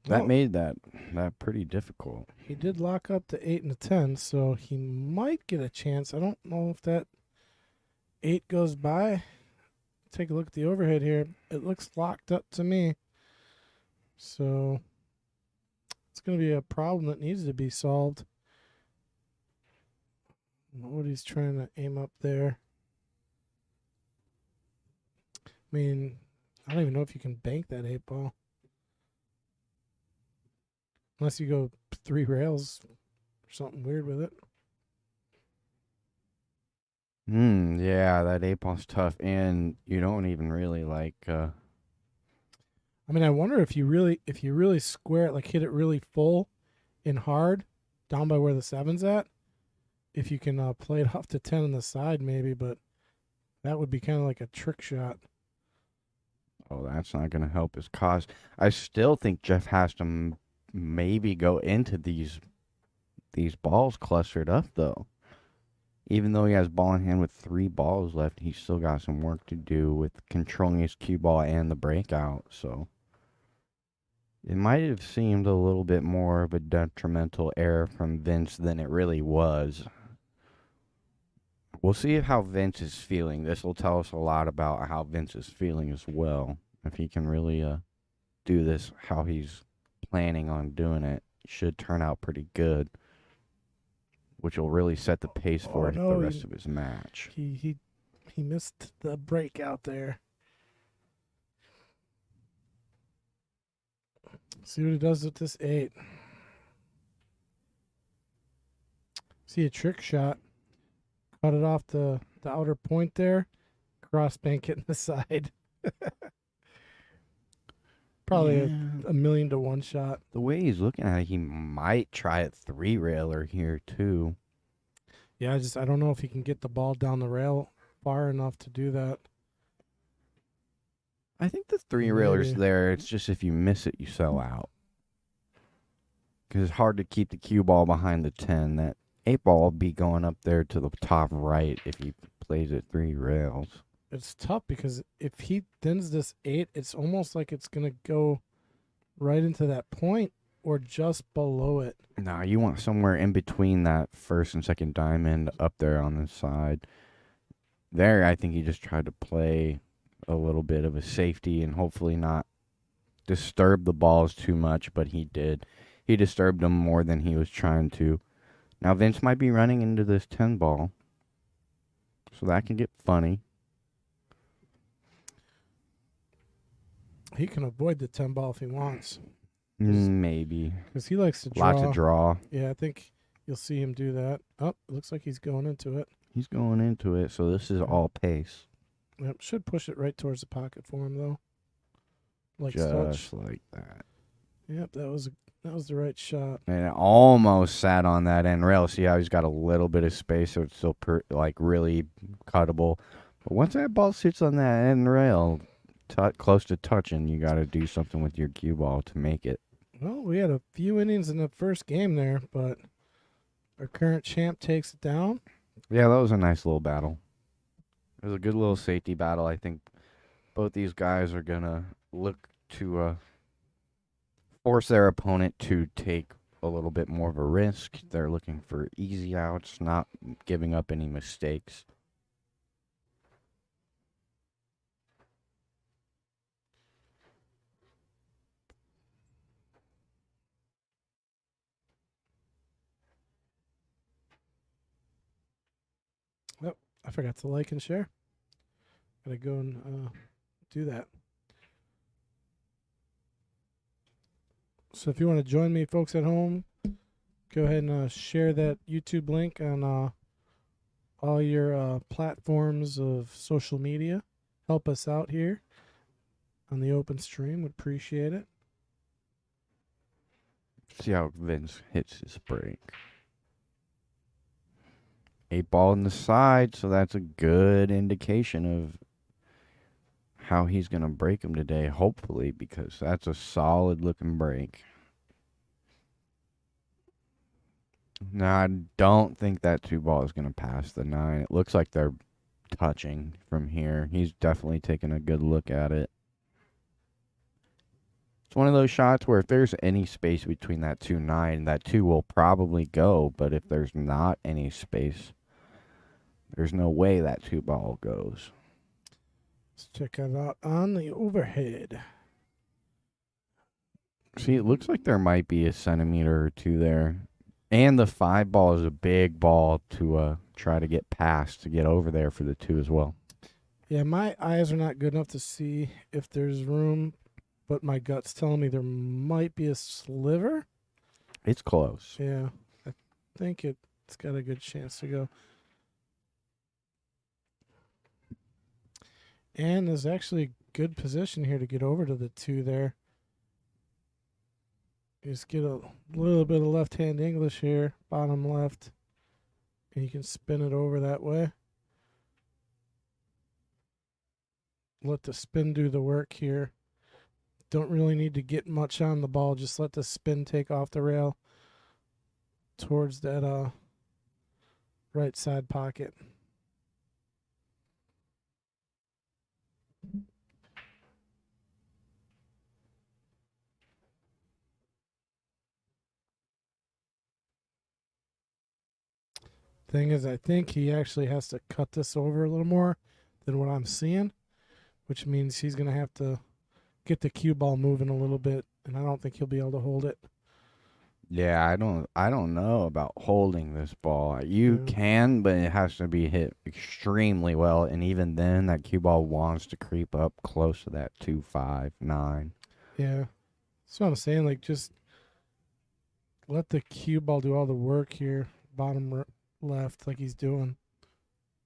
That Oh, made that pretty difficult. he did lock up the 8 and the 10, so he might get a chance. I don't know if that 8 goes by. Take a look at the overhead here. It looks locked up to me. So it's going to be a problem that needs to be solved. I don't know what he's trying to aim up there. I mean, I don't even know if you can bank that 8 ball. Unless you go 3 rails or something weird with it. Yeah, that 8 ball's tough, and you don't even really like. I mean, I wonder if you really square it, like hit it really full and hard, down by where the 7's at. If you can play it off to 10 on the side, maybe, but that would be kind of like a trick shot. Oh, that's not going to help his cause. I still think Jeff has to maybe go into these balls clustered up, though. Even though he has ball in hand with 3 balls left, he's still got some work to do with controlling his cue ball and the breakout. So it might have seemed a little bit more of a detrimental error from Vince than it really was. We'll see how Vince is feeling. This will tell us a lot about how Vince is feeling as well. If he can really do this how he's planning on doing it, should turn out pretty good, which will really set the pace for the rest of his match. He missed the breakout there. See what he does with this 8. See a trick shot. Cut it off the outer point there. Cross bank it in the side. Probably Yeah. a 1,000,000 to 1 shot. The way he's looking at it, he might try a 3-railer here too. Yeah, I don't know if he can get the ball down the rail far enough to do that. I think the 3-railer's Maybe. there. It's just if you miss it, you sell out. Because it's hard to keep the cue ball behind the 10. That 8-ball will be going up there to the top right if he plays it 3 rails. It's tough because if he thins this 8, it's almost like it's going to go right into that point or just below it. No, you want somewhere in between that first and second diamond up there on the side. There, I think he just tried to play a little bit of a safety and hopefully not disturb the balls too much, but he did. He disturbed them more than he was trying to. Now, Vince might be running into this 10 ball, so that can get funny. He can avoid the 10 ball if he wants Maybe. because he likes to draw. Lots of draw. Yeah, I think you'll see him do that. Oh, it looks like he's going into it. He's going into it, so this is all pace. Yep, should push it right towards the pocket for him though. Like Just such. like that. Yep, that was the right shot. And it almost sat on that end rail. See how he's got a little bit of space, so it's still really cuttable. But once that ball sits on that end rail, close to touching, you got to do something with your cue ball to make it. Well, we had a few innings in the first game there, but our current champ takes it down. Yeah, that was a nice little battle. It was a good little safety battle. I think both these guys are going to look to force their opponent to take a little bit more of a risk. They're looking for easy outs, not giving up any mistakes. I forgot to like and share. Gotta go and do that. So if you want to join me, folks at home, go ahead and share that YouTube link on all your platforms of social media. Help us out here on the open stream. Would appreciate it. See how Vince hits his break. 8-ball in the side, so that's a good indication of how he's going to break him today, hopefully, because that's a solid-looking break. Now, I don't think that 2-ball is going to pass the 9. It looks like they're touching from here. He's definitely taking a good look at it. It's one of those shots where if there's any space between that 2-9, that 2 will probably go, but if there's not any space, there's no way that 2-ball goes. Let's check it out on the overhead. See, it looks like there might be a centimeter or 2 there. And the 5-ball is a big ball to try to get past, to get over there for the 2 as well. Yeah, my eyes are not good enough to see if there's room, but my gut's telling me there might be a sliver. It's close. Yeah, I think it's got a good chance to go. And there's actually good position here to get over to the 2 there. Just get a little bit of left-hand English here, bottom left, and you can spin it over that way. Let the spin do the work here. Don't really need to get much on the ball. Just let the spin take off the rail towards that right side pocket. Thing is, I think he actually has to cut this over a little more than what I'm seeing, which means he's going to have to get the cue ball moving a little bit, and I don't think he'll be able to hold it. Yeah, I don't know about holding this ball. You can, but it has to be hit extremely well, and even then, that cue ball wants to creep up close to that 2-5-9. Yeah, that's what I'm saying. Like, just let the cue ball do all the work here, bottom left, like he's doing.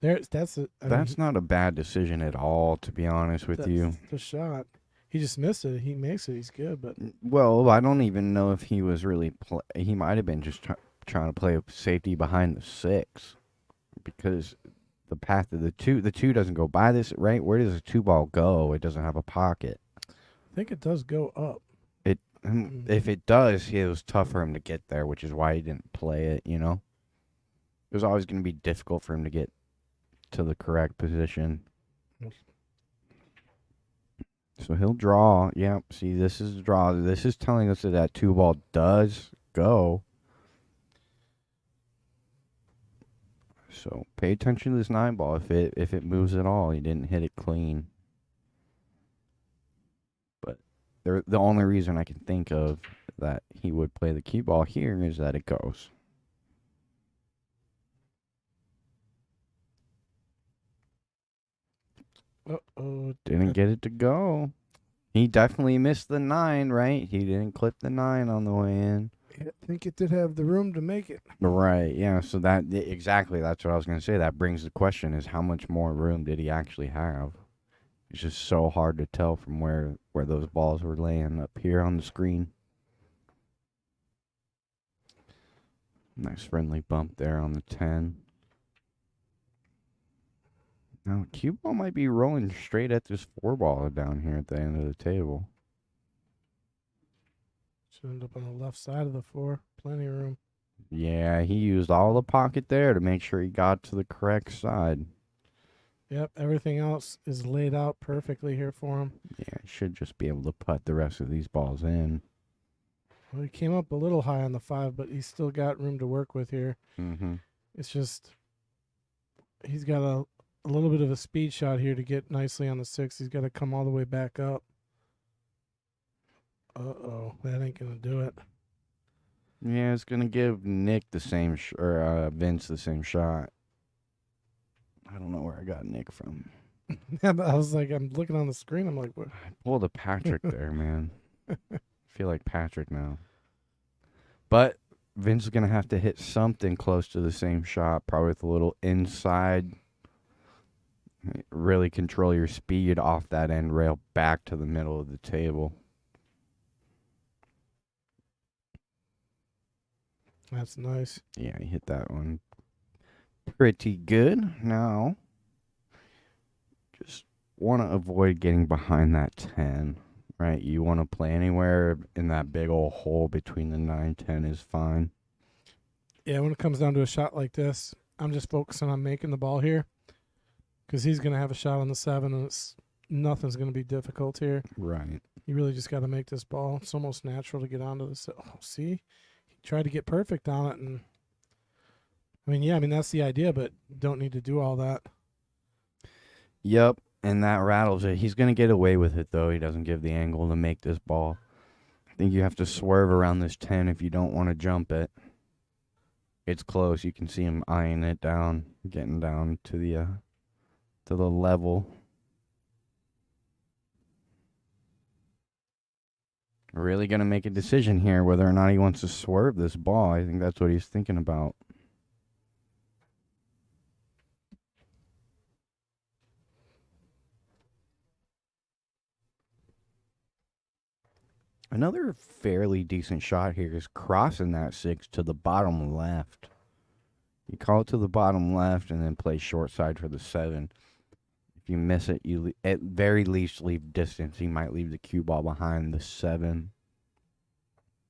That's not a bad decision at all, to be honest with you. The shot. He just missed it. He makes it. He's good, but Well, I don't even know if he was really. He might have been just trying to play safety behind the 6, because the path of the 2 doesn't go by this, right? Where does the 2 ball go? It doesn't have a pocket. I think it does go up. If it does, it was tough for him to get there, which is why he didn't play it. You know, it was always going to be difficult for him to get to the correct position. So he'll draw. Yep. See, this is a draw. This is telling us that 2 ball does go. So pay attention to this 9 ball. If it moves at all, he didn't hit it clean. But the only reason I can think of that he would play the cue ball here is that it goes. Uh-oh. Didn't get it to go. He definitely missed the 9, right? He didn't clip the 9 on the way in. I think it did have the room to make it. Right, yeah. So exactly, that's what I was going to say. That brings the question is how much more room did he actually have? It's just so hard to tell from where those balls were laying up here on the screen. Nice friendly bump there on the 10. Now, cue ball might be rolling straight at this 4 ball down here at the end of the table. Should end up on the left side of the 4. Plenty of room. Yeah, he used all the pocket there to make sure he got to the correct side. Yep, everything else is laid out perfectly here for him. Yeah, he should just be able to put the rest of these balls in. Well, he came up a little high on the 5, but he's still got room to work with here. Mm-hmm. It's just he's got a little bit of a speed shot here to get nicely on the 6. He's got to come all the way back up. Uh-oh, that ain't going to do it. Yeah, it's going to give Nick the same, Vince the same shot. I don't know where I got Nick from. Yeah, but I was like, I'm looking on the screen. I'm like, what? I pulled a Patrick there, man. I feel like Patrick now. But Vince is going to have to hit something close to the same shot, probably with a little inside. Really control your speed off that end rail back to the middle of the table. That's nice. Yeah, he hit that one pretty good. Now, just want to avoid getting behind that 10, right? You want to play anywhere in that big old hole between the 9-10 is fine. Yeah, when it comes down to a shot like this, I'm just focusing on making the ball here because he's going to have a shot on the 7, and nothing's going to be difficult here. Right. You really just got to make this ball. It's almost natural to get onto the. Oh, see? He tried to get perfect on it, and that's the idea, but don't need to do all that. Yep, and that rattles it. He's going to get away with it, though. He doesn't give the angle to make this ball. I think you have to swerve around this 10 if you don't want to jump it. It's close. You can see him eyeing it down, getting down to the level. Really going to make a decision here whether or not he wants to swerve this ball. I think that's what he's thinking about. Another fairly decent shot here is crossing that 6 to the bottom left. You call it to the bottom left and then play short side for the 7. If you miss it, you at very least leave distance. You might leave the cue ball behind the 7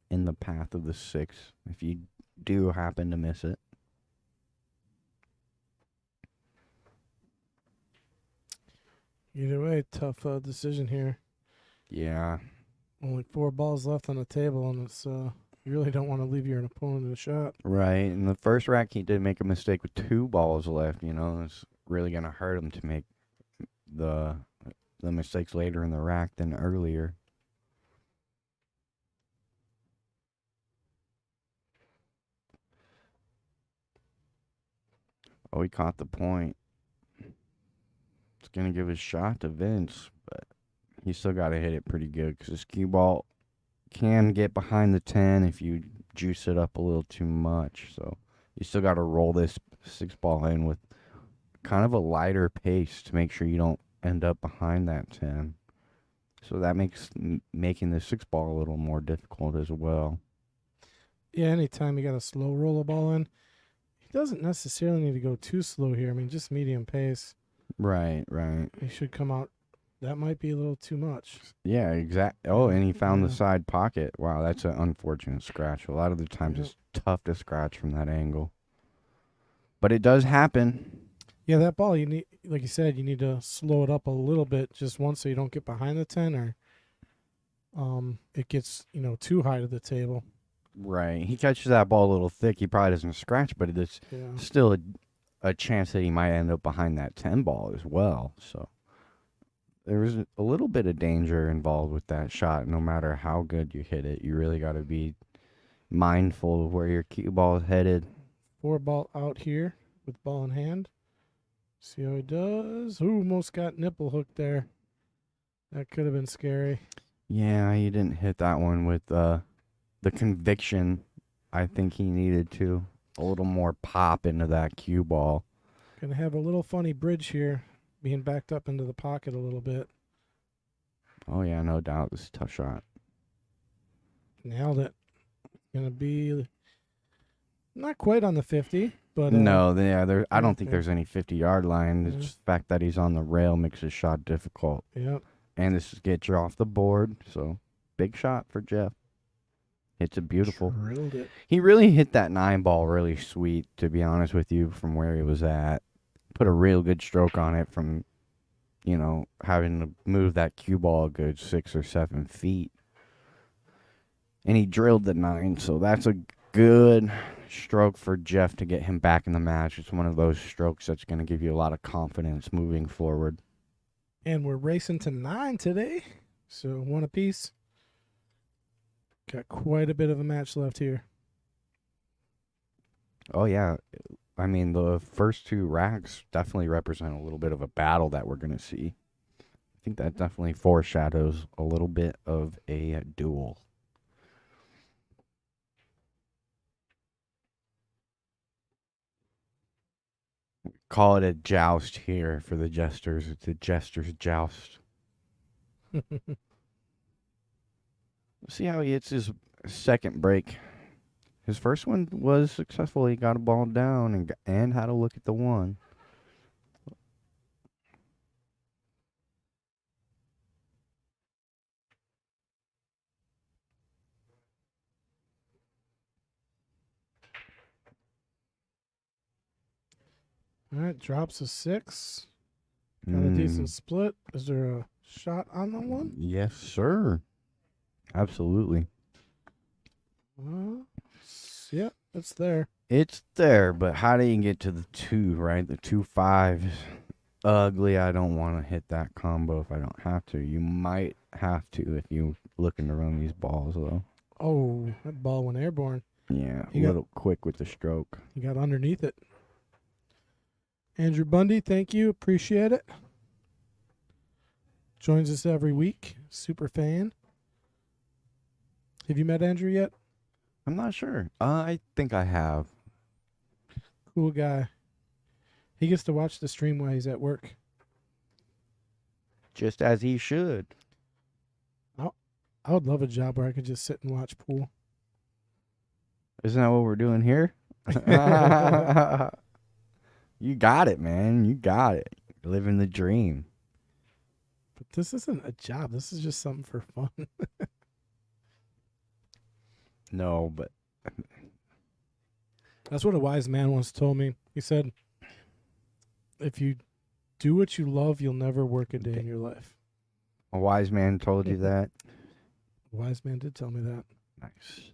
in the path of the 6 if you do happen to miss it. Either way, tough decision here. Yeah. Only 4 balls left on the table, and it's you really don't want to leave your opponent a shot. Right. In the first rack, he did make a mistake with 2 balls left. You know, it's really going to hurt him to make the mistakes later in the rack than earlier. Oh, he caught the point. It's going to give his shot to Vince, but he's still got to hit it pretty good because his cue ball can get behind the 10 if you juice it up a little too much. So you still got to roll this 6 ball in with kind of a lighter pace to make sure you don't end up behind that 10. So that makes making the 6-ball a little more difficult as well. Yeah, anytime you got to slow roll a ball in, he doesn't necessarily need to go too slow here. I mean, just medium pace. Right, right. He should come out. That might be a little too much. Yeah, exactly. Oh, and he found the Yeah. side pocket. Wow, that's an unfortunate scratch. A lot of the times Yeah. it's tough to scratch from that angle. But it does happen. Yeah, that ball, you need, like you said, you need to slow it up a little bit just once so you don't get behind the 10 or it gets, too high to the table. Right. He catches that ball a little thick. He probably doesn't scratch, but it's Yeah. still a chance that he might end up behind that 10 ball as well. So there was a little bit of danger involved with that shot. No matter how good you hit it, you really got to be mindful of where your cue ball is headed. 4 ball out here with ball in hand. See how he does. Ooh, almost got nipple hooked there. That could have been scary. Yeah, he didn't hit that one with the conviction I think he needed to. A little more pop into that cue ball. Gonna have a little funny bridge here, being backed up into the pocket a little bit. Oh, yeah, no doubt. This is a tough shot. Nailed it. Gonna be not quite on the 50, but No, I don't think okay. there's any 50-yard line. Yeah. It's just the fact that he's on the rail makes his shot difficult. Yep. And this gets you off the board. So, big shot for Jeff. Hits it beautiful. Drilled it. He really hit that 9 ball really sweet, to be honest with you, from where he was at. Put a real good stroke on it from, having to move that cue ball a good 6 or 7 feet. And he drilled the 9, so that's a good stroke for Jeff to get him back in the match. It's one of those strokes that's going to give you a lot of confidence moving forward. And we're racing to 9 today, so 1 apiece. Got quite a bit of a match left here. Oh, yeah. I mean, the first 2 racks definitely represent a little bit of a battle that we're going to see. I think that definitely foreshadows a little bit of a duel. Call it a joust here for the Jesters. It's a Jesters joust. See how he hits his second break. His first one was successful. He got a ball down and had a look at the 1. All right, drops a 6. Got a decent split. Is there a shot on the 1? Yes, sir. Absolutely. Yep, it's there. It's there, but how do you get to the 2, right? The 2-5 is ugly. I don't want to hit that combo if I don't have to. You might have to if you're looking to run these balls, though. Oh, that ball went airborne. Yeah, You a got- little quick with the stroke. You got underneath it. Andrew Bundy, thank you. Appreciate it. Joins us every week. Super fan. Have you met Andrew yet? I'm not sure. I think I have. Cool guy. He gets to watch the stream while he's at work. Just as he should. I would love a job where I could just sit and watch pool. Isn't that what we're doing here? You got it, man. You got it. Living the dream. But this isn't a job. This is just something for fun. No, but That's what a wise man once told me. He said, if you do what you love, you'll never work a day in your life. a wise man told you that. A wise man did tell me that. Nice.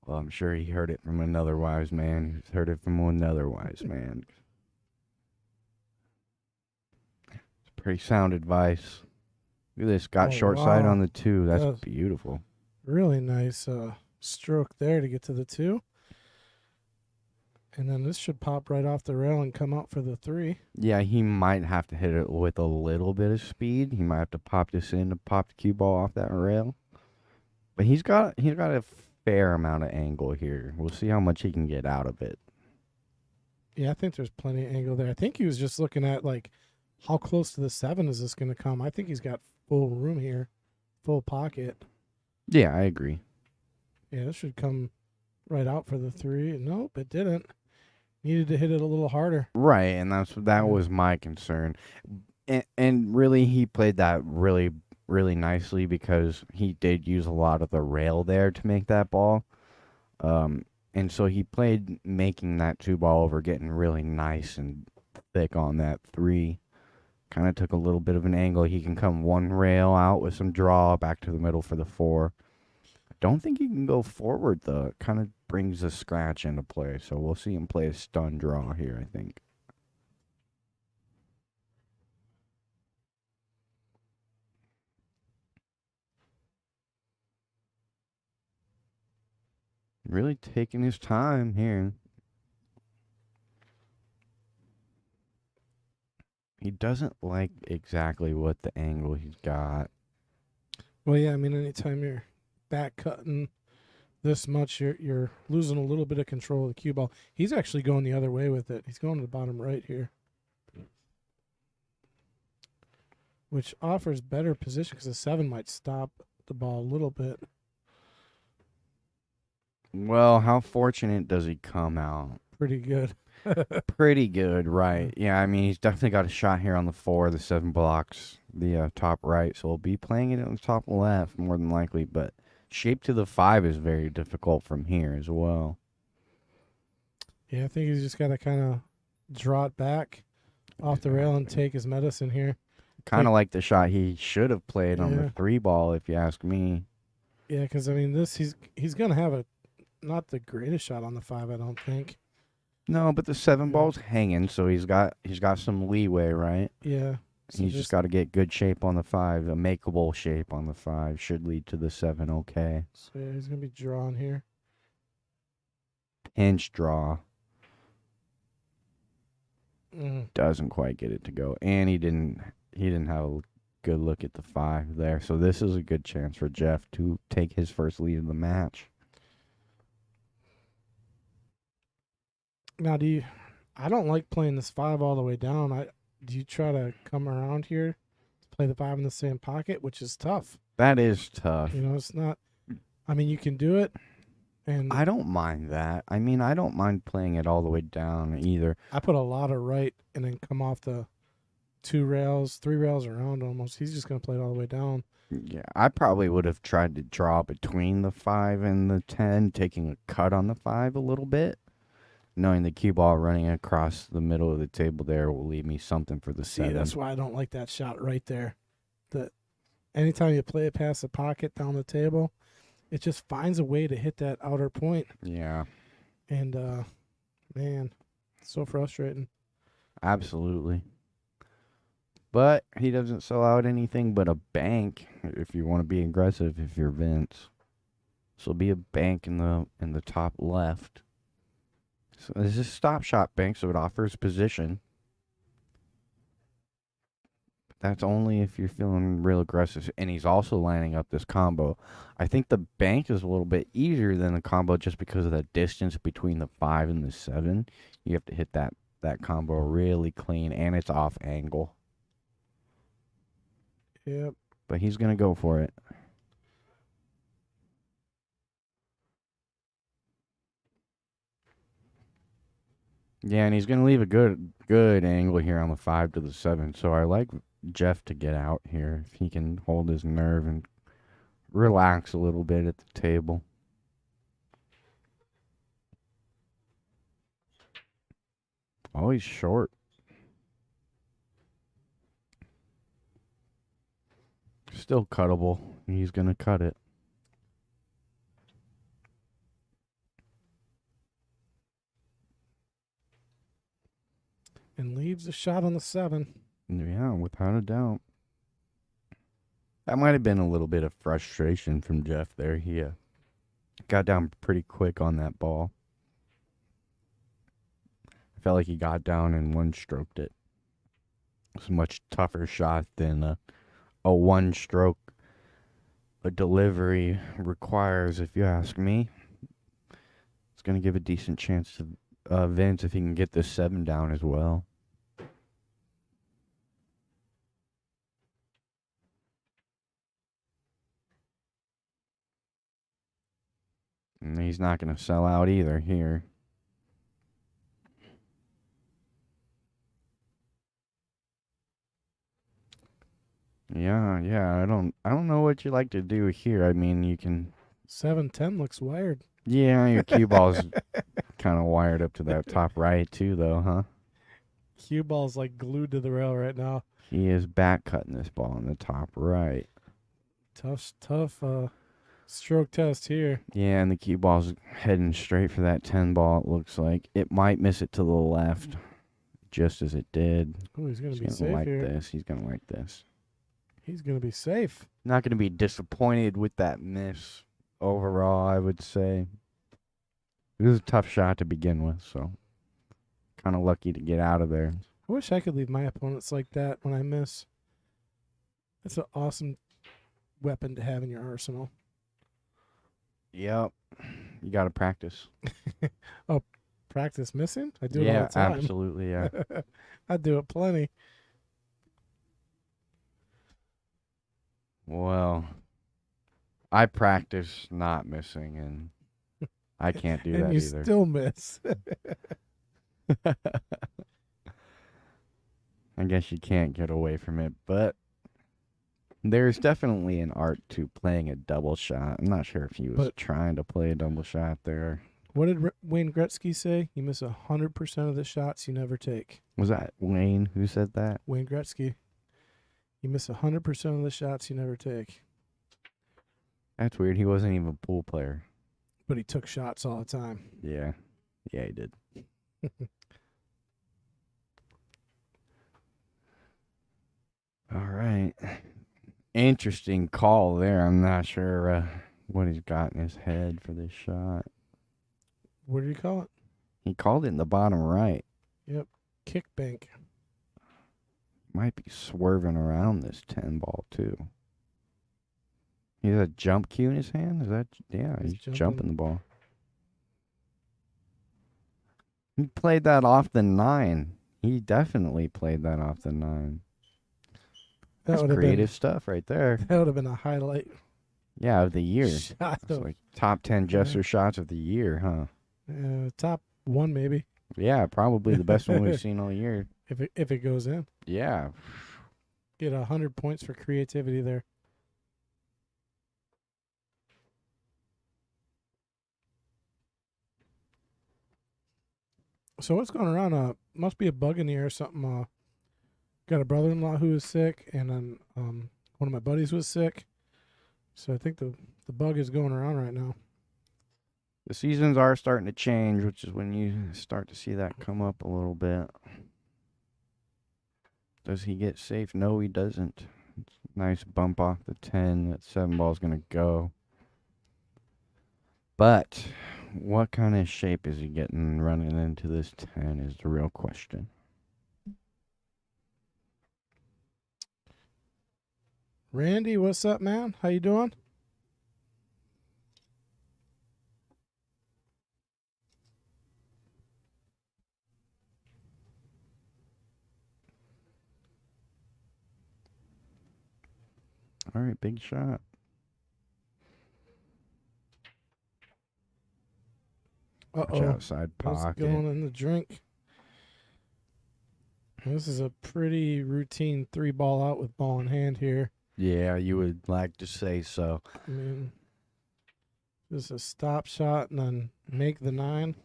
Well, I'm sure he heard it from another wise man who's heard it from another wise man. It's pretty sound advice. Look at this. Got Oh, short side wow. on the 2. That's Yes. beautiful. Really nice stroke there to get to the 2. And then this should pop right off the rail and come out for the 3. Yeah, he might have to hit it with a little bit of speed. He might have to pop this in to pop the cue ball off that rail. But he's got a fair amount of angle here. We'll see how much he can get out of it. Yeah, I think there's plenty of angle there. I think he was just looking at, like, how close to the 7 is this going to come? I think he's got full room here, full pocket. Yeah, I agree. Yeah, this should come right out for the 3. Nope, it didn't. Needed to hit it a little harder. Right, and that was my concern. And really, he played that really, really nicely because he did use a lot of the rail there to make that ball. And so he played making that 2-ball over, getting really nice and thick on that 3. Kind of took a little bit of an angle. He can come one rail out with some draw back to the middle for the 4. Don't think he can go forward, though. It kind of brings a scratch into play. So we'll see him play a stun draw here, I think. Really taking his time here. He doesn't like exactly what the angle he's got. Well, yeah, I mean, anytime you're back cutting this much, you're losing a little bit of control of the cue ball. He's actually going the other way with it. He's going to the bottom right here, which offers better position because the 7 might stop the ball a little bit. Well, how fortunate does he come out? Pretty good. Pretty good, right. Yeah, I mean, he's definitely got a shot here on the 4. The 7 blocks the top right, so he'll be playing it on the top left more than likely, but shape to the 5 is very difficult from here as well. Yeah, I think he's just got to kind of draw it back off the rail and take his medicine here. Kind of like the shot he should have played on Yeah. the 3 ball, if you ask me. Yeah, because, I mean, he's going to have not the greatest shot on the 5, I don't think. No, but the 7 ball's hanging, so he's got some leeway, right? Yeah. So He's just got to get good shape on the 5. A makeable shape on the 5 should lead to the 7 okay. So, yeah, he's going to be drawn here. Pinch draw. Mm. Doesn't quite get it to go. And he didn't have a good look at the 5 there. So this is a good chance for Jeff to take his first lead of the match. Now, I don't like playing this 5 all the way down. Do you try to come around here to play the 5 in the same pocket, which is tough? That is tough. You know, it's not. I mean, you can do it, and I don't mind that. I mean, I don't mind playing it all the way down either. I put a lot of right and then come off the 2 rails, 3 rails around almost. He's just gonna play it all the way down. Yeah, I probably would have tried to draw between the 5 and the 10, taking a cut on the 5 a little bit. Knowing the cue ball running across the middle of the table there will leave me something for the 7. See, that's why I don't like that shot right there. That anytime you play it past the pocket down the table, it just finds a way to hit that outer point. Yeah, And man, it's so frustrating. absolutely. But he doesn't sell out anything but a bank if you want to be aggressive if you're Vince. So it'll be a bank in the top left. So this is a stop shot bank, so it offers position. That's only if you're feeling real aggressive. And he's also lining up this combo. I think the bank is a little bit easier than the combo just because of the distance between the 5 and the 7. You have to hit that combo really clean, and it's off angle. Yep. But he's going to go for it. Yeah, and he's going to leave a good angle here on the 5 to the 7. So I like Jeff to get out here if he can hold his nerve and relax a little bit at the table. Oh, he's short. Still cuttable. He's going to cut it. And leaves a shot on the 7. Yeah, without a doubt. That might have been a little bit of frustration from Jeff there. He got down pretty quick on that ball. I felt like he got down and one-stroked it. It's a much tougher shot than a one-stroke a delivery requires, if you ask me. It's going to give a decent chance to Vince if he can get this 7 down as well. And he's not going to sell out either here. Yeah. I don't know what you like to do here. I mean, you can. 7-10 looks wired. Yeah, your cue ball's kind of wired up to that top right too, though, huh? Cue ball's like glued to the rail right now. He is back cutting this ball in the top right. Tough stroke test here. Yeah, and the cue ball's heading straight for that 10 ball, it looks like. It might miss it to the left, just as it did. Oh, he's going to be He's safe gonna like here. this. He's going to like this. He's going to be safe. Not going to be disappointed with that miss overall, I would say. It was a tough shot to begin with, so kind of lucky to get out of there. I wish I could leave my opponents like that when I miss. That's an awesome weapon to have in your arsenal. Yep. You got to practice. Practice missing? I do it all the time. Absolutely, yeah. I do it plenty. Well, I practice not missing, and I can't do And that you either. still miss. I guess you can't get away from it, but there's definitely an art to playing a double shot. I'm not sure if he was trying to play a double shot there. What did Wayne Gretzky say? You miss 100% of the shots you never take. Was that Wayne who said that? Wayne Gretzky. You miss 100% of the shots you never take. That's weird. He wasn't even a pool player. But he took shots all the time. Yeah. Yeah, he did. All right. Interesting call there. I'm not sure what he's got in his head for this shot. What did he call it? He called it in the bottom right. Yep. Kick bank. Might be swerving around this 10 ball, too. He has a jump cue in his hand? Is that? Yeah, he's jumping the ball. He played that off the 9. He definitely played that off the 9. That's creative stuff right there. That would have been a highlight. Yeah, of the year. Shot It's like top 10 Jester shots of the year, huh? Top 1 maybe. Yeah, probably the best one we've seen all year. If it goes in. Yeah. Get 100 points for creativity there. So what's going around? Must be a bug in the air or something. Got a brother-in-law who was sick, and then one of my buddies was sick. So I think the bug is going around right now. The seasons are starting to change, which is when you start to see that come up a little bit. Does he get safe? No, he doesn't. It's a nice bump off the 10. That 7 ball's going to go. But what kind of shape is he getting running into this 10 is the real question. Randy, what's up, man? How you doing? All right, big shot. Watch outside What's pocket. going in the drink? This is a pretty routine 3-ball out with ball in hand here. Yeah, you would like to say so. I mean, just a stop shot and then make the 9,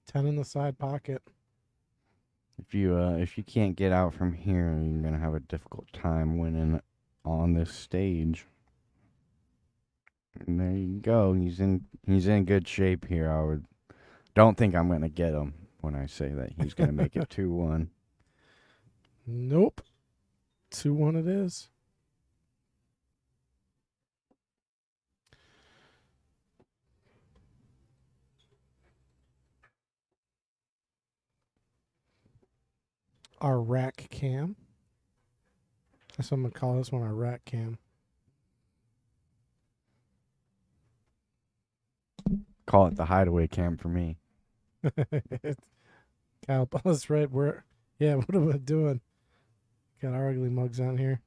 10 in the side pocket. If you can't get out from here, you're gonna have a difficult time winning on this stage. And there you go. He's in good shape here. Don't think I'm gonna get him when I say that he's gonna make it 2-1. Nope. 2-1 it is. Our rack cam. That's what I'm going to call this one, our rack cam. Call it the hideaway cam for me. Kyle Ball's right. What am I doing? Got our ugly mugs on here.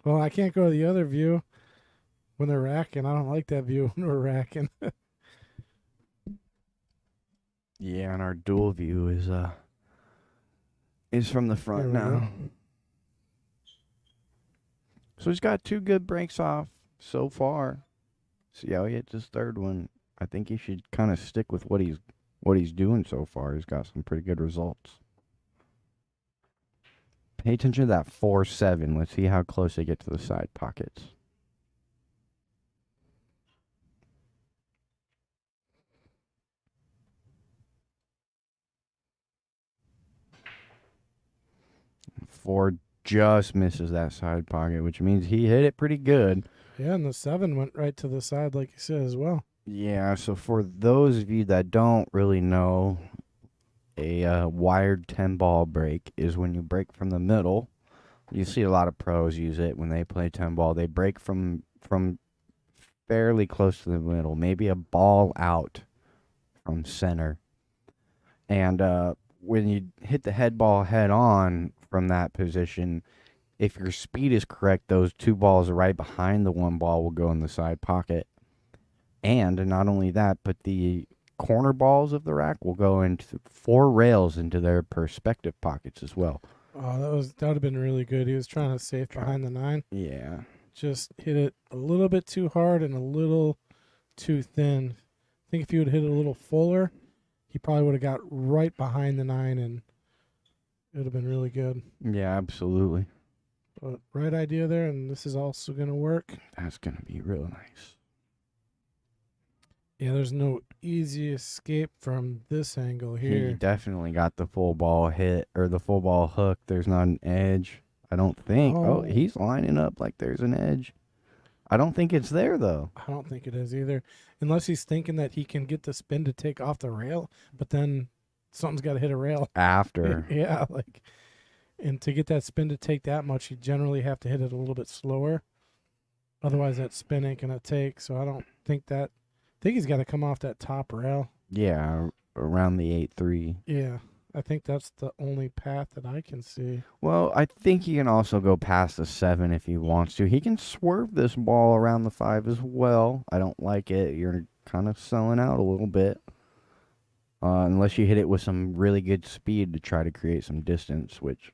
Well, I can't go to the other view. when they're racking. I don't like that view when we're racking. Yeah, and our dual view is from the There front we now. go. So he's got 2 good breaks off so far. See how he hits his third one. I think he should kind of stick with what he's doing so far. He's got some pretty good results. Pay attention to that 4-7. Let's see how close they get to the side pockets. Four just misses that side pocket, which means he hit it pretty good. Yeah, and the 7 went right to the side, like you said, as well. Yeah, so for those of you that don't really know, a wired 10-ball break is when you break from the middle. You see a lot of pros use it when they play 10-ball. They break from fairly close to the middle, maybe a ball out from center. And when you hit the head ball head on from that position, if your speed is correct, those 2 balls right behind the 1 ball will go in the side pocket. And not only that, but the corner balls of the rack will go into 4 rails into their perspective pockets as well. Oh, that would have been really good. He was trying to safe behind the 9. Yeah. Just hit it a little bit too hard and a little too thin. I think if he would hit it a little fuller, he probably would have got right behind the 9, and it would have been really good. Yeah, absolutely. But right idea there, and this is also going to work. That's going to be real nice. Yeah, there's no easy escape from this angle He here. definitely got the full ball hit or the full ball hook. There's not an edge, I don't think. Oh, Oh. he's lining up like there's an edge. I don't think it's there, though. I don't think it is either. Unless he's thinking that he can get the spin to take off the rail, but then something's got to hit a rail. After. Yeah, and to get that spin to take that much, you generally have to hit it a little bit slower. Otherwise, that spin ain't going to take. So I don't think that. I think he's got to come off that top rail. Yeah, around the 8-3. Yeah, I think that's the only path that I can see. Well, I think he can also go past the 7 if he wants to. He can swerve this ball around the 5 as well. I don't like it. You're kind of selling out a little bit. Unless you hit it with some really good speed to try to create some distance, which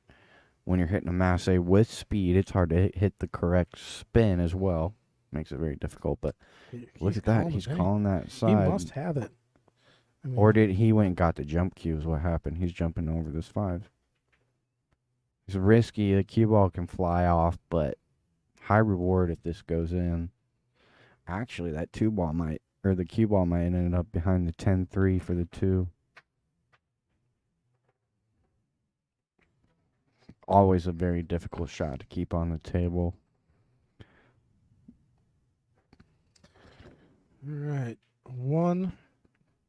when you're hitting a masse with speed, it's hard to hit the correct spin as well. Makes it very difficult, but look at that. He's calling that side. He must have it. I mean, Or did he went and got the jump cue is what happened. He's jumping over this 5. It's risky. The cue ball can fly off, but high reward if this goes in. Actually, that the cue ball might end up behind the 10-3 for the 2. Always a very difficult shot to keep on the table. All right. 1,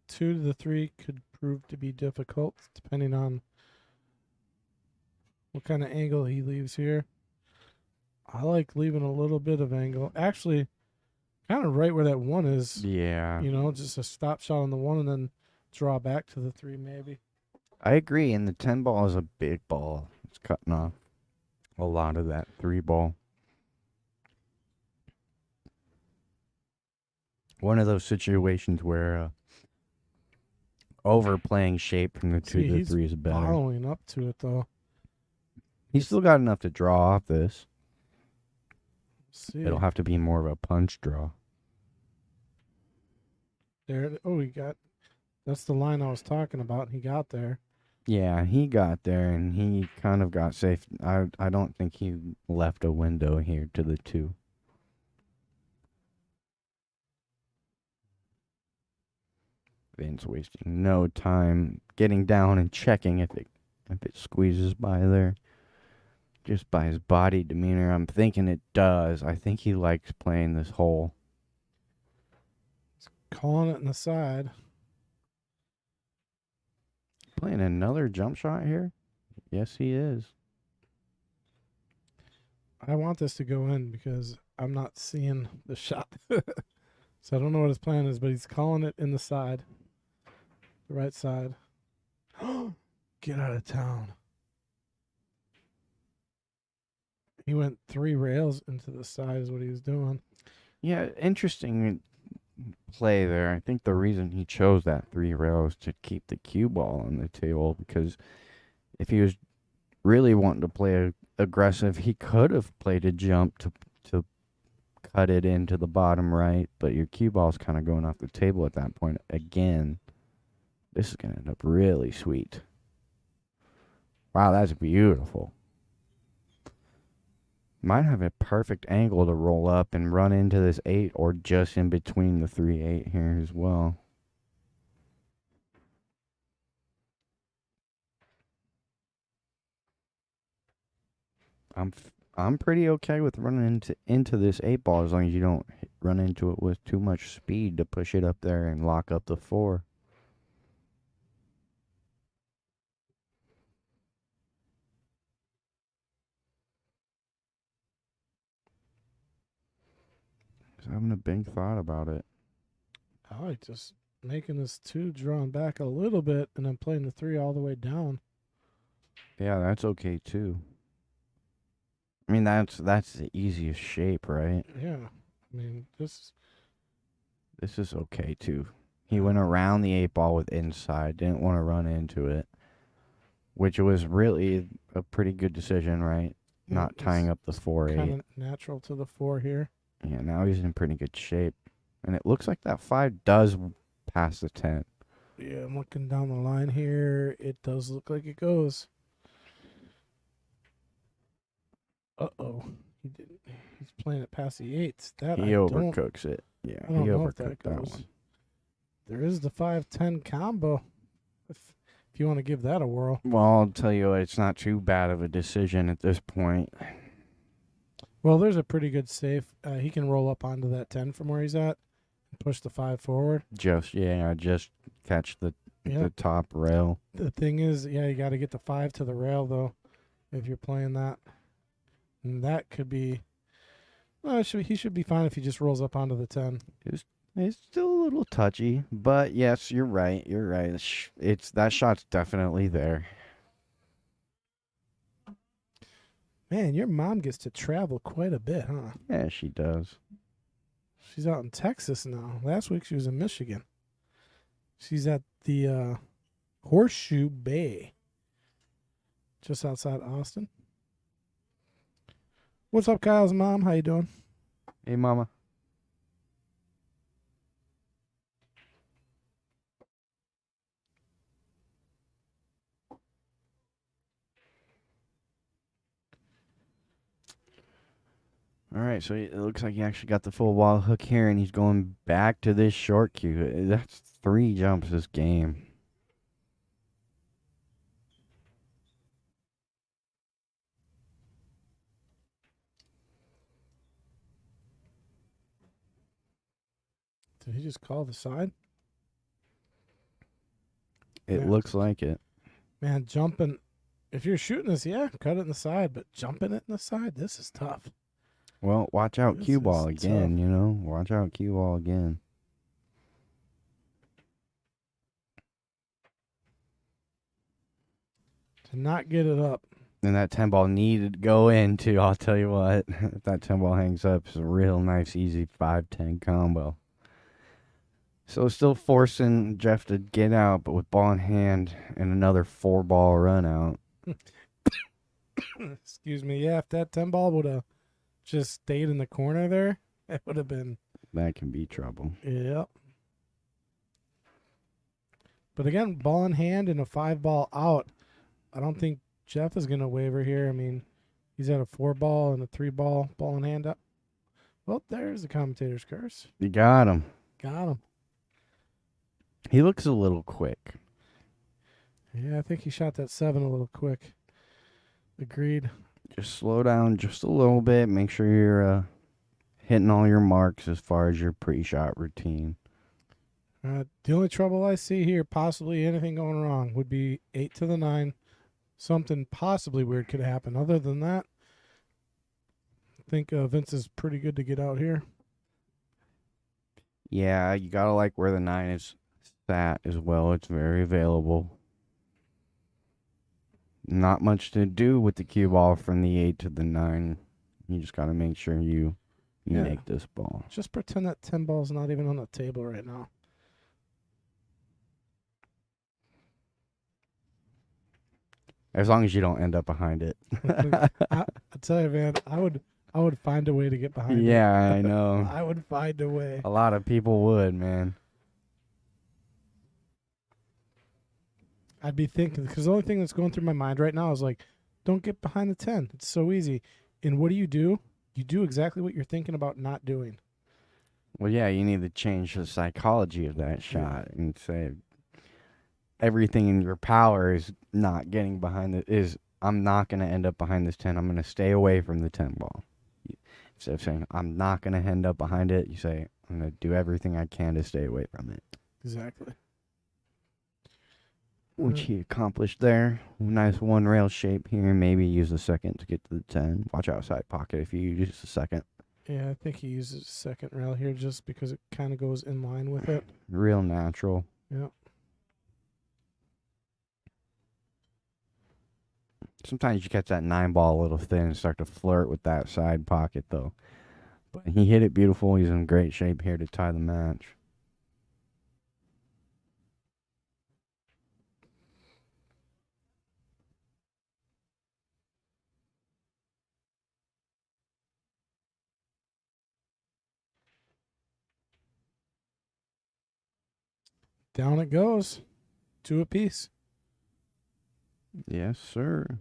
2 to the 3 could prove to be difficult depending on what kind of angle he leaves here. I like leaving a little bit of angle. Actually, kind of right where that 1 is. Yeah. You know, just a stop shot on the 1 and then draw back to the 3 maybe. I agree, and the 10 ball is a big ball. It's cutting off a lot of that 3 ball. One of those situations where overplaying shape from the 2 to the 3 is better. Following up to it though. He's still got enough to draw off this. See. It'll have to be more of a punch draw. There. Oh, that's the line I was talking about. He got there. Yeah, he got there, and he kind of got safe. I don't think he left a window here to the 2. Vin's wasting no time getting down and checking if it squeezes by there. Just by his body demeanor, I'm thinking it does. I think he likes playing this hole. Calling it in the side. Playing another jump shot here? Yes, he is. I want this to go in because I'm not seeing the shot. So I don't know what his plan is, but he's calling it in the side. The right side. Get out of town. He went 3 rails into the side is what he was doing. Yeah, interesting play there. I think the reason he chose that 3 rail is to keep the cue ball on the table, because if he was really wanting to play aggressive, he could have played a jump to cut it into the bottom right, but your cue ball's kind of going off the table at that point. Again, this is going to end up really sweet. Wow, that's beautiful. Might have a perfect angle to roll up and run into this 8, or just in between the 3-8 here as well. I'm pretty okay with running into this 8 ball as long as you don't run into it with too much speed to push it up there and lock up the 4. Just having a big thought about it. I like just making this 2 drawn back a little bit and then playing the 3 all the way down. Yeah, that's okay too. I mean, that's the easiest shape, right? Yeah. I mean, This is okay too. He went around the 8 ball with inside, didn't want to run into it, which was really a pretty good decision, right? Yeah, Not tying up the 4-8. kind of natural to the 4 here. Yeah, now he's in pretty good shape. And it looks like that 5 does pass the 10. Yeah, I'm looking down the line here. It does look like it goes. Uh-oh. He didn't. He's playing it past the 8s. That He I don't. overcooks it. Yeah, I don't he know if overcooked that goes. one. There is the 5-10 combo. If you want to give that a whirl. Well, I'll tell you what, it's not too bad of a decision at this point. Well, there's a pretty good safe. He can roll up onto that 10 from where he's at and push the 5 forward. Just catch the Yeah. top rail. The thing is, yeah, you got to get the 5 to the rail, though, if you're playing that. And that could be... Well, he should be fine if he just rolls up onto the 10. It's still a little touchy, but yes, you're right. You're right. It's that shot's definitely there. Man, your mom gets to travel quite a bit, huh? Yeah, she does. She's out in Texas now. Last week she was in Michigan. She's at the Horseshoe Bay, just outside Austin. What's up, Kyle's mom? How you doing? Hey, Mama. All right, so it looks like he actually got the full wall hook here, and he's going back to this short cue. That's 3 jumps this game. Did he just call the side? It Yeah. looks like it. Man, jumping. If you're shooting this, yeah, cut it in the side. But jumping it in the side, this is tough. Well, watch out This cue ball is again, tough. you know? Watch out cue ball again. To not get it up. And that 10 ball needed to go in, too. I'll tell you what. If that 10 ball hangs up, it's a real nice, easy 5-10 combo. So still forcing Jeff to get out, but with ball in hand and another 4-ball run out. Excuse me. Yeah, if that 10 ball would have just stayed in the corner there, it would have been. That can be trouble. Yep. But again, ball in hand and a 5-ball out. I don't think Jeff is going to waver here. I mean, he's at a 4-ball and a 3-ball ball in hand up. Well, there's the commentator's curse. You got him. Got him. He looks a little quick. Yeah, I think he shot that 7 a little quick. Agreed. Just slow down just a little bit. Make sure you're hitting all your marks as far as your pre-shot routine. The only trouble I see here, possibly anything going wrong, would be 8 to the 9. Something possibly weird could happen. Other than that, I think Vince is pretty good to get out here. Yeah, you gotta like where the 9 is sat as well. It's very available. Not much to do with the cue ball from the 8 to the 9. You just gotta make sure you You Yeah. make this ball. Just pretend that 10 ball's not even on the table right now. As long as you don't end up behind it. I tell you, man, I would find a way to get behind it. Yeah, I know. I would find a way. A lot of people would, man. I'd be thinking, because the only thing that's going through my mind right now is like, don't get behind the 10. It's so easy. And what do? You do exactly what you're thinking about not doing. Well, yeah, you need to change the psychology of that shot and say everything in your power is not getting behind I'm not going to end up behind this 10. I'm going to stay away from the 10 ball. Instead of saying, I'm not going to end up behind it, you say, I'm going to do everything I can to stay away from it. Exactly. Which he accomplished there. Nice one rail shape here. Maybe use the second to get to the 10. Watch outside pocket if you use the second. Yeah, I think he uses second rail here just because it kind of goes in line with it. Real natural. Yeah. Sometimes you catch that 9 ball a little thin and start to flirt with that side pocket, though. But he hit it beautiful. He's in great shape here to tie the match. Down it goes. 2 apiece. Yes, sir.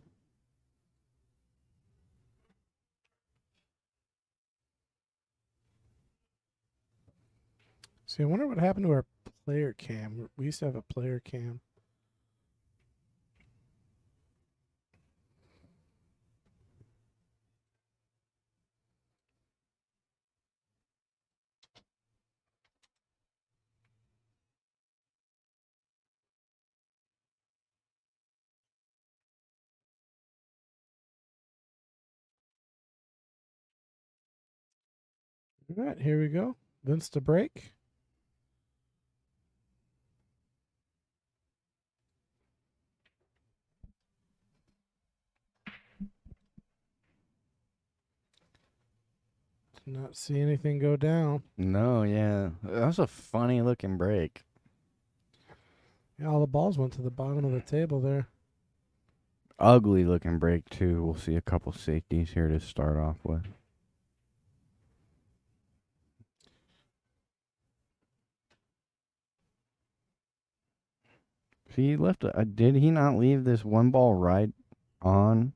See, I wonder what happened to our player cam. We used to have a player cam. All right, here we go. Vince to break. Did not see anything go down. No, yeah. That was a funny looking break. Yeah, all the balls went to the bottom of the table there. Ugly looking break, too. We'll see a couple safeties here to start off with. See, he left did he not leave this one ball right on?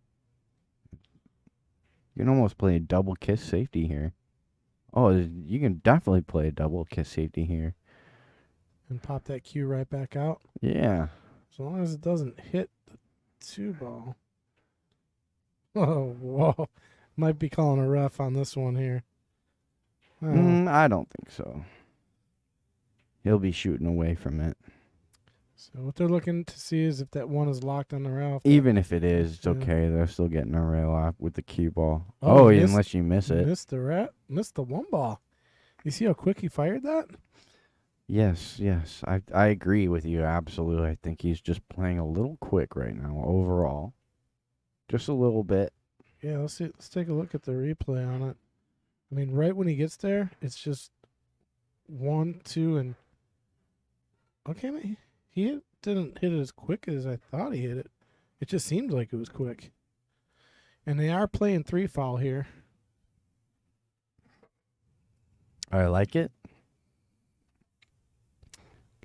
You can almost play a double kiss safety here. Oh, you can definitely play a double kiss safety here. And pop that cue right back out. Yeah. As long as it doesn't hit the 2 ball. Oh, whoa. Might be calling a ref on this one here. I don't think so. He'll be shooting away from it. So what they're looking to see is if that one is locked on the rail. Even if it is, it's Yeah. okay. They're still getting a rail off with the cue ball. Oh, Oh, missed- unless you miss it. Missed the 1 ball. You see how quick he fired that? Yes. I agree with you. Absolutely. I think he's just playing a little quick right now overall. Just a little bit. Yeah, let's see. Let's take a look at the replay on it. I mean, right when he gets there, it's just 1, 2, and okay, he didn't hit it as quick as I thought he hit it. It just seemed like it was quick. And they are playing 3 foul here. I like it.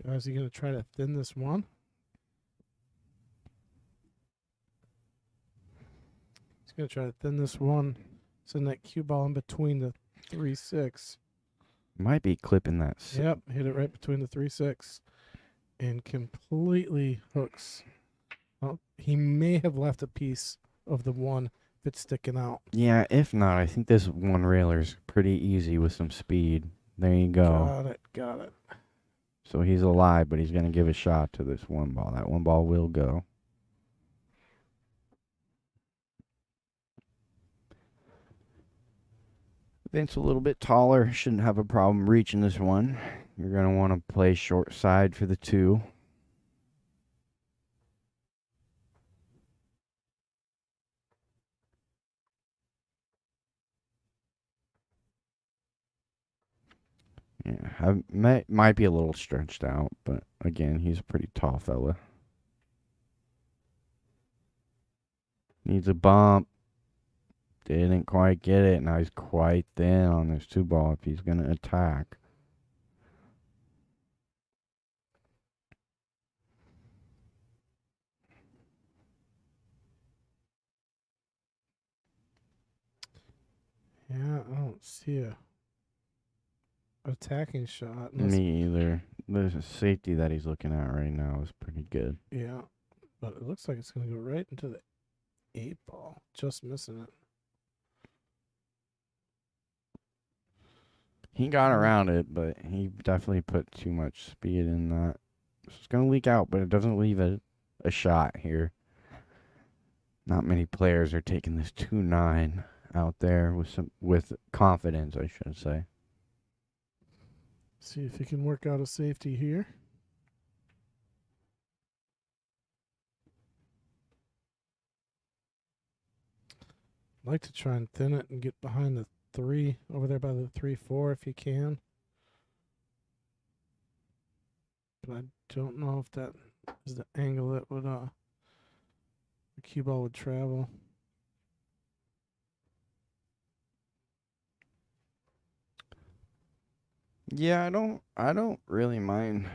Guys, you gonna try to thin this one? He's gonna try to thin this one. Send that cue ball in between the 3-6. Might be clipping that. Yep, hit it right between the 3-6, and completely hooks. Well, he may have left a piece of the 1 that's sticking out. Yeah, if not, I think this one railer's pretty easy with some speed. There you go. Got it. So he's alive, but he's going to give a shot to this 1 ball. That 1 ball will go. Vince a little bit taller. Shouldn't have a problem reaching this one. You're going to want to play short side for the 2. Yeah, might be a little stretched out, but again, he's a pretty tall fella. Needs a bump. Didn't quite get it. Now he's quite thin on this 2-ball if he's going to attack. Yeah, I don't see a attacking shot. Me either. The safety that he's looking at right now is pretty good. Yeah, but it looks like it's going to go right into the 8-ball. Just missing it. He got around it, but he definitely put too much speed in that. It's going to leak out, but it doesn't leave a shot here. Not many players are taking this 2-9 out there with confidence, I should say. See if he can work out a safety here. I'd like to try and thin it and get behind the 3 over there by the 3-4 if you can. But I don't know if that is the angle that would the cue ball would travel. Yeah, I don't really mind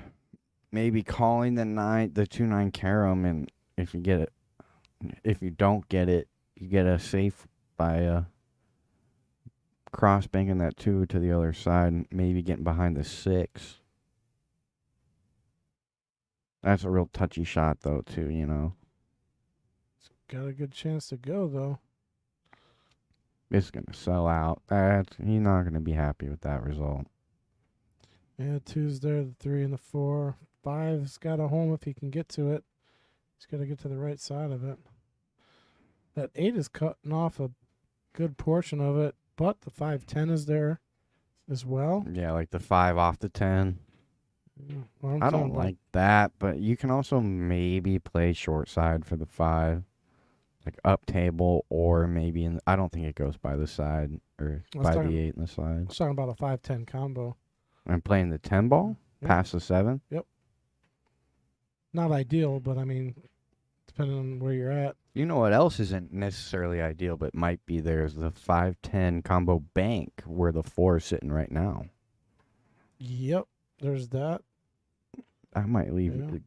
maybe calling the 2-9 carom, and if you don't get it, you get a safe by cross banking that 2 to the other side and maybe getting behind the 6. That's a real touchy shot though too, you know. It's got a good chance to go though. It's gonna sell out. He's not gonna be happy with that result. Yeah, 2's there, the 3 and the 4. 5's got a home if he can get to it. He's got to get to the right side of it. That 8 is cutting off a good portion of it, but the 5-10 is there as well. Yeah, like the 5 off the 10. Yeah, well, I don't like that, but you can also maybe play short side for the 5. Like up table, or maybe I don't think it goes by the side or by the 8 in the side. I was talking about a 5-10 combo. I'm playing the 10 ball past the 7. Yep. Not ideal, but I mean, depending on where you're at. You know what else isn't necessarily ideal, but might be there is the 5-10 combo bank where the 4 is sitting right now. Yep, there's that. I might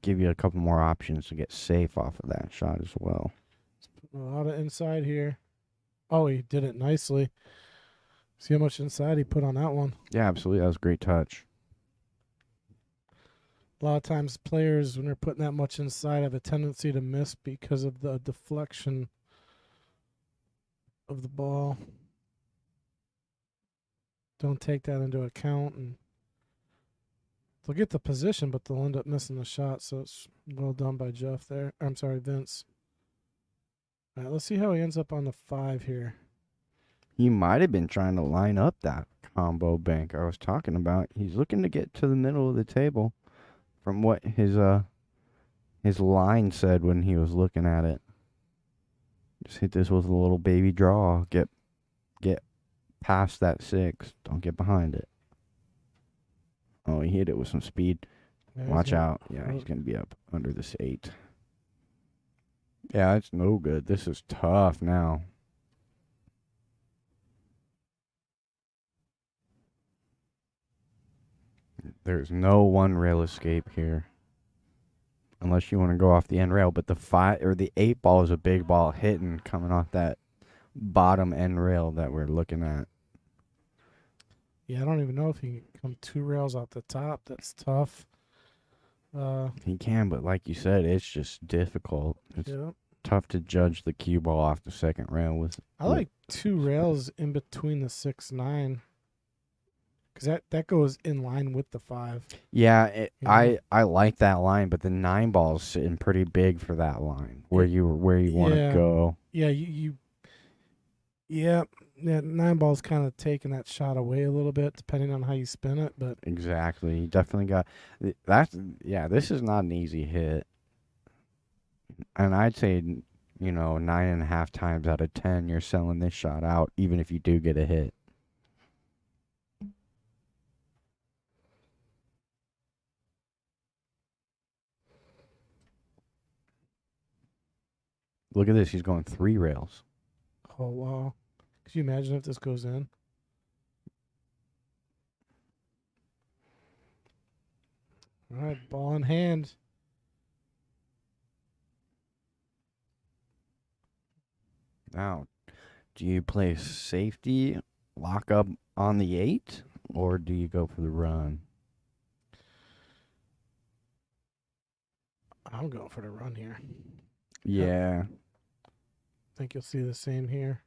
give you a couple more options to get safe off of that shot as well. A lot of inside here. Oh, he did it nicely. See how much inside he put on that one. Yeah, absolutely. That was a great touch. A lot of times players, when they're putting that much inside, have a tendency to miss because of the deflection of the ball. Don't take that into account, and they'll get the position, but they'll end up missing the shot. So it's well done by Jeff there. I'm sorry, Vince. All right, let's see how he ends up on the 5 here. He might have been trying to line up that combo bank I was talking about. He's looking to get to the middle of the table from what his line said when he was looking at it. Just hit this with a little baby draw. Get past that 6. Don't get behind it. Oh, he hit it with some speed. Yeah, Watch out. Yeah, he's going to be up under this 8. Yeah, it's no good. This is tough now. There's no one rail escape here. Unless you want to go off the end rail. But the 5 or the 8 ball is a big ball hitting coming off that bottom end rail that we're looking at. Yeah, I don't even know if he can come 2 rails off the top. That's tough. He can, but like you said, it's just difficult. It's tough to judge the cue ball off the second rail with. I like 2 rails in between the 6-9. Because that goes in line with the 5. Yeah, I like that line, but the 9 ball's sitting pretty big for that line where you want to go. Yeah, that 9 ball's kind of taking that shot away a little bit, depending on how you spin it. But exactly, you definitely got that. Yeah, this is not an easy hit, and I'd say 9.5 times out of 10 you're selling this shot out, even if you do get a hit. Look at this. He's going 3 rails. Oh, wow. Could you imagine if this goes in? All right, ball in hand. Now, do you play safety, lock up on the 8, or do you go for the run? I'm going for the run here. Yeah. I think you'll see the same here.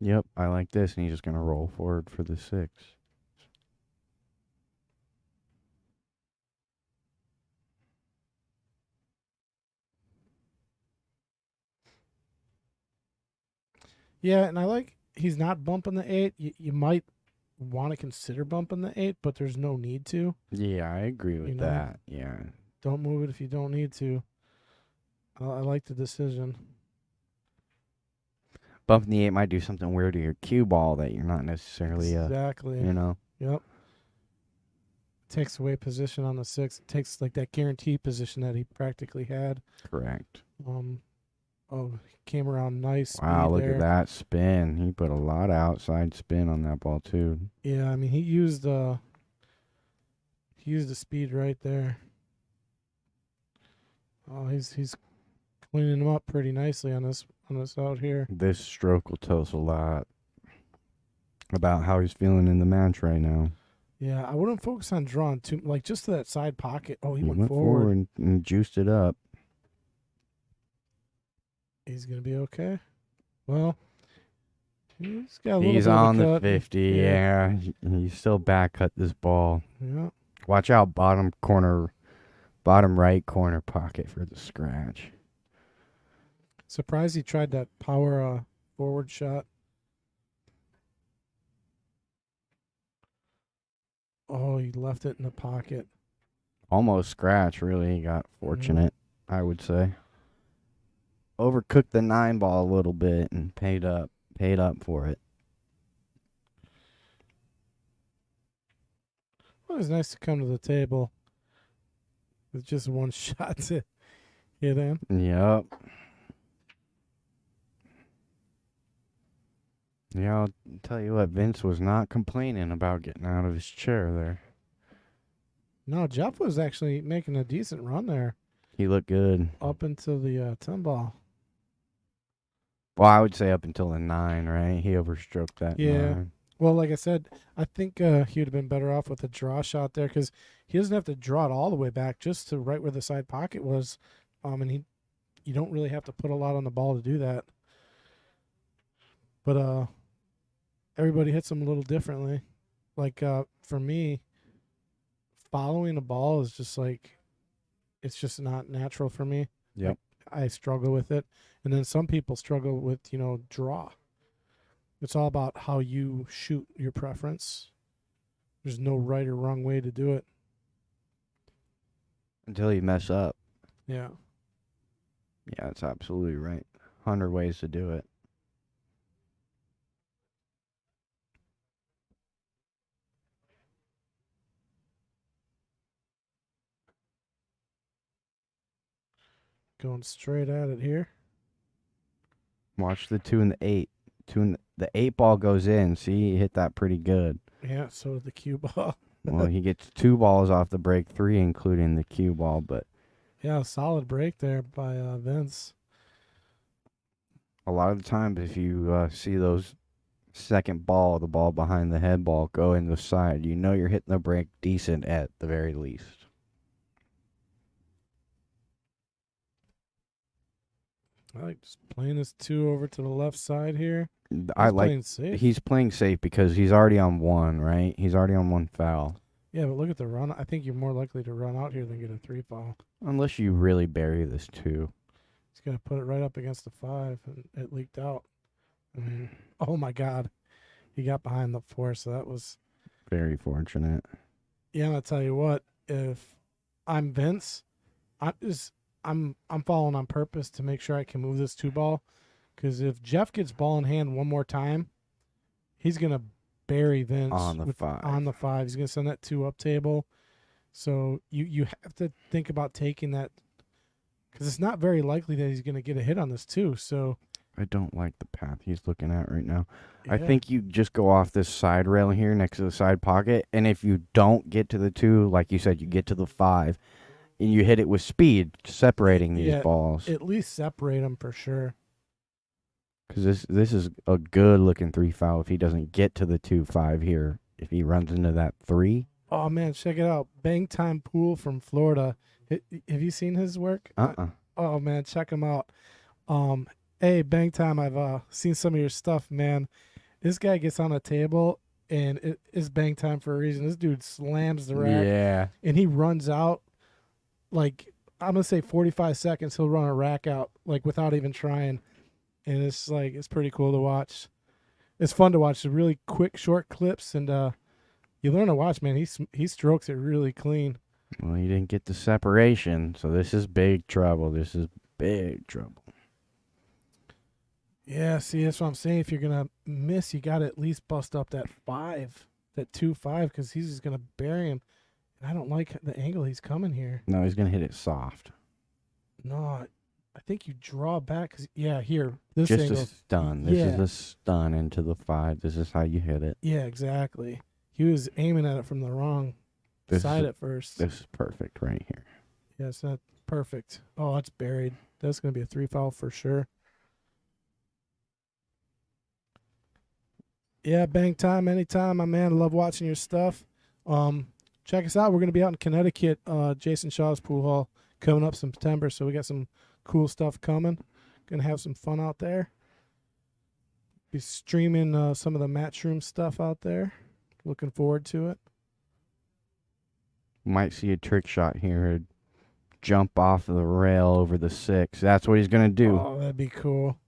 Yep, I like this, and he's just going to roll forward for the 6. Yeah, and I like he's not bumping the 8. You might want to consider bumping the 8, but there's no need to. Yeah, I agree with You know? that. Yeah. Don't move it if you don't need to. I like the decision. Bumping the 8 might do something weird to your cue ball that you're not necessarily, Exactly. you know. Yep. Takes away position on the 6. It takes like that guarantee position that he practically had. Correct. Oh, he came around nice. Wow, speed look there. at that spin. He put a lot of outside spin on that ball, too. Yeah, I mean he used the speed right there. Oh, he's cleaning him up pretty nicely on this out here. This stroke will tell us a lot about how he's feeling in the match right now. Yeah, I wouldn't focus on drawing too like just to that side pocket. Oh, he He went forward. and juiced it up. He's gonna be okay. Well, he's got a little He's bit on of a the cut. 50. Yeah. He's still back cut this ball. Yeah. Watch out, bottom right corner pocket for the scratch. Surprised he tried that power forward shot. Oh, he left it in the pocket. Almost scratch, really. He got fortunate, I would say. Overcooked the 9 ball a little bit and paid up for it. Well, it was nice to come to the table with just one shot to hit in. Yep. Yeah, I'll tell you what, Vince was not complaining about getting out of his chair there. No, Jeff was actually making a decent run there He looked good. up into the 10 ball. Well, I would say up until the 9, right? He overstroked that Yeah. 9. Well, like I said, I think he would have been better off with a draw shot there because he doesn't have to draw it all the way back, just to right where the side pocket was. And you don't really have to put a lot on the ball to do that. But everybody hits them a little differently. Like for me, following a ball is just like, it's just not natural for me. Yep. I struggle with it. And then some people struggle with, draw. It's all about how you shoot, your preference. There's no right or wrong way to do it. Until you mess up. Yeah. Yeah, that's absolutely right. 100 ways to do it. Going straight at it here. Watch the 2 and the 8. The 8 ball goes in. See, he hit that pretty good. Yeah, so did the cue ball. Well, he gets 2 balls off the break 3, including the cue ball, but Yeah, solid break there by Vince. a lot of the times if you see those second ball, the ball behind the head ball, go in the side, you know you're hitting the break decent at the very least. I like just playing this 2 over to the left side here. Playing safe. He's playing safe because he's already on 1, right? He's already on 1 foul. Yeah, but look at the run. I think you're more likely to run out here than get a 3 foul. Unless you really bury this 2. He's going to put it right up against the 5, and it leaked out. I mean, oh my God. He got behind the 4, so that was... Very fortunate. Yeah, and I'll tell you what, if I'm Vince, I'm falling on purpose to make sure I can move this 2 ball. Because if Jeff gets ball in hand one more time, he's going to bury Vince On the 5. On the 5. He's going to send that 2 up table. So you have to think about taking that because it's not very likely that he's going to get a hit on this too. So I don't like the path he's looking at right now. I yeah. think you just go off this side rail here next to the side pocket, and if you don't get to the 2, like you said, you get to the 5, and you hit it with speed, separating these Yeah, balls. at least separate them for sure. Because this is a good looking 3 foul if he doesn't get to the 2-5 here. If he runs into that 3. Oh man, check it out. Bang Time Pool from Florida. Have you seen his work? Oh man, check him out. Hey, Bang Time, I've seen some of your stuff, man. This guy gets on a table and it is bang time for a reason. This dude slams the rack. Yeah. And he runs out like I'm gonna say 45 seconds. He'll run a rack out like without even trying, and it's pretty cool to watch. It's fun to watch. The really quick, short clips, and you learn to watch. Man, he strokes it really clean. Well, he didn't get the separation, so this is big trouble. This is big trouble. Yeah, see, that's what I'm saying. If you're gonna miss, you gotta at least bust up that 5, that 2-5, because he's just gonna bury him. And I don't like the angle he's coming here. No, he's gonna hit it soft. No, I think you draw back. Cause here, this Just angle. a stun. This is Yeah. a stun into the 5. This is how you hit it. Yeah, exactly. He was aiming at it from the wrong side at first. This is perfect right here. Yeah, it's not perfect. Oh, it's buried. That's gonna be a 3 foul for sure. Yeah, Bang Time, anytime, my man. I love watching your stuff. Check us out. We're gonna be out in Connecticut, Jason Shaw's pool hall coming up September. So we got some cool stuff coming. Gonna have some fun out there. Be streaming some of the Matchroom stuff out there. Looking forward to it. Might see a trick shot here. Jump off of the rail over the 6. That's what he's gonna do. Oh, that'd be cool.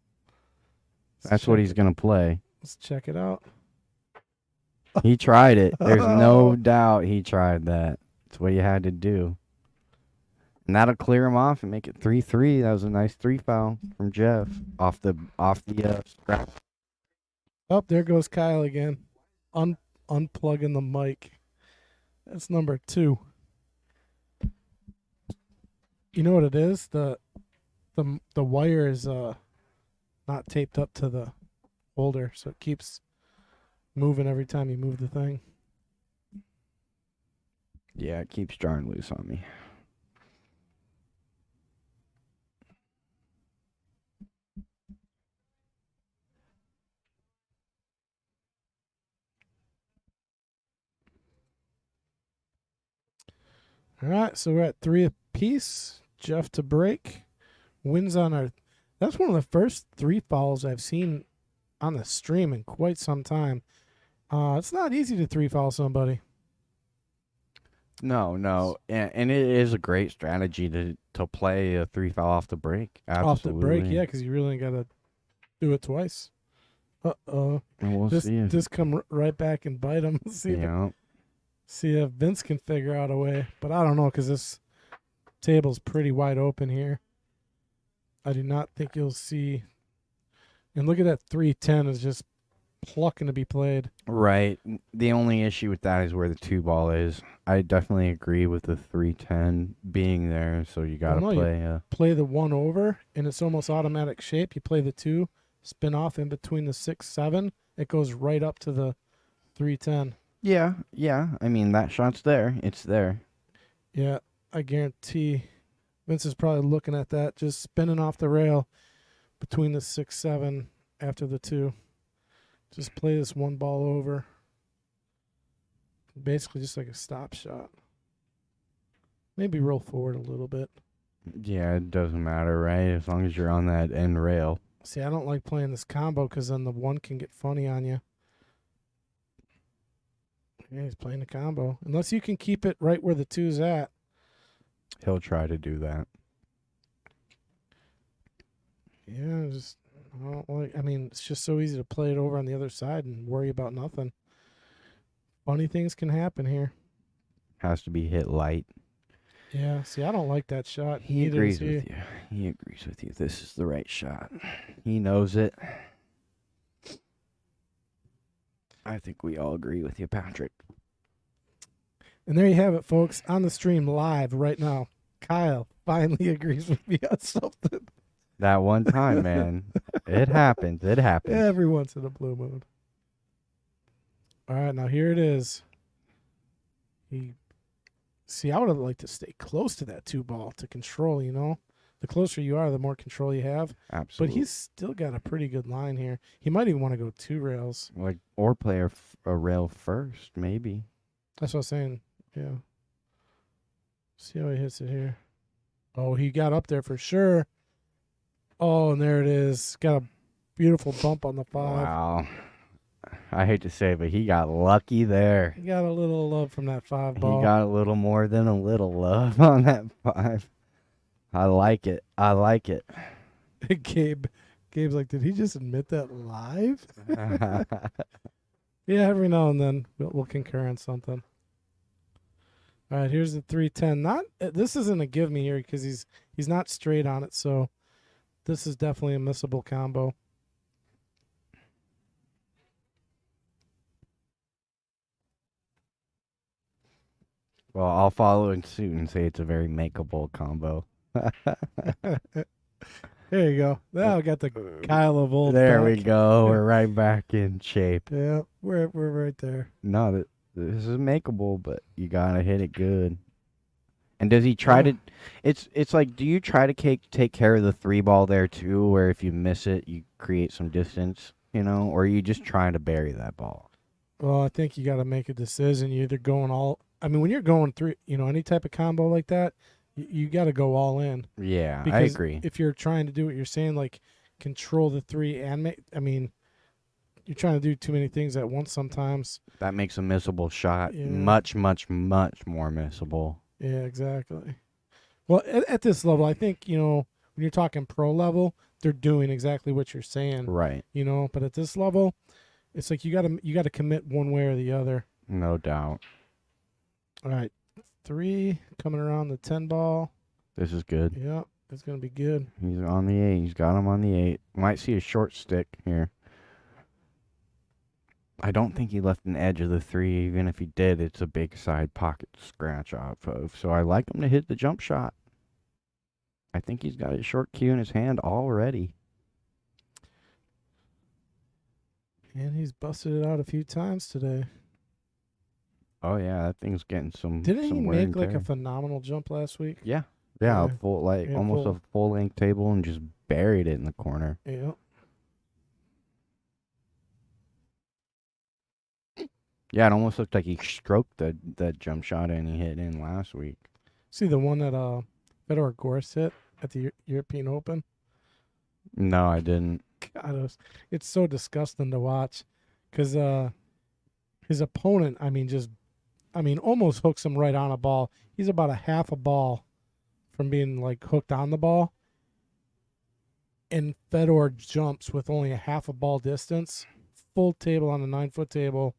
That's what he's gonna play. Let's check it out. He tried it. There's no doubt he tried that. That's what he had to do. And that'll clear him off and make it 3-3. That was a nice 3 foul from Jeff off the scrap. Oh, there goes Kyle again. Unplugging the mic. That's number 2. You know what it is? The wire is not taped up to the holder, so it keeps moving every time you move the thing. Yeah, it keeps jarring loose on me. All right, so we're at 3 apiece. Jeff to break. Wins on our... That's one of the first 3 fouls I've seen on the stream in quite some time. It's not easy to 3 foul somebody. No. And it is a great strategy to play a 3 foul off the break. Absolutely. Off the break, yeah, because you really got to do it twice. Uh-oh. And we'll see if... This come right back and bite him. See if Vince can figure out a way. But I don't know, because this table's pretty wide open here. I do not think you'll see... And look at that 3-10 is just plucking to be played. Right. The only issue with that is where the 2 ball is. I definitely agree with the 3-10 being there, so you got to play the 1 over, and it's almost automatic shape. You play the 2, spin off in between the 6-7. It goes right up to the 3-10. Yeah. I mean, that shot's there. It's there. Yeah, I guarantee Vince is probably looking at that, just spinning off the rail between the 6-7 after the 2. Just play this 1 ball over. Basically just like a stop shot. Maybe roll forward a little bit. Yeah, it doesn't matter, right? As long as you're on that end rail. See, I don't like playing this combo because then the 1 can get funny on you. Yeah, he's playing the combo. Unless you can keep it right where the 2's at. He'll try to do that. Yeah, it's just so easy to play it over on the other side and worry about nothing. Funny things can happen here. Has to be hit light. Yeah, see, I don't like that shot. He agrees with you. He agrees with you. This is the right shot. He knows it. I think we all agree with you, Patrick. And there you have it, folks, on the stream live right now. Kyle finally agrees with me on something. That one time, man. It happens. It happens. Every once in a blue moon. All right, now here it is. See, I would have liked to stay close to that 2-ball to control, you know? The closer you are, the more control you have. Absolutely. But he's still got a pretty good line here. He might even want to go 2 rails. Like, or play a rail first, maybe. That's what I was saying. Yeah. See how he hits it here. Oh, he got up there for sure. Oh, and there it is. Got a beautiful bump on the 5. Wow. I hate to say it, but he got lucky there. He got a little love from that 5 ball. He got a little more than a little love on that 5. I like it. I like it. Gabe's like, did he just admit that live? Yeah, every now and then we'll concur on something. All right, here's the 310. This isn't a give me here because he's not straight on it, so this is definitely a missable combo. Well, I'll follow in suit and say it's a very makeable combo. There you go. Now I got the Kyle of old. There back. we go. We're right back in shape. Yeah, we're right there. No, this is makeable, but you gotta hit it good. And does he try to? It's like, do you try to take care of the 3-ball there too, where if you miss it, you create some distance, you know, or are you just trying to bury that ball? Well, I think you got to make a decision. You're either going all. I mean, when you're going through, you know, any type of combo like that, you got to go all in. Yeah, Because I agree. if you're trying to do what you're saying, like control the 3 and make, I mean, you're trying to do too many things at once sometimes. That makes a missable shot Yeah. much, much, much more missable. Yeah, exactly. Well, at this level, I think, you know, when you're talking pro level, they're doing exactly what you're saying. Right. You know, but at this level, it's like you got to commit one way or the other. No doubt. All right, 3 coming around the 10 ball. This is good. Yep, it's gonna be good. He's on the 8. He's got him on the 8. Might see a short stick here. I don't think he left an edge of the 3. Even if he did, it's a big side pocket to scratch off of. So I like him to hit the jump shot. I think he's got a short cue in his hand already. And he's busted it out a few times today. Oh yeah, that thing's getting some. Didn't some he wear and make like a tear. phenomenal jump last week? Yeah, Yeah. a full Yeah, almost full. a full length table and just buried it in the corner. Yep. Yeah, it almost looked like he stroked that jump shot and he hit in last week. See the one that Fedor Gorst hit at the European Open? No, I didn't. God, it's so disgusting to watch because his opponent, almost hooks him right on a ball. He's about a half a ball from being like hooked on the ball. And Fedor jumps with only a half a ball distance, full table on a 9-foot table,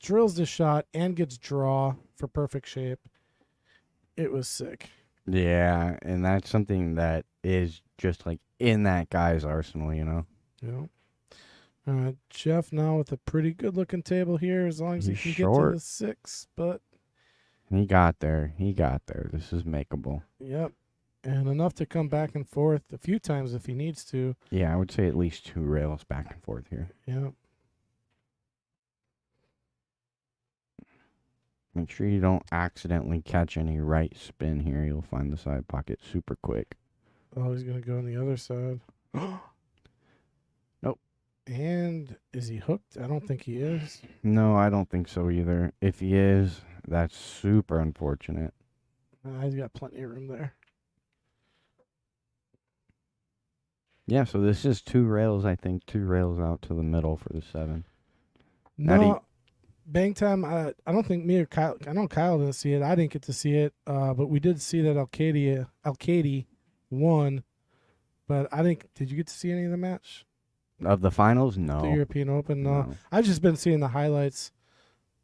drills the shot and gets draw for perfect shape. It was sick. Yeah, and that's something that is just like in that guy's arsenal, you know. Yeah. Jeff now with a pretty good looking table here, as long as he He's can get to short. the 6. But He got there. This is makeable. yep, and enough to come back and forth a few times if he needs to. Yeah, I would say at least 2 rails back and forth here. Yep. Make sure you don't accidentally catch any right spin here. You'll find the side pocket super quick. Oh, he's gonna go on the other side. Nope. And is he hooked? I don't think he is. No, I don't think so either. If he is, that's super unfortunate. He's got plenty of room there. Yeah, so this is 2 rails, I think. 2 rails out to the middle for the 7. Now do No, you- bang time. I don't think me or Kyle. I know Kyle didn't see it. I didn't get to see it. But we did see that Alcady won. But I think. Did you get to see any of the match? Of the finals? No. The European Open? No. No. I've just been seeing the highlights.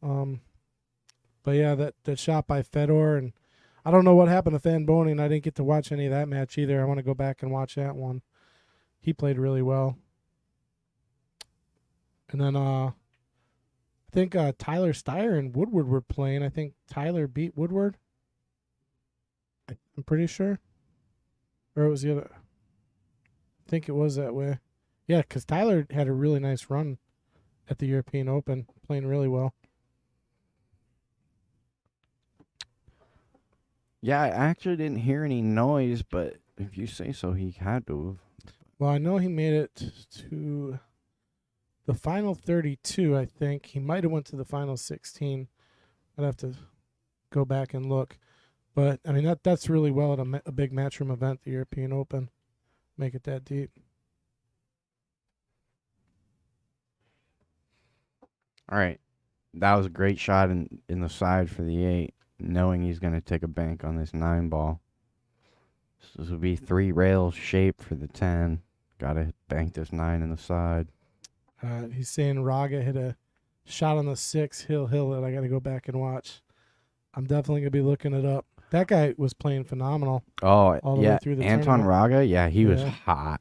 But yeah, that shot by Fedor, and I don't know what happened to Van Boning. I didn't get to watch any of that match either. I want to go back and watch that one. He played really well. And then I think Tyler Steyer and Woodward were playing. I think Tyler beat Woodward. I'm pretty sure. Or it was the other. I think it was that way. Yeah, because Tyler had a really nice run at the European Open, playing really well. Yeah, I actually didn't hear any noise, but if you say so, he had to have. Well, I know he made it to the final 32, I think. He might have went to the final 16. I'd have to go back and look. But, I mean, that's really well at a big matchroom event, the European Open. Make it that deep. All right. That was a great shot in the side for the 8, knowing he's going to take a bank on this 9 ball. So this would be 3 rails shape for the 10. Got to bank this 9 in the side. He's saying Raga hit a shot on the 6. He'll it. I got to go back and watch. I'm definitely going to be looking it up. That guy was playing phenomenal. Oh, all the yeah. way through the Anton tournament. Raga, yeah, he was Yeah. hot.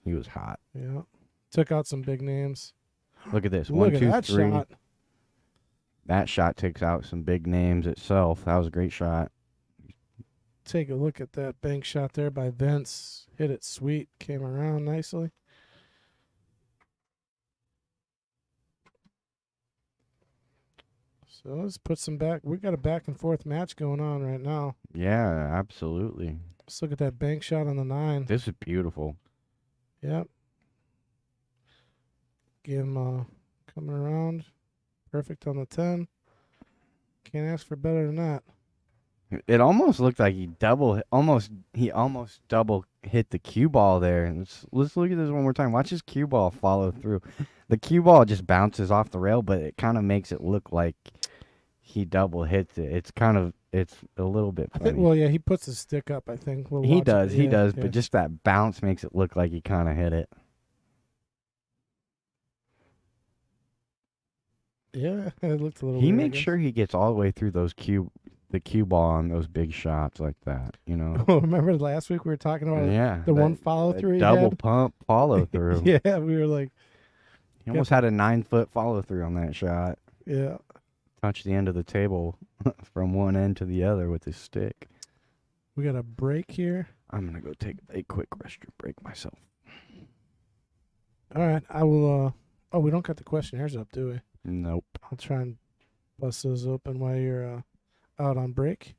He was hot. Yeah. Took out some big names. Look at this. Look 1, at 2, that 3. shot. That shot takes out some big names itself. That was a great shot. Take a look at that bank shot there by Vince. Hit it sweet. Came around nicely. So let's put some back. We got a back and forth match going on right now. Yeah, absolutely. Let's look at that bank shot on the 9. This is beautiful. Yep. Give him coming around. Perfect on the 10. Can't ask for better than that. It almost looked like he almost double hit the cue ball there. Let's look at this one more time. Watch his cue ball follow through. The cue ball just bounces off the rail, but it kind of makes it look like he double hits it. It's a little bit I funny. think. Well, yeah, he puts his stick up. I think. We'll he watch does, it. Yeah. but just that bounce makes it look like he kind of hit it. Yeah, it looked a little. He weird, I makes guess. sure he gets all the way through the cue ball on those big shots like that. You know. Oh, remember last week we were talking about Yeah, the one that- follow that through he double had? pump follow through. Yeah, we were like, He almost had a 9-foot follow through on that shot. yeah. Touched the end of the table from one end to the other with his stick. We got a break here. I'm gonna go take a quick restroom break myself. All right, I will. Oh, we don't got the questionnaires up, do we? Nope. I'll try and bust those open while you're out on break.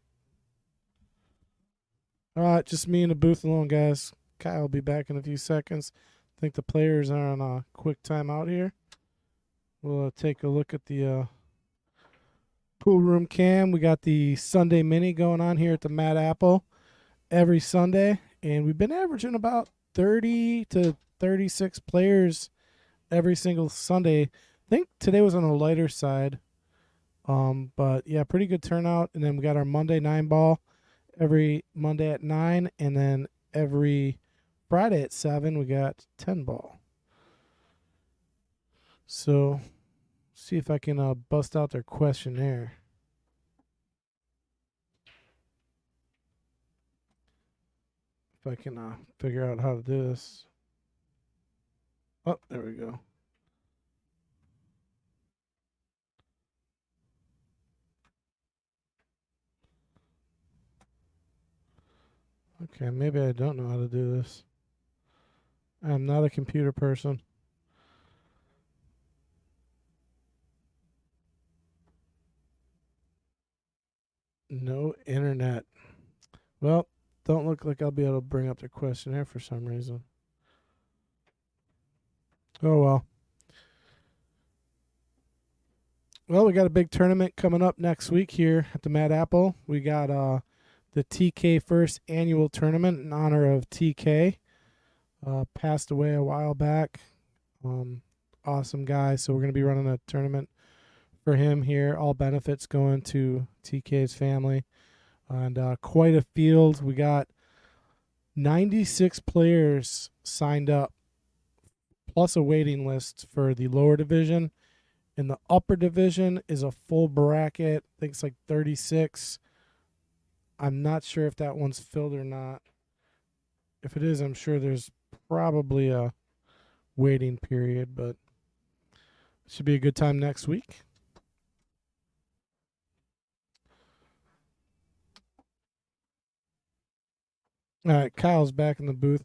All right, just me in the booth alone, guys. Kyle will be back in a few seconds. I think the players are on a quick timeout here. We'll take a look at the pool room cam. We got the Sunday mini going on here at the Mad Apple every Sunday, and we've been averaging about 30 to 36 players every single Sunday. I think today was on the lighter side, but yeah, pretty good turnout. And then we got our Monday 9 ball every Monday at 9, and then every Friday at 7 we got 10 ball. So see if I can bust out their questionnaire. If I can figure out how to do this. Oh, there we go. Okay, maybe I don't know how to do this. I'm not a computer person. No internet. Well, don't look like I'll be able to bring up the questionnaire for some reason. Oh, well. Well, we got a big tournament coming up next week here at the Mad Apple. We got the TK First Annual Tournament in honor of TK. Passed away a while back. Awesome guy. So we're going to be running a tournament for him here. All benefits going to TK's family. And quite a field. We got 96 players signed up, plus a waiting list for the lower division. In the upper division is a full bracket. I think it's like 36. I'm not sure if that one's filled or not. If it is, I'm sure there's probably a waiting period, but it should be a good time next week. All right, Kyle's back in the booth.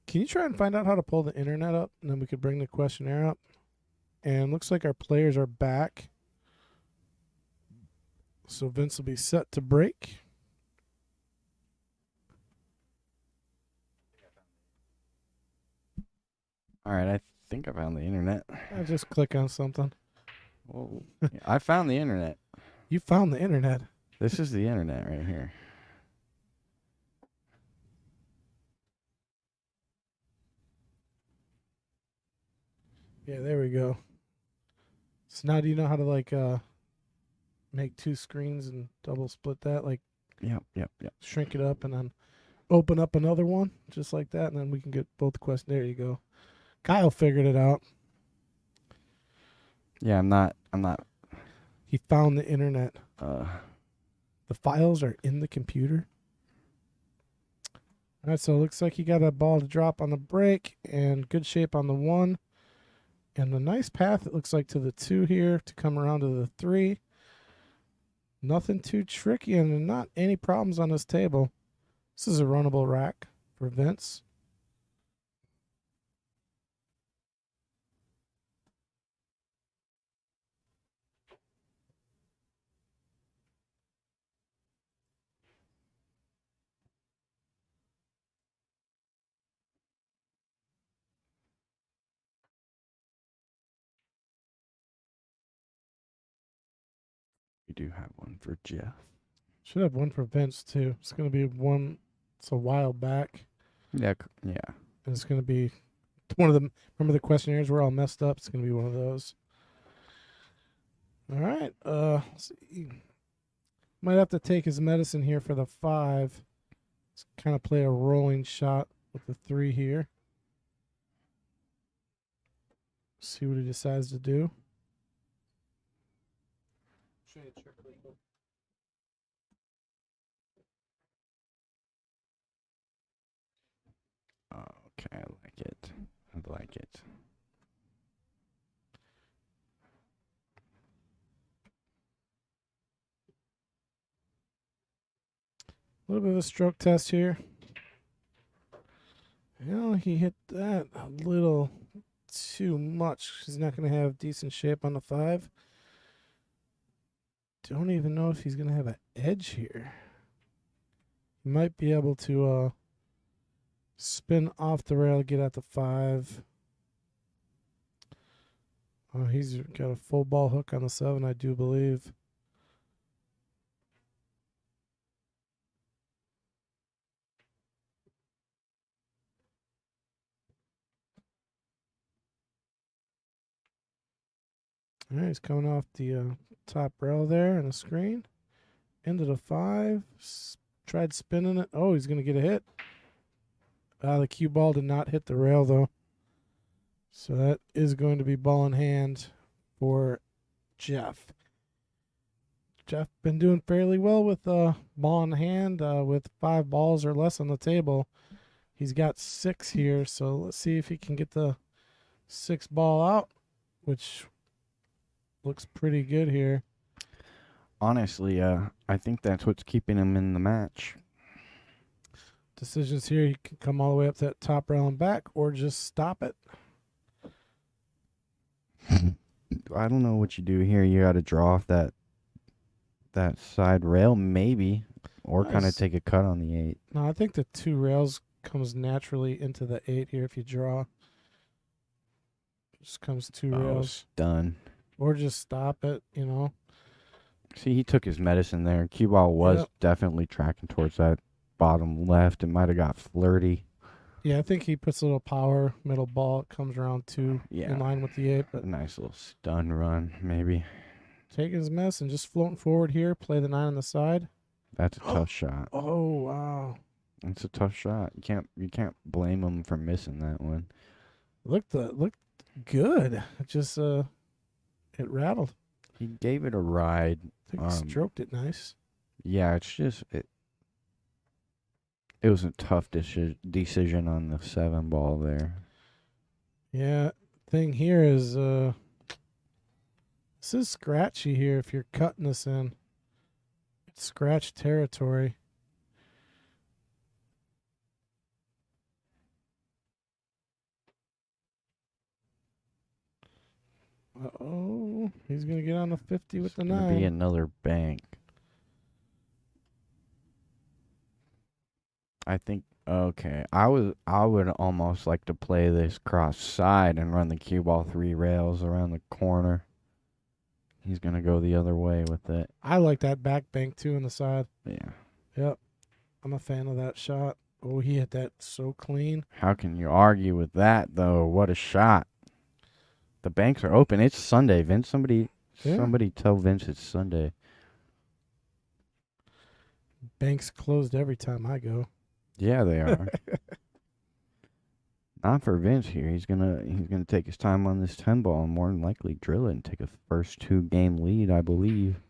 Can you try and find out how to pull the internet up, and then we could bring the questionnaire up? And looks like our players are back. So Vince will be set to break. All right, I think I found the internet. I just click on something. Whoa. Yeah, I found the internet. You found the internet. This is the internet right here. Yeah, there we go. So now do you know how to like make two screens and double split that? Like Yep. shrink it up and then open up another one just like that, and then we can get both questions. There you go. Kyle figured it out. Yeah, I'm not. He found the internet. The files are in the computer. All right, so it looks like he got a ball to drop on the break and good shape on the 1. And a nice path, it looks like, to the 2 here to come around to the 3. Nothing too tricky and not any problems on this table. This is a runnable rack for Vince. We do have one for Jeff. Should have one for Vince, too. It's going to be one, it's a while back. Yeah. And it's going to be one of them. Remember the questionnaires were all messed up? It's going to be one of those. All right. Let's see. Might have to take his medicine here for the 5. Let's kind of play a rolling shot with the 3 here. See what he decides to do. Okay, I like it. I like it. A little bit of a stroke test here. He hit that a little too much. He's not going to have decent shape on the 5. Don't even know if he's going to have an edge here. He might be able to spin off the rail, get at the 5. He's got a full ball hook on the 7, I do believe. All right, he's coming off the top rail there and a screen. Into the 5. Tried spinning it. Oh, he's going to get a hit. The cue ball did not hit the rail, though. So that is going to be ball in hand for Jeff. Jeff been doing fairly well with ball in hand with 5 balls or less on the table. He's got 6 here, so let's see if he can get the 6 ball out, which looks pretty good here. Honestly, I think that's what's keeping him in the match. Decisions here, he can come all the way up to that top rail and back or just stop it. I don't know what you do here. You got to draw off that side rail, maybe, or kind of take a cut on the 8. No, I think the 2 rails comes naturally into the 8 here if you draw. Just comes 2 rails. Done. Or just stop it, See, he took his medicine there. Cue ball was Yep. definitely tracking towards that bottom left. It might have got flirty. Yeah, I think he puts a little power, middle ball, it comes around 2 in line with the 8. But A nice little stun run, maybe. taking his mess and just floating forward here, play the 9 on the side. That's a tough shot. Oh, wow. It's a tough shot. You can't blame him for missing that one. Looked good. It just it rattled. He gave it a ride. I think he stroked it nice. Yeah, it's just it was a tough decision on the 7 ball there. Yeah, thing here is this is scratchy here if you're cutting this in. It's scratch territory. Uh-oh. He's going to get on the 50 with the It's gonna be 9. another bank. I think okay. I would almost like to play this cross side and run the cue ball 3 rails around the corner. He's gonna go the other way with it. I like that back bank, too, on the side. Yeah. Yep. I'm a fan of that shot. Oh, he hit that so clean. How can you argue with that though? What a shot. The banks are open. It's Sunday, Vince. Somebody tell Vince it's Sunday. Banks closed every time I go. Yeah, they are. Not for Vince here. He's gonna take his time on this 10 ball and more than likely drill it and take a first 2-game lead, I believe.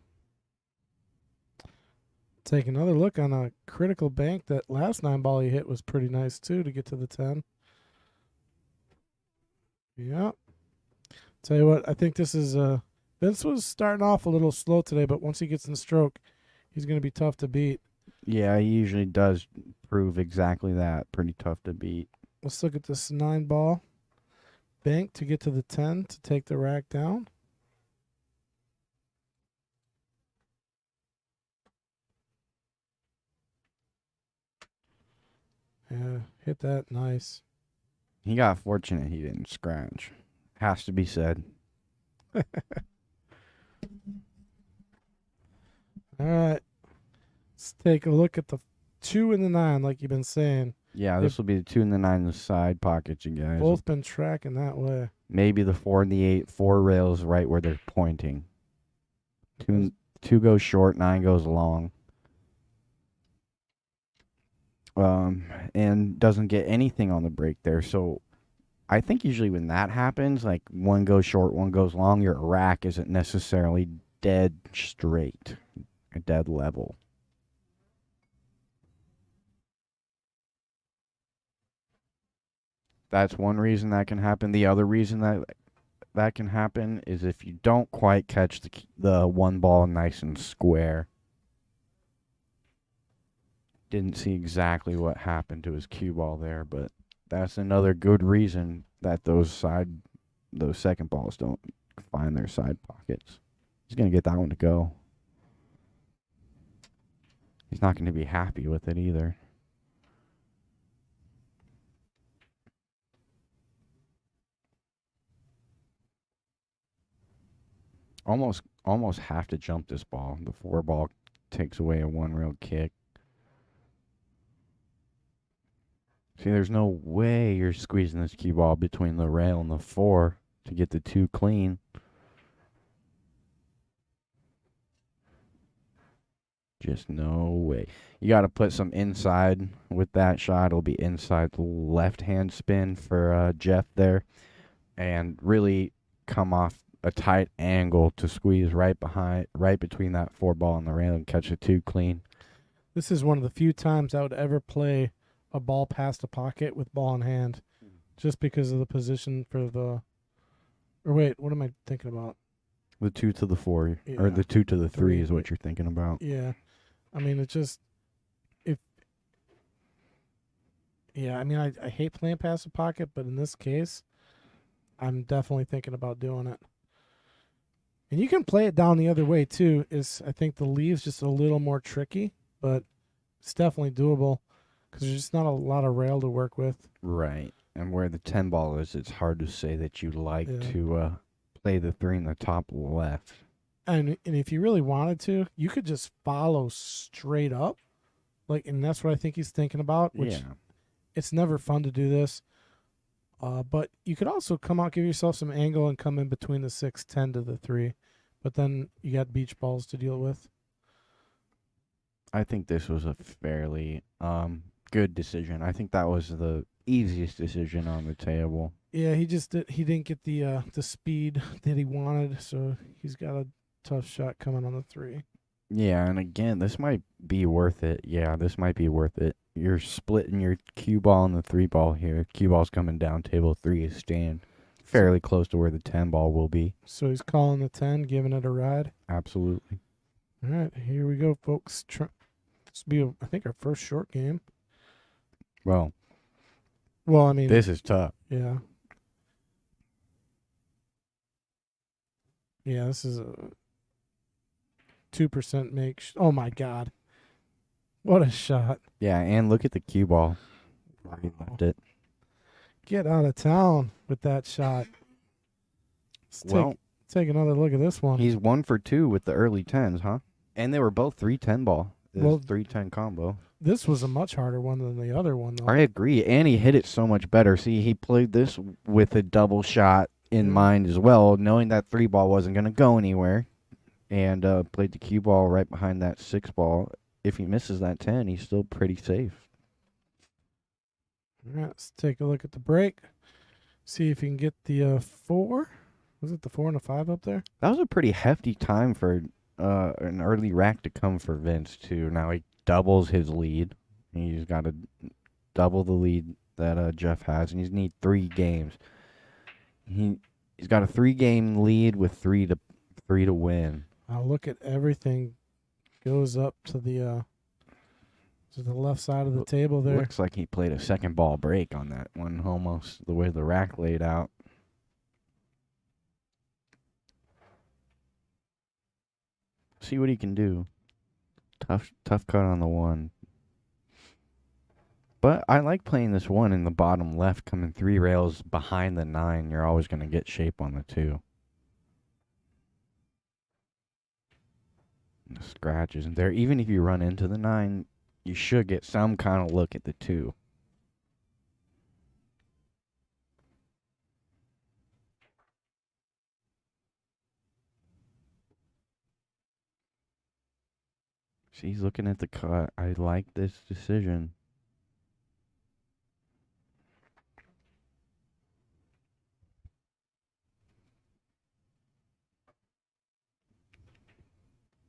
Take another look on a critical bank. That last 9 ball he hit was pretty nice, too, to get to the 10. Yep. Tell you what, I think this is Vince was starting off a little slow today, but once he gets in the stroke, he's going to be tough to beat. Yeah, he usually does prove exactly that. Pretty tough to beat. Let's look at this 9 ball bank to get to the 10 to take the rack down. Yeah, hit that nice. He got fortunate he didn't scratch. Has to be said. All right. Let's take a look at the 2 and the 9, like you've been saying. Yeah, this will be the 2 and the 9 in the side pockets, you guys. Both been tracking that way. Maybe the 4 and the 8, 4 rails right where they're pointing. 2 goes short, 9 goes long. And doesn't get anything on the break there. So I think usually when that happens, like 1 goes short, 1 goes long, your rack isn't necessarily dead straight, or dead level. That's one reason that can happen. The other reason that can happen is if you don't quite catch the 1 ball nice and square. Didn't see exactly what happened to his cue ball there, but that's another good reason that those second balls don't find their side pockets. He's going to get that one to go. He's not going to be happy with it either. Almost have to jump this ball. The 4 ball takes away a 1 rail kick. See, there's no way you're squeezing this cue ball between the rail and the 4 to get the 2 clean. Just no way. You got to put some inside with that shot. It'll be inside the left-hand spin for Jeff there. And really come off a tight angle to squeeze right between that 4 ball and the rail and catch a 2 clean. This is one of the few times I would ever play a ball past the pocket with ball in hand, just because of the position for the. Or wait, what am I thinking about? The 2 to the 4, Yeah. or the 2 to the 3 3. is what you're thinking about. Yeah, I mean it just I mean I hate playing past the pocket, but in this case, I'm definitely thinking about doing it. And you can play it down the other way too. I think the leave's just a little more tricky, but it's definitely doable. Because there's just not a lot of rail to work with. Right. And where the 10 ball is, it's hard to say that you like to play the 3 in the top left. And if you really wanted to, you could just follow straight up. And that's what I think he's thinking about. Which it's never fun to do this. But you could also come out, give yourself some angle, and come in between the 6-10 to the 3. But then you got beach balls to deal with. I think this was a fairly good decision. I think that was the easiest decision on the table. Yeah, he didn't get the speed that he wanted, so he's got a tough shot coming on the 3. Yeah, and again, this might be worth it. Yeah, this might be worth it. You're splitting your cue ball and the 3 ball here. Cue ball's coming down, table 3 is staying fairly close to where the 10 ball will be. So he's calling the 10, giving it a ride. Absolutely. All right, here we go, folks. This will be, I think, our first short game. Well, I mean, this is tough. yeah. Yeah, this is a 2% make. Oh my God. What a shot. Yeah, and look at the cue ball. Where he left it. Get out of town with that shot. Let's Well, take another look at this one. he's 1 for 2 with the early 10s, huh? And they were both 3-10 ball. It Well, was 3-10 combo. This was a much harder one than the other one, though. I agree, and he hit it so much better. See, he played this with a double shot in mind as well, knowing that 3 ball wasn't going to go anywhere, and played the cue ball right behind that 6 ball. If he misses that 10, he's still pretty safe. All right, let's take a look at the break. See if you can get the 4. Was it the 4 and a 5 up there? That was a pretty hefty time for an early rack to come for Vince, too. Now he doubles his lead. He's got to double the lead that Jeff has, and he's need 3 games. He's got a 3-game lead with 3 to win. I'll look at everything. Goes up to the left side of the table there. Looks like he played a second ball break on that one, almost the way the rack laid out. See what he can do. Tough cut on the 1. But I like playing this 1 in the bottom left, coming 3 rails behind the 9. You're always going to get shape on the 2. The scratch isn't there. Even if you run into the 9, you should get some kind of look at the 2. She's looking at the cut. I like this decision.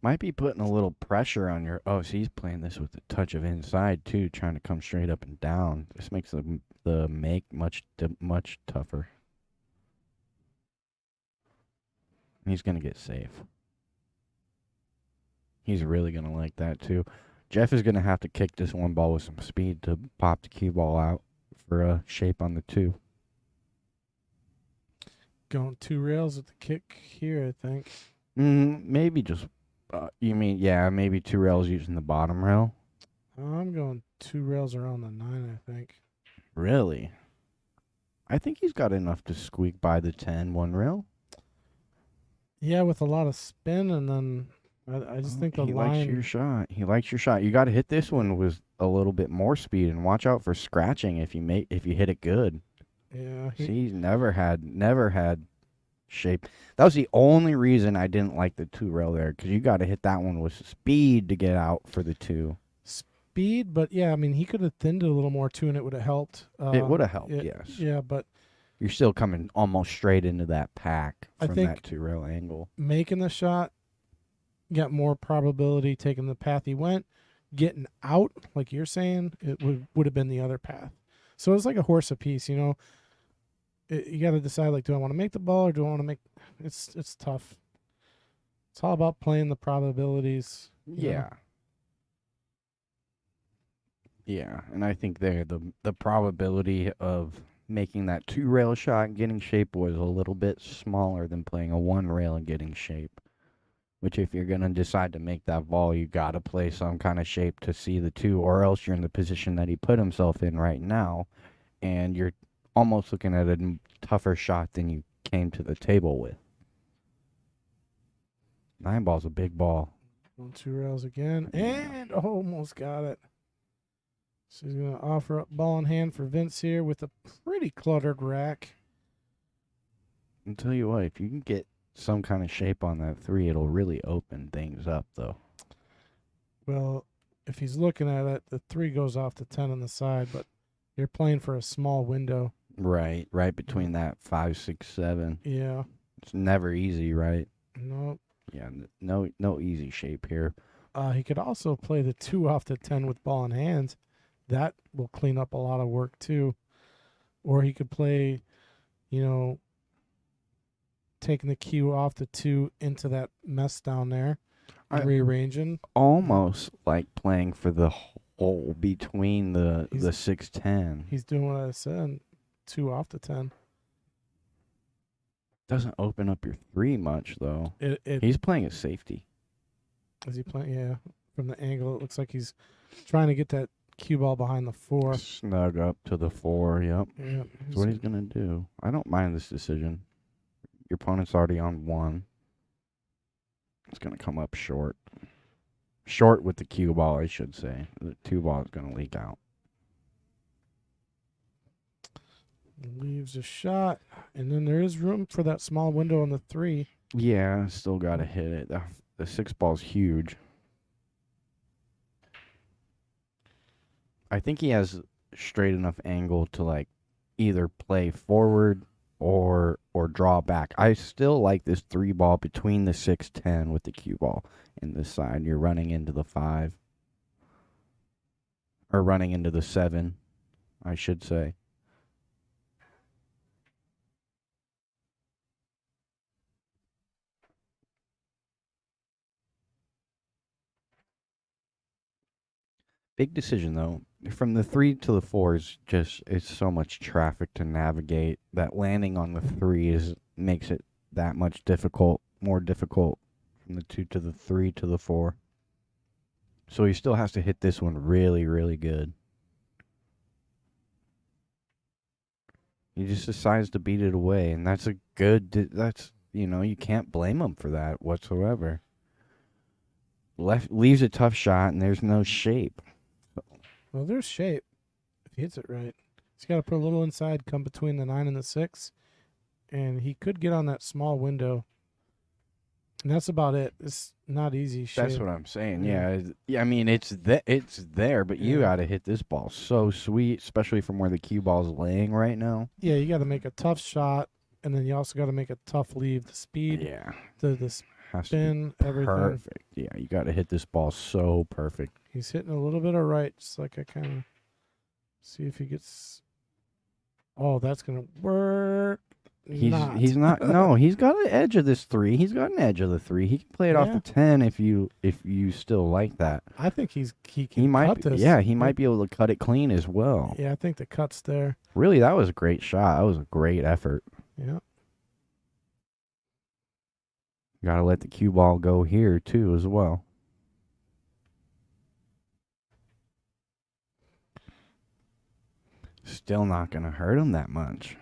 Might be putting a little pressure on your... Oh, so he's playing this with a touch of inside, too, trying to come straight up and down. This makes the make much tougher. He's going to get safe. He's really going to like that, too. Jeff is going to have to kick this 1 ball with some speed to pop the cue ball out for a shape on the 2. Going 2 rails at the kick here, I think. Maybe just... you mean, yeah, maybe 2 rails using the bottom rail? I'm going 2 rails around the 9, I think. Really? I think he's got enough to squeak by the 10 1 rail. Yeah, with a lot of spin, and then I just think the he line... likes your shot. He likes your shot. You got to hit this one with a little bit more speed, and watch out for scratching if you hit it good. Yeah. See, he's never had shape. That was the only reason I didn't like the 2 rail there, because you got to hit that one with speed to get out for the 2. Speed, but yeah, I mean, he could have thinned it a little more too, and it would have helped. It would have helped, yes. Yeah, but you're still coming almost straight into that pack from think that 2 rail angle. Making the shot, got more probability taking the path he went. Getting out, like you're saying, it would have been the other path. So it's like a horse apiece, you know. You got to decide, like, do I want to make the ball or do I want to make... It's tough. It's all about playing the probabilities. Yeah. Yeah, and I think there the probability of making that 2 rail shot and getting shape was a little bit smaller than playing a 1 rail and getting shape. Which, if you're going to decide to make that ball, you got to play some kind of shape to see the 2, or else you're in the position that he put himself in right now, and you're almost looking at a tougher shot than you came to the table with. 9 ball's a big ball. 2 rails again, and almost got it. So he's going to offer up ball in hand for Vince here with a pretty cluttered rack. I'll tell you what, if you can get some kind of shape on that 3, it'll really open things up, though. Well, if he's looking at it, the 3 goes off the 10 on the side, but you're playing for a small window. Right between that 5, 6, 7. Yeah. It's never easy, right? Nope. Yeah, no easy shape here. He could also play the 2 off the 10 with ball in hand. That will clean up a lot of work too. Or he could play, taking the cue off the 2 into that mess down there, and rearranging. Almost like playing for the hole between the 6-10. He's doing what I said, 2 off the 10. Doesn't open up your 3 much, though. It He's playing a safety. is he playing? Yeah, from the angle, it looks like he's trying to get that cue ball behind the 4. Snug up to the 4, yep. Yeah, That's what he's going to do. I don't mind this decision. Your opponent's already on 1. It's going to come up short. Short with the cue ball, I should say. The 2 ball is going to leak out. leaves a shot, and then there is room for that small window on the 3. Yeah, still got to hit it. The 6 ball's huge. I think he has straight enough angle to like either play forward or draw back. I still like this 3 ball between the 6-10 with the cue ball in this side. You're running into the 5 or running into the 7, I should say. Big decision though. From the 3 to the 4 is just, it's so much traffic to navigate that landing on the 3 makes it that much more difficult from the 2 to the 3 to the 4. So he still has to hit this one really, really good. He just decides to beat it away, and that's you can't blame him for that whatsoever. Leaves a tough shot, and there's no shape. Well, there's shape if he hits it right. He's got to put a little inside, come between the 9 and the 6, and he could get on that small window. And that's about it. It's not easy shape. That's what I'm saying. Yeah. Yeah, I mean it's there, but you got to hit this ball so sweet, especially from where the cue ball's laying right now. Yeah, you got to make a tough shot, and then you also got to make a tough leave. The speed, Yeah, the has to spin, be everything. perfect. Yeah, you got to hit this ball so perfect. He's hitting a little bit of right, just like I kind of see if he gets. Oh, that's gonna work. He's not. No, he's got an edge of this 3. He's got an edge of the 3. He can play it off the 10 if you still like that. I think he can might. cut this. Yeah, he might be able to cut it clean as well. Yeah, I think the cut's there. Really, that was a great shot. That was a great effort. Yeah. Got to let the cue ball go here too as well. Still not going to hurt him that much.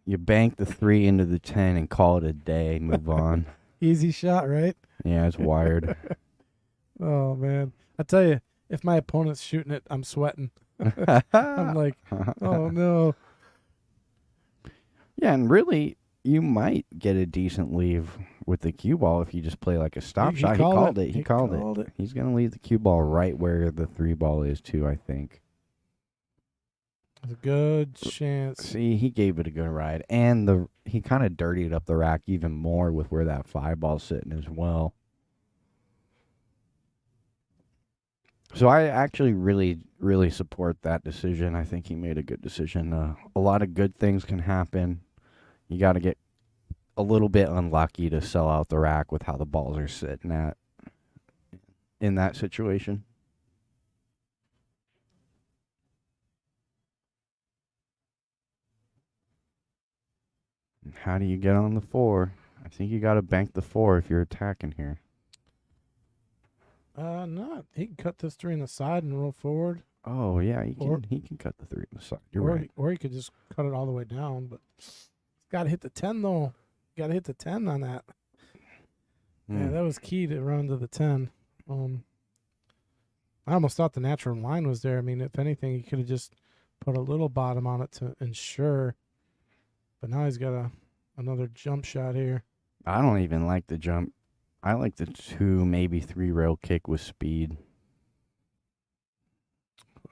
You bank the 3 into the 10 and call it a day. Move on. Easy shot, right? Yeah, it's wired. Oh, man. I tell you, if my opponent's shooting it, I'm sweating. I'm like, oh, no. Yeah, and really, you might get a decent leave with the cue ball if you just play like a stop shot. He called it. He called it. He's going to leave the cue ball right where the 3 ball is, too, I think. There's a good chance. See, he gave it a good ride. And he kind of dirtied up the rack even more with where that 5 ball's sitting as well. So I actually really, really support that decision. I think he made a good decision. A lot of good things can happen. You got to get a little bit unlucky to sell out the rack with how the balls are sitting at in that situation. How do you get on the 4? I think you got to bank the 4 if you're attacking here. No, he can cut this 3 on the side and roll forward. Oh yeah, he can cut the 3 on the side. You're right. Or he could just cut it all the way down. But got to hit the 10 though. Got to hit the 10 on that. Yeah, that was key to run to the 10. I almost thought the natural line was there. I mean, if anything, he could have just put a little bottom on it to ensure. But now he's got another jump shot here. I don't even like the jump. I like the 2, maybe 3 rail kick with speed.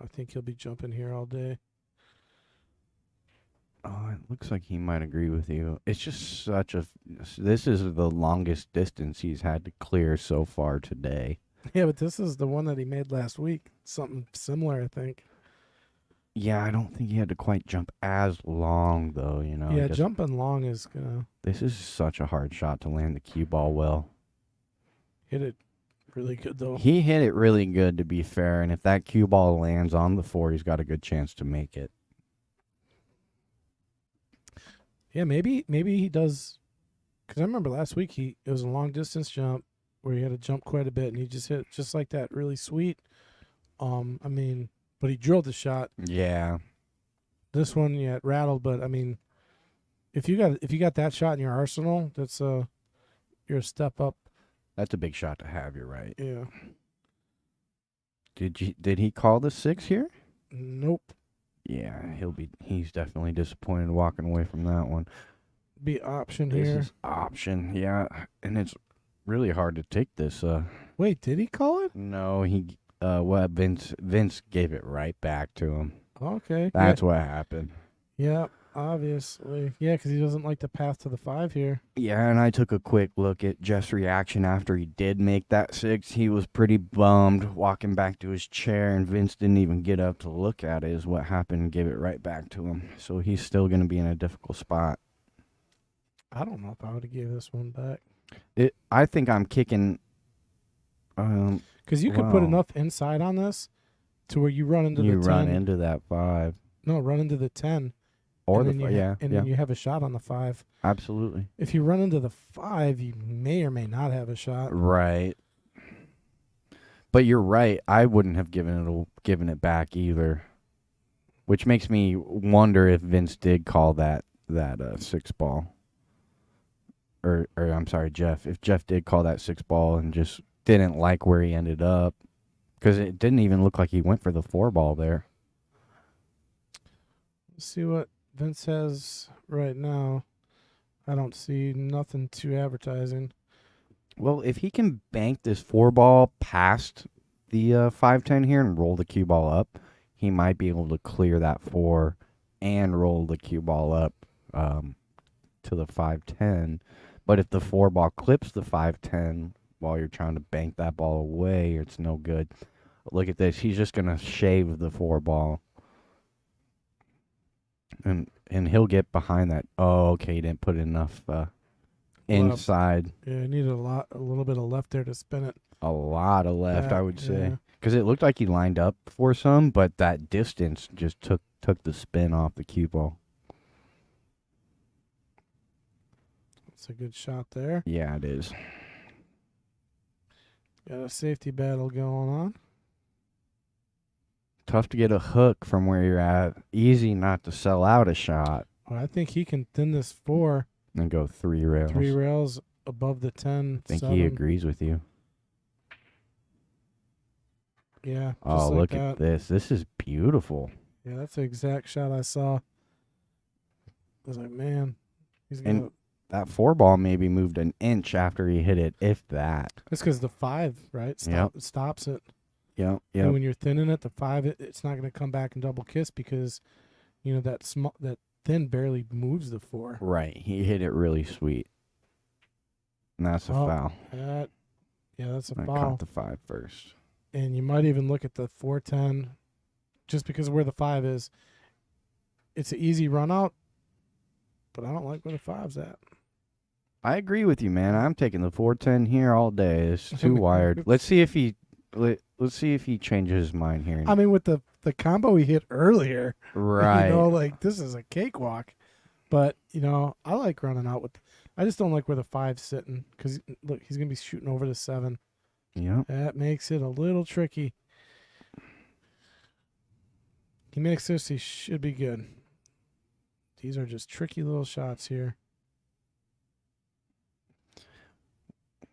I think he'll be jumping here all day. Oh, it looks like he might agree with you. It's just this is the longest distance he's had to clear so far today. Yeah, but this is the one that he made last week. Something similar, I think. Yeah, I don't think he had to quite jump as long, though, you know. Yeah, jumping long is going to... This is such a hard shot to land the cue ball well. Hit it really good, though. He hit it really good, to be fair, and if that cue ball lands on the 4, he's got a good chance to make it. Yeah, maybe he does. Because I remember last week it was a long distance jump where he had to jump quite a bit, and he just hit just like that, really sweet. I mean, but he drilled the shot. Yeah. This one, yeah, it rattled, but I mean, if you got that shot in your arsenal, that's you're a step up. That's a big shot to have. You're right. Yeah. Did he call the 6 here? Nope. Yeah, he's definitely disappointed walking away from that one. Be option This here. is option, yeah, and it's really hard to take this. Wait, did he call it? No, Vince gave it right back to him. Okay. That's what happened. Yeah, obviously. Yeah, because he doesn't like the path to the 5 here. Yeah, and I took a quick look at Jeff's reaction after he did make that 6. He was pretty bummed walking back to his chair, and Vince didn't even get up to look at it, is what happened, and gave it right back to him. So he's still going to be in a difficult spot. I don't know if I would have gave this one back. I think I'm kicking. Because you could put enough inside on this to where you run into the 10. You run into that 5. No, run into the 10. Or and the then you 5, yeah. And yeah. then you have a shot on the 5. Absolutely. If you run into the 5, you may or may not have a shot. Right. But you're right. I wouldn't have given it back either. Which makes me wonder if Vince did call that 6 ball. Or I'm sorry, Jeff. If Jeff did call that 6 ball and just didn't like where he ended up. Because it didn't even look like he went for the 4 ball there. Let's see what Vince has right now. I don't see nothing too advertising. Well, if he can bank this 4 ball past the 5-10 here and roll the cue ball up, he might be able to clear that 4 and roll the cue ball up to the 5-10. But if the 4 ball clips the 5-10 while you're trying to bank that ball away, it's no good. Look at this. He's just going to shave the 4 ball. And he'll get behind that. Oh, okay. He didn't put enough inside. Yeah, I need a little bit of left there to spin it. A lot of left, I would say. Yeah. Because it looked like he lined up for some, but that distance just took the spin off the cue ball. It's a good shot there. Yeah, it is. Got a safety battle going on. Tough to get a hook from where you're at. Easy not to sell out a shot Well, I think he can thin this 4. and go 3 rails. 3 rails above the 10. I think 7. he agrees with you. Yeah. Oh, just like look that. at this. This is beautiful. Yeah, that's the exact shot I saw. I was like, man, he's And gonna. that 4 ball maybe moved an inch after he hit it, if that. That's because the 5, right? Stops it. Yep, And yep. when you're thinning it, the 5, it's not going to come back and double kiss because, that thin barely moves the 4. Right. He hit it really sweet. And that's a foul. That's a I foul. caught the 5 first. And you might even look at the 410 just because of where the 5 is. It's an easy run out, but I don't like where the 5's at. I agree with you, man. I'm taking the 410 here all day. It's too wired. Let's see if he changes his mind here. I mean, with the combo he hit earlier, Right. this is a cakewalk. But, I like running out with. I just don't like where the 5's sitting because, look, he's going to be shooting over the 7. Yep. That makes it a little tricky. He makes this, he should be good. These are just tricky little shots here.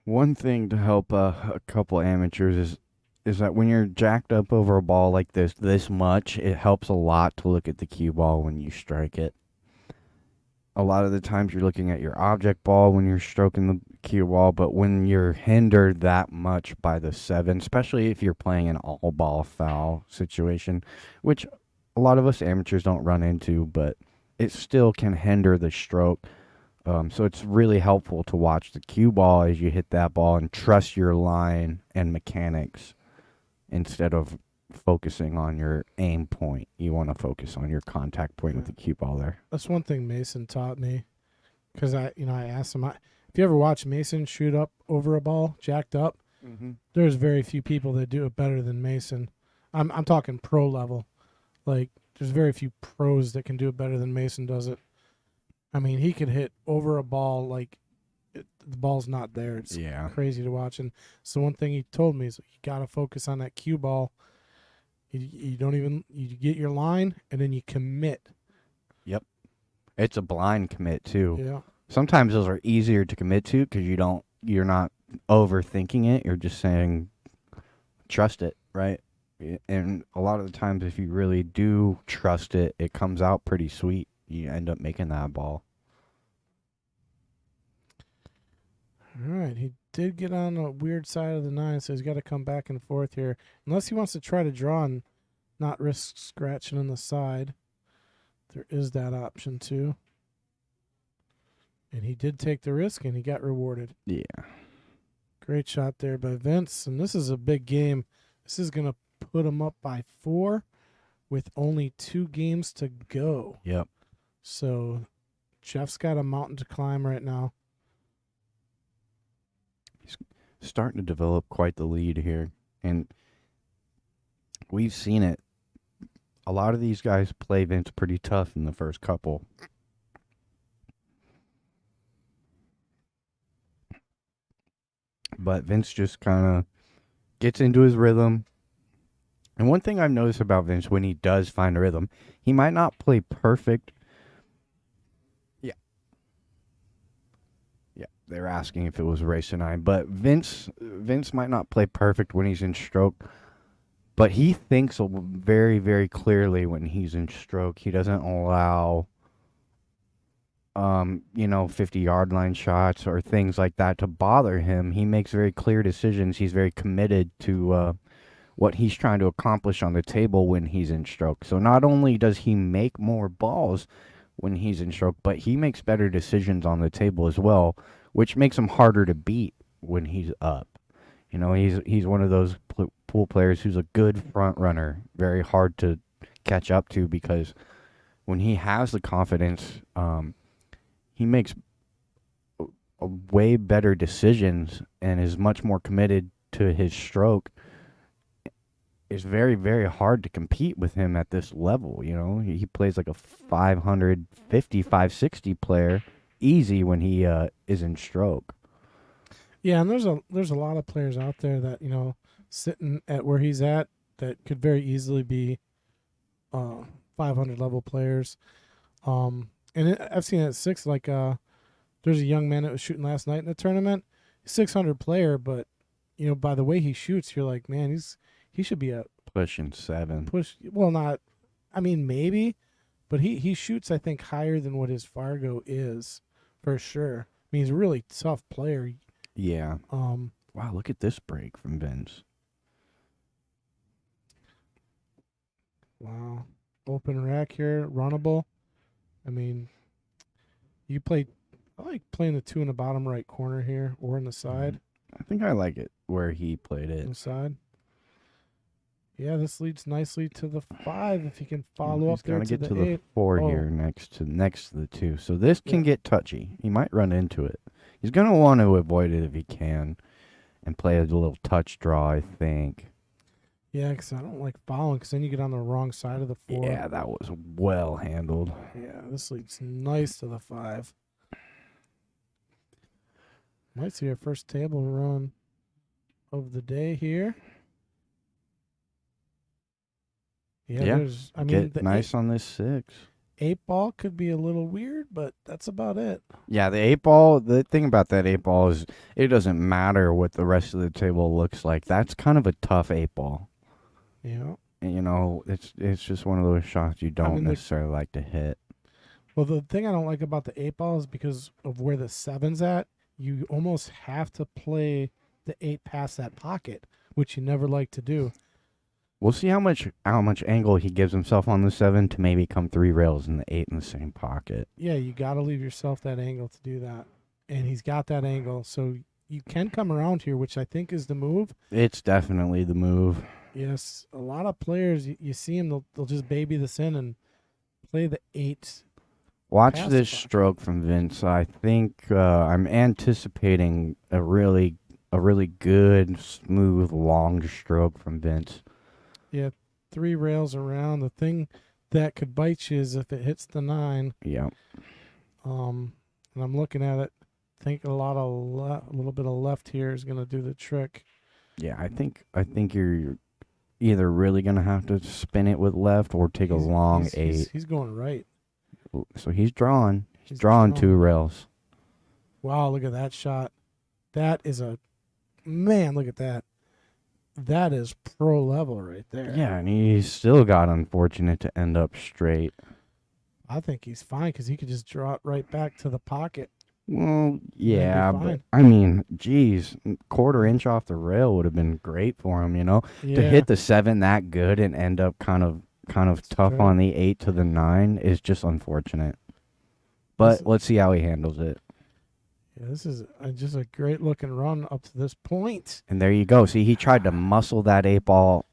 One thing to help a couple amateurs is that when you're jacked up over a ball like this much, it helps a lot to look at the cue ball when you strike it. A lot of the times you're looking at your object ball when you're stroking the cue ball, but when you're hindered that much by the 7, especially if you're playing an all-ball foul situation, which a lot of us amateurs don't run into, but it still can hinder the stroke. So it's really helpful to watch the cue ball as you hit that ball and trust your line and mechanics instead of focusing on your aim point. You want to focus on your contact point with the cue ball there. That's one thing Mason taught me because I asked him, if you ever watch Mason shoot up over a ball, jacked up, there's very few people that do it better than Mason. I'm talking pro level. Like, there's very few pros that can do it better than Mason does it. I mean, he could hit over a ball like the ball's not there. It's Yeah. crazy to watch. And so one thing he told me is you got to focus on that cue ball. You don't even you get your line and then you commit. It's a blind commit too. Yeah. Sometimes those are easier to commit to because you're not overthinking it. You're just saying, trust it, right? And a lot of the times, if you really do trust it, it comes out pretty sweet. You end up making that ball. All right. He did get on a weird side of the 9, so he's got to come back and forth here. Unless he wants to try to draw and not risk scratching on the side. There is that option too. And he did take the risk and he got rewarded. Yeah. Great shot there by Vince. And this is a big game. This is going to put him up by 4 with only 2 games to go. Yep. So Jeff's got a mountain to climb right now. Starting to develop quite the lead here. And we've seen it. A lot of these guys play Vince pretty tough in the first couple. But Vince just kind of gets into his rhythm. And one thing I've noticed about Vince, when he does find a rhythm, he might not play perfect. Yeah, they're asking if it was race to 9. But Vince might not play perfect when he's in stroke. But he thinks very, very clearly when he's in stroke. He doesn't allow, 50-yard line shots or things like that to bother him. He makes very clear decisions. He's very committed to what he's trying to accomplish on the table when he's in stroke. So not only does he make more balls when he's in stroke, but he makes better decisions on the table as well, which makes him harder to beat when he's up. He's one of those pool players who's a good front runner, very hard to catch up to because when he has the confidence, he makes way better decisions and is much more committed to his stroke. It's very, very hard to compete with him at this level. He plays like a 550, 560 player easy when he is in stroke. Yeah, and there's a lot of players out there that, sitting at where he's at that could very easily be 500 level players. And I've seen it at 6, like there's a young man that was shooting last night in the tournament, 600 player, but by the way he shoots, you're like, man, he should be a Pushing 7. Maybe, but he shoots, I think, higher than what his Fargo is for sure. I mean, he's a really tough player. Yeah. Wow, look at this break from Vince. Wow. Open rack here, runnable. I mean, I like playing the 2 in the bottom right corner here or in the side. I think I like it where he played it. Inside. Yeah, this leads nicely to the 5 if he can follow up there to He's the going to get to 8. the 4 here next to the 2. So this can get touchy. He might run into it. He's going to want to avoid it if he can and play a little touch draw, I think. Yeah, because I don't like following because then you get on the wrong side of the 4. Yeah, that was well handled. Yeah, this leads nice to the 5. Might see our first table run of the day here. Yeah, get nice on this 6. 8 ball could be a little weird, but that's about it. Yeah, the 8 ball, the thing about that 8 ball is it doesn't matter what the rest of the table looks like. That's kind of a tough 8 ball. Yeah. And, it's just one of those shots you don't necessarily like to hit. Well, the thing I don't like about the 8 ball is because of where the 7's at, you almost have to play the 8 past that pocket, which you never like to do. We'll see how much angle he gives himself on the 7 to maybe come 3 rails in the 8 in the same pocket. Yeah, you got to leave yourself that angle to do that. And he's got that angle, so you can come around here, which I think is the move. It's definitely the move. Yes, a lot of players, you see them, they'll just baby this in and play the 8. Watch this stroke from Vince. I think I'm anticipating a really good, smooth, long stroke from Vince. Yeah, 3 rails around. The thing that could bite you is if it hits the 9. Yeah. And I'm looking at it. Think a little bit of left here is gonna do the trick. Yeah, I think you're either really gonna have to spin it with left or take a long eight. He's going right. So he's drawn. He's drawn 2 rails. Wow, look at that shot. That is man, look at that. That is pro level right there. Yeah, and he still got unfortunate to end up straight. I think he's fine because he could just draw it right back to the pocket. Well, yeah, but fine. I mean, geez, 1/4 inch off the rail would have been great for him, Yeah. To hit the 7 that good and end up kind of tough true. on the 8 to the 9 is just unfortunate. But let's see how he handles it. Yeah, this is just a great looking run up to this point. And there you go. See, he tried to muscle that 8 ball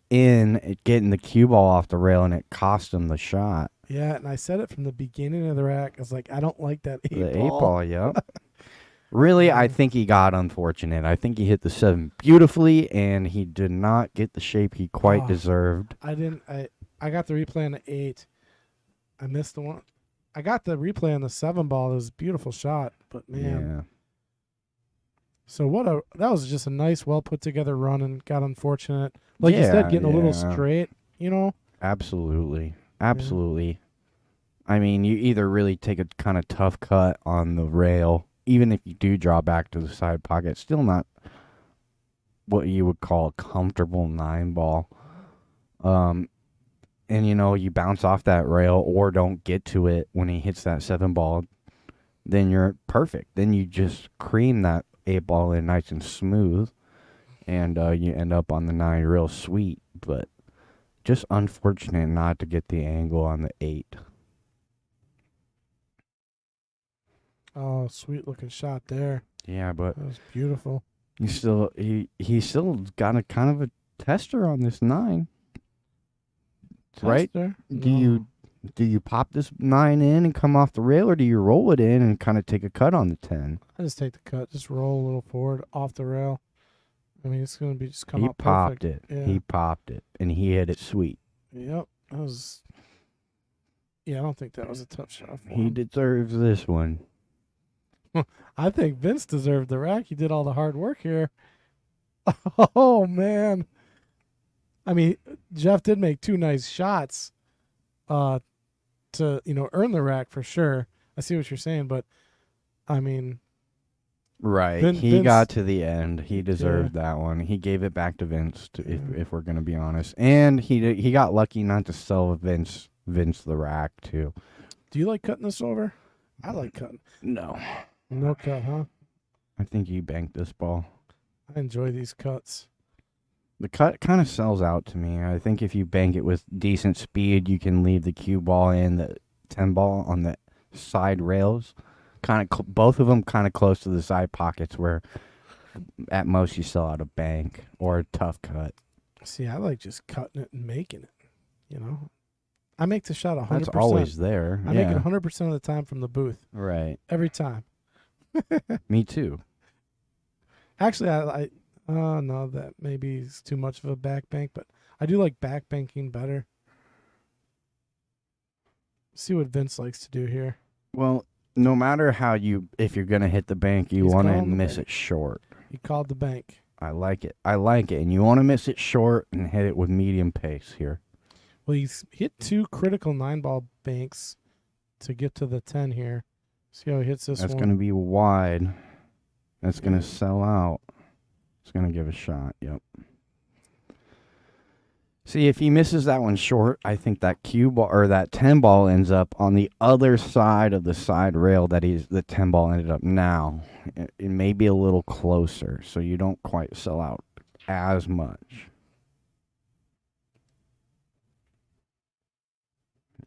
in, getting the cue ball off the rail, and it cost him the shot. Yeah, and I said it from the beginning of the rack. I was like, I don't like that 8 ball. The 8 ball, yeah. Really, I think he got unfortunate. I think he hit the 7 beautifully, and he did not get the shape he quite deserved. I got the replay on the 8. I missed the one. I got the replay on the 7 ball. It was a beautiful shot, but man. Yeah. So that was just a nice, well put together run, and got unfortunate. Like you said, getting a little straight, Absolutely. Absolutely. Yeah. I mean, you either really take a kind of tough cut on the rail, even if you do draw back to the side pocket, still not what you would call a comfortable 9 ball. And you bounce off that rail or don't get to it when he hits that 7 ball, then you're perfect. Then you just cream that 8 ball in nice and smooth, and you end up on the 9 real sweet. But just unfortunate not to get the angle on the 8. Oh, sweet looking shot there. Yeah, but That was beautiful. he still got a kind of a tester on this 9. Right? Jester? Do you pop this 9 in and come off the rail, or do you roll it in and kind of take a cut on the 10? I just take the cut, just roll a little forward off the rail. I mean, it's gonna be just come He out popped perfect. it. Yeah. He popped it, and he hit it sweet. Yep. That was. Yeah, I don't think that was a tough shot for He him. deserves this one. I think Vince deserved the rack. He did all the hard work here. Oh man. I mean, Jeff did make 2 nice shots to earn the rack for sure. I see what you're saying, but I mean, Right. He Vince got to the end. He deserved that one. He gave it back to Vince, if we're going to be honest. And he got lucky not to sell Vince the rack, too. Do you like cutting this over? I like cutting. No. No cut, huh? I think you banked this ball. I enjoy these cuts. The cut kind of sells out to me. I think if you bank it with decent speed, you can leave the cue ball and the 10 ball on the side rails. Kind of both of them kind of close to the side pockets, where at most you sell out a bank or a tough cut. See, I like just cutting it and making it. I make the shot 100%. That's always there. I make it 100% of the time from the booth. Right. Every time. Me too. Actually, I no, that maybe is too much of a back bank, but I do like back banking better. See what Vince likes to do here. Well, no matter if you're going to hit the bank, you He's want to calling the miss bank. it short. He called the bank. I like it. And you want to miss it short and hit it with medium pace here. Well, he's hit 2 critical 9-ball banks to get to the 10 here. See how he hits this That's one. going to be wide. That's going to sell out. It's going to give a shot. Yep. See, if he misses that one short, I think that cue ball or that 10 ball ends up on the other side of the side rail that the 10 ball ended up now. It may be a little closer, so you don't quite sell out as much.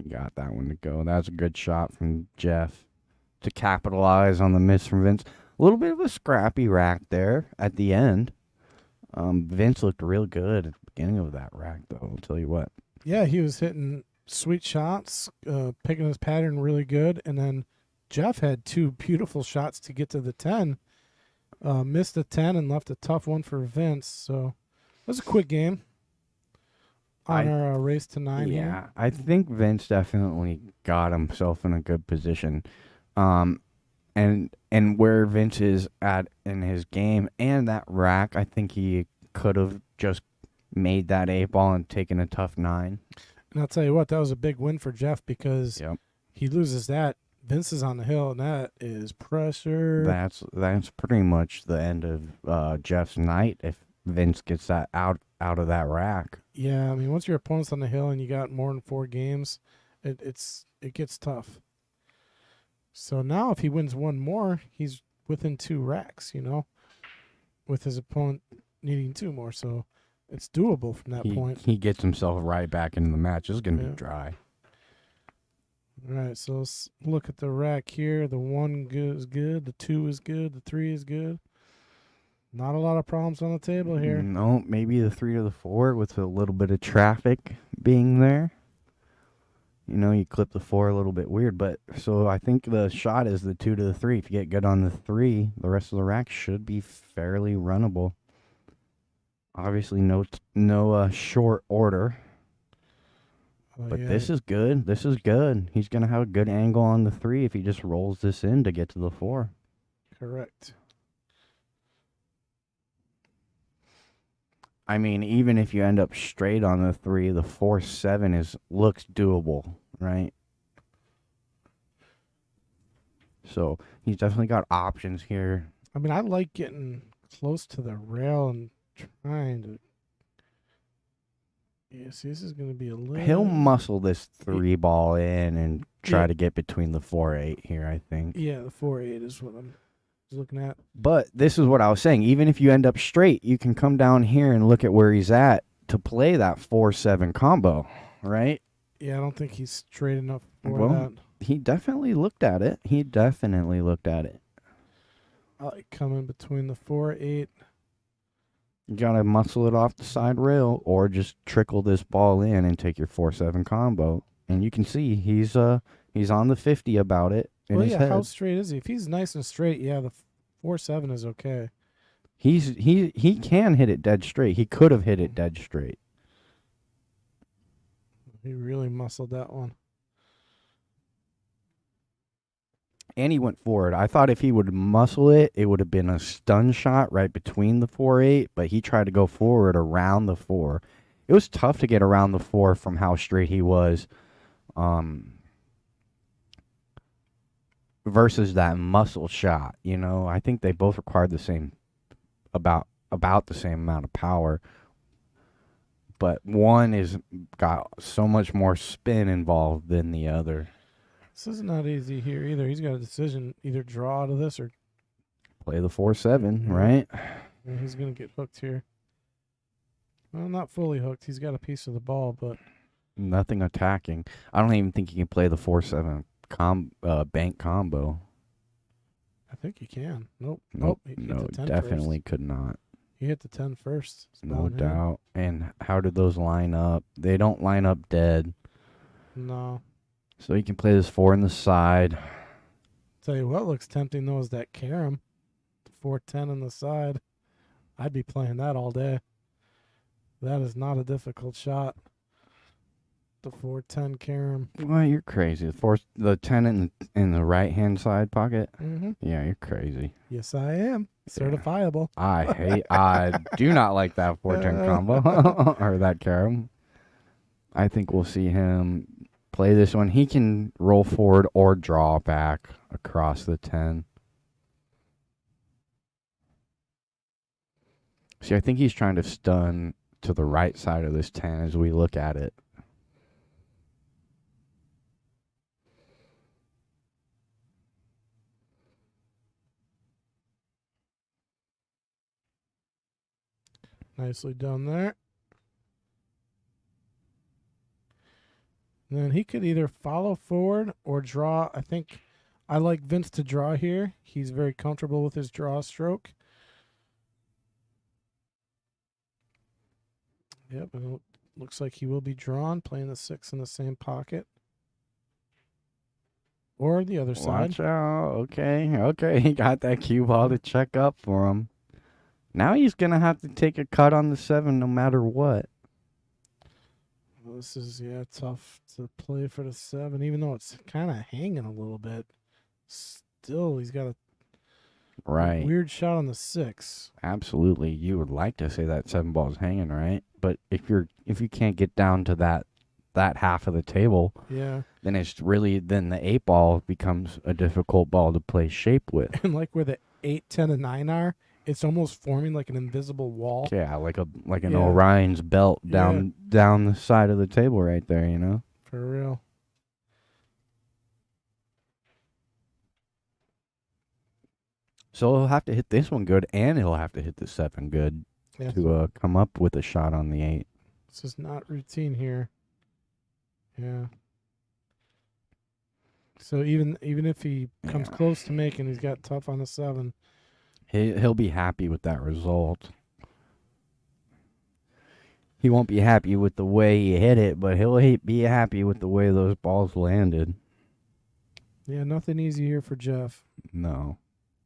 You got that one to go. That's a good shot from Jeff to capitalize on the miss from Vince. A little bit of a scrappy rack there at the end. Vince looked real good at the beginning of that rack, though. I'll tell you what. Yeah, he was hitting sweet shots, picking his pattern really good, and then Jeff had 2 beautiful shots to get to the 10. Missed the 10 and left a tough one for Vince. So it was a quick game on our race to 9 here. I think Vince definitely got himself in a good position. And where Vince is at in his game and that rack, I think he could have just made that 8-ball and taken a tough 9. And I'll tell you what, that was a big win for Jeff because Yep. he loses that. Vince is on the hill, and that is pressure. That's pretty much the end of Jeff's night if Vince gets that out of that rack. Yeah, I mean, once your opponent's on the hill and you got more than 4 games, it gets tough. So now if he wins one more, he's within 2 racks, with his opponent needing 2 more. So it's doable from that point. He gets himself right back into the match. It's going to be dry. All right, so let's look at the rack here. The 1 is good. The 2 is good. The 3 is good. Not a lot of problems on the table here. No, maybe the 3 to the 4 with a little bit of traffic being there. You clip the 4 a little bit weird. But so I think the shot is the 2 to the 3. If you get good on the 3, the rest of the rack should be fairly runnable. Obviously, no short order. But this is good. This is good. He's going to have a good angle on the 3 if he just rolls this in to get to the 4. Correct. I mean, even if you end up straight on the 3, the 4-7 looks doable, right? So he's definitely got options here. I mean, I like getting close to the rail and trying to. Yeah, see, this is going to be a little. He'll muscle this 3 ball in and try to get between the 4-8 here, I think. Yeah, the 4-8 is what I'm looking at. But this is what I was saying. Even if you end up straight, you can come down here and look at where he's at to play that 4-7 combo, right? Yeah, I don't think he's straight enough for Well, that. He definitely looked at it. I like coming between the 4-8. You gotta muscle it off the side rail, or just trickle this ball in and take your 4-7 combo. And you can see he's on the 50 about it in his head. How straight is he? If he's nice and straight, yeah, the 4-7 is okay. He can hit it dead straight. He could have hit it dead straight. He really muscled that one. And he went forward. I thought if he would muscle it, it would have been a stun shot right between the 4-8, but he tried to go forward around the 4. It was tough to get around the 4 from how straight he was, versus that muscle shot. I think they both required the same, about the same amount of power, but one is got so much more spin involved than the other. This is not easy here either. He's got a decision: either draw out of this or play the 4-7, right? Yeah, he's gonna get hooked here. Well, not fully hooked. He's got a piece of the ball, but nothing attacking. I don't even think he can play the 4-7 bank combo. I think he can. Nope. Nope. He hit No, the 10 definitely first. could not. He hit the 10 first. It's No downhill. doubt. And how did those line up? They don't line up dead. No. So he can play this 4 in the side. Tell you what looks tempting though is that carom, the 4-10 on the side. I'd be playing that all day. That is not a difficult shot. The 4-10 carom. Well, you're crazy. The 10 in the right hand side pocket. Mm-hmm. Yeah, you're crazy. Yes, I am certifiable. I do not like that 4-10 combo or that carom. I think we'll see him play this one. He can roll forward or draw back across the 10. See, I think he's trying to stun to the right side of this 10 as we look at it. Nicely done there. And then he could either follow forward or draw. I think I like Vince to draw here. He's very comfortable with his draw stroke. Yep, and it looks like he will be drawn, playing the 6 in the same pocket. Or the other side. Watch out. Okay. He got that cue ball to check up for him. Now he's going to have to take a cut on the 7 no matter what. Well, this is, tough to play for the 7, even though it's kind of hanging a little bit. Still, he's got a Right. weird shot on the 6. Absolutely. You would like to say that 7 ball's hanging, right? But if you can't get down to that half of the table, Yeah. then the 8 ball becomes a difficult ball to play shape with. And like where the 8, 10, and 9 are, it's almost forming like an invisible wall. Yeah, like an Yeah. Orion's belt down the side of the table right there, you know? For real. So he'll have to hit this one good, and he'll have to hit the 7 good Yeah. to come up with a shot on the 8. This is not routine here. Yeah. So even if he comes Yeah. close to making, he's got tough on the 7. He'll be happy with that result. He won't be happy with the way he hit it, but he'll be happy with the way those balls landed. Yeah, nothing easy here for Jeff. No.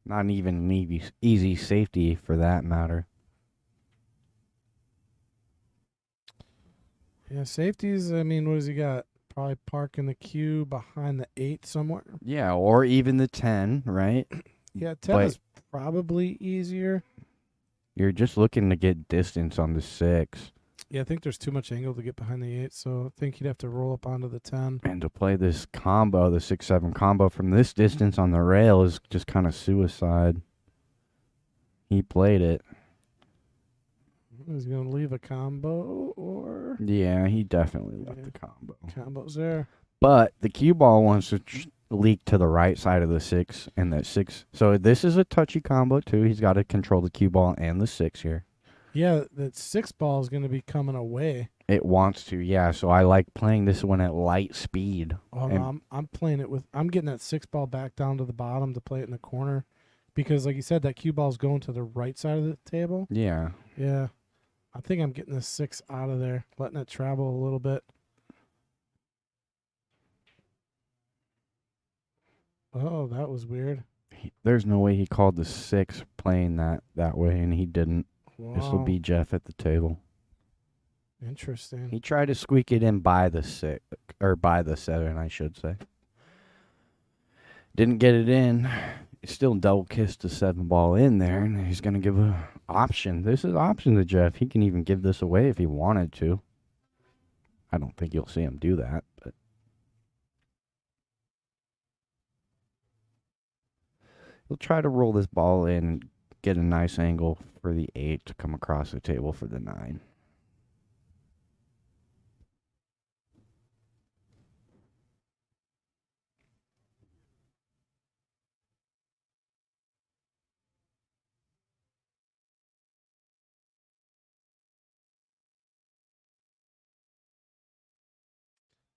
Not even an easy safety for that matter. Yeah, safeties, I mean, what has he got? Probably parking the cue behind the 8 somewhere. Yeah, or even the 10, right? Yeah, 10 But- is probably easier. You're just looking to get distance on the 6. Yeah, I think there's too much angle to get behind the 8, so I think he'd have to roll up onto the 10. And to play this combo, the 6-7 combo from this distance on the rail is just kind of suicide. He played it. He's going to leave a combo or Yeah, he definitely left Yeah. the combo. combos there. But the cue ball wants to leak to the right side of the 6, and that 6. So this is a touchy combo too. He's got to control the cue ball and the 6 here. Yeah, that 6 ball is going to be coming away. It wants to, yeah. So I like playing this one at light speed. Oh, And- no, I'm playing it with. I'm getting that 6 ball back down to the bottom to play it in the corner, because like you said, that cue ball's going to the right side of the table. Yeah. Yeah, I think I'm getting the 6 out of there, letting it travel a little bit. Oh, that was weird. There's no way he called the 6 playing that way, and he didn't. Wow. This will be Jeff at the table. Interesting. He tried to squeak it in by the 6, or by the 7, I should say. Didn't get it in. He still double kissed the 7 ball in there, and he's going to give a option. This is option to Jeff. He can even give this away if he wanted to. I don't think you'll see him do that, but he'll try to roll this ball in and get a nice angle for the 8 to come across the table for the 9.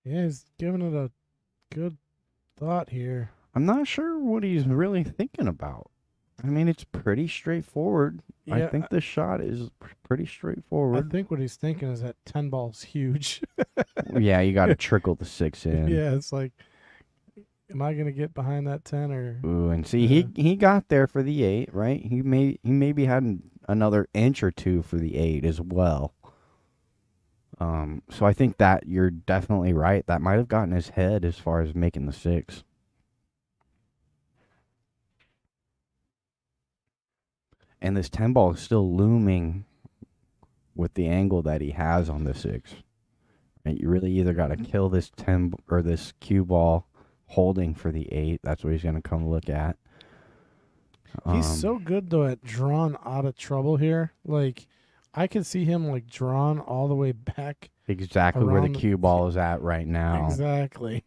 Yeah, he's giving it a good thought here. I'm not sure what he's really thinking about. I mean, it's pretty straightforward. I Yeah, think the shot is pretty I straightforward. think what he's thinking is that 10 ball's huge. Yeah, you got to trickle the 6 in. Yeah, it's like, am I gonna get behind that 10 or? Ooh, and see, Yeah. he got there for the 8, right? He maybe had another inch or two for the 8 as well. So I think that you're definitely right. That might have gotten his head as far as making the 6. And this 10 ball is still looming with the angle that he has on the 6. And you really either got to kill this 10 or this cue ball holding for the 8. That's what he's going to come look at. He's so good though at drawn out of trouble here. Like, I can see him like drawn all the way back. exactly where the around the- cue ball is at right now. Exactly.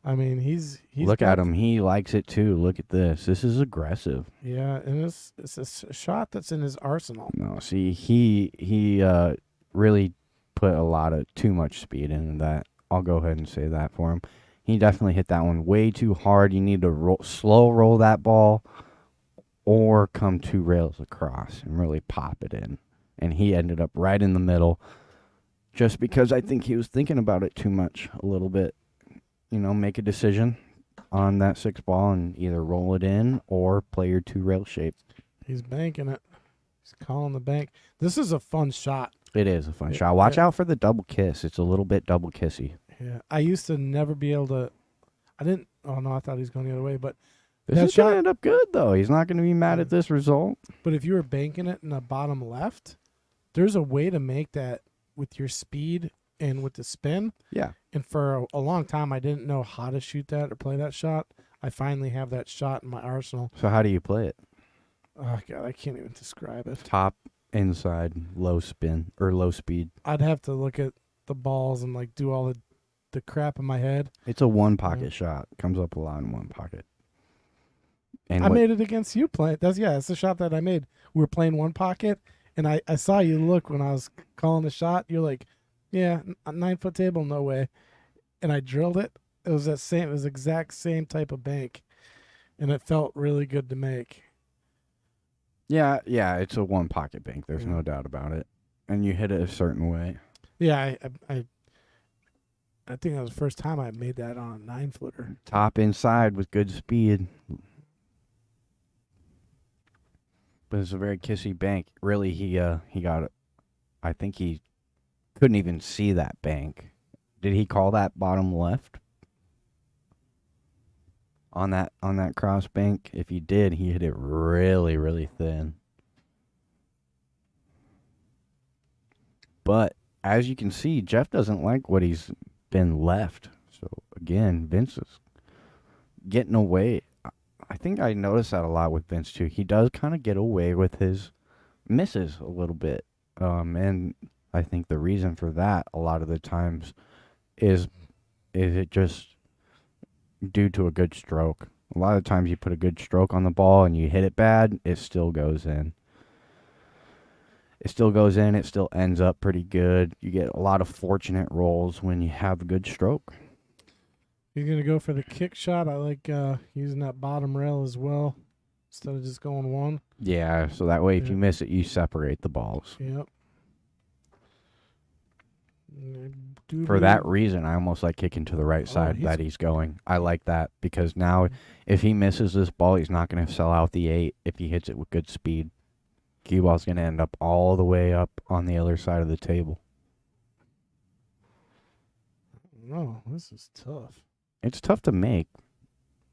I mean, he's Look got- at him. He likes it too. Look at this. This is aggressive. Yeah, and it's a shot that's in his arsenal. No, see, he really put a lot of too much speed into that. I'll go ahead and say that for him. He definitely hit that one way too hard. You need to slow roll that ball or come 2 rails across and really pop it in. And he ended up right in the middle just because I think he was thinking about it too much a little bit. You know, make a decision on that 6 ball and either roll it in or play your 2 rail shape. He's banking it. He's calling the bank. This is a fun shot. It is a fun Yeah, shot. Watch yeah. out for the double kiss. It's a little bit double kissy. Yeah, I used to never be able to. I didn't. Oh no, I thought he was going the other way. But This That is going shot- to end up good, though. He's not going to be mad at this result. But if you were banking it in the bottom left, there's a way to make that with your speed and with the spin. Yeah. And for a long time, I didn't know how to shoot that or play that shot. I finally have that shot in my arsenal. So how do you play it? Oh, God, I can't even describe it. Top, inside, low spin, or low speed. I'd have to look at the balls and, like, do all the crap in my head. It's a one-pocket shot. Comes up a lot in one pocket. And I made it against you playing. That's the shot that I made. We were playing one pocket, and I saw you look when I was calling the shot. You're like, yeah, a 9-foot table, no way. And I drilled it. It was exact same type of bank, and it felt really good to make. Yeah, it's a one-pocket bank. There's Yeah. no doubt about it. And you hit it a certain way. Yeah, I think that was the first time I made that on a 9-footer. Top inside with good speed. But it's a very kissy bank. Really, he got it. I think he couldn't even see that bank. Did he call that bottom left? On that cross bank? If he did, he hit it really, really thin. But as you can see, Jeff doesn't like what he's been left. So again, Vince is getting away. I think I noticed that a lot with Vince too. He does kind of get away with his misses a little bit. And I think the reason for that a lot of the times is it just due to a good stroke. A lot of times you put a good stroke on the ball and you hit it bad, it still goes in. It still goes in, it still ends up pretty good. You get a lot of fortunate rolls when you have a good stroke. He's going to go for the kick shot. I like using that bottom rail as well instead of just going one. Yeah, so that way if Yeah. you miss it, you separate the balls. Yep. For that reason, I almost like kicking to the right side that he's going. I like that because now if he misses this ball, he's not going to sell out the 8 if he hits it with good speed. Cue ball's going to end up all the way up on the other side of the table. No, this is tough. It's tough to make.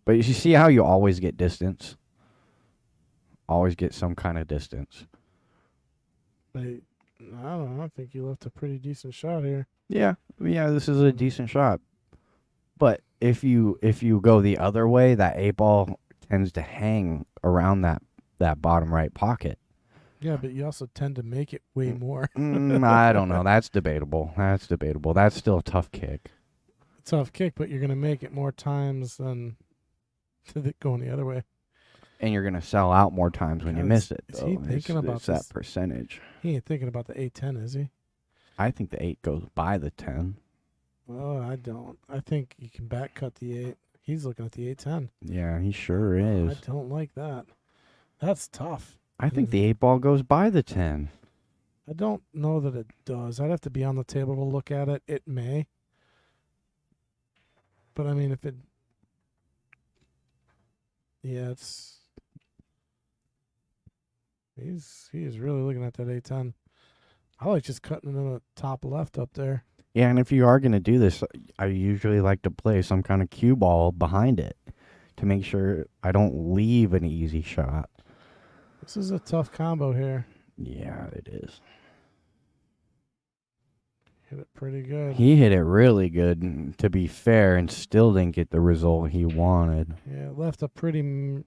But you see how you always get distance? Always get some kind of distance. But I don't know. I think you left a pretty decent shot here. Yeah, this is a decent shot. But if you go the other way, that 8 ball tends to hang around that bottom right pocket. Yeah, but you also tend to make it way more. I don't know. That's debatable. That's still a tough kick. Tough kick, but you're going to make it more times than going the other way. And you're going to sell out more times when you God, miss it. is he though. thinking about it's that this? percentage. He ain't thinking about the 8-10, is he? I think the 8 goes by the 10. Well, I don't. I think you can back cut the 8. He's looking at the 8-10. Yeah, he sure is. I don't like that. That's tough. I think the 8 ball goes by the 10. I don't know that it does. I'd have to be on the table to look at it. It may. But, I mean, if it... Yeah, it's... He is really looking at that 8-10. I like just cutting it in the top left up there. Yeah, and if you are going to do this, I usually like to play some kind of cue ball behind it to make sure I don't leave an easy shot. This is a tough combo here. Yeah, it is. Hit it pretty good. He hit it really good, to be fair, and still didn't get the result he wanted. Yeah, left a pretty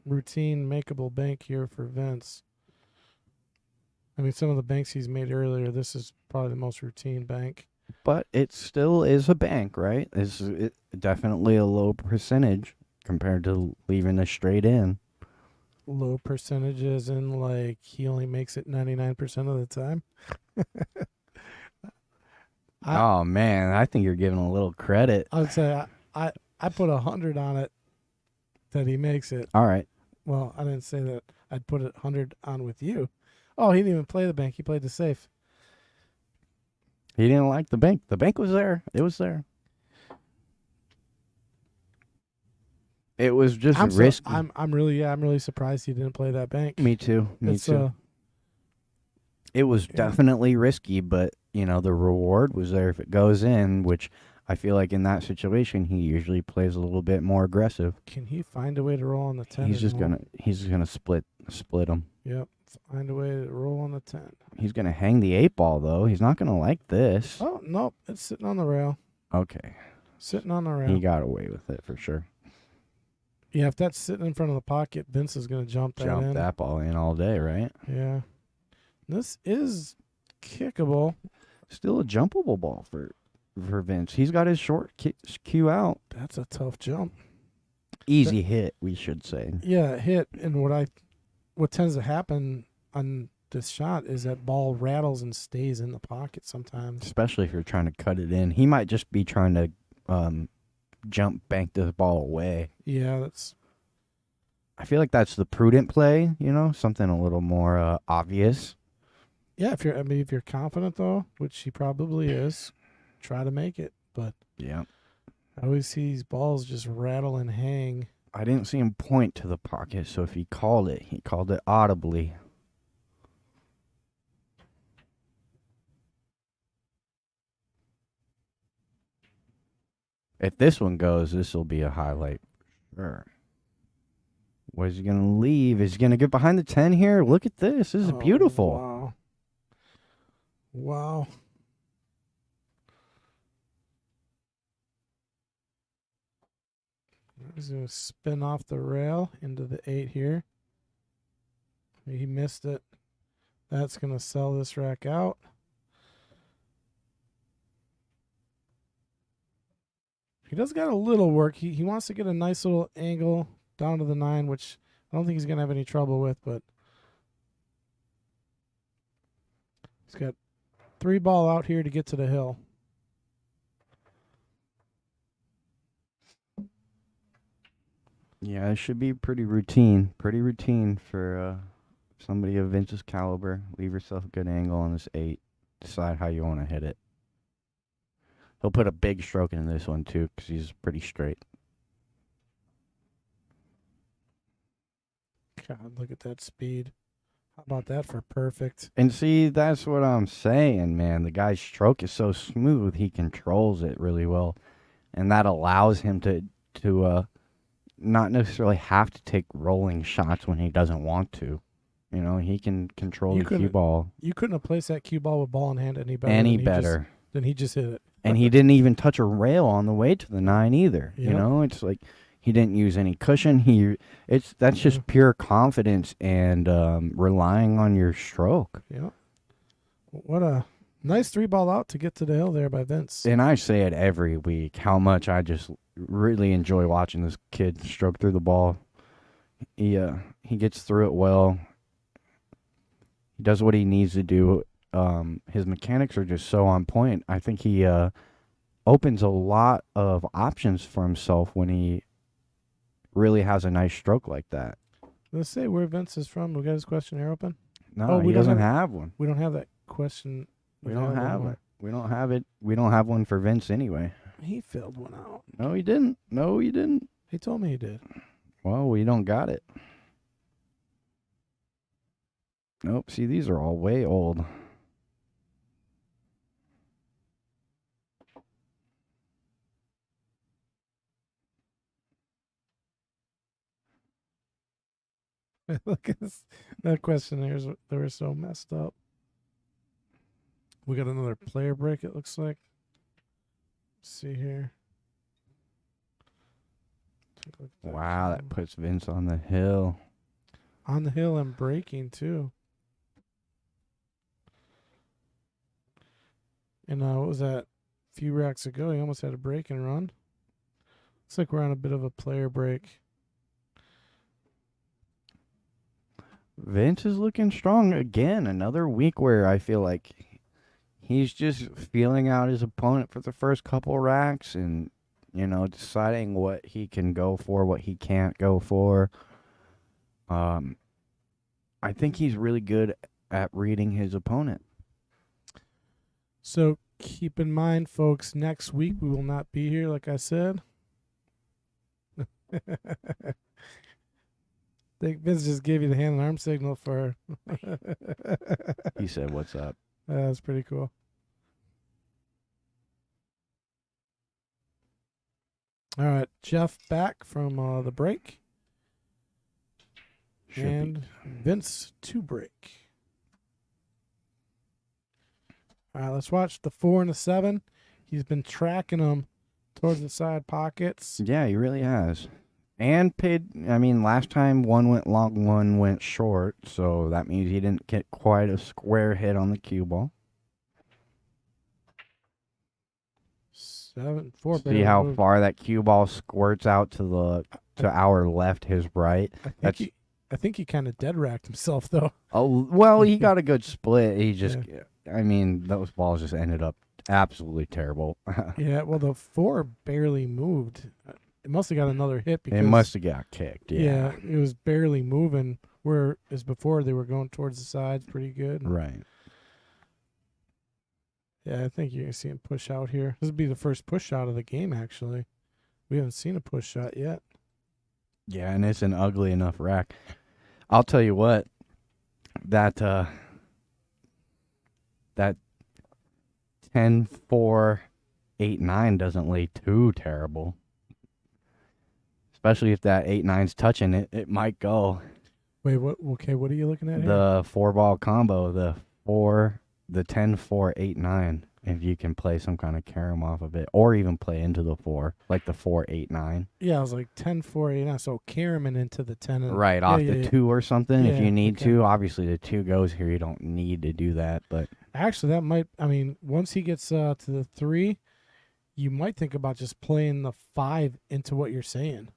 routine, makeable bank here for Vince. I mean, some of the banks he's made earlier, this is probably the most routine bank. But it still is a bank, right? It's definitely a low percentage compared to leaving a straight in. Low percentages and like he only makes it 99% of the time. Oh man, I think you're giving a little credit. I would say I put 100 on it that he makes it. All right. Well, I didn't say that I'd put it 100 on with you. Oh, he didn't even play the bank. He played the safe. He didn't like the bank. The bank was there. It was there. It was just risky. I'm really surprised he didn't play that bank. Me too. Me too. It was yeah. definitely risky, but the reward was there if it goes in, which I feel like in that situation, he usually plays a little bit more aggressive. Can he find a way to roll on the 10? He's just gonna split them. Yep. Find a way to roll on the 10. He's gonna hang the 8-ball though. He's not gonna like this. Oh, nope. It's sitting on the rail. Okay, Sitting on the rail. he got away with it for sure. Yeah, if that's sitting in front of the pocket, Vince is going to jump that in. Jump that ball in all day, right? Yeah. This is kickable. Still a jumpable ball for Vince. He's got his short cue out. That's a tough jump. Easy hit, we should say. Yeah, hit. And what tends to happen on this shot is that ball rattles and stays in the pocket sometimes. Especially if you're trying to cut it in. He might just be trying to bank this ball away. Yeah, that's. I feel like that's the prudent play, something a little more obvious. Yeah, if you're confident though, which he probably is, try to make it. But Yeah. I always see these balls just rattle and hang. I didn't see him point to the pocket, so if he called it audibly. If this one goes, this will be a highlight. Sure. Where's he going to leave? Is he going to get behind the 10 here? Look at this. This is beautiful. Wow. Wow. He's going to spin off the rail into the 8 here. He missed it. That's going to sell this rack out. He does got a little work. He wants to get a nice little angle down to the 9, which I don't think he's going to have any trouble with, but he's got 3 ball out here to get to the hill. Yeah, it should be pretty routine. Pretty routine for somebody of Vince's caliber. Leave yourself a good angle on this 8. Decide how you want to hit it. He'll put a big stroke in this one, too, because he's pretty straight. God, look at that speed. How about that for perfect? And see, that's what I'm saying, man. The guy's stroke is so smooth, he controls it really well. And that allows him to not necessarily have to take rolling shots when he doesn't want to. He can control the cue ball. You couldn't have placed that cue ball with ball in hand any better. Then he just hit it. And he didn't even touch a rail on the way to the 9 either. Yep. It's like he didn't use any cushion. That's just pure confidence and relying on your stroke. Yeah. What a nice 3 ball out to get to the hill there by Vince. And I say it every week how much I just really enjoy watching this kid stroke through the ball. He gets through it well. He does what he needs to do. His mechanics are just so on point. I think he opens a lot of options for himself when he really has a nice stroke like that. Let's say where Vince is from. We got his questionnaire open. No, he doesn't have one. We don't have that question. We don't have it. We don't have it. We don't have one for Vince anyway. He filled one out. No, he didn't. He told me he did. Well, we don't got it. Nope. See, these are all way old. Look at this. That questionnaires, they were so messed up. We got another player break, it looks like. Let's see here. Take a look at Wow, that puts Vince on the hill. on the hill and breaking too. And what was that? A few racks ago, he almost had a break and run. Looks like we're on a bit of a player break. Vince is looking strong again. Another week where I feel like he's just feeling out his opponent for the first couple racks and, deciding what he can go for, what he can't go for. I think he's really good at reading his opponent. So keep in mind, folks, next week we will not be here, like I said. I think Vince just gave you the hand and arm signal for. He said, "What's up?" That's pretty cool. All right, Jeff back from the break. Should be. And Vince to break. All right, let's watch the 4 and the 7. He's been tracking them towards the side pockets. Yeah, he really has. And last time one went long, one went short, so that means he didn't get quite a square hit on the cue ball. 7, 4. See how far that cue ball squirts out to our left, his right. I think he kind of dead racked himself though. Oh well, he got a good split. He just, those balls just ended up absolutely terrible. Yeah, well, the 4 barely moved. It must have got another hit because It must have got kicked. Yeah. it was barely moving. Whereas before they were going towards the sides pretty good. Right. Yeah, I think you're gonna see him push out here. This would be the first push shot of the game. Actually, we haven't seen a push shot yet. Yeah, and it's an ugly enough rack. I'll tell you what, that 10-4, 8-9 doesn't lay too terrible. Especially if that 8-9's touching it, it might go. Wait, what? Okay, what are you looking at here? The 4-ball combo, the 10-4, 8-9. If you can play some kind of carom off of it, or even play into the 4, like the 4-8-9. Yeah, I was like 10-4, 8-9. So Caraman into the 10. And, Right, off the 2 or something if Yeah, you need okay. to. Obviously, the 2 goes here. You don't need to do that, but Actually, that might. I mean, once he gets to the 3, you might think about just playing the 5 into what you're saying.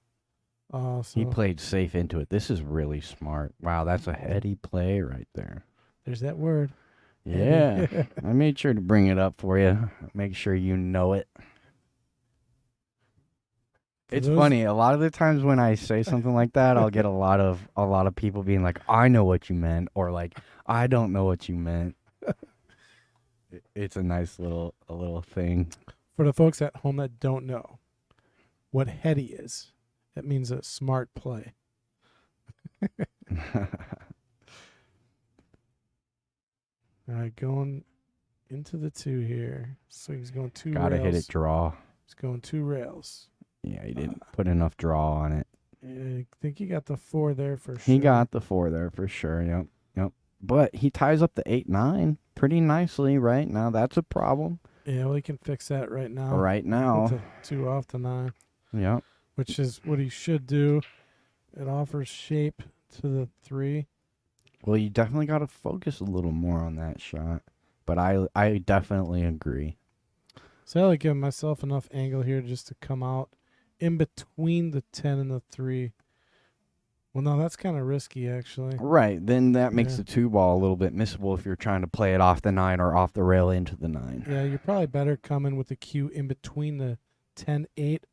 he So played safe into it. This is really smart. Wow, that's a heady play right there. there's that word. Yeah, I made sure to bring it up for you. Make sure you know it. It's those- funny. A lot of the times when I say something like that, I'll get a lot of people being like, "I know what you meant," or like, "I don't know what you meant." It's a nice little thing. For the folks at home that don't know what heady is, that means a smart play. All right, going into the 2 here. So he's going 2 Gotta rails. hit it draw. He's going 2 rails. Yeah, he didn't put enough draw on it. I think he got the 4 there for sure. He got the 4 there for sure. Yep. But he ties up the 8-9 pretty nicely right now. That's a problem Yeah, well, he can fix that right now. right now. Put the 2 off the 9, Yep. which is what he should do. It offers shape to the 3. Well, you definitely got to focus a little more on that shot. But I definitely agree. So I like giving myself enough angle here just to come out in between the 10 and the 3. Well, no, that's kind of risky, actually. Right. Then that makes Yeah. the 2 ball a little bit missable if you're trying to play it off the 9 or off the rail into the 9. Yeah, you're probably better coming with the cue in between the 10-8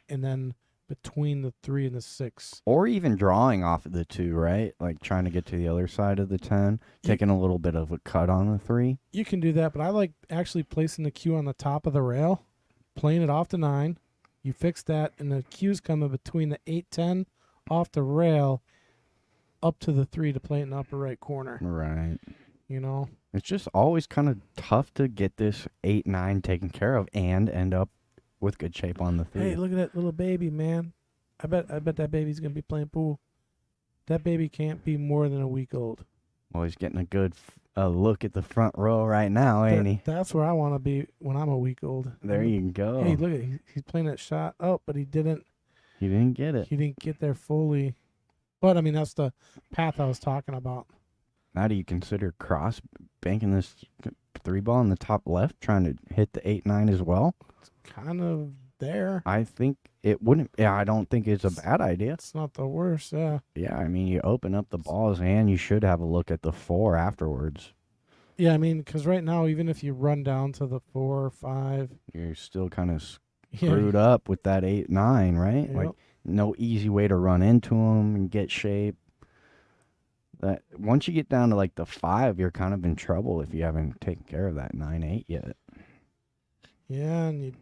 and then between the 3 and the 6. Or even drawing off of the 2, right? Like trying to get to the other side of the 10, taking a little bit of a cut on the 3. You can do that, but I like actually placing the cue on the top of the rail, playing it off the 9. You fix that, and the cue's coming between the 8-10 off the rail up to the 3 to play it in the upper right corner. Right. You know? It's just always kind of tough to get this 8-9 taken care of and end up with good shape on the 3. Hey, look at that little baby, man. I bet that baby's gonna be playing pool. That baby can't be more than a week old. Well, he's getting a good look at the front row right now, ain't he? That's where I want to be when I'm a week old. There you go. Hey, look at he's playing that shot. Oh, but he didn't. He didn't get it. He didn't get there fully. But I mean, that's the path I was talking about. Now, do you consider cross banking this 3 ball in the top left, trying to hit the 8-9 as well? Kind of there. I think it wouldn't. Yeah, I don't think it's a bad idea. It's not the worst. Yeah. Yeah, I mean, you open up the balls and you should have a look at the 4 afterwards. Yeah, I mean, because right now, even if you run down to the 4 or 5, You're still kind of yeah, screwed up with that 8-9, right? Yep. Like, no easy way to run into them and get shape. That once you get down to like the 5, you're kind of in trouble if you haven't taken care of that 9-8 yet. yeah, and you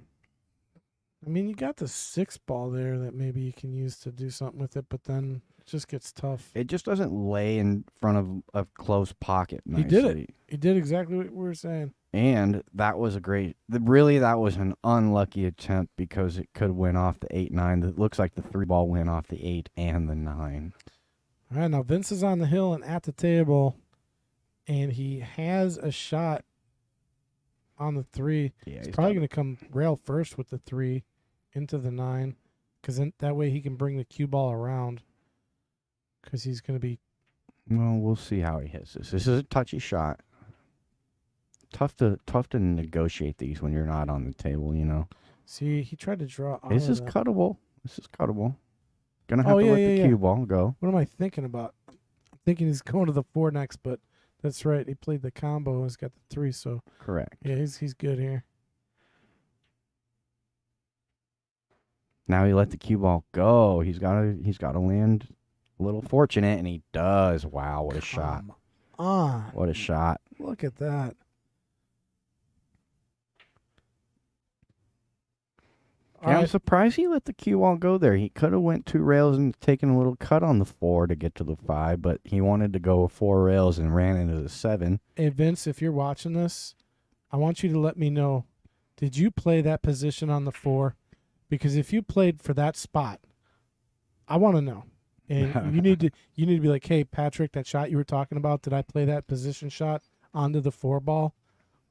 I mean, you got the 6 ball there that maybe you can use to do something with it, but then it just gets tough. It just doesn't lay in front of a close pocket nicely. He did it. He did exactly what we were saying. And that was a great, really, that was an unlucky attempt because it could win off the 8-9. It looks like the 3 ball went off the 8 and the 9. All right, now Vince is on the hill and at the table, and he has a shot on the 3. Yeah, He's probably going to come rail first with the 3 into the 9, because that way he can bring the cue ball around, because he's going to be... Well, we'll see how he hits this. This is a touchy shot. Tough to negotiate these when you're not on the table, you know. See, he tried to draw out This of is that. cuttable. This is cuttable. Gonna have to let the cue ball go. What am I thinking about? I'm thinking he's going to the 4 next, but that's right. He played the combo. He's got the 3, so Correct. yeah, he's good here. Now he let the cue ball go. He's gotta land a little fortunate, and he does. Wow, what a shot! Come on. What a shot! Look at that. Yeah, I'm surprised he let the cue ball go there. He could have went 2 rails and taken a little cut on the 4 to get to the 5, but he wanted to go 4 rails and ran into the 7. Hey, Vince, if you're watching this, I want you to let me know, did you play that position on the 4? Because if you played for that spot, I want to know. And you need to be like, hey, Patrick, that shot you were talking about, did I play that position shot onto the 4 ball?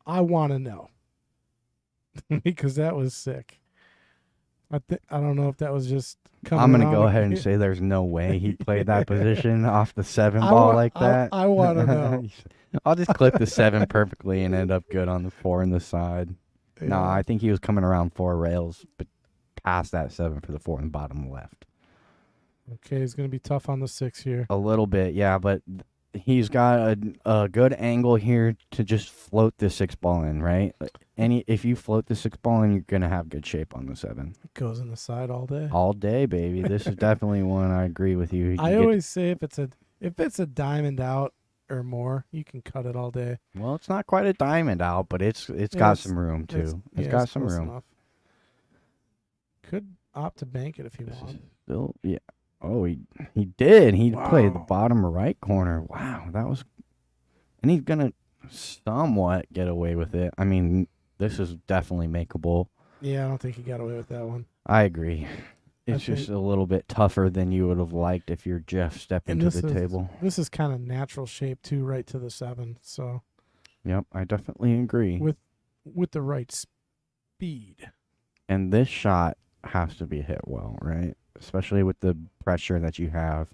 I want to know. Because that was sick. I don't know if that was just coming I'm going to around go ahead and again. say there's no way he played that position off the 7 ball like that. I want to know. I'll just clip the 7 perfectly and end up good on the 4 and the side. No, Yeah. I think he was coming around 4 rails, but past that 7 for the 4 in the bottom left. Okay, he's going to be tough on the 6 here. A little bit, yeah, but he's got a good angle here to just float the 6 ball in, right? If you float the 6 ball in, you're going to have good shape on the 7. It goes in the side all day. All day, baby. This is definitely one I agree with you. I always say if it's a diamond out or more, you can cut it all day. Well, it's not quite a diamond out, but it's got it's- some room too. It's yeah, got it's some close room. enough. Could opt to bank it if you want. Still, yeah. Oh, he did. He played the Wow. bottom right corner. Wow, that was. And he's gonna somewhat get away with it. I mean, this is definitely makeable. Yeah, I don't think he got away with that one. I agree. It's think- just a little bit tougher than you would have liked if you're Jeff stepping And to this the is- table. This is kind of natural shape too, right to the 7. So Yep, I definitely agree. with the right speed. And this shot has to be hit well, right? Especially with the pressure that you have.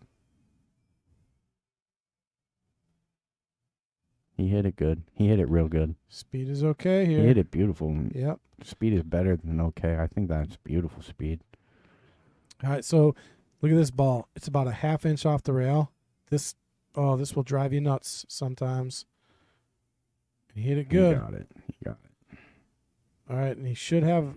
He hit it good. He hit it real good. Speed is okay here. He hit it beautiful. Yep. Speed is better than okay. I think that's beautiful speed. All right, so look at this ball. It's about a ½ inch off the rail. This will drive you nuts sometimes. And he hit it good. He got it. All right, and he should have.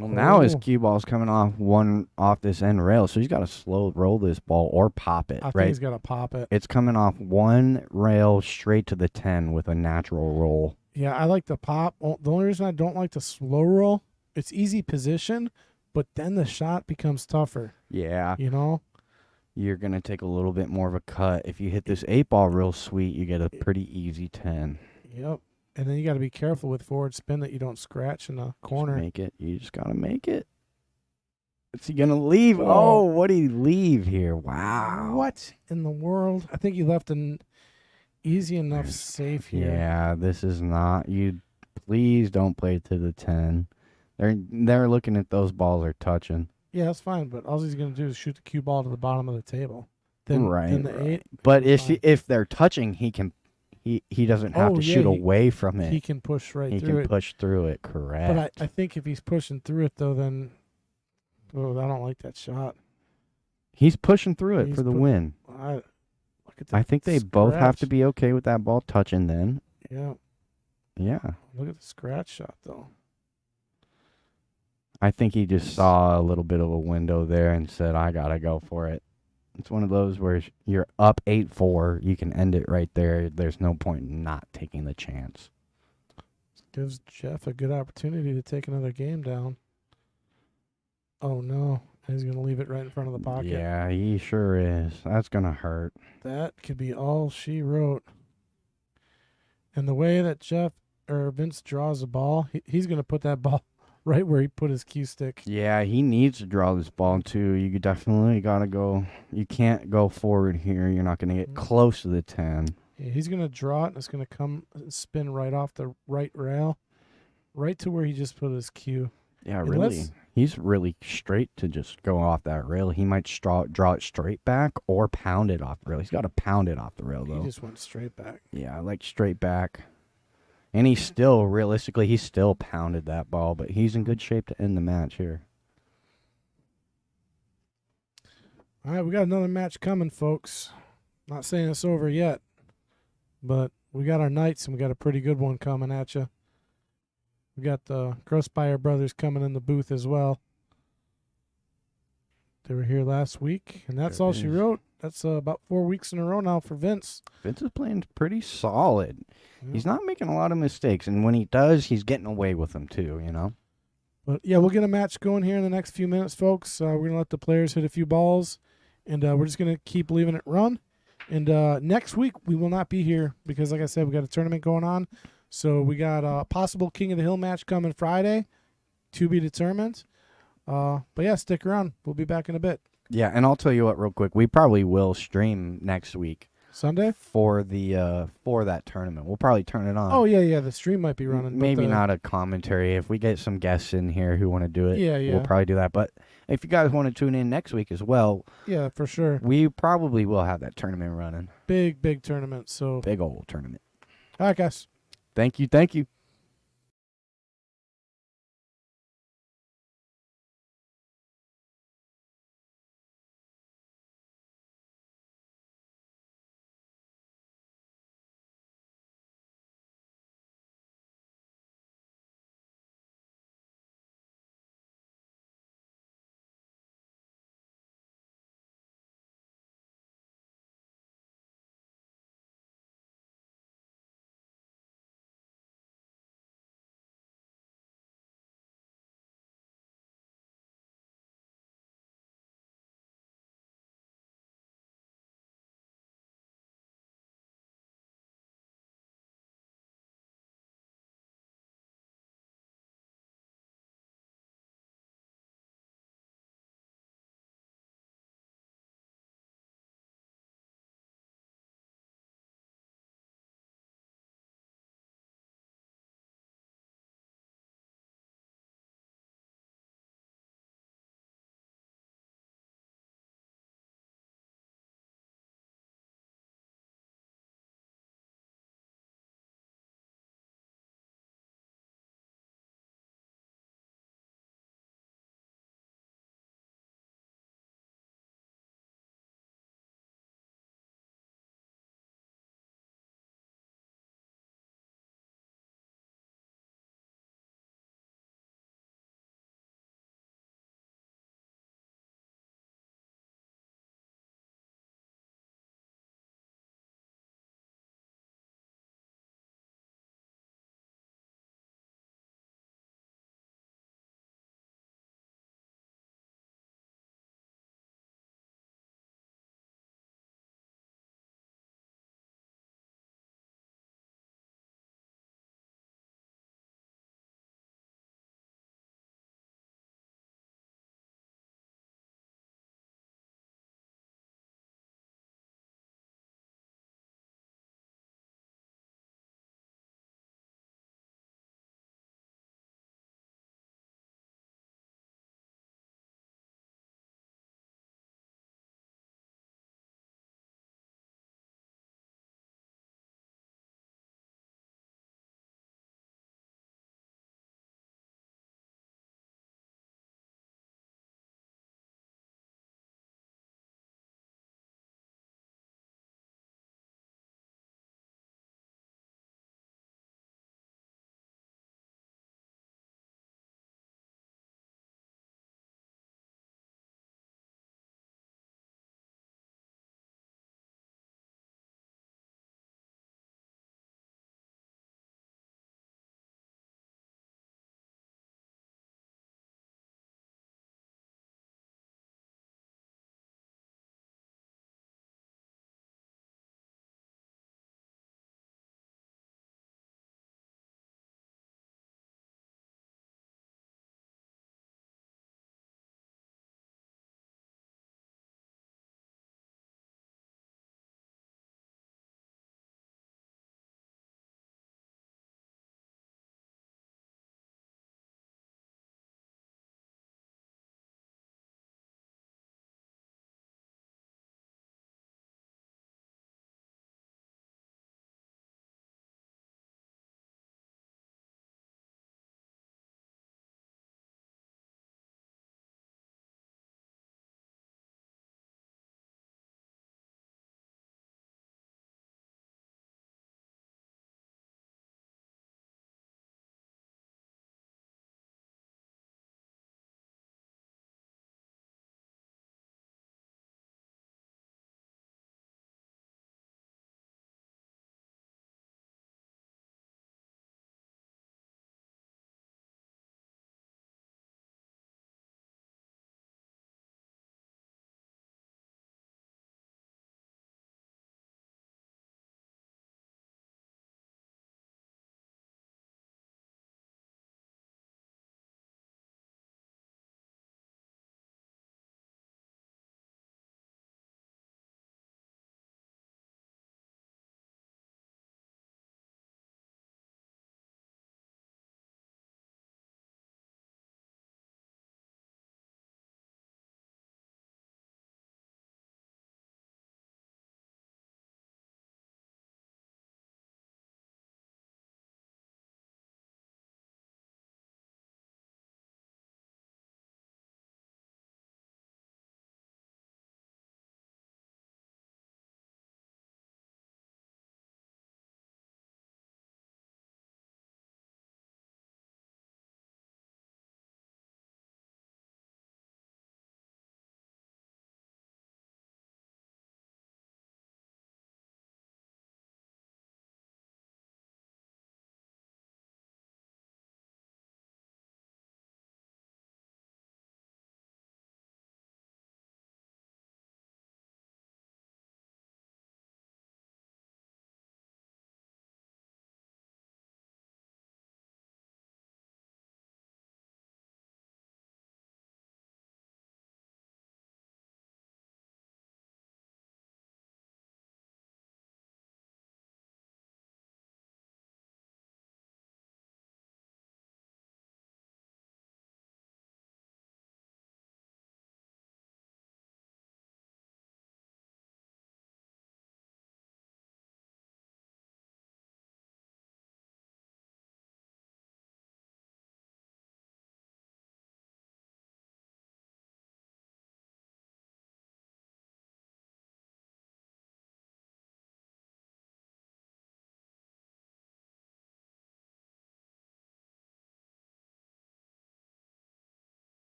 Well, now his Oh. cue ball's coming off this end rail, so he's got to slow roll this ball or pop it, I think right? he's got to pop it. It's coming off one rail straight to the 10 with a natural roll. Yeah, I like the pop. The only reason I don't like the slow roll, it's easy position, but then the shot becomes tougher. Yeah. You know? You're going to take a little bit more of a cut. If you hit this 8 ball real sweet, you get a pretty easy 10. Yep. And then you got to be careful with forward spin that you don't scratch in the corner. Just make it. You just got to make it. Is he going to leave? Oh. Oh, what did he leave here? Wow. What in the world? I think he left an easy enough safe here. Yeah, this is not. You please don't play to the 10. They're looking at those balls are touching. Yeah, that's fine. But all he's going to do is shoot the cue ball to the bottom of the table. Then, Right, then the right. 8, But fine. if they're touching, he can. He doesn't have Oh, to yeah, shoot he- away from it. he can push right He through can it. push through it. Correct. But I think if he's pushing through it, though, then I don't like that shot. He's pushing through it He's for the pu- win. Look at that I think they both have to scratch. be okay with that ball touching. Then, Yeah. yeah. Look at the scratch shot, though. I think he just saw a little bit of a window there and said, "I gotta go for it." It's one of those where you're up 8-4. You can end it right there. There's no point in not taking the chance. Gives Jeff a good opportunity to take another game down. Oh no. He's gonna leave it right in front of the pocket. Yeah, he sure is. That's gonna hurt. That could be all she wrote. And the way that Vince draws the ball, he's gonna put that ball right where he put his cue stick. Yeah, he needs to draw this ball too. You definitely gotta go. You can't go forward here. You're not gonna get close to the 10. Yeah, he's gonna draw it, and it's gonna come and spin right off the right rail, right to where he just put his cue. Yeah, And really. let's- He's really straight to just go off that rail. He might draw it straight back or pound it off the rail. He's got to pound it off the rail, He though. just went straight back. Yeah, I like straight back. And he's still, realistically, he still pounded that ball, but he's in good shape to end the match here. All right, we got another match coming, folks. Not saying it's over yet, but we got our Knights, and we got a pretty good one coming at you. We got the Grossmeyer brothers coming in the booth as well. They were here last week, and that's Sure all she is. wrote. That's about 4 weeks in a row now for Vince. Vince is playing pretty solid. Yeah. He's not making a lot of mistakes, and when he does, he's getting away with them too, you know? But yeah, we'll get a match going here in the next few minutes, folks. We're going to let the players hit a few balls, and we're just going to keep leaving it run. And next week, we will not be here because, like I said, we got a tournament going on. So we got a possible King of the Hill match coming Friday, to be determined. But yeah, stick around. We'll be back in a bit. Yeah, and I'll tell you what, real quick, we probably will stream next week Sunday? for the for that tournament. We'll probably turn it on. Oh, yeah. The stream might be running. but Maybe the- not a commentary. If we get some guests in here who want to do it, Yeah. we'll probably do that. But if you guys want to tune in next week as well, Yeah, for sure. we probably will have that tournament running. Big tournament. So, Big old tournament. all right, guys. Thank you.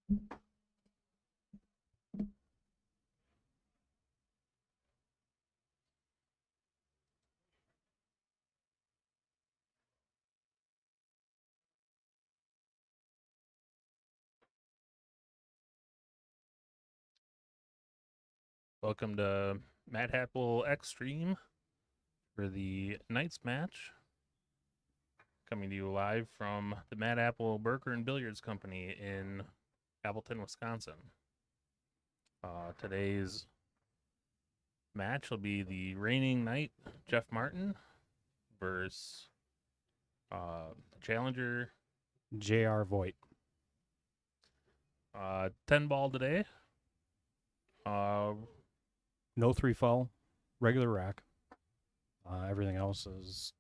Welcome to Matt Apple Extreme for the Knights match. Coming to you live from the Matt Apple Burger and Billiards Company in Appleton, Wisconsin. Today's match will be the reigning knight, Jeff Martin, versus challenger, J.R. Voigt. 10 ball today. No 3-fall, regular rack. Everything else is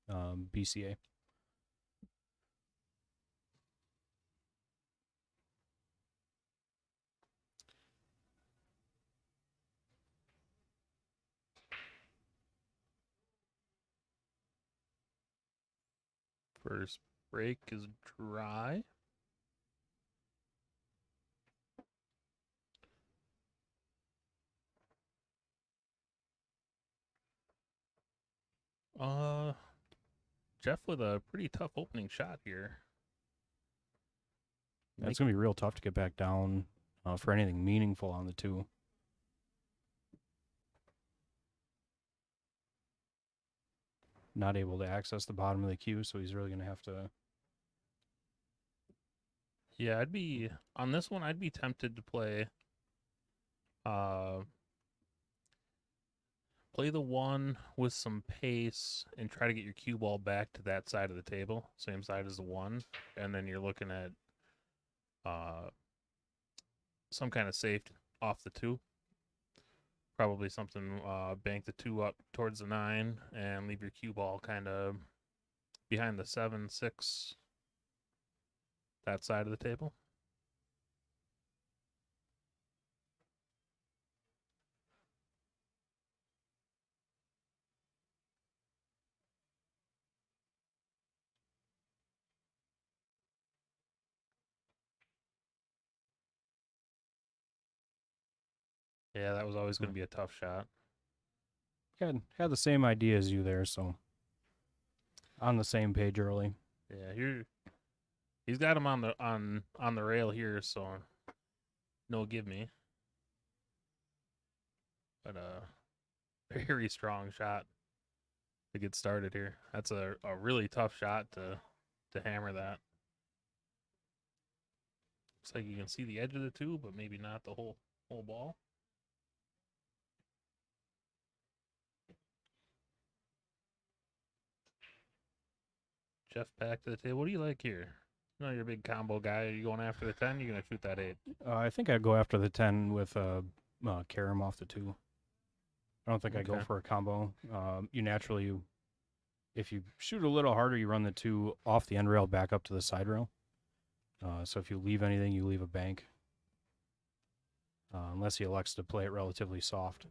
BCA. First break is dry. Jeff with a pretty tough opening shot here. It's going to be real tough to get back down for anything meaningful on the 2. Not able to access the bottom of the queue, so he's really going to have to... Yeah, I'd be on this one. I'd be tempted to play the 1 with some pace and try to get your cue ball back to that side of the table, same side as the 1, and then you're looking at some kind of safe off the 2. Probably something bank the 2 up towards the 9 and leave your cue ball kind of behind the 7, 6, that side of the table. Yeah, that was always going to be a tough shot. Had the same idea as you there, so on the same page early. Yeah, he's got him on the rail here, so no give me. But very strong shot to get started here. That's a really tough shot to hammer that. Looks like you can see the edge of the 2, but maybe not the whole ball. Jeff back to the table. What do you like here? You know, you're a big combo guy. Are you going after the 10? You're going to shoot that 8. I think I'd go after the 10 with Karam off the 2. I don't think I'd go Okay. for a combo. You naturally, if you shoot a little harder, you run the 2 off the end rail back up to the side rail. So if you leave anything, you leave a bank. Unless he elects to play it relatively soft.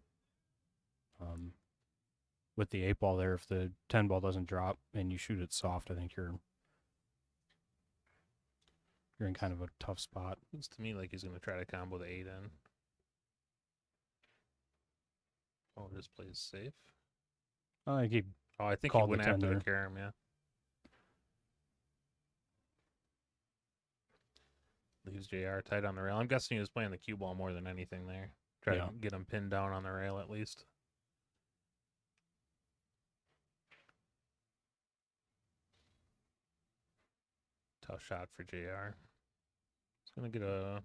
With the 8 ball there, if the 10 ball doesn't drop and you shoot it soft, I think you're in kind of a tough spot. Looks to me like he's going to try to combo the 8 in. Oh, just plays safe. I think I think he called the went 10 after there. the Karam, yeah. Leaves JR tight on the rail. I'm guessing he was playing the cue ball more than anything there. Try Yeah. to get him pinned down on the rail at least. Tough shot for JR. He's going to get a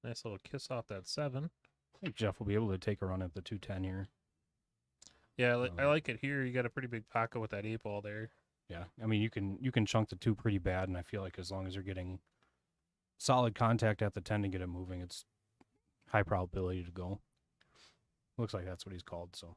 nice little kiss off that 7. I think Jeff will be able to take a run at the 210 here. Yeah, I like it here. You got a pretty big pocket with that 8 ball there. Yeah, I mean you can chunk the 2 pretty bad, and I feel like as long as you're getting solid contact at the 10 to get it moving, it's high probability to go. Looks like that's what he's called. So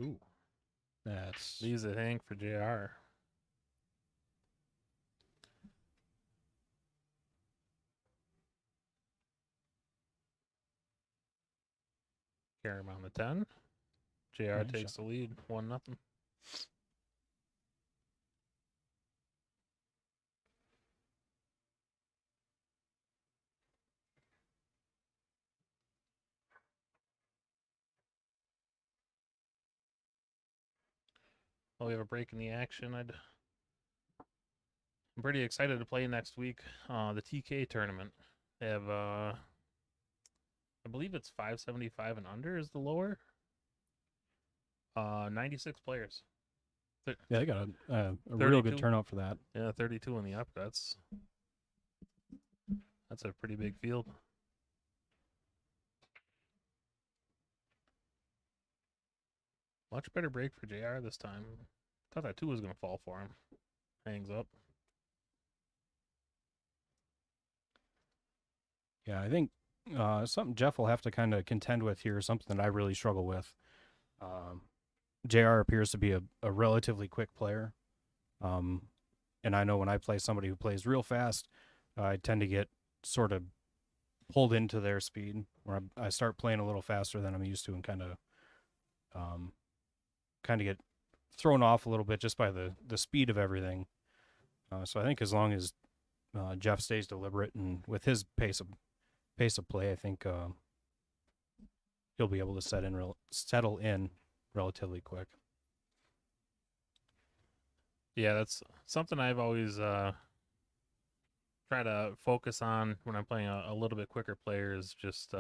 Ooh. that's Leaves it hang for JR. Carry him on the 10. JR Yeah, takes the lead, 1-0. Well, we have a break in the action. I'm pretty excited to play next week. The TK tournament. They have, I believe it's 575 and under is the lower. 96 players. Yeah, they got a real 32. good turnout for that. Yeah, 32 in the up. That's a pretty big field. Much better break for JR this time. Thought that 2 was going to fall for him. Hangs up. Yeah, I think something Jeff will have to kind of contend with here, something that I really struggle with. JR appears to be a relatively quick player. And I know when I play somebody who plays real fast, I tend to get sort of pulled into their speed, where I start playing a little faster than I'm used to, and kind of get thrown off a little bit just by the speed of everything. So I think as long as Jeff stays deliberate and with his pace of play, I think he'll be able to settle in relatively quick. Yeah, that's something I've always try to focus on when I'm playing a little bit quicker player is just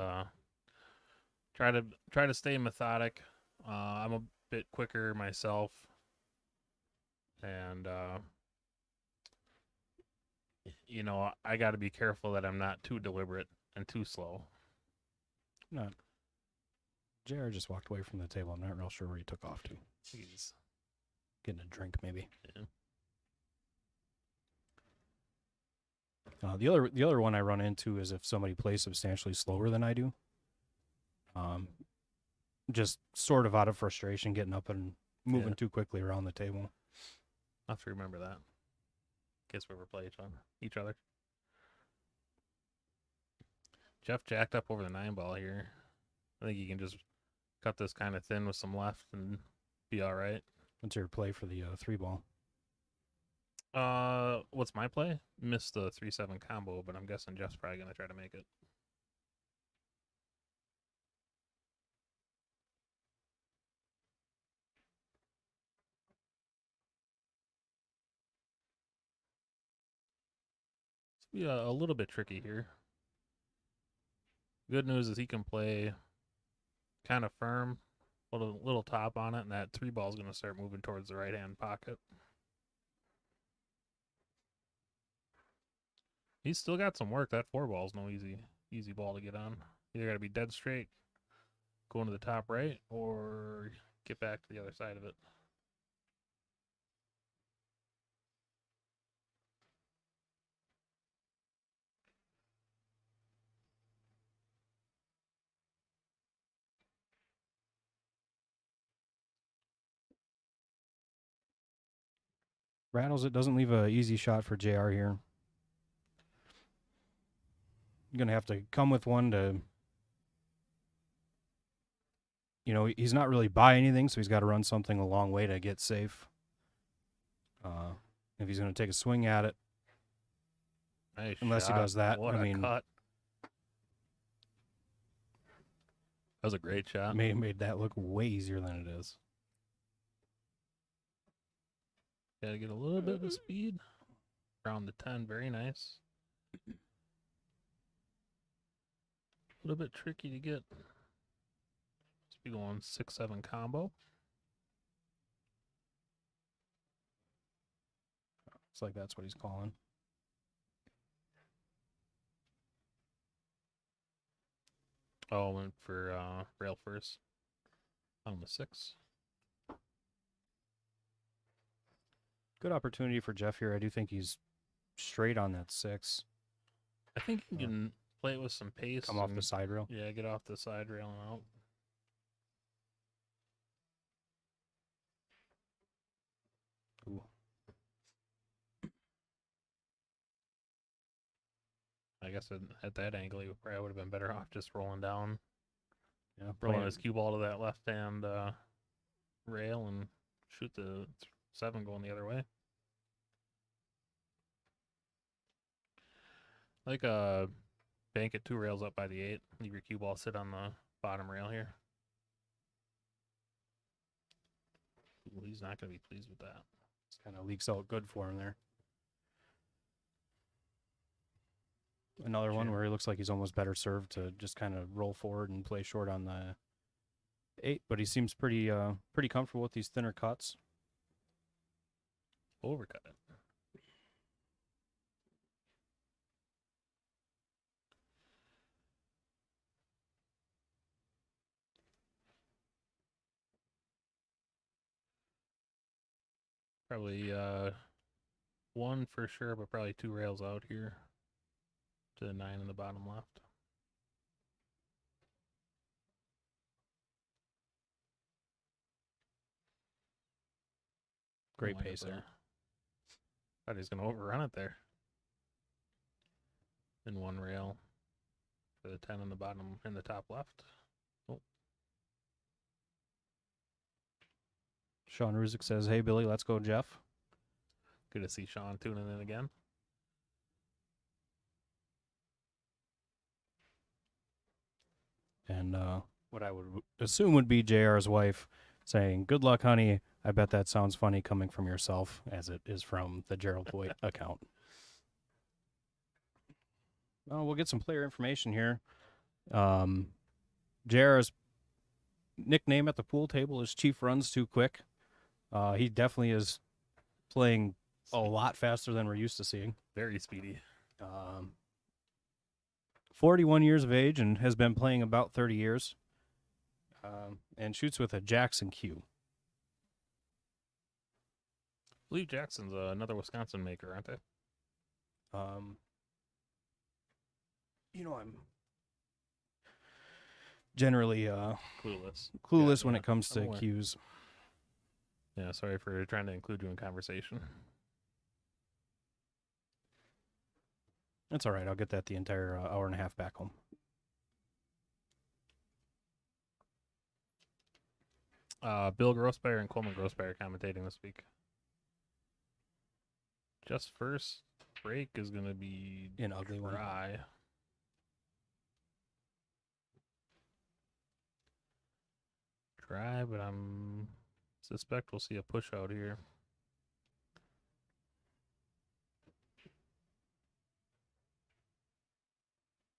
try to stay methodic. I'm a bit quicker myself, and I got to be careful that I'm not too deliberate and too slow. Not. JR just walked away from the table. I'm not real sure where he took off to. He's Getting a drink, maybe. Yeah. The other one I run into is if somebody plays substantially slower than I do. Just sort of out of frustration, getting up and moving too quickly around the table. I'll have to remember that. In case we ever play each other. Jeff jacked up over the 9 ball here. I think he can just cut this kind of thin with some left and be all right. What's your play for the 3 ball? What's my play? Missed the 3-7 combo, but I'm guessing Jeff's probably gonna try to make it. It's be a little bit tricky here. Good news is he can play kind of firm, little top on it, and that 3 ball is gonna start moving towards the right hand pocket. He's still got some work. That 4 ball is no easy ball to get on. Either got to be dead straight, going to the top right, or get back to the other side of it. Rattles it, doesn't leave a easy shot for JR here. You're going to have to come with one to, he's not really by anything, so he's got to run something a long way to get safe. If he's going to take a swing at it, Nice unless shot. he does that, What I a mean, cut. That was a great shot. made that look way easier than it is. Got to get a little bit of speed. Around the 10, very nice. A little bit tricky to get. Must be going 6-7 combo. It's like that's what he's calling. Oh, went for rail first on the 6. Good opportunity for Jeff here. I do think he's straight on that 6. I think you can play it with some pace. Come off and- the side rail. Yeah, get off the side rail and out. Ooh. I guess at that angle, you probably would have been better off just rolling down Yeah, rolling playing- his cue ball to that left hand rail and shoot the 7 going the other way. Like bank it 2 rails up by the 8. Leave your cue ball sit on the bottom rail here. Ooh, he's not going to be pleased with that. kind of leaks out good for him there. Another one Sure. where he looks like he's almost better served to just kind of roll forward and play short on the 8, but he seems pretty comfortable with these thinner cuts. Overcut it. Probably 1 for sure, but probably 2 rails out here to the 9 in the bottom left. Great Wind up pace there. Thought he's going to overrun it there. In 1 rail for the 10 in the bottom, in the top left. Sean Ruzick says, "Hey Billy, let's go, Jeff." Good to see Sean tuning in again. And what I would assume would be JR's wife saying, "Good luck, honey. I bet that sounds funny coming from yourself," as it is from the Gerald Voigt account. Well, we'll get some player information here. JR's nickname at the pool table is Chief Runs Too Quick. He definitely is playing a lot faster than we're used to seeing. Very speedy. 41 years of age and has been playing about 30 years. And shoots with a Jackson cue. I believe Jackson's another Wisconsin maker, aren't they? I'm generally Clueless. clueless when yeah, it comes I'm to aware. cues. Yeah, sorry for trying to include you in conversation. That's all right. I'll get that the entire hour and a half back home. Bill Grossbeyer and Coleman Grossbeyer commentating this week. Just first break is going to be An ugly one. dry. Dry, but I'm suspect we'll see a push out here.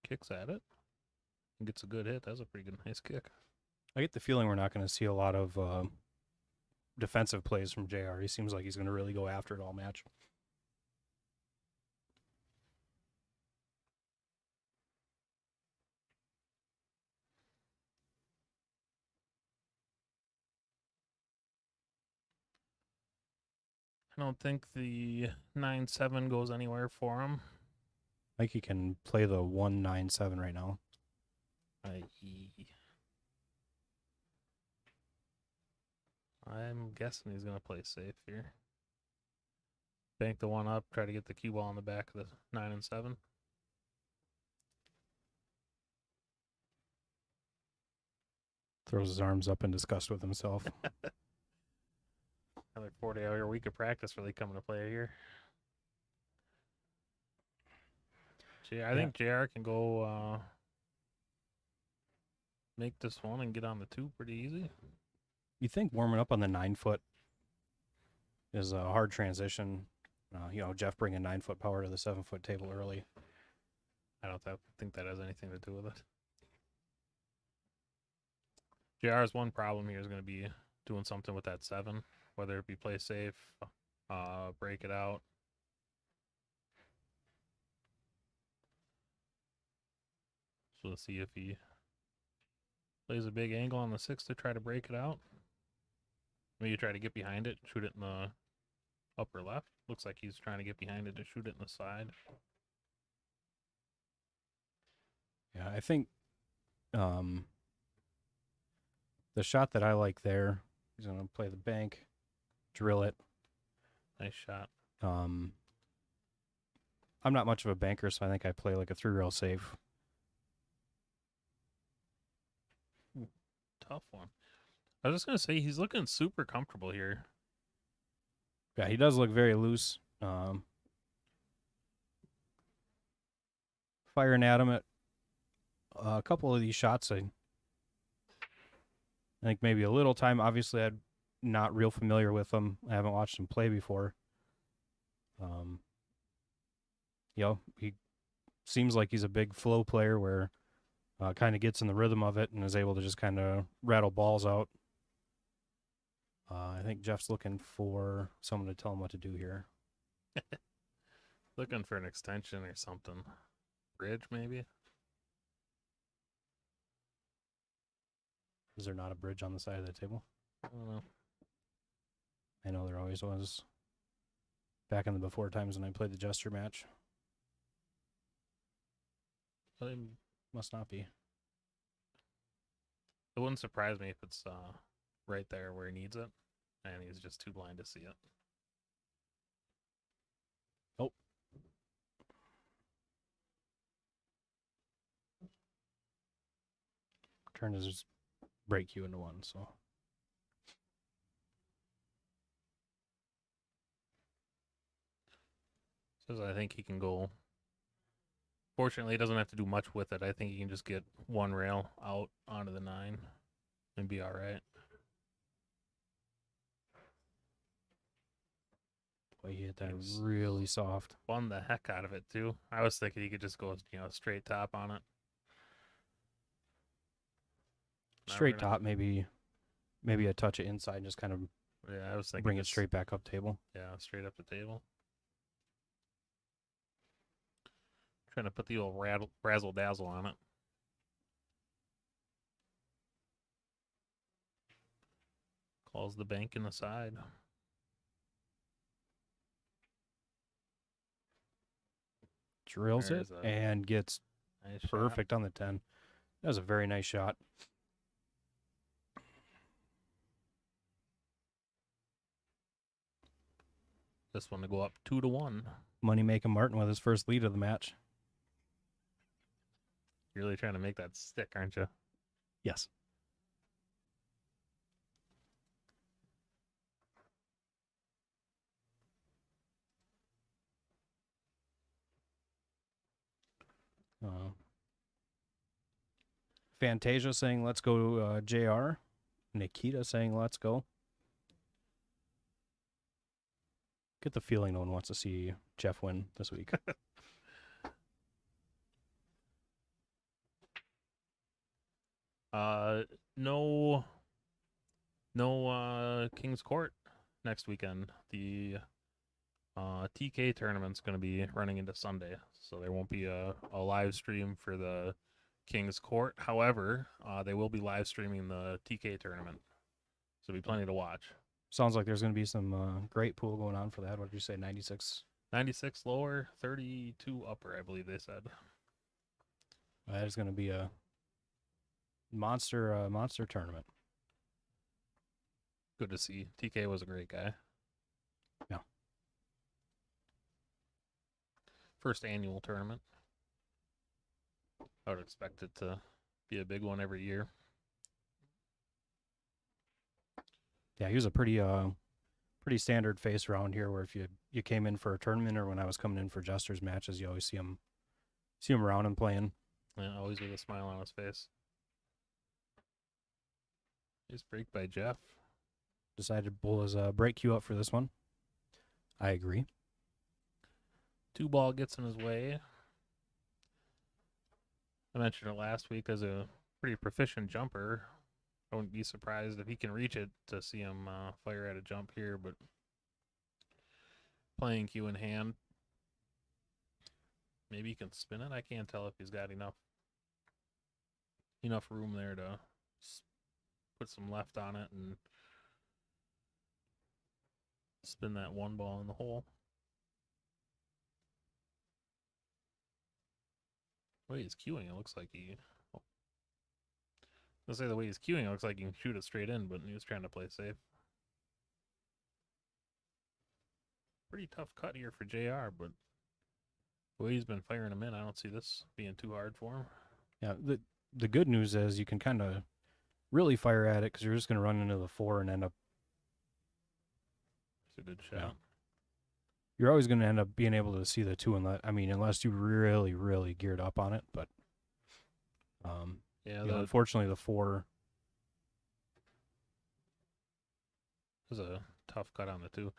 Kicks at it. And gets a good hit. That's a pretty good, nice kick. I get the feeling we're not going to see a lot of defensive plays from JR. He seems like he's going to really go after it all match. I don't think the 9-7 goes anywhere for him. I think he can play the 1-9-7 right now. I'm guessing he's going to play safe here. Bank the 1 up, try to get the cue ball on the back of the 9 and 7. Throws his arms up in disgust with himself. Another 40-hour week of practice really coming to play here. I think JR can go make this one and get on the 2 pretty easy. You think warming up on the 9-foot is a hard transition? Jeff bringing 9-foot power to the 7-foot table early. I don't think that has anything to do with it. JR's one problem here is going to be doing something with that 7, whether it be play safe, break it out. So let's see if he plays a big angle on the 6 to try to break it out. Maybe you try to get behind it, shoot it in the upper left. Looks like he's trying to get behind it to shoot it in the side. Yeah, I think the shot that I like there, he's going to play the bank, drill it. Nice shot. I'm not much of a banker, so I think I play like a 3-rail safe. tough one. I was just gonna say he's looking super comfortable here. Yeah, he does look very loose. Firing at him at a couple of these shots. I think maybe a little time. Obviously, I'm not real familiar with him. I haven't watched him play before. He seems like he's a big flow player where kind of gets in the rhythm of it and is able to just kind of rattle balls out. I think Jeff's looking for someone to tell him what to do here. Looking for an extension or something. Bridge, maybe? Is there not a bridge on the side of the table? I don't know. I know there always was. Back in the before times when I played the Jester match. It Must not be. wouldn't surprise me if it's right there where he needs it, and he's just too blind to see it. Oh. Turned his break cue into one, so. Says I think he can go. Fortunately, he doesn't have to do much with it. I think he can just get one rail out onto the 9 and be all right. Boy, he hit that really soft. Spun the heck out of it too. I was thinking he could just go, straight top on it. Now Straight we're gonna- top, maybe a touch of inside and just kind of Yeah, I was thinking bring it just- straight back up table. Yeah, straight up the table. Trying to put the old razzle dazzle on it. Calls the bank in the side. Drills There's it a and gets Nice shot. perfect on the 10. That was a very nice shot. This one to go up 2-1. Money making Martin with his first lead of the match. You're really trying to make that stick, aren't you? Yes. Fantasia saying, let's go JR. Nikita saying, let's go. Get the feeling no one wants to see Jeff win this week. No King's Court next weekend. The TK tournament's going to be running into Sunday, so there won't be a live stream for the King's Court. However, they will be live streaming the TK tournament, so there'll be plenty to watch. Sounds like there's going to be some great pool going on for that. What did you say, 96? 96 lower, 32 upper, I believe they said. That is going to be a monster tournament. Good to see. TK was a great guy. Yeah. First annual tournament. I would expect it to be a big one every year. Yeah, he was a pretty standard face around here. Where if you came in for a tournament or when I was coming in for Jesters matches, you always see him around and playing. Yeah, always with a smile on his face. Nice break by Jeff. Decided to pull his break cue up for this one. I agree. 2-ball gets in his way. I mentioned it last week as a pretty proficient jumper. I wouldn't be surprised if he can reach it to see him fire at a jump here, but playing cue in hand. Maybe he can spin it. I can't tell if he's got enough room there to put some left on it and spin that 1 ball in the hole. The way he's cueing, it looks like he. Let's say the way he's cueing, it looks like he can shoot it straight in, but he was trying to play safe. Pretty tough cut here for JR, but the way he's been firing them in, I don't see this being too hard for him. Yeah, the good news is you can kind of really fire at it because you're just going to run into the 4 and end up. It's a good shot. Yeah. You're always going to end up being able to see the 2 unless you really, really geared up on it. But Yeah, unfortunately, the 4. was a tough cut on the 2.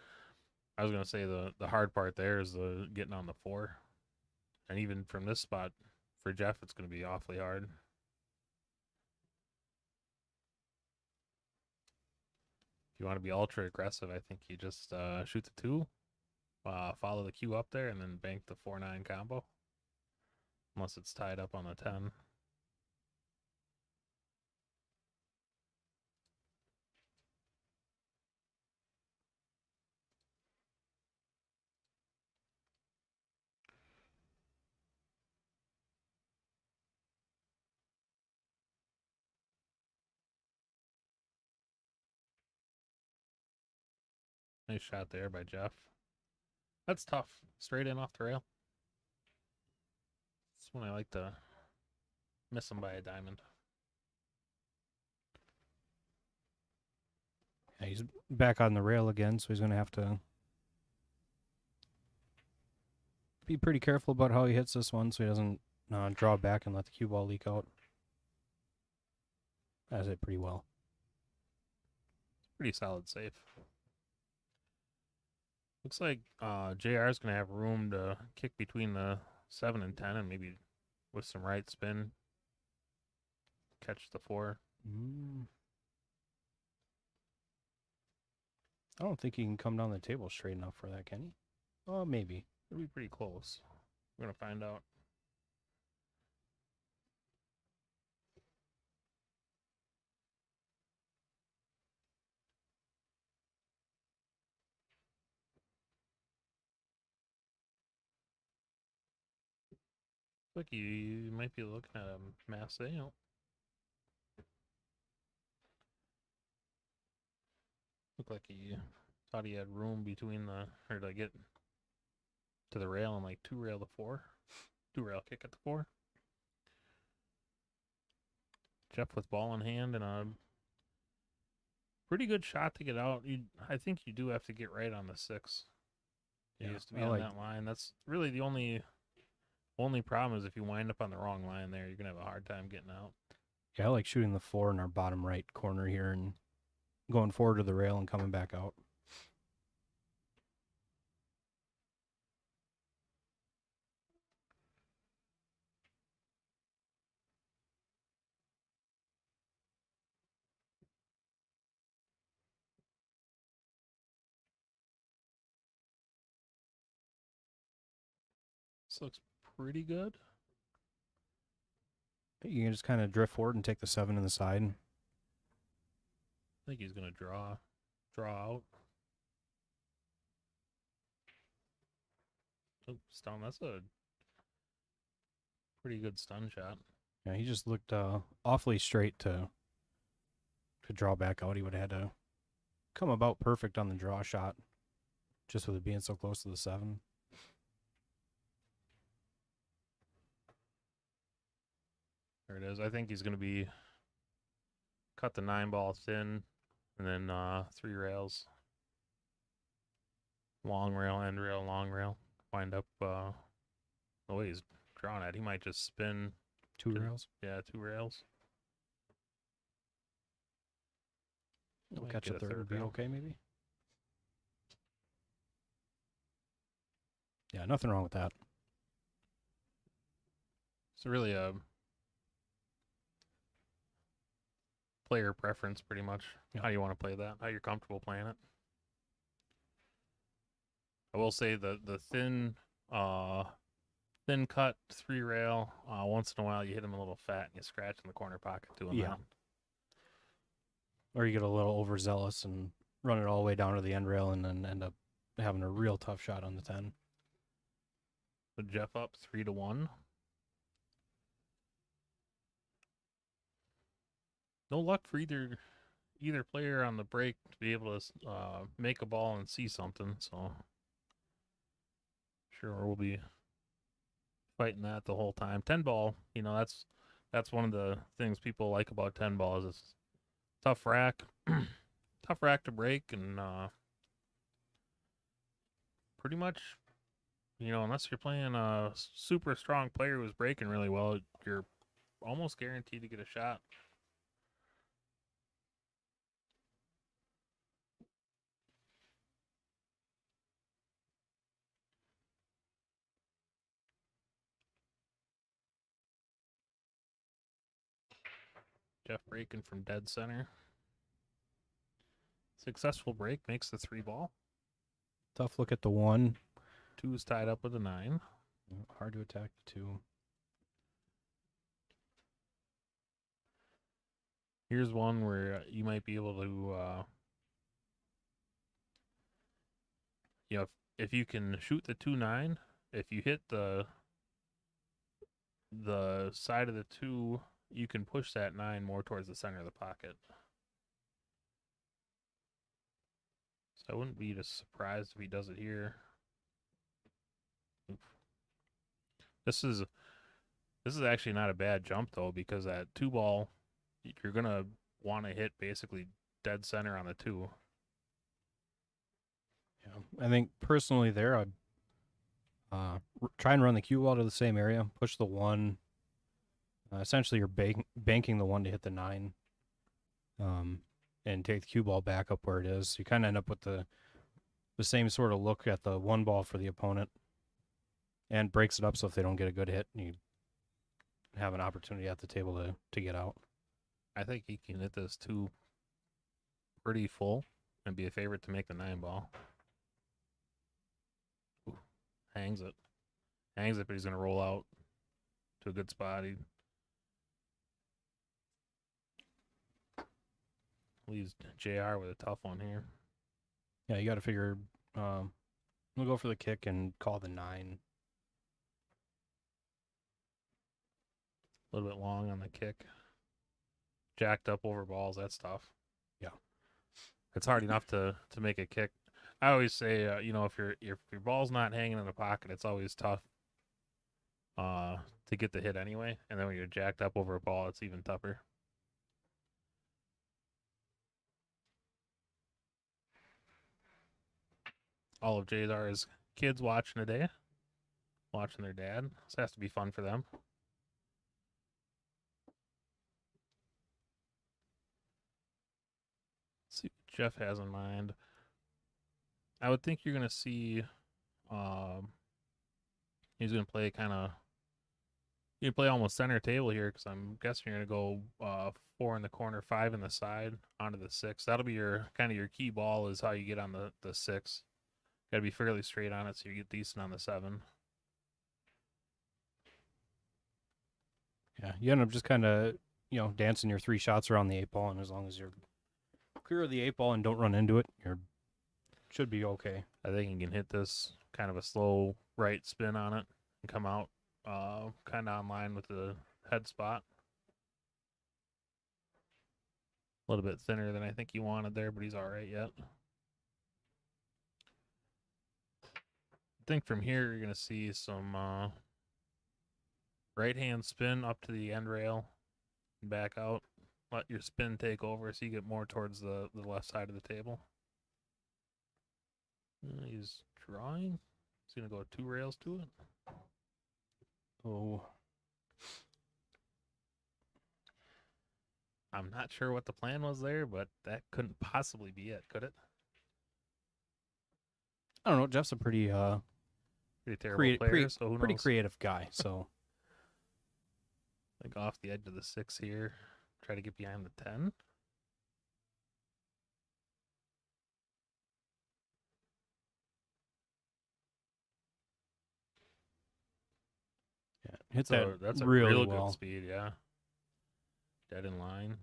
I was gonna say the hard part there is the getting on the 4, and even from this spot for Jeff, it's gonna be awfully hard. If you want to be ultra aggressive, I think you just shoot the 2, follow the cue up there, and then bank the 4-9 combo. Unless it's tied up on the 10. Nice shot there by Jeff. That's tough. Straight in off the rail. That's when I like to miss him by a diamond. Yeah, he's back on the rail again, so he's going to have to be pretty careful about how he hits this one so he doesn't draw back and let the cue ball leak out. That's it pretty well. Pretty solid save. Looks like JR is going to have room to kick between the 7 and 10 and maybe with some right spin catch the 4. I don't think he can come down the table straight enough for that, can he? Oh, maybe. It'll be pretty close. We're going to find out. Look, you might be looking at a mass sale. Looked like he thought he had room between or to get to the rail and like 2 rail to 4. 2 rail kick at the 4. Jeff with ball in hand and a pretty good shot to get out. I think you do have to get right on the 6. He has to be on that line. That's really the only problem is if you wind up on the wrong line there, you're going to have a hard time getting out. Yeah, I like shooting the 4 in our bottom right corner here and going forward to the rail and coming back out. This looks pretty good. You can just kind of drift forward and take the 7 in the side. I think he's going to draw out. Oh, stun. That's a pretty good stun shot. Yeah, he just looked awfully straight to draw back out. He would have had to come about perfect on the draw shot just with it being so close to the 7. There it is. I think he's going to be cut the 9 ball thin and then 3 rails. Long rail, end rail, long rail. Wind up the way he's drawn it. He might just spin 2 rails. Yeah, 2 rails. We'll Might catch a get third would be rail. okay, maybe. Yeah, nothing wrong with that. It's really a player preference, pretty much. Yeah. How you want to play that, how you're comfortable playing it. I will say the thin cut 3 rail, once in a while you hit him a little fat and you scratch in the corner pocket doing that. Or you get a little overzealous and run it all the way down to the end rail and then end up having a real tough shot on the 10. So Jeff up 3-1. No luck for either player on the break to be able to make a ball and see something. So sure we'll be fighting that the whole time. 10 ball, that's one of the things people like about 10 ball is tough rack, tough rack to break, and pretty much, unless you're playing a super strong player who's breaking really well, you're almost guaranteed to get a shot. Jeff breaking from dead center. Successful break makes the 3 ball. Tough look at the 1. 2 is tied up with a 9. Hard to attack the 2. Here's one where you might be able to, if you can shoot the 2-9, if you hit the side of the 2, you can push that 9 more towards the center of the pocket. So I wouldn't be just surprised if he does it here. Oof. This is actually not a bad jump though, because that 2 ball, you're gonna want to hit basically dead center on the 2. Yeah, I think personally there, I'd try and run the cue ball to the same area, push the 1. Essentially, you're banking the 1 to hit the 9, and take the cue ball back up where it is. You kind of end up with the same sort of look at the 1 ball for the opponent, and breaks it up so if they don't get a good hit, you have an opportunity at the table to get out. I think he can hit this 2 pretty full and be a favorite to make the 9 ball. Ooh, hangs it, but he's gonna roll out to a good spot. He leaves JR with a tough one here. Yeah, you got to figure. We'll go for the kick and call the 9. A little bit long on the kick. Jacked up over balls, that's tough. Yeah. It's hard enough to make a kick. I always say, if your ball's not hanging in the pocket, it's always tough to get the hit anyway. And then when you're jacked up over a ball, it's even tougher. All of JR's kids watching today, watching their dad. This has to be fun for them. Let's see what Jeff has in mind. I would think you're going to see he's going to play you play almost center table here, because I'm guessing you're going to go 4 in the corner, 5 in the side, onto the 6. That'll be your key ball, is how you get on the 6. Got to be fairly straight on it so you get decent on the 7. Yeah, you end up just kind of, dancing your 3 shots around the 8 ball, and as long as you're clear of the 8 ball and don't run into it, should be okay. I think you can hit this kind of a slow right spin on it and come out kind of on line with the head spot. A little bit thinner than I think he wanted there, but he's all right yet. I think from here you're going to see some right hand spin up to the end rail and back out. Let your spin take over so you get more towards the left side of the table. He's drawing. He's going to go 2 rails to it. Oh. I'm not sure what the plan was there, but that couldn't possibly be it, could it? I don't know. Jeff's a pretty terrible player, so who pretty knows? creative guy. So Like off the edge of the 6 here. Try to get behind the 10. yeah, hit So that that's a really real well. good speed, yeah. Dead in line.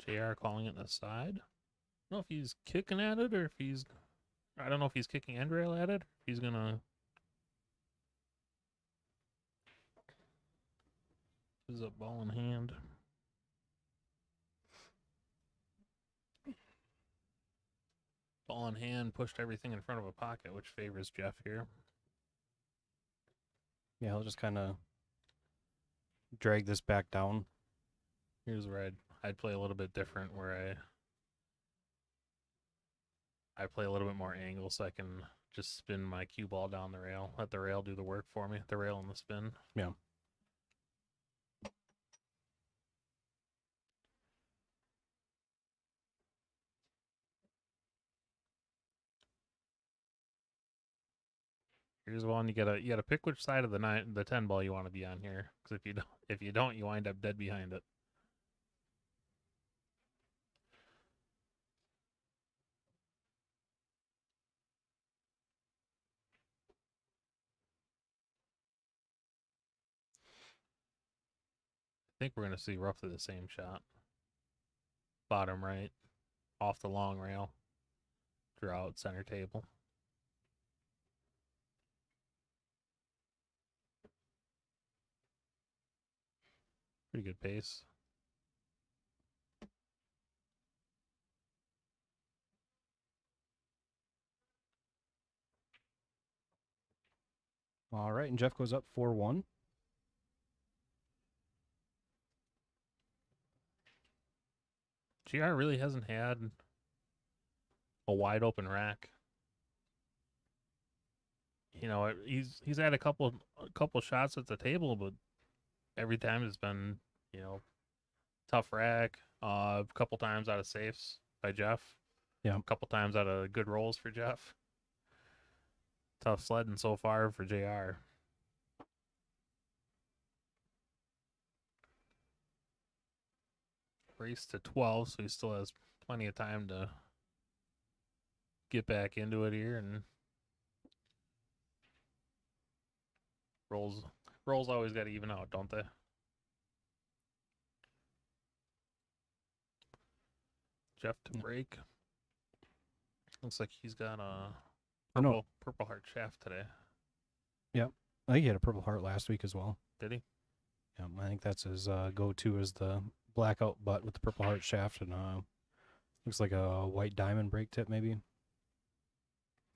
JR calling it in the side. I don't know if he's kicking at it or if he's... I don't know if he's kicking end rail at it. He's going to... Is a ball in hand. Ball in hand, pushed everything in front of a pocket, which favors Jeff here. Yeah, I'll just kind of drag this back down. Here's where I'd play a little bit different, where I play a little bit more angle, so I can just spin my cue ball down the rail. Let the rail do the work for me. The rail and the spin. Yeah. Here's one, you gotta pick which side of the 10 ball you want to be on here, because if you don't, you wind up dead behind it. I think we're gonna see roughly the same shot. Bottom right, off the long rail, draw out center table. Pretty good pace. All right, and Jeff goes up 4-1. GR really hasn't had a wide open rack. You know, he's had a couple shots at the table, but every time it's been, you know, tough rack. A couple times out of safes by Jeff. Yeah. A couple times out of good rolls for Jeff. Tough sledding so far for JR. Race to 12, so he still has plenty of time to get back into it here, and rolls always got to even out, don't they? Jeff to break. Looks like he's got a purple heart shaft today. I think he had a purple heart last week as well. Did he? Yeah, I think that's his go-to is the blackout butt with the purple heart shaft, and looks like a white diamond brake tip maybe.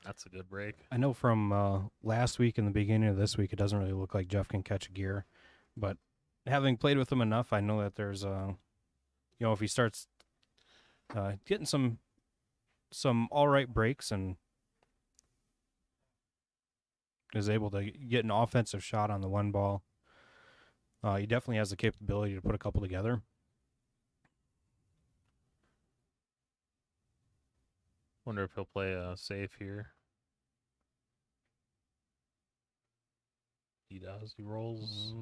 That's a good break. I know from last week and the beginning of this week, it doesn't really look like Jeff can catch a gear, but having played with him enough, I know that there's if he starts getting some all right breaks and is able to get an offensive shot on the one ball, he definitely has the capability to put a couple together. Wonder if he'll play a safe here. He does. He rolls.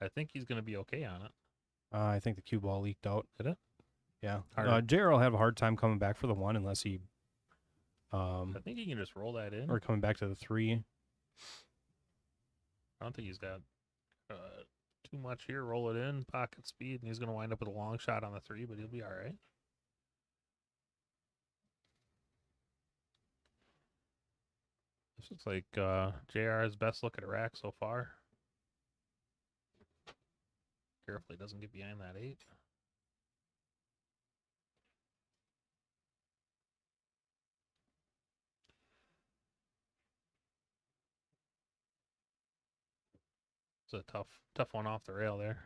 I think he's going to be okay on it. I think the cue ball leaked out. Did it? Yeah. Hard. JR will have a hard time coming back for the one unless he I think he can just roll that in. or coming back to the 3. I don't think he's got too much here. Roll it in, pocket speed, and he's going to wind up with a long shot on the 3, but he'll be all right. This looks like JR's best look at a rack so far. Carefully doesn't get behind that 8. It's a tough one off the rail there.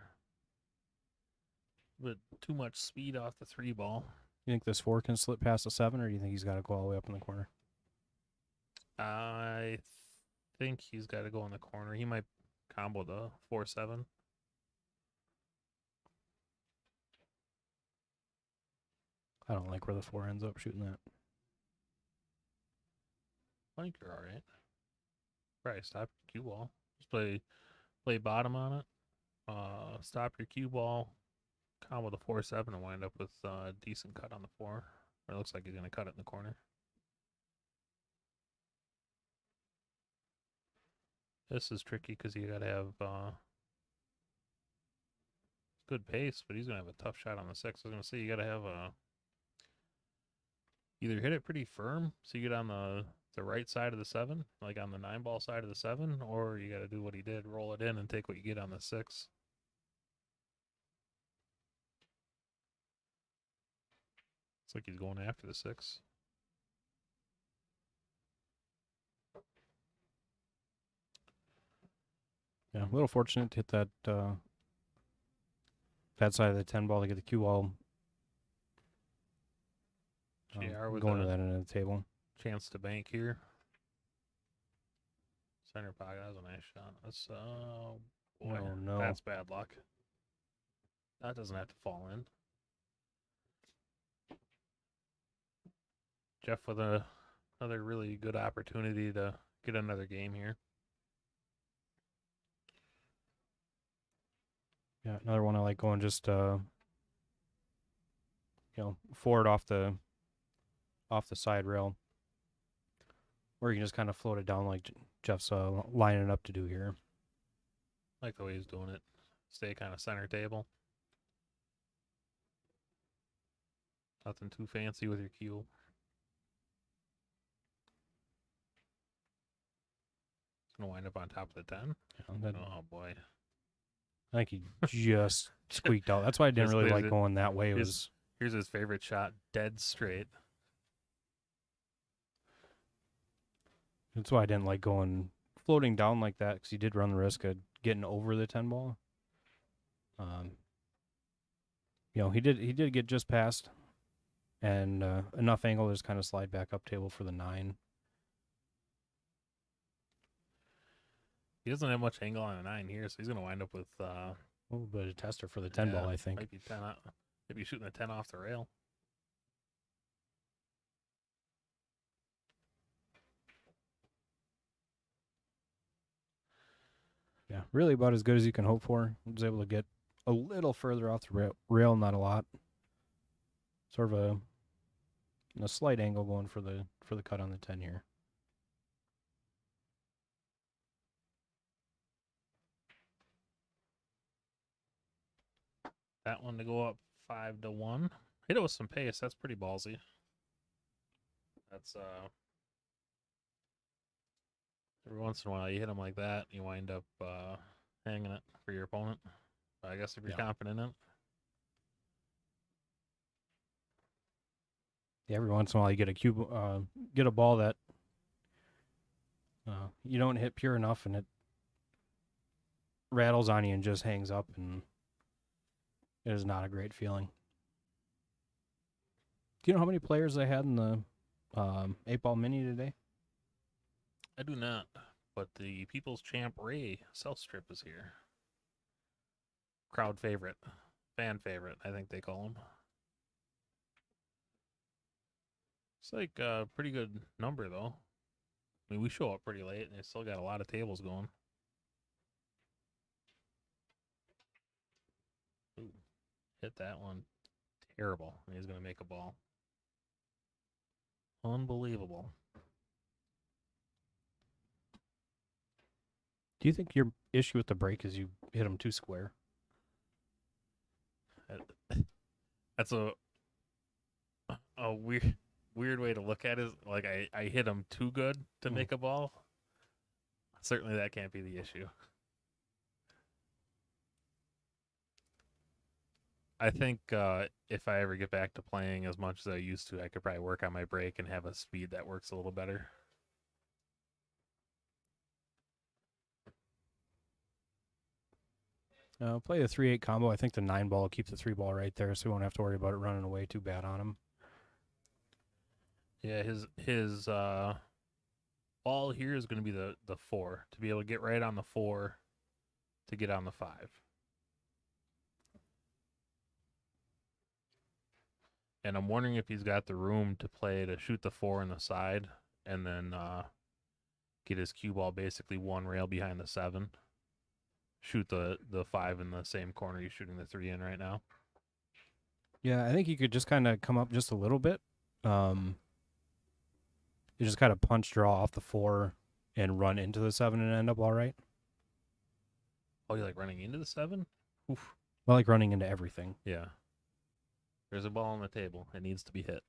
But too much speed off the 3 ball. You think this 4 can slip past the 7, or do you think he's got to go all the way up in the corner? I think he's got to go in the corner. He might combo the 4-7. I don't like where the 4 ends up shooting that. I think you're all right. Probably stop your cue ball. Just play bottom on it. Stop your cue ball. Combo the 4-7 and wind up with a decent cut on the 4. Or it looks like he's going to cut it in the corner. This is tricky because you got to have good pace, but he's going to have a tough shot on the 6. I was going to say you got to have either hit it pretty firm so you get on the right side of the 7, like on the 9 ball side of the 7, or you got to do what he did, roll it in and take what you get on the 6. Looks like he's going after the 6. Yeah, a little fortunate to hit that that side of the 10 ball to get the cue ball JR with going to a that end of the table. chance to bank here. Center pocket. That was a nice shot. That's boy, Oh, no. that's bad luck. That doesn't have to fall in. Jeff with another really good opportunity to get another game here. Yeah, another one I like going just forward off the side rail, or you can just kind of float it down like Jeff's lining up to do here. I like the way he's doing it. Stay kind of center table. Nothing too fancy with your cue. It's gonna wind up on top of the 10. Oh boy. I think he just squeaked out. That's why I didn't Just really clears like it. going that way. It Here's- was Here's his favorite shot, dead straight. That's why I didn't like going floating down like that, because he did run the risk of getting over the 10 ball. He did get just past, and enough angle to just kind of slide back up table for the 9. He doesn't have much angle on a 9 here, so he's gonna wind up with A little bit of tester for the 10 ball, I think. Might be 10 out. Maybe shooting a 10 off the rail. Yeah, really about as good as you can hope for. I was able to get a little further off the rail, not a lot. Sort of a slight angle going for the cut on the 10 here. That one to go up 5-1. Hit it with some pace. That's pretty ballsy. That's every once in a while you hit them like that, you wind up hanging it for your opponent. I guess if you're confident in it. Yeah, every once in a while you get a ball that you don't hit pure enough, and it rattles on you and just hangs up, and it is not a great feeling. Do you know how many players they had in the 8-ball mini today? I do not, but the People's Champ Ray self strip is here. Crowd favorite, fan favorite, I think they call him. It's like a pretty good number, though. I mean, we show up pretty late, and they still got a lot of tables going. Ooh, hit that one. Terrible. He's going to make a ball. Unbelievable. Do you think your issue with the break is you hit them too square? That's a weird way to look at it. Is like I hit him too good to make a ball. Certainly that can't be the issue. I think if I ever get back to playing as much as I used to, I could probably work on my break and have a speed that works a little better. Play the 3-8 combo. I think the 9 ball will keep the 3 ball right there, so we won't have to worry about it running away too bad on him. Yeah, his ball here is going to be the 4 to be able to get right on the 4 to get on the 5. And I'm wondering if he's got the room to play to shoot the 4 in the side and then get his cue ball basically one rail behind the 7. Shoot the 5 in the same corner he's shooting the 3 in right now. Yeah, I think you could just kind of come up just a little bit. You just kind of punch draw off the 4 and run into the 7 and end up all right. Oh, you like running into the 7? Oof. I like running into everything. Yeah. There's a ball on the table. It needs to be hit.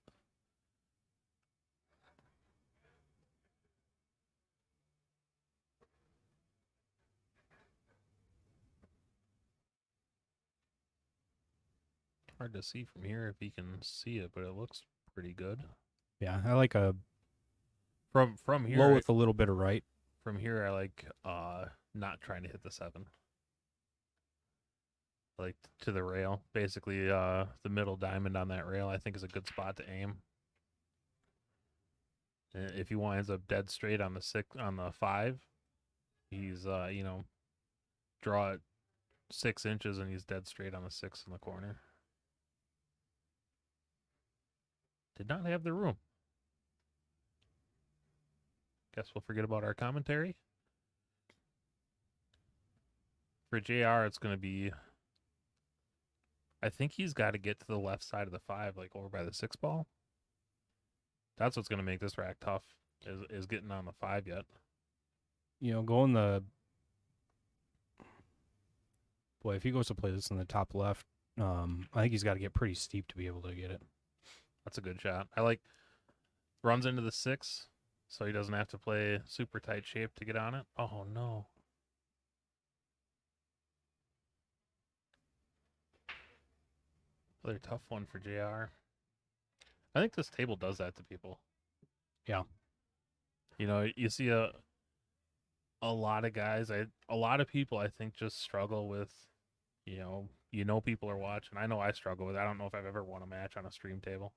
Hard to see from here if he can see it, but it looks pretty good. Yeah, I like a From here, low with a little bit of right. from here, I like not trying to hit the 7. Like to the rail. Basically, the middle diamond on that rail, I think, is a good spot to aim. And if he winds up dead straight on the 5, he's draw it 6 inches and he's dead straight on the 6 in the corner. Did not have the room. Guess we'll forget about our commentary. For JR, it's going to be, I think he's got to get to the left side of the 5, like over by the 6 ball. That's what's going to make this rack tough, is getting on the 5 yet. Going the... Boy, if he goes to play this in the top left, I think he's got to get pretty steep to be able to get it. That's a good shot. I like, runs into the 6, so he doesn't have to play super tight shape to get on it. Oh, no. Another tough one for JR. I think this table does that to people. Yeah. You see a lot of guys, a lot of people, I think, just struggle with, people are watching. I know I struggle with it. I don't know if I've ever won a match on a stream table.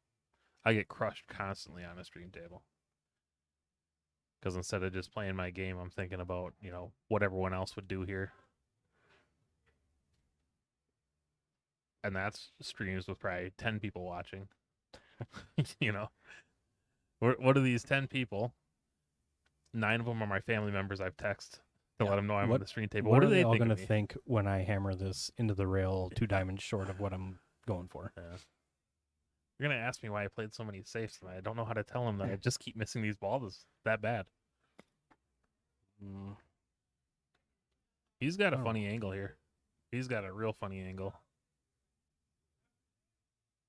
I get crushed constantly on a stream table. Because instead of just playing my game, I'm thinking about, what everyone else would do here. And that's streams with probably 10 people watching. What are these 10 people? 9 of them are my family members I've texted to let them know I'm on the stream table. What What do are they all think going of to me? think when I hammer this into the rail 2 diamonds short of what I'm going for? Yeah. You're going to ask me why I played so many safes tonight. I don't know how to tell them that I just keep missing these balls that bad. He's got a funny angle here. He's got a real funny angle.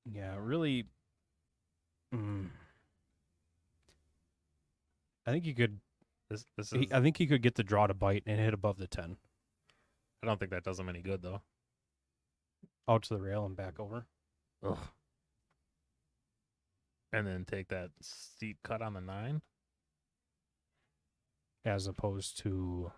Yeah, really. I think you could. This is. I think he could get the draw to bite and hit above the 10. I don't think that does him any good though. Out to the rail and back over. Ugh. And then take that steep cut on the 9. As opposed to.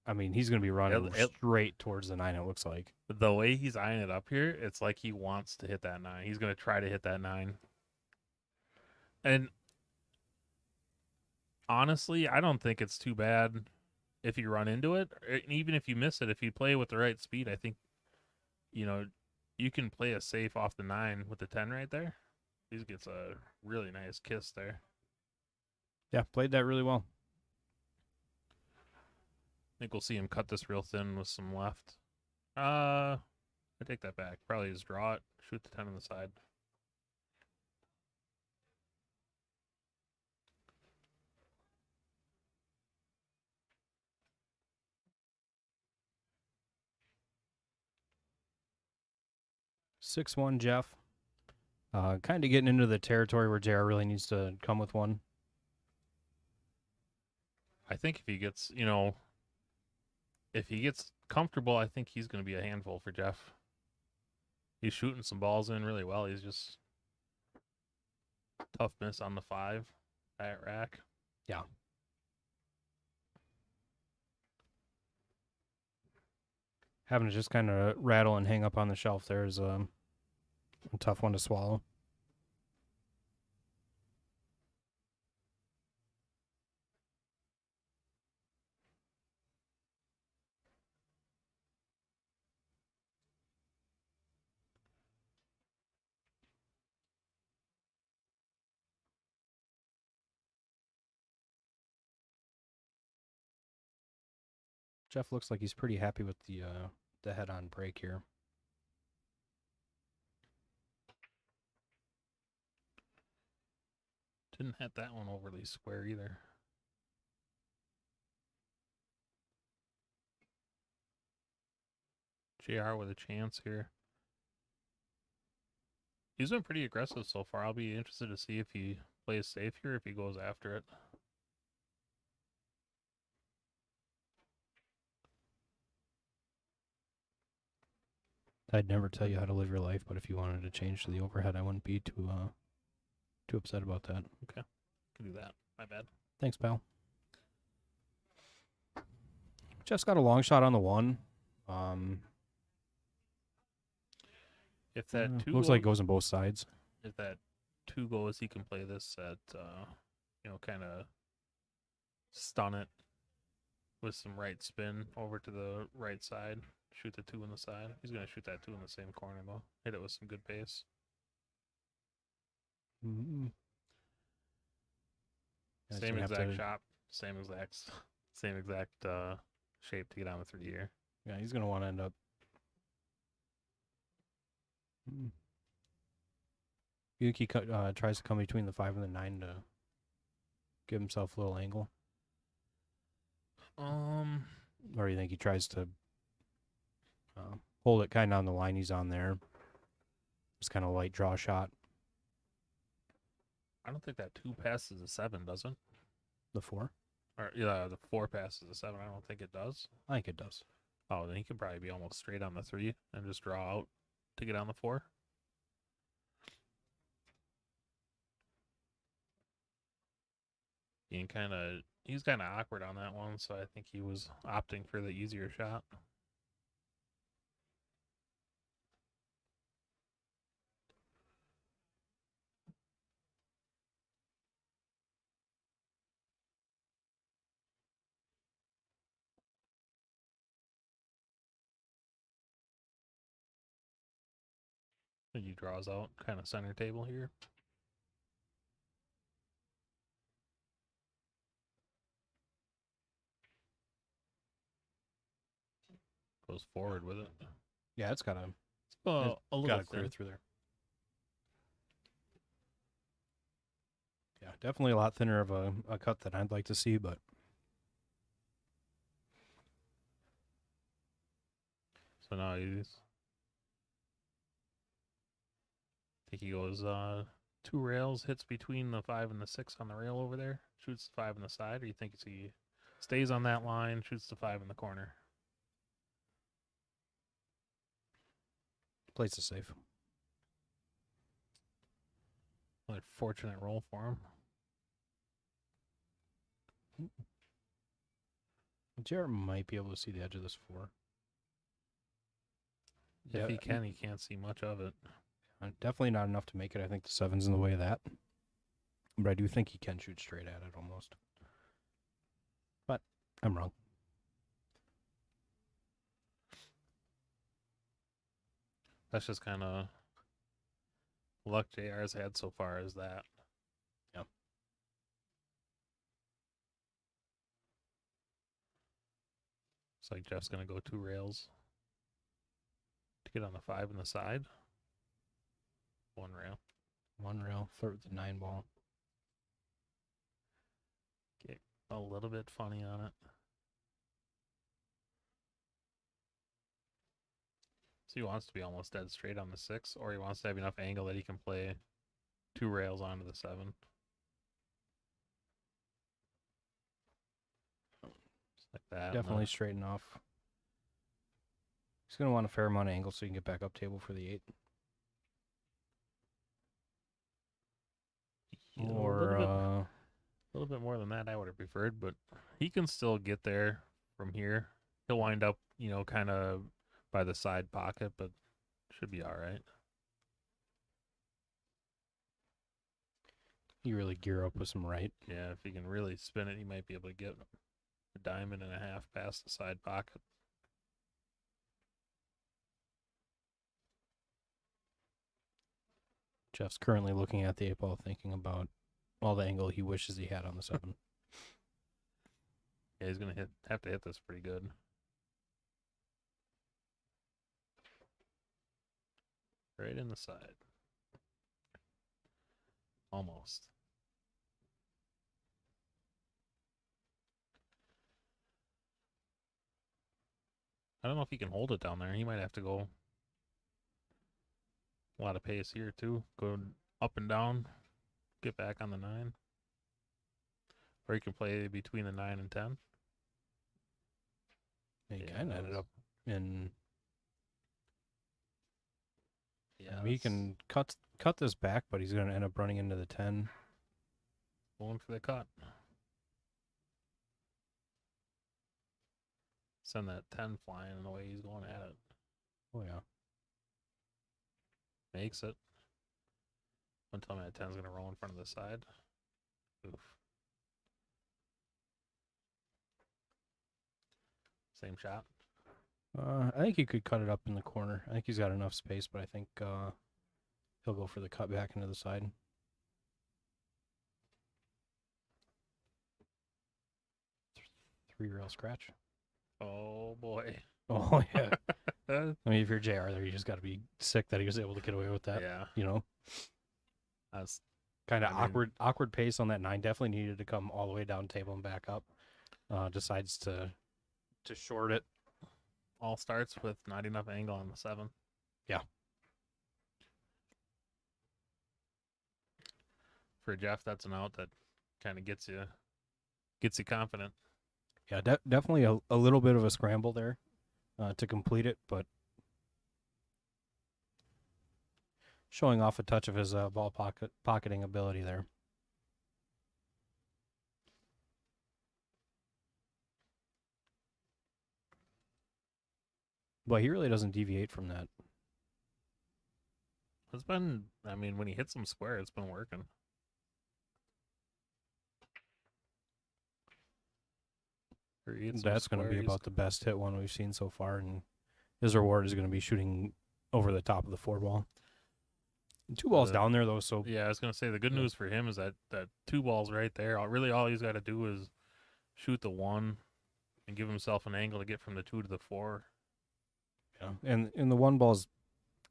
I mean, he's going to be running straight towards the 9, it looks like. The way he's eyeing it up here, it's like he wants to hit that 9. He's going to try to hit that 9. And honestly, I don't think it's too bad if you run into it. Even if you miss it, if you play with the right speed, I think, you can play a safe off the 9 with the 10 right there. He gets a really nice kiss there. Yeah, played that really well. I think we'll see him cut this real thin with some left. I take that back. Probably just draw it, shoot the 10 on the side. Six 6-1, Jeff. Kind of getting into the territory where JR really needs to come with one. I think if he gets, if he gets comfortable, I think he's going to be a handful for Jeff. He's shooting some balls in really well. He's just tough miss on the 5 at rack. Yeah. Having to just kind of rattle and hang up on the shelf there is a tough one to swallow. Jeff looks like he's pretty happy with the head-on break here. Didn't hit that one overly square either. JR with a chance here. He's been pretty aggressive so far. I'll be interested to see if he plays safe here, if he goes after it. I'd never tell you how to live your life, but if you wanted to change to the overhead, I wouldn't be too upset about that. Okay, can do that. My bad. Thanks, pal. Just got a long shot on the 1. If that two Looks like it goes on both sides. if that 2 goes, he can play this at kind of stun it with some right spin over to the right side. Shoot the 2 in the side. He's gonna shoot that 2 in the same corner though. Hit it with some good pace. Mm-hmm. Yeah, Same so you have exact to- shot. Same exact shape to get on the 3 here. Yeah, he's gonna want to end up. You think he tries to come between the 5 and the 9 to give himself a little angle, or you think he tries to hold it kind of on the line he's on there? Just kind of light draw shot. I don't think that 2 passes a 7, does it? The 4. Or yeah, the 4 passes a 7. I don't think it does. I think it does. Oh, then he could probably be almost straight on the 3 and just draw out to get on the 4. He's kind of awkward on that one, so I think he was opting for the easier shot. And he draws out kind of center table here. Goes forward with it. Yeah, it's got to A little got to clear thin. through there. Yeah, definitely a lot thinner of a cut than I'd like to see, but So now he's. I think he goes 2 rails, hits between the 5 and the 6 on the rail over there, shoots the 5 on the side, or you think he stays on that line, shoots the 5 in the corner? plays it safe. Another fortunate roll for him. Jarrett might be able to see the edge of this 4. If he can, he can't see much of it. Definitely not enough to make it. I think the 7's in the way of that. But I do think he can shoot straight at it almost. But I'm wrong. That's just kind of luck JR's had so far is that. Yep. It's like Jeff's going to go 2 rails to get on the 5 in the side. 1 rail. 1 rail, flirt with the 9 ball. Get a little bit funny on it. So he wants to be almost dead straight on the 6, or he wants to have enough angle that he can play 2 rails onto the 7. Just like that. and Definitely then- straighten off. He's going to want a fair amount of angle so he can get back up table for the 8. Yeah, Or, a little bit more than that I would have preferred, but he can still get there from here. He'll wind up, kind of by the side pocket, but should be all right. you really gear up with some right. Yeah, if he can really spin it, he might be able to get a diamond and a half past the side pocket. Jeff's currently looking at the 8 ball thinking about all the angle he wishes he had on the 7. Yeah, he's gonna have to hit this pretty good. Right in the side. Almost. I don't know if he can hold it down there. He might have to go a lot of pace here too. Go up and down. Get back on the 9. Or he can play between the 9 and 10. He Yeah, kind of that ended was- up in. Yeah, He can cut this back, but he's going to end up running into the 10. going for the cut. Send that 10 flying in the way he's going at it. Oh yeah. Makes it. Don't tell me that 10's going to roll in front of the side. Oof. Same shot. I think he could cut it up in the corner. I think he's got enough space, but I think he'll go for the cut back into the side. Three rail scratch. Oh, boy. Oh yeah. I mean, if you're JR there, you just got to be sick that he was able to get away with that. Yeah. You know, That's kind of I mean- awkward pace on that 9. Definitely needed to come all the way down table and back up. Decides to short it. all starts with not enough angle on the 7. Yeah. For Jeff, that's an out that kind of gets you confident. Yeah, definitely a little bit of a scramble there to complete it, but showing off a touch of his ball pocketing ability there. But he really doesn't deviate from that. It's been, I mean, when he hits them square, it's been working. Or he hits them That's going to square, be he's- about the best hit one we've seen so far, and his reward is going to be shooting over the top of the 4 ball. 2 balls down there though, so Yeah, I was gonna say the good Yeah. news for him is that 2 balls right there. All he's got to do is shoot the 1 and give himself an angle to get from the 2 to the 4. yeah. And the 1 ball's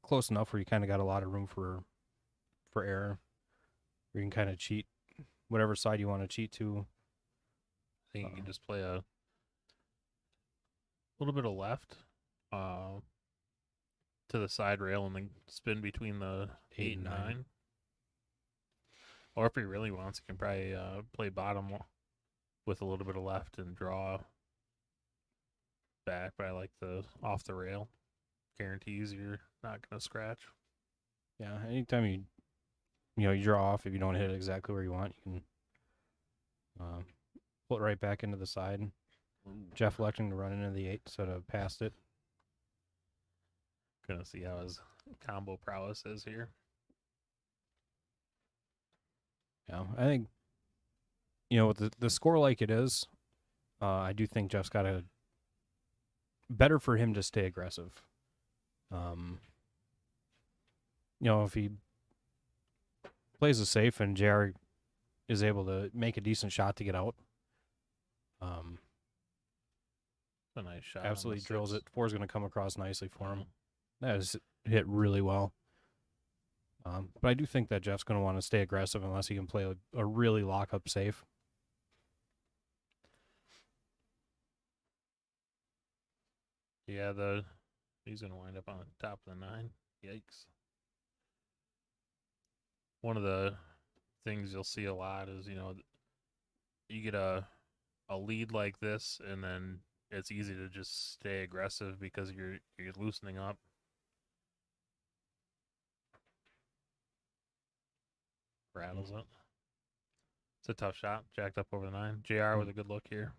close enough where you kind of got a lot of room for error. Where you can kind of cheat whatever side you want to cheat to. I think you can just play a little bit of left to the side rail and then spin between the 8 and 9. Or if he really wants, he can probably play bottom with a little bit of left and draw back. But I like the off the rail. Guarantees you're not going to scratch. Yeah, anytime you draw off, if you don't hit it exactly where you want, you can pull it right back into the side. Jeff electing to run into the 8 instead of past it. Gonna see how his combo prowess is here. Yeah, I think, with the score like it is, I do think Jeff's got to better for him to stay aggressive. If he plays it safe and JR is able to make a decent shot to get out, A nice shot. on the absolutely drills 6. it. 4 is going to come across nicely for him. That is hit really well. But I do think that Jeff's going to want to stay aggressive unless he can play a really lock-up safe. Yeah, he's gonna wind up on the top of the 9. Yikes. One of the things you'll see a lot is, you get a lead like this, and then it's easy to just stay aggressive because you're loosening up. Rattles it. It's a tough shot. Jacked up over the 9. JR with a good look here.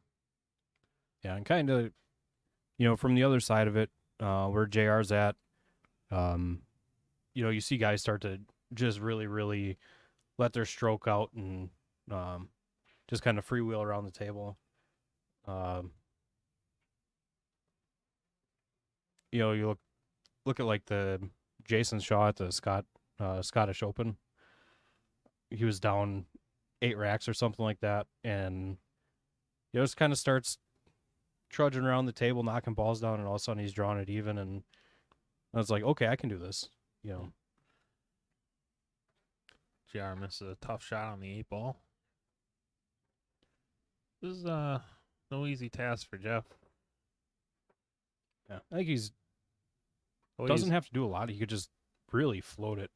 Yeah, and kind of, from the other side of it, where JR's at, you see guys start to just really, really let their stroke out and just kind of freewheel around the table. You look at like the Jason Shaw at the Scottish Open. He was down 8 racks or something like that, and just kind of starts trudging around the table, knocking balls down, and all of a sudden he's drawing it even, and I was like, okay, I can do this. JR misses a tough shot on the 8 ball. This is no easy task for Jeff. Yeah, I think he's Well, doesn't have to do a lot. He could just really float it.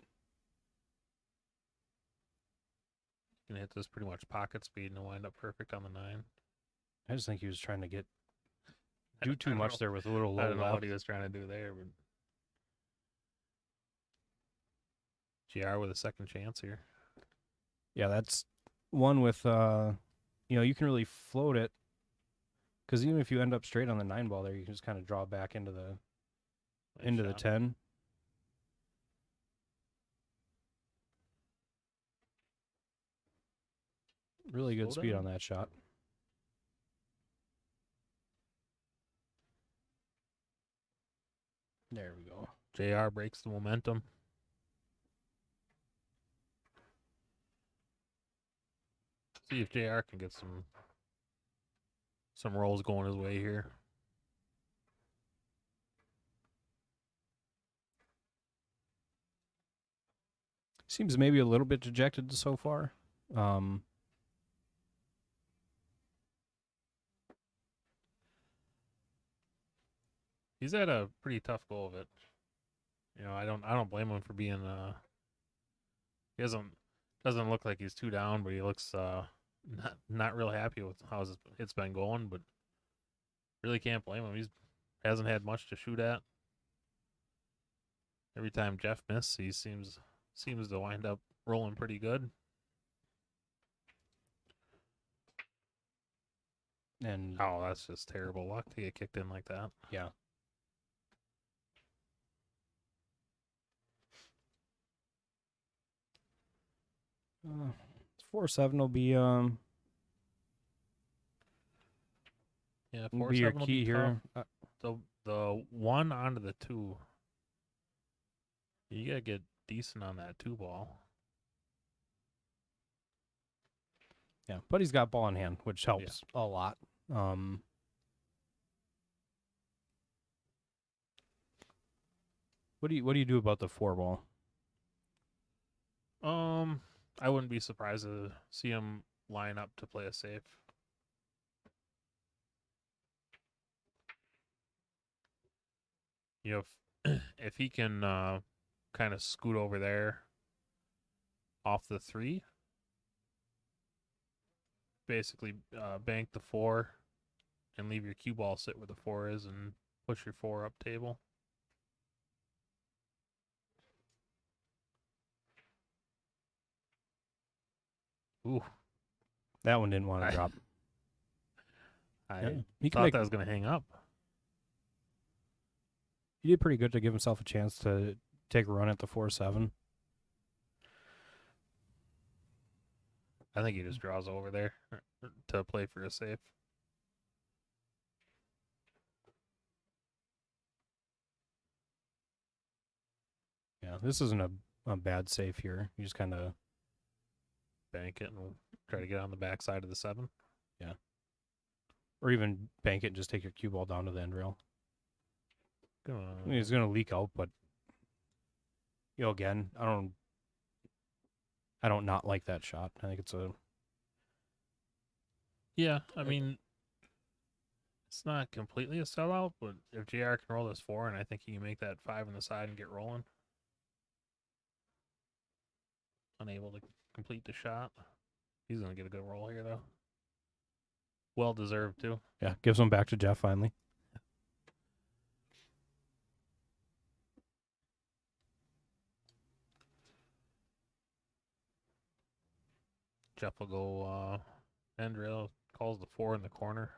gonna hit this pretty much pocket speed and wind up perfect on the 9. I just think he was trying to do I too don't much know. there with a little I low don't know what left. he was trying to do there, but JR with a second chance here. Yeah, that's one with you can really float it Because even if you end up straight on the 9 ball there, you can just kind of draw back into the Nice the shot. 10. Really good Slow speed down. on that shot. There we go. JR breaks the momentum. See if JR can get some rolls going his way here. Seems maybe a little bit dejected so far. He's had a pretty tough go of it. I don't blame him for being he doesn't look like he's too down, but he looks not real happy with how it's been going, but really can't blame him. He's hasn't had much to shoot at. Every time Jeff misses, he seems to wind up rolling pretty good. And Oh, that's just terrible luck to get kicked in like that. yeah. 4-7 will be Yeah, will be your 4-7 will key be here. tough. The 1 onto the 2. You gotta get decent on that 2 ball. Yeah, but he's got ball in hand, which helps a lot. What do you do about the 4 ball? I wouldn't be surprised to see him line up to play a safe. If he can kind of scoot over there off the 3, basically bank the 4 and leave your cue ball sit where the 4 is and push your 4 up table. Ooh, That one didn't want to drop. I He thought that was going to hang up. He did pretty good to give himself a chance to take a run at the 4-7. I think he just draws over there to play for a safe. Yeah, this isn't a bad save here. You just kind of Bank it and try to get on the backside of the 7. or even bank it and just take your cue ball down to the end rail. I mean, it's going to leak out, but again, I don't not like that shot. I think it's a Yeah, I mean, it's not completely a sellout, but if JR can roll this 4, and I think he can make that 5 on the side and get rolling. Unable to complete the shot. He's going to get a good roll here, though. Well deserved, too. yeah, gives one back to Jeff finally. Jeff will go end rail, calls the 4 in the corner.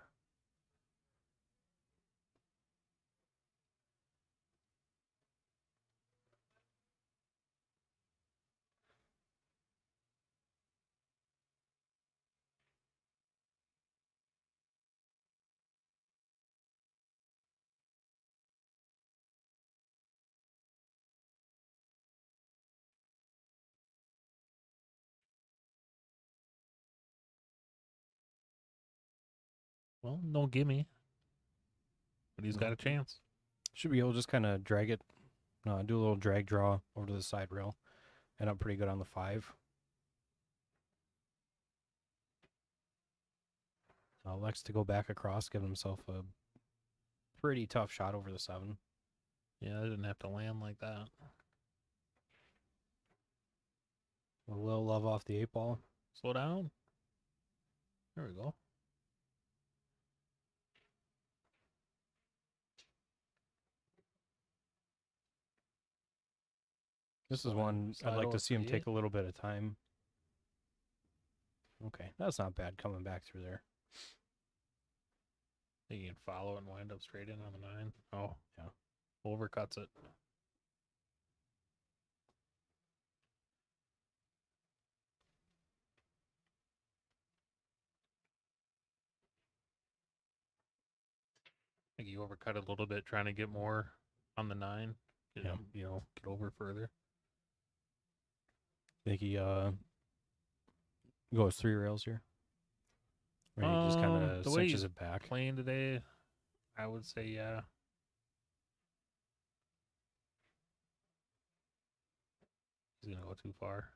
Well, no gimme. But he's got a chance. Should be able to just kind of drag it, do a little drag draw over to the side rail. End up pretty good on the 5. Likes to go back across, give himself a pretty tough shot over the 7. Yeah, I didn't have to land like that. A little love off the 8 ball. Slow down. There we go. This is one I'd like to see him take a little bit of time. Okay, that's not bad coming back through there. You can follow and wind up straight in on the 9. Oh, Yeah. Overcuts it. I think you overcut it a little bit, trying to get more on the 9. Get, Yeah. Get over further. Think he goes 3 rails here? Or he just kind of The way cinches he's it back? playing today, I would say yeah. He's gonna go too far.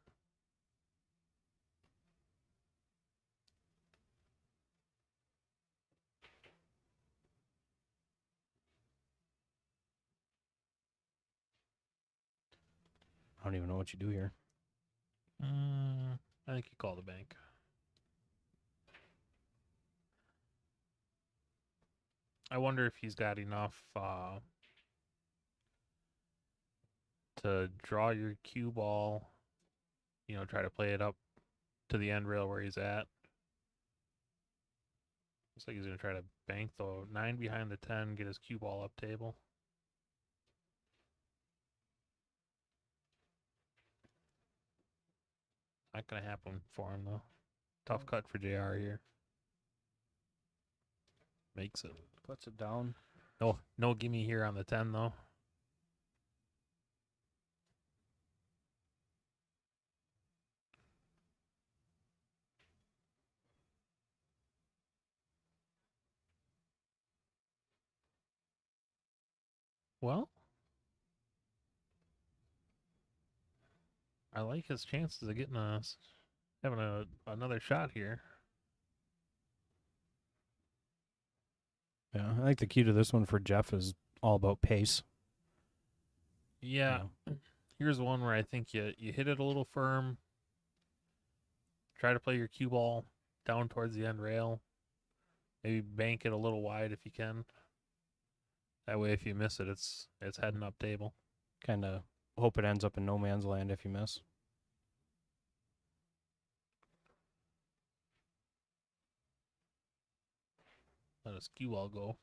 I don't even know what you do here. I think you call the bank. I wonder if he's got enough to draw your cue ball, try to play it up to the end rail where he's at. Looks like he's going to try to bank the 9 behind the 10, get his cue ball up table. Not going to happen for him, though. Tough cut for JR here. Makes it. Puts it down. No gimme here on the 10, though. Well, I like his chances of getting having another shot here. Yeah, I think the key to this one for Jeff is all about pace. Yeah. Here's one where I think you hit it a little firm. Try to play your cue ball down towards the end rail. Maybe bank it a little wide if you can. That way, if you miss it, it's heading up table. Kind of hope it ends up in no man's land if you miss. Let his cue ball go.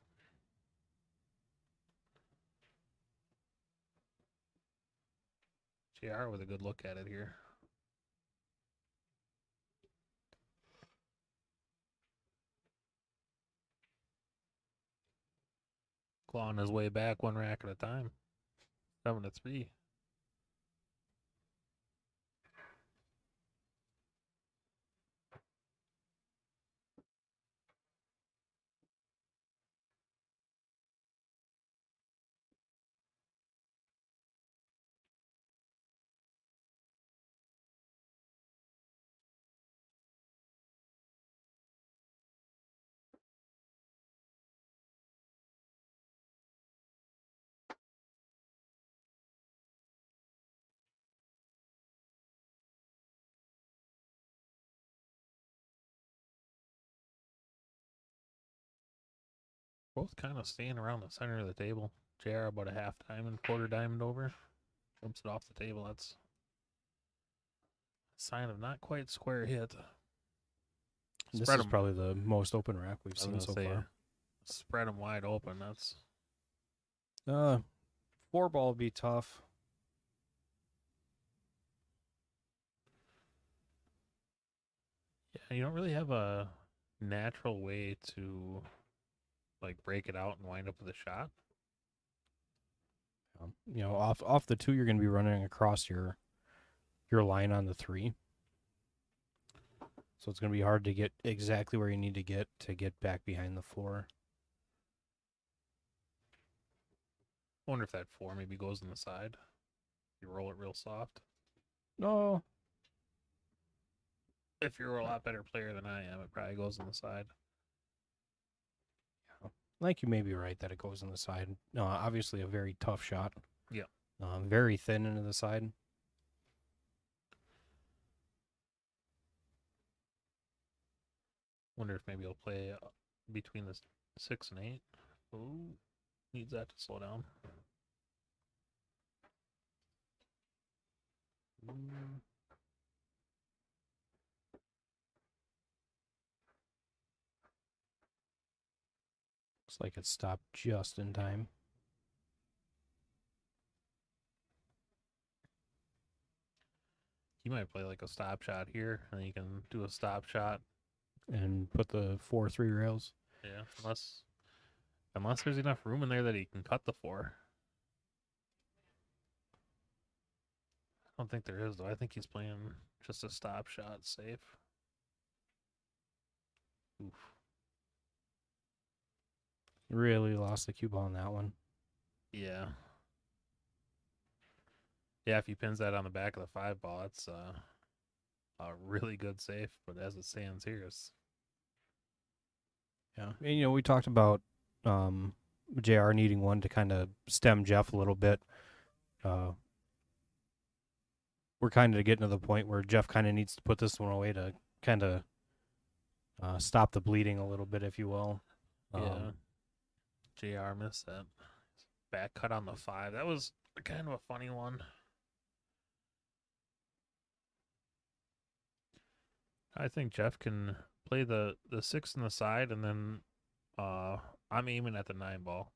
JR with a good look at it here. Clawing his way back 1 rack at a time. 7-3. Both kind of staying around the center of the table. JR about a half diamond, quarter diamond over. Jumps it off the table. That's a sign of not quite square hit. This Spread is 'em. probably the most open rack we've I was seen gonna so say, far. spread them wide open. That's 4-ball would be tough. yeah. You don't really have a natural way to break it out and wind up with a shot. Off the 2, you're going to be running across your line on the 3. So it's going to be hard to get exactly where you need to get back behind the 4. I wonder if that 4 maybe goes on the side. You roll it real soft. No. If you're a lot better player than I am, it probably goes on the side. I think you may be right that it goes on the side. No, obviously a very tough shot. Yeah. Very thin into the side. Wonder if maybe he'll play between the 6 and 8. Ooh, needs that to slow down. Looks like it stopped just in time. You might play like a stop shot here, and you can do a stop shot. And put the 4-3 rails. Yeah, unless there's enough room in there that he can cut the 4. I don't think there is, though. I think he's playing just a stop shot safe. Oof. Really lost the cue ball on that one. Yeah. Yeah, if he pins that on the back of the 5 ball, it's a really good safe. But as it stands here, it's Yeah. And, we talked about JR needing one to kind of stem Jeff a little bit. We're kind of getting to the point where Jeff kind of needs to put this one away to kind of stop the bleeding a little bit, if you will. yeah. JR missed that back cut on the 5. That was kind of a funny one. I think Jeff can play the 6 on the side, and then I'm aiming at the 9 ball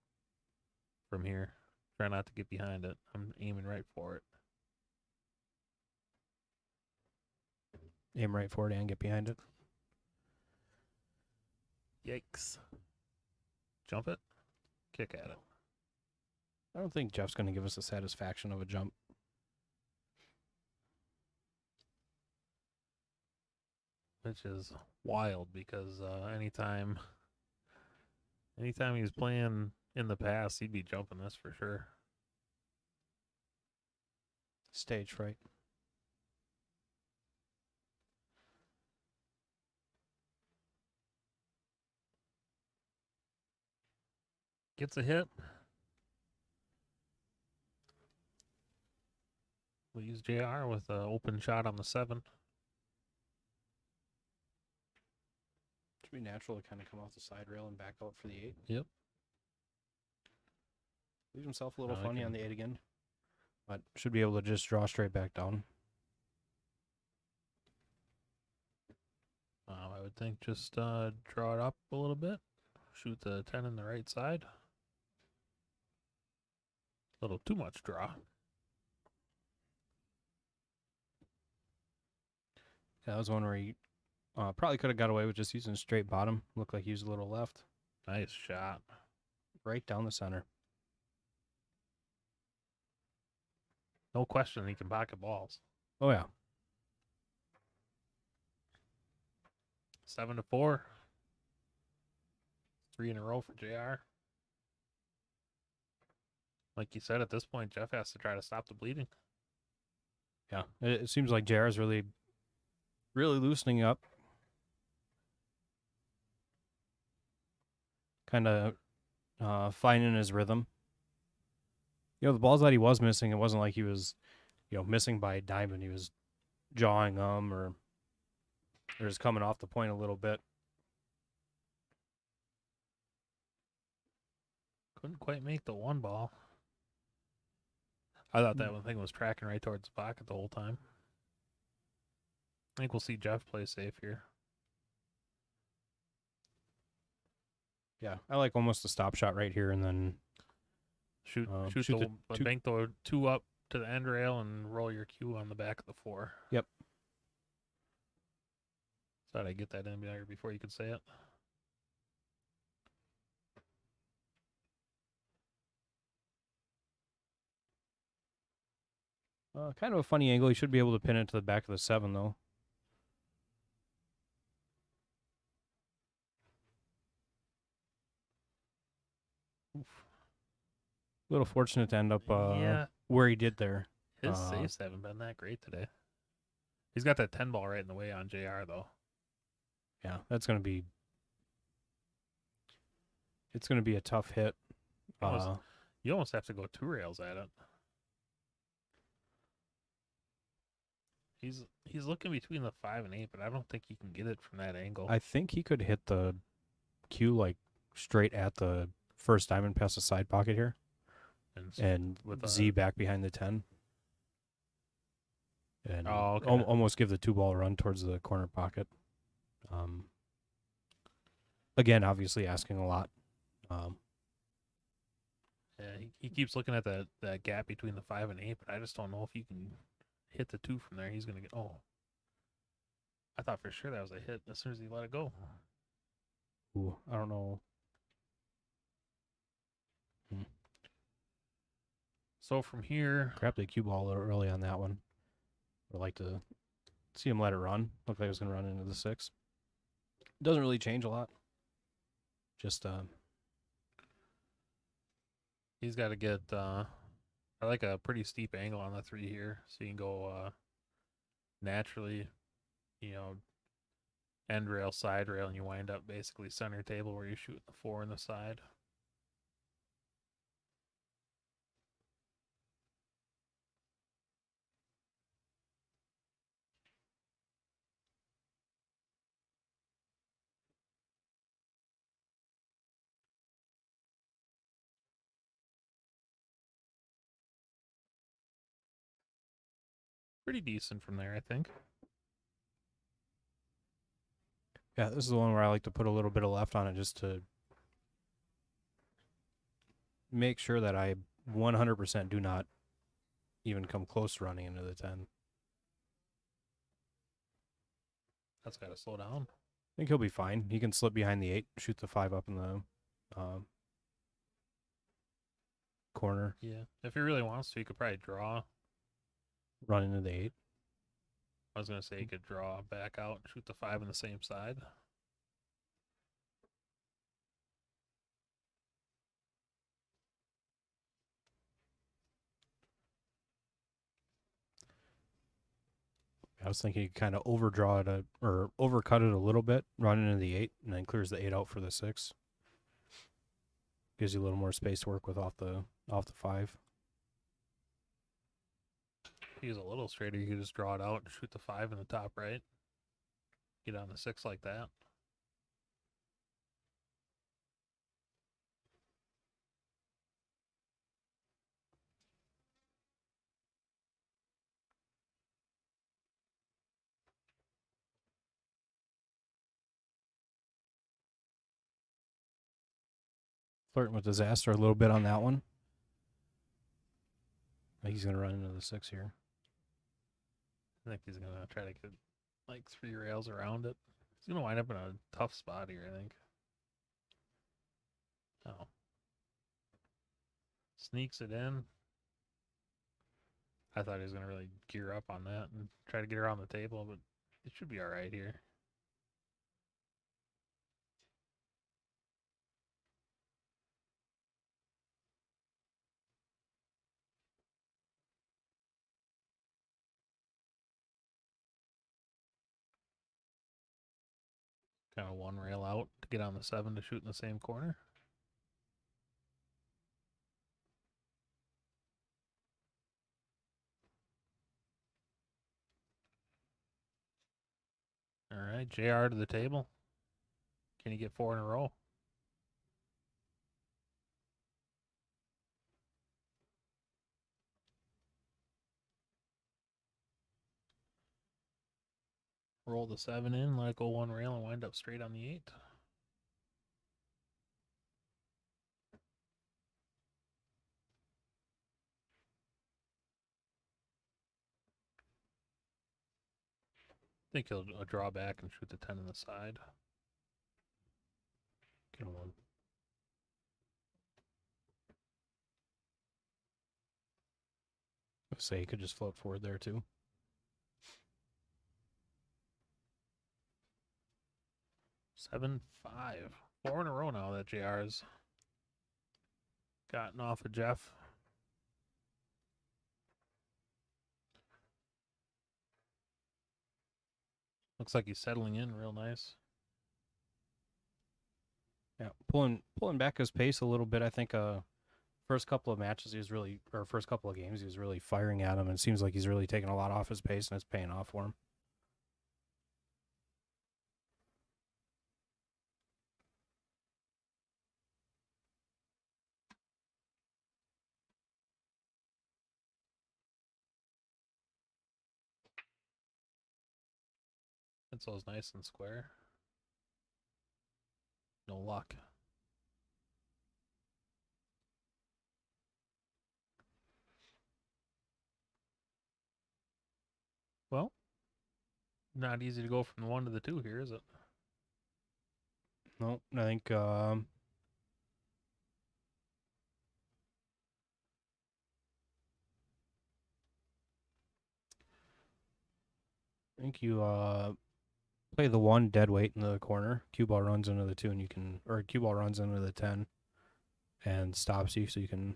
from here. Try not to get behind it. I'm aiming right for it. Aim right for it and get behind it. Yikes. Jump it. Kick at it. I don't think Jeff's going to give us the satisfaction of a jump. Which is wild because anytime he was playing in the past, he'd be jumping this for sure. Stage fright. Gets a hit. We'll use JR with an open shot on the 7. Should be natural to kind of come off the side rail and back out for the 8. Yep. Leaves himself a little I funny can- on the 8 again. But should be able to just draw straight back down. I would think just draw it up a little bit. Shoot the 10 in the right side. A little too much draw. Yeah, that was one where he probably could have got away with just using a straight bottom. Looked like he used a little left. Nice shot. Right down the center. No question he can pocket balls. Oh, yeah. 7-4. 3 in a row for JR. Like you said, at this point, Jeff has to try to stop the bleeding. Yeah. It seems like JR is really loosening up. Kind of finding his rhythm. The balls that he was missing, it wasn't like he was, missing by a diamond. He was jawing them or just coming off the point a little bit. Couldn't quite make the 1 ball. I thought that one thing was tracking right towards the pocket the whole time. I think we'll see Jeff play safe here. Yeah, I like almost a stop shot right here and then Shoot shoot the the two- bank the 2 up to the end rail and roll your cue on the back of the 4. Yep. Thought I'd get that in there before you could say it. kind of a funny angle. He should be able to pin it to the back of the 7, though. A little fortunate to end up Yeah. where he did there. His saves haven't been that great today. He's got that 10 ball right in the way on JR, though. Yeah, that's going to be... It's going to be a tough hit. You almost have to go 2 rails at it. He's looking between the 5 and 8, but I don't think he can get it from that angle. I think he could hit the cue like straight at the first diamond past the side pocket here and with Z back behind the 10. And okay. almost give the 2 ball run towards the corner pocket. Again, obviously asking a lot. Yeah, he keeps looking at that gap between the 5 and 8, but I just don't know if you can hit the 2 from there. He's gonna get. Oh, I thought for sure that was a hit as soon as he let it go. Ooh, I don't know. So from here, Crap, the cue ball a little early on that one. Would like to see him let it run. Looked like it was going to run into the 6. Doesn't really change a lot. Just he's got to get. I like a pretty steep angle on the 3 here, so you can go naturally, end rail, side rail, and you wind up basically center table where you shoot the 4 in the side. Pretty decent from there, I think. yeah, this is the one where I like to put a little bit of left on it just to make sure that I 100% do not even come close to running into the 10. That's got to slow down. I think he'll be fine. He can slip behind the 8, shoot the 5 up in the corner, Yeah. If he really wants to, he could probably draw. run into the 8. I was going to say he could draw back out and shoot the 5 on the same side. I was thinking he could kind of overdraw it or overcut it a little bit, run into the 8, and then clears the 8 out for the 6. Gives you a little more space to work with off the 5. If he's a little straighter, you could just draw it out and shoot the 5 in the top right. Get on the 6 like that. Flirting with disaster a little bit on that one. I think he's going to run into the 6 here. I think he's going to try to get like 3 rails around it. He's going to wind up in a tough spot here, I think. Oh. Sneaks it in. I thought he was going to really gear up on that and try to get around the table, but it should be all right here. Kind of one rail out to get on the 7 to shoot in the same corner. All right, JR to the table. Can he get 4 in a row? Roll the 7 in, let it go 1 rail, and wind up straight on the 8. I think he'll draw back and shoot the 10 on the side. Get him one. Let's say he could just float forward there too. Seven, 5. 4 in a row now that JR's gotten off of Jeff. Looks like he's settling in real nice. Yeah, pulling back his pace a little bit. I think first couple of matches he was really, or first couple of games he was really firing at him, and it seems like he's really taking a lot off his pace, and it's paying off for him. Pencil's nice and square. No luck. Not easy to go from the 1 to the 2 here, is it? No, I think you play the 1 dead weight in the corner. Cue ball runs into the 2, and you can, or cue ball runs into the 10, and stops you, so you can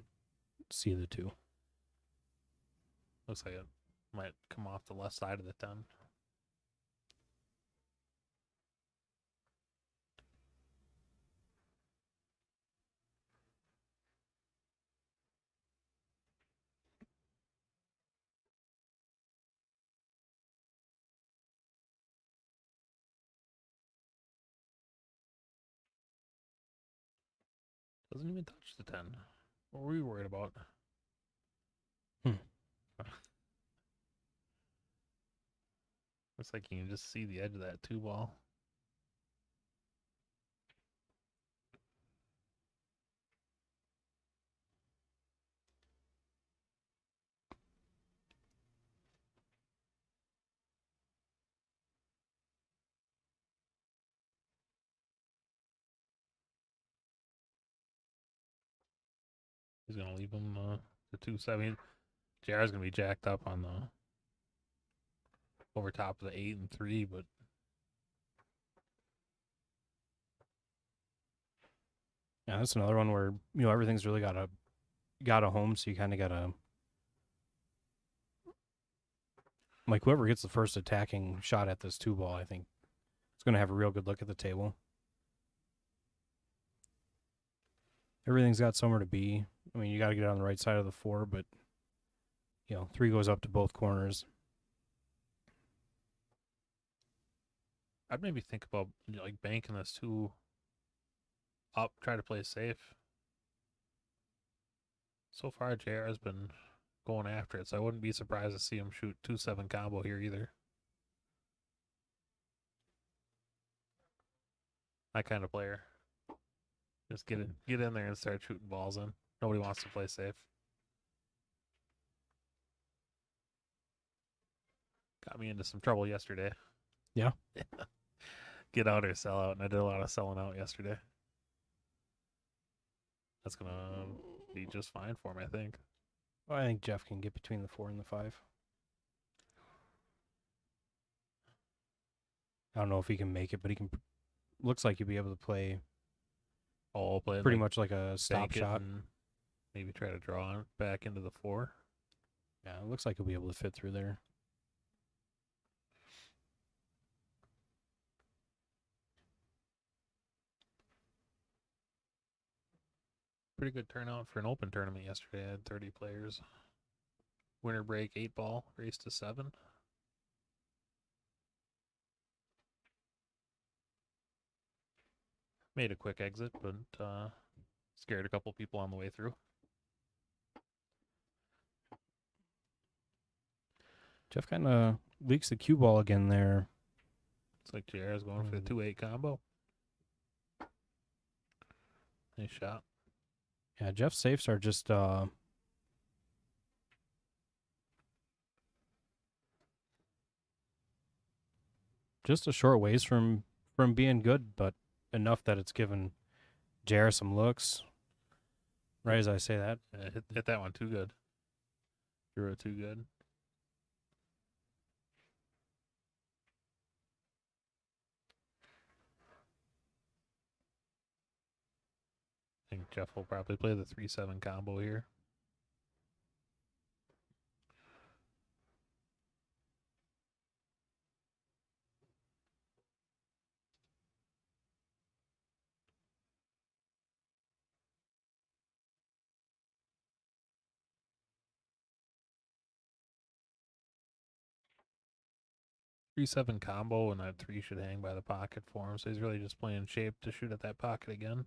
see the 2. Looks like it might come off the left side of the 10. Doesn't even touch the 10. What were we worried about? Looks like you can just see the edge of that 2 ball. He's gonna leave him the 2-7. JR's gonna be jacked up on the over top of the 8 and 3, but Yeah, that's another one where, everything's really got a home, so you kind of got to, like, whoever gets the first attacking shot at this 2 ball, I think, is going to have a real good look at the table. Everything's got somewhere to be. I mean, you got to get it on the right side of the 4, but, 3 goes up to both corners. I'd maybe think about like banking this 2 up, try to play safe. So far, JR has been going after it, so I wouldn't be surprised to see him shoot 2-7 combo here either. That kind of player. Just get in there and start shooting balls in. Nobody wants to play safe. Got me into some trouble yesterday. Yeah. Get out or sell out, and I did a lot of selling out yesterday. That's going to be just fine for me, I think. Well, I think Jeff can get between the 4 and the 5. I don't know if he can make it, but he can. Looks like he'll be able to play Play pretty much like a stop bank it shot. and maybe try to draw it back into the 4. Yeah, it looks like he'll be able to fit through there. Pretty good turnout for an open tournament yesterday. I had 30 players. Winter break 8 ball, race to 7. Made a quick exit, but scared a couple people on the way through. Jeff kind of leaks the cue ball again there. Looks like JR is going for the 2-8 combo. Nice shot. Yeah, Jeff's safes are just a short ways from being good, but enough that it's given JR some looks. Right as I say that. Hit that one too good. Drew it too good. I think Jeff will probably play the 3-7 combo here. Three 7 combo, and that 3 should hang by the pocket for him. So he's really just playing shape to shoot at that pocket again.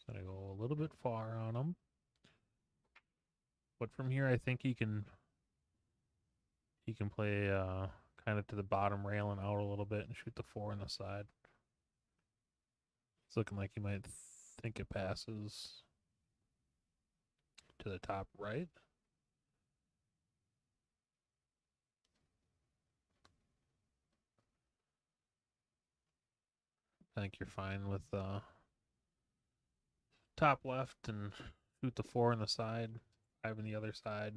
So I go a little bit far on him. But from here, I think he can play kind of to the bottom rail and out a little bit and shoot the 4 on the side. It's looking like he might think it passes to the top right. I think you're fine with top left and shoot the 4 on the side, 5 on the other side.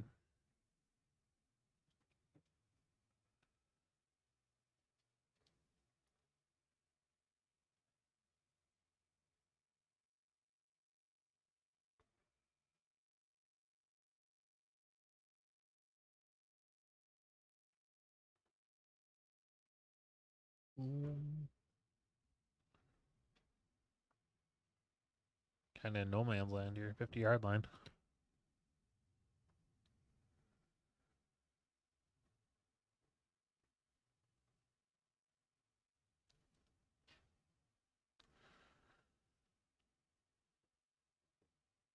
Kind of no man's land here, 50-yard line.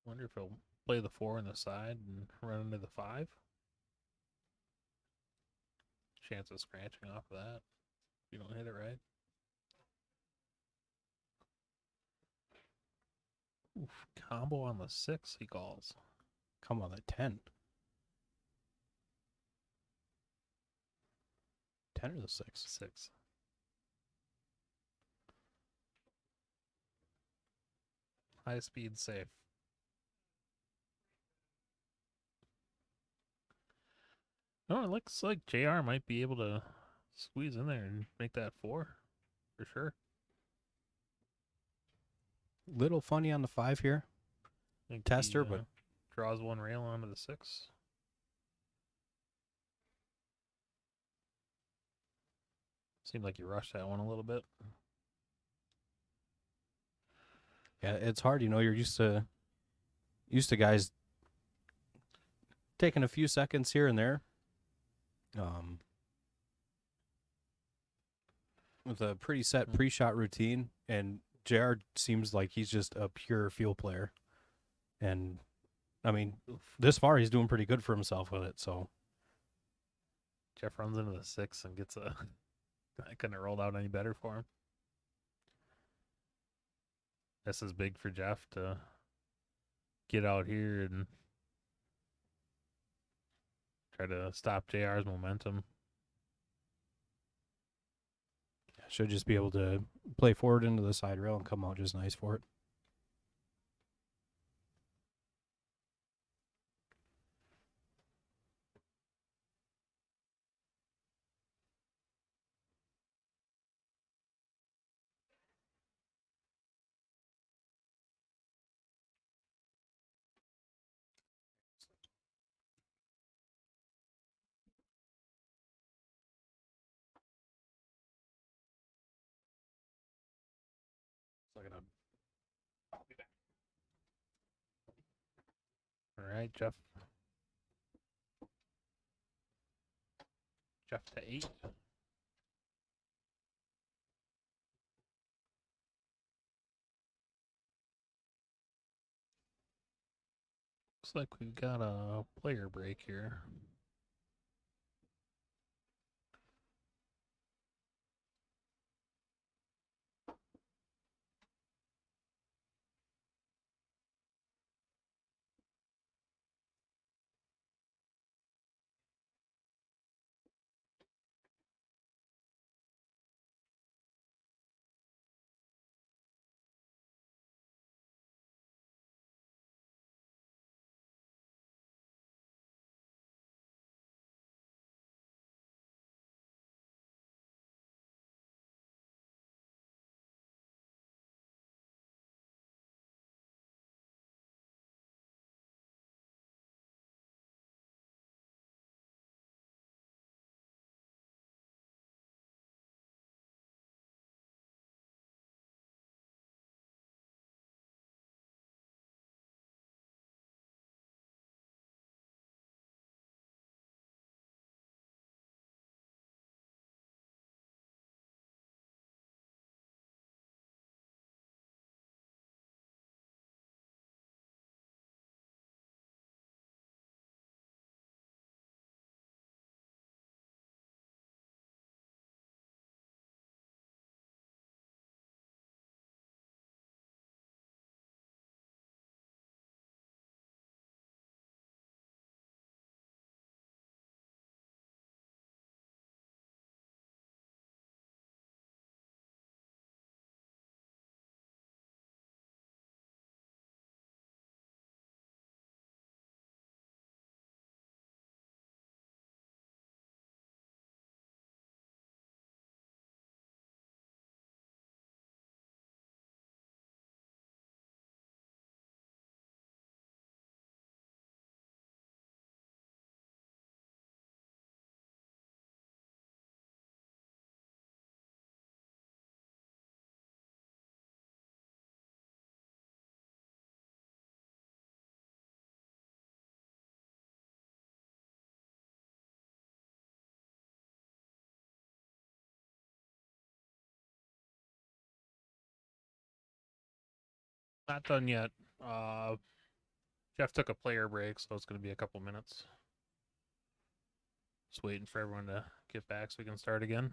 Wonder if he'll play the 4 on the side and run into the 5. Chance of scratching off of that if you don't hit it right. Oof, combo on the 6, he calls. Come on, the 10. 10 or the 6? 6. High speed safe. No, it looks like JR might be able to squeeze in there and make that 4 for sure. Little funny on the 5 here. Think Tester, he, but draws one rail onto the 6. Seemed like you rushed that one a little bit. yeah, it's hard. You know, you're used to guys taking a few seconds here and there. With a pretty set pre-shot routine, and JR seems like he's just a pure field player. And I mean, this far he's doing pretty good for himself with it. So Jeff runs into the 6 and gets a. That couldn't have rolled out any better for him. This is big for Jeff to get out here and try to stop JR's momentum. should just be able to play forward into the side rail and come out just nice for it. All right, Jeff. Jeff to 8. Looks like we've got a player break here. Not done yet. Jeff took a player break, so it's going to be a couple minutes. Just waiting for everyone to get back so we can start again.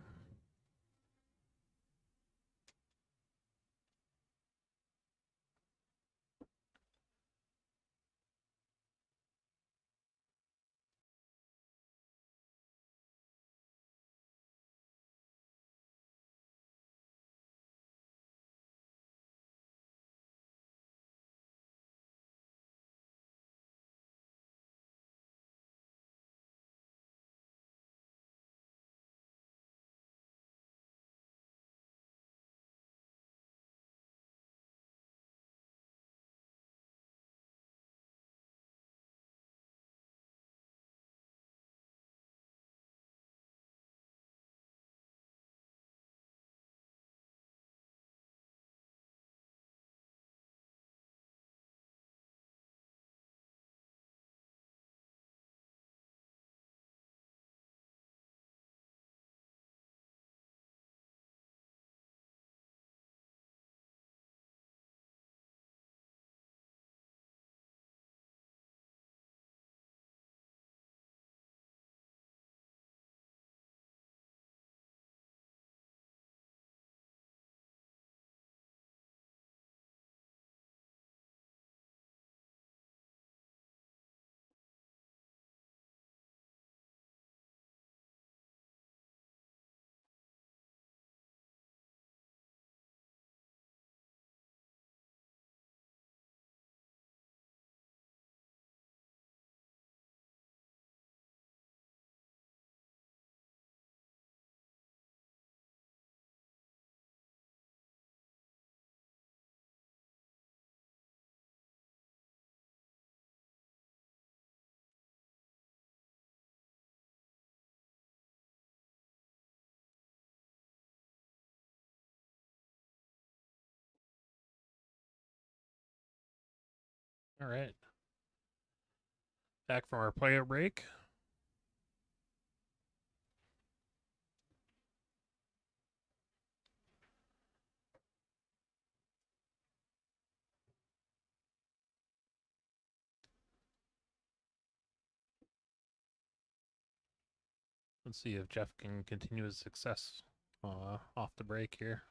All right. Back from our player break. Let's see if Jeff can continue his success off the break here.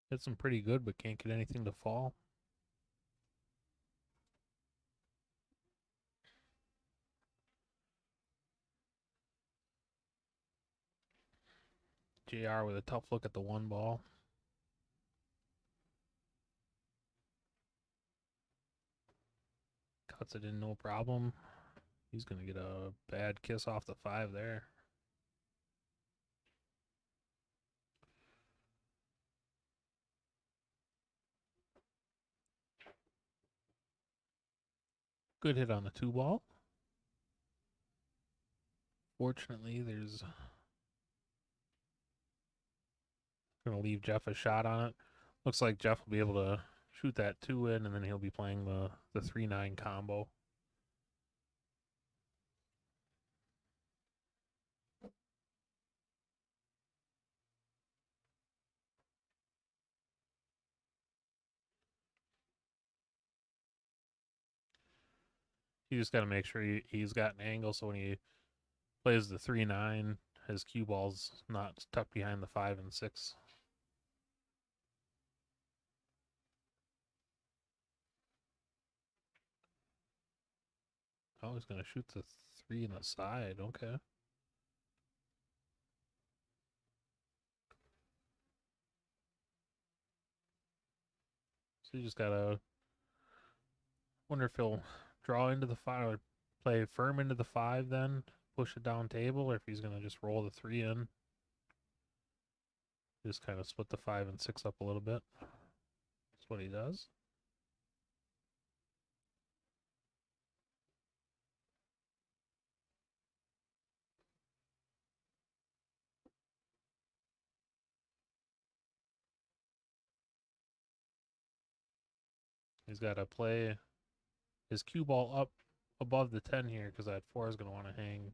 Hit some pretty good, but can't get anything to fall. JR with a tough look at the one ball. Cuts it in, no problem. He's going to get a bad kiss off the 5 there. Good hit on the 2 ball. Fortunately, there's going to leave Jeff a shot on it. Looks like Jeff will be able to shoot that 2 in, and then he'll be playing the 3-9 combo. You just got to make sure he's got an angle so when he plays the 3-9, his cue ball's not tucked behind the 5 and 6. Oh, he's going to shoot the 3 in the side. Okay. So you just got to wonder if he'll draw into the 5 or play firm into the 5 then, push it down table, or if he's going to just roll the 3 in. Just kind of split the 5 and 6 up a little bit. That's what he does. He's got to play his cue ball up above the 10 here because that 4 is going to want to hang.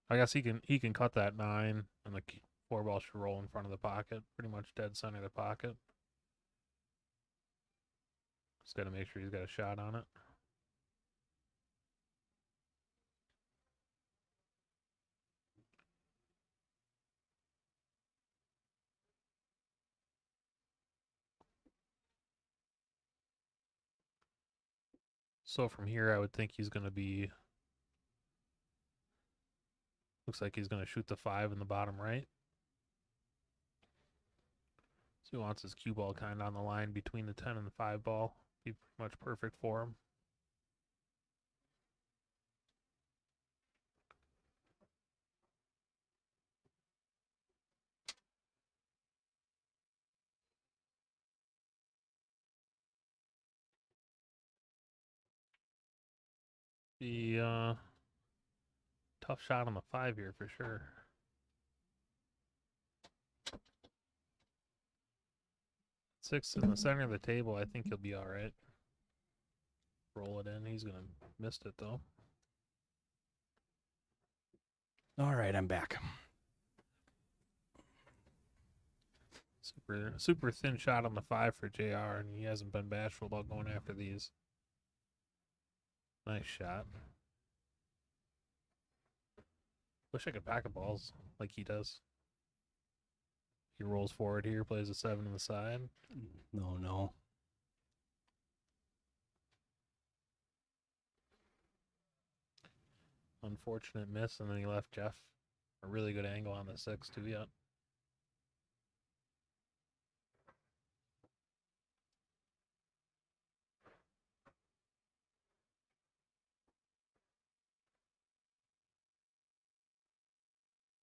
I guess he can cut that 9, and the 4 ball should roll in front of the pocket, pretty much dead center of the pocket. Just got to make sure he's got a shot on it. So from here, I would think he's going to be. Looks like he's going to shoot the 5 in the bottom right. So he wants his cue ball kind of on the line between the 10 and the 5 ball. Be pretty much perfect for him. Be tough shot on the 5 here for sure. Six in the center of the table. I think he'll be all right. Roll it in. He's gonna miss it though. All right, I'm back. Super thin shot on the 5 for JR, and he hasn't been bashful about going after these. Nice shot. Wish I could pack the balls like he does. He rolls forward here, plays a 7 on the side. No. Unfortunate miss, and then he left Jeff a really good angle on the 6 too yet.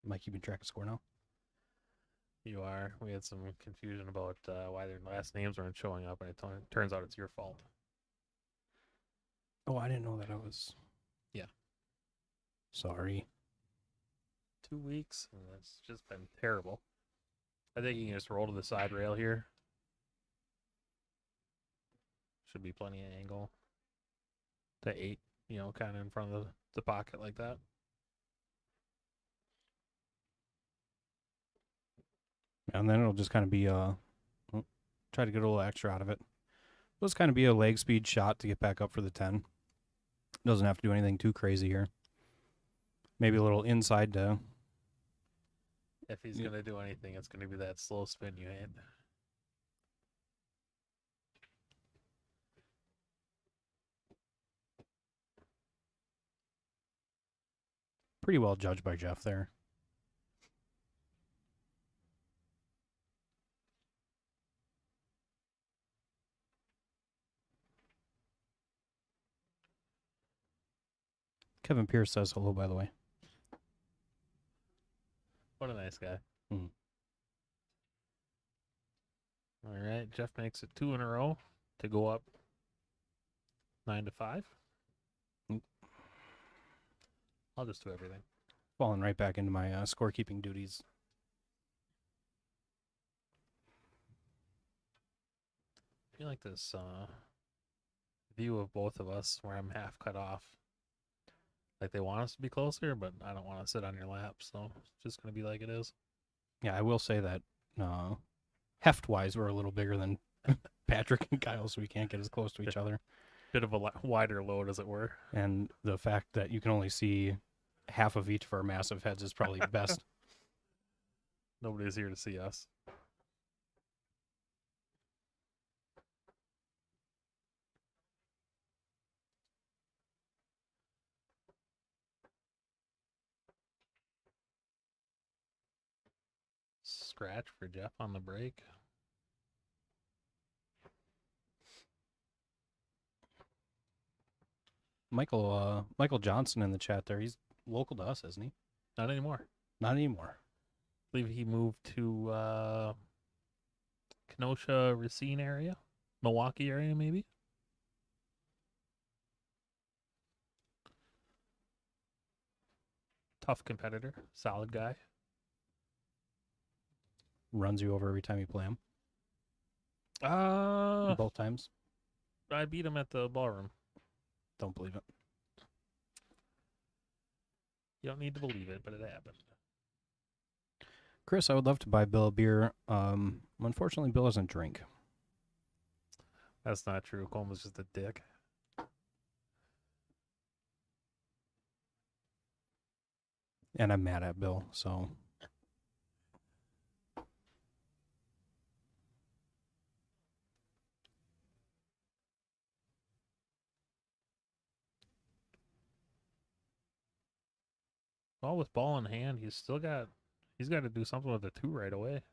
Am I keeping track of score now? You are. We had some confusion about why their last names weren't showing up, and it turns out it's your fault. Oh, I didn't know that I was. Yeah. Sorry. 2 weeks, and it's just been terrible. I think you can just roll to the side rail here. Should be plenty of angle. To 8, kind of in front of the pocket like that. And then it'll just kind of be try to get a little extra out of it. It'll just kind of be a leg speed shot to get back up for the 10. Doesn't have to do anything too crazy here. Maybe a little inside to. If he's going to do anything, it's going to be that slow spin you hate. Pretty well judged by Jeff there. Kevin Pierce says hello, by the way. What a nice guy. Mhm. All right, Jeff makes it 2 in a row to go up 9-5. Mm. I'll just do everything. Falling right back into my scorekeeping duties. I feel like this view of both of us where I'm half cut off. Like they want us to be closer, but I don't want to sit on your lap, so it's just going to be like it is. Yeah, I will say that heft-wise, we're a little bigger than Patrick and Kyle, so we can't get as close to each other. Bit of a wider load, as it were. And the fact that you can only see half of each of our massive heads is probably best. Nobody's here to see us. Scratch for Jeff on the break. Michael Johnson in the chat there. He's local to us, isn't he? Not anymore. Not anymore. I believe he moved to Kenosha, Racine area, Milwaukee area, maybe. Tough competitor, solid guy. Runs you over every time you play him. both times. I beat him at the ballroom. Don't believe it. You don't need to believe it, but it happened. Chris, I would love to buy Bill a beer. Unfortunately, Bill doesn't drink. That's not true. Coleman's just a dick. And I'm mad at Bill, so. Well, with ball in hand, he's got to do something with the 2 right away.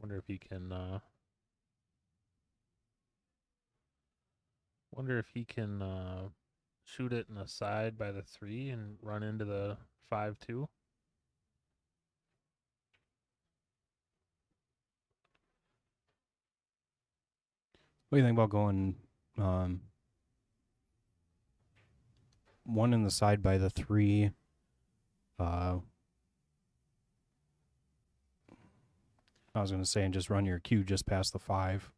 Wonder if he can shoot it in the side by the 3 and run into the 5-2. What do you think about going one in the side by the 3? I was going to say, and just run your cue just past the 5.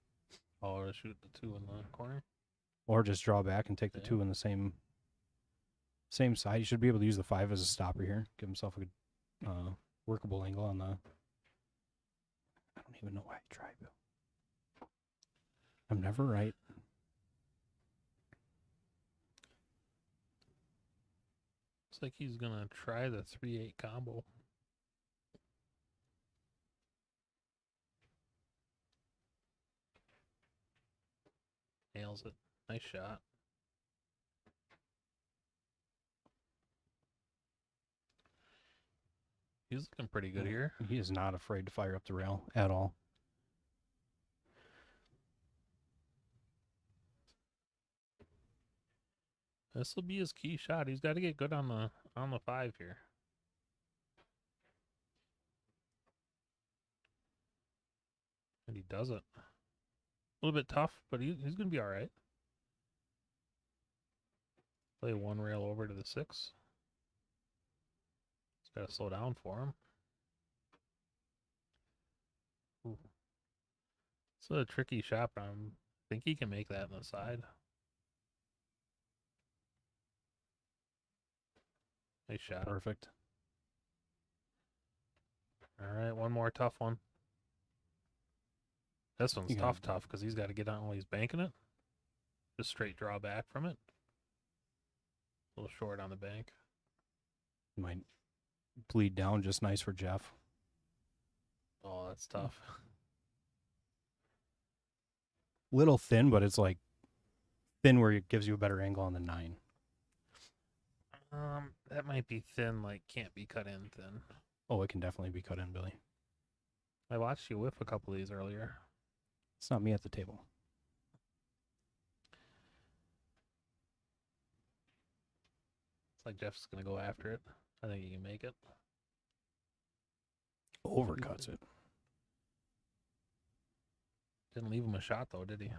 Or to shoot the 2 in the corner. Or just draw back and take the Yeah. 2 in the same side. You should be able to use the 5 as a stopper here. Give himself a good workable angle on the... I don't even know why I tried, Bill. I'm never right. Looks like he's going to try the 3-8 combo. Nails it. Nice shot. He's looking pretty good here. He is not afraid to fire up the rail at all. This will be his key shot. He's got to get good on the 5 here. And he does it. A little bit tough, but he's going to be all right. Play 1 rail over to the 6. He's got to slow down for him. Ooh. It's a tricky shot, but I think he can make that on the side. Nice shot. Perfect. All right, one more tough one. This one's You got it. tough, because he's got to get on while he's banking it. Just straight draw back from it. A little short on the bank. Might bleed down just nice for Jeff. Oh, that's tough. Little thin, but it's like thin where it gives you a better angle on the 9. That might be thin, like can't be cut in thin. Oh, it can definitely be cut in, Billy. I watched you whiff a couple of these earlier. It's not me at the table. It's like Jeff's gonna go after it. I think he can make it. Overcuts it. Didn't leave him a shot though, did he?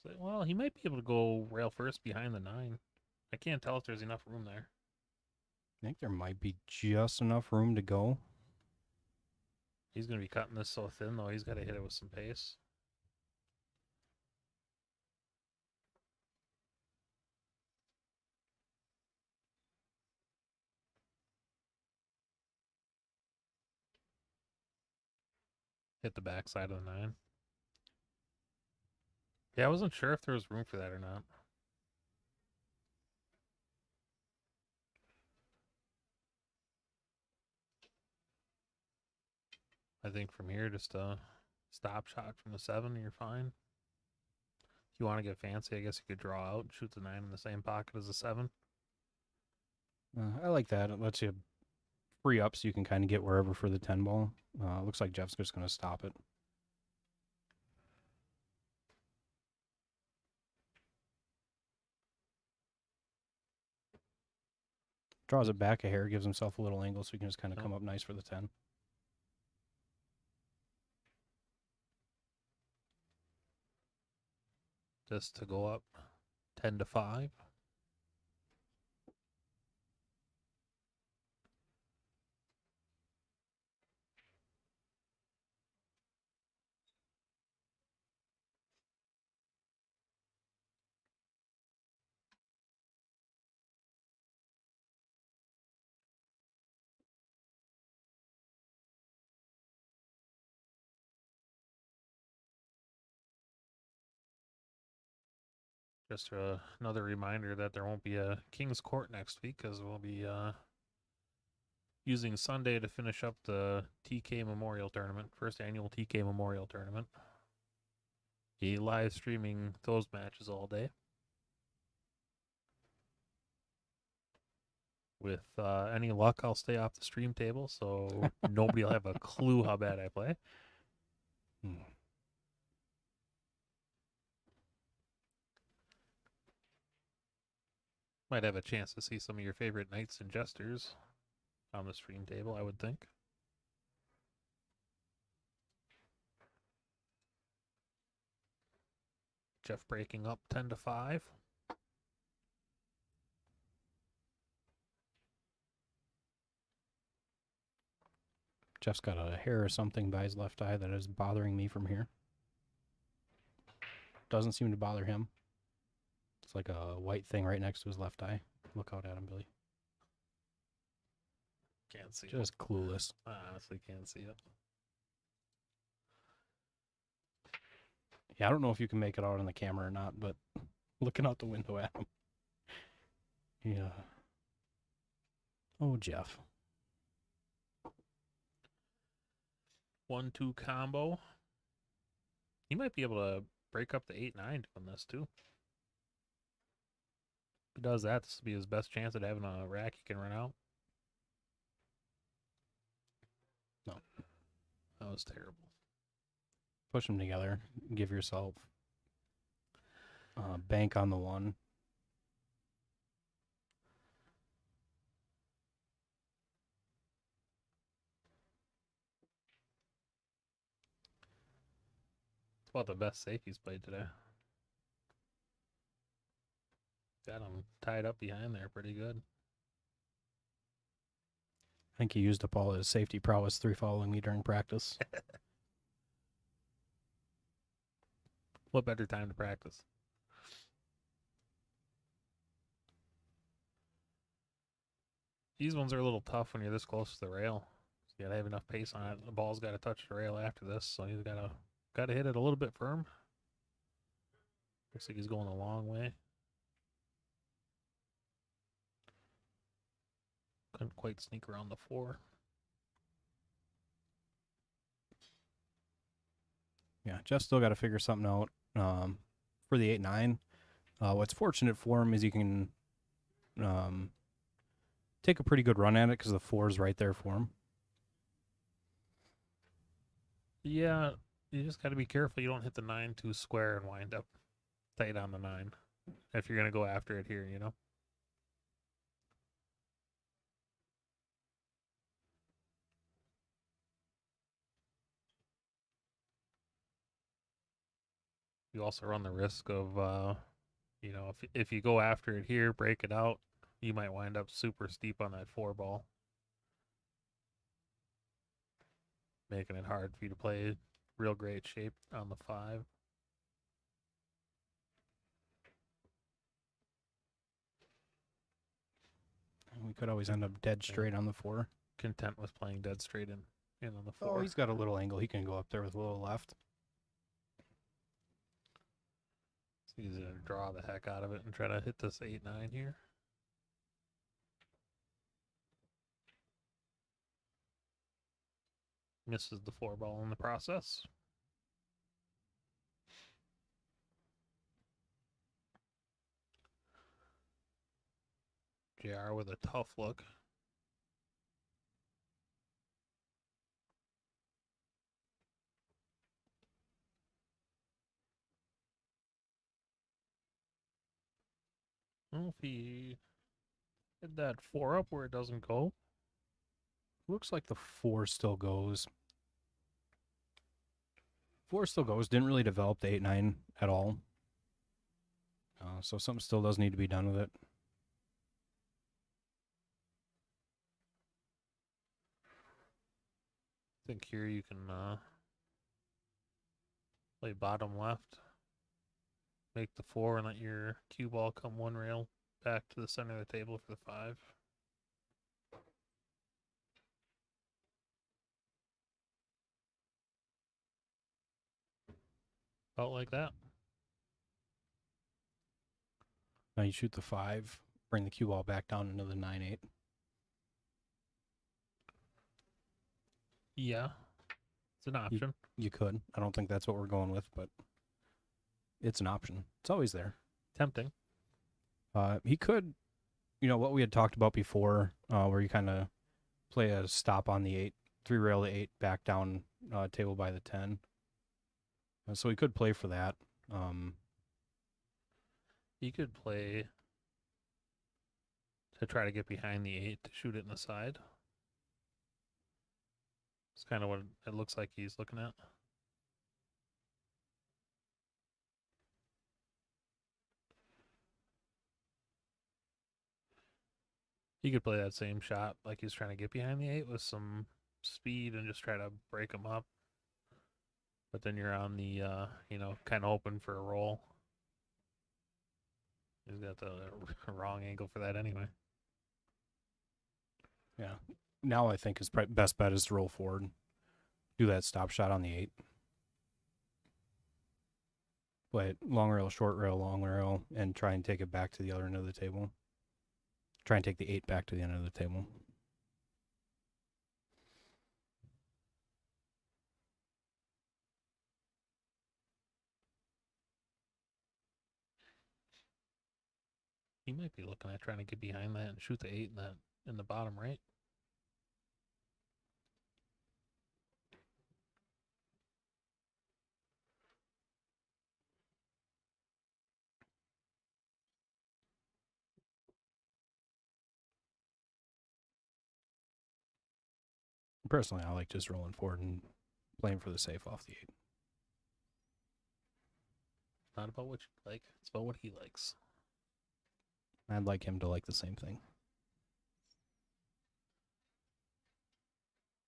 So, well, he might be able to go rail first behind the 9. I can't tell if there's enough room there. I think there might be just enough room to go. He's gonna be cutting this so thin though. He's got to hit it with some pace. Hit the backside of the 9. Yeah, I wasn't sure if there was room for that or not. I think from here, just a stop shot from the 7, you're fine. If you want to get fancy, I guess you could draw out and shoot the 9 in the same pocket as the 7. I like that. It lets you free up so you can kind of get wherever for the 10 ball. Looks like Jeff's just going to stop it. Draws it back a hair, gives himself a little angle so he can just kind of come up nice for the 10. just to go up 10-5. Just another reminder that there won't be a King's Court next week because we'll be using Sunday to finish up the TK Memorial Tournament, first annual TK Memorial Tournament. Be live streaming those matches all day. With any luck, I'll stay off the stream table, so nobody will have a clue how bad I play. Might have a chance to see some of your favorite knights and jesters on the stream table, I would think. Jeff breaking up 10-5. Jeff's got a hair or something by his left eye that is bothering me from here. Doesn't seem to bother him. It's like a white thing right next to his left eye. Look out at him, Billy. Can't see it. Just clueless. I honestly can't see it. Yeah, I don't know if you can make it out on the camera or not, but looking out the window at him. Yeah. Oh, Jeff. 1-2 combo. He might be able to break up the 8-9 doing this too. If he does that, this will be his best chance at having a rack he can run out. No. That was terrible. Push them together. Give yourself bank on the one. It's about the best safe he's played today. Got him tied up behind there pretty good. I think he used up all his safety prowess 3 following me during practice. What better time to practice? These ones are a little tough when you're this close to the rail. You gotta have enough pace on it. The ball's gotta touch the rail after this, so he's gotta hit it a little bit firm. Looks like he's going a long way. Couldn't quite sneak around the 4. Yeah, Jeff's still got to figure something out for the 8-9. What's fortunate for him is he can take a pretty good run at it because the 4 is right there for him. Yeah, you just gotta be careful you don't hit the 9 too square and wind up tight on the 9 if you're gonna go after it here, you know? You also run the risk of, you know, if you go after it here, break it out, you might wind up super steep on that 4 ball. Making it hard for you to play real great shape on the 5. We could always end up dead straight on the 4. Content with playing dead straight in on the 4. Oh, he's got a little angle. He can go up there with a little left. So he's gonna draw the heck out of it and try to hit this 8-9 here. Misses the 4 ball in the process. JR with a tough look. Well, if he hit that 4 up where it doesn't go. Looks like the 4 still goes. 4 still goes. Didn't really develop the 8-9 at all. So something still does need to be done with it. I think here you can play bottom left, make the 4, and let your cue ball come 1 rail back to the center of the table for the 5. Felt like that. Now you shoot the 5, bring the cue ball back down into the 9-8. Yeah, it's an option. You could. I don't think that's what we're going with, but it's an option. It's always there. Tempting. He could, what we had talked about before, where you kind of play a stop on the 8, 3 rail to 8, back down table by the 10. So he could play for that. You could play to try to get behind the 8 to shoot it in the side. It's kind of what it looks like he's looking at. He could play that same shot like he's trying to get behind the 8 with some speed and just try to break him up. But then you're on the, kind of hoping for a roll. He's got the wrong angle for that anyway. Yeah. Now I think his best bet is to roll forward, do that stop shot on the 8. Play it long rail, short rail, long rail, and try and take it back to the other end of the table. Try and take the 8 back to the end of the table. He might be looking at trying to get behind that and shoot the 8 in the bottom right. Personally, I like just rolling forward and playing for the safe off the 8. Not about what you like, it's about what he likes. I'd like him to like the same thing.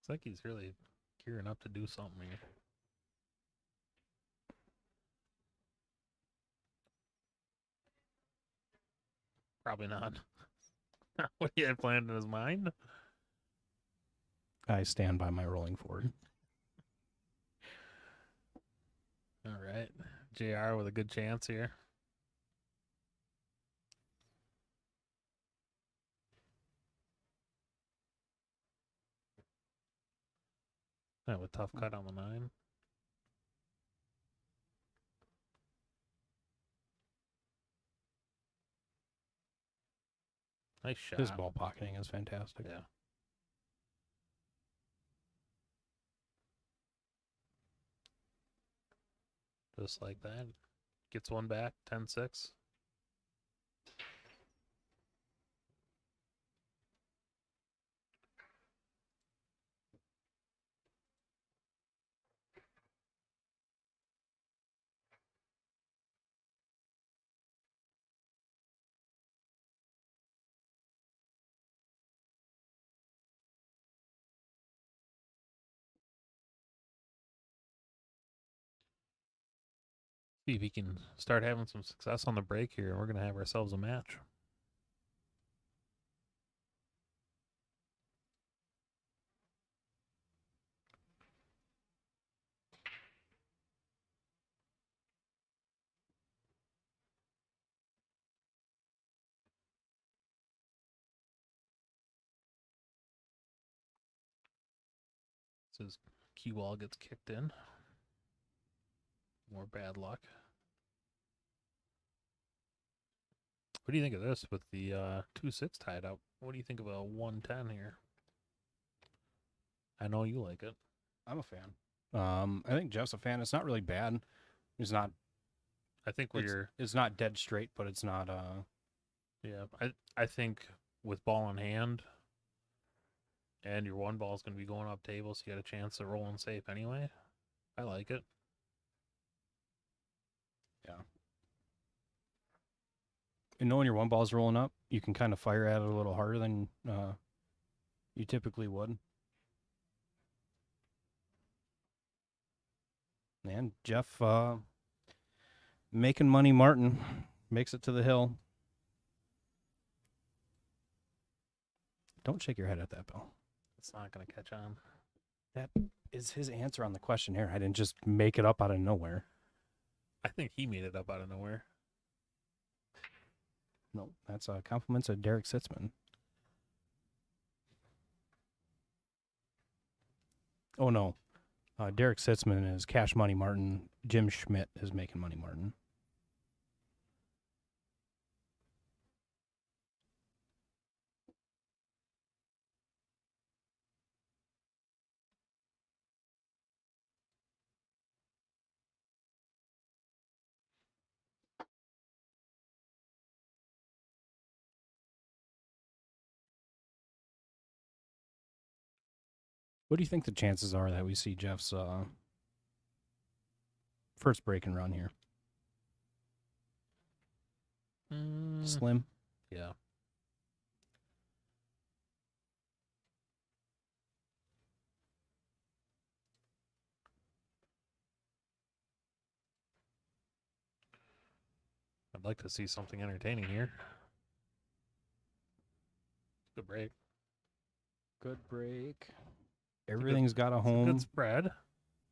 It's like he's really gearing up to do something here. Probably not. What he had planned in his mind. I stand by my rolling forward. All right. JR with a good chance here. Kind of a tough cut on the 9. Nice shot. His ball pocketing is fantastic. Yeah. Just like that. Gets one back, 10-6. See if he can start having some success on the break here, and we're going to have ourselves a match. So his cue ball gets kicked in. More bad luck. What do you think of this with the 2-6 tied up? What do you think of a 1-10 here? I know you like it. I'm a fan. I think Jeff's a fan. It's not really bad. It's not. I think It's not dead straight, but it's not. Yeah, I think with ball in hand, and your one ball is going to be going up table, so you got a chance to roll and safe anyway. I like it. Yeah. And knowing your one ball's rolling up, you can kind of fire at it a little harder than you typically would. And Jeff making money. Martin makes it to the hill. Don't shake your head at that, Bill. It's not going to catch on. That is his answer on the questionnaire. I didn't just make it up out of nowhere. I think he made it up out of nowhere. No, that's compliments of Derek Sitzman. Oh, no. Derek Sitzman is Cash Money Martin. Jim Schmidt is Making Money Martin. What do you think the chances are that we see Jeff's first break and run here? Slim? Yeah. I'd like to see something entertaining here. Good break. Good break. Everything's got a It's home. good spread.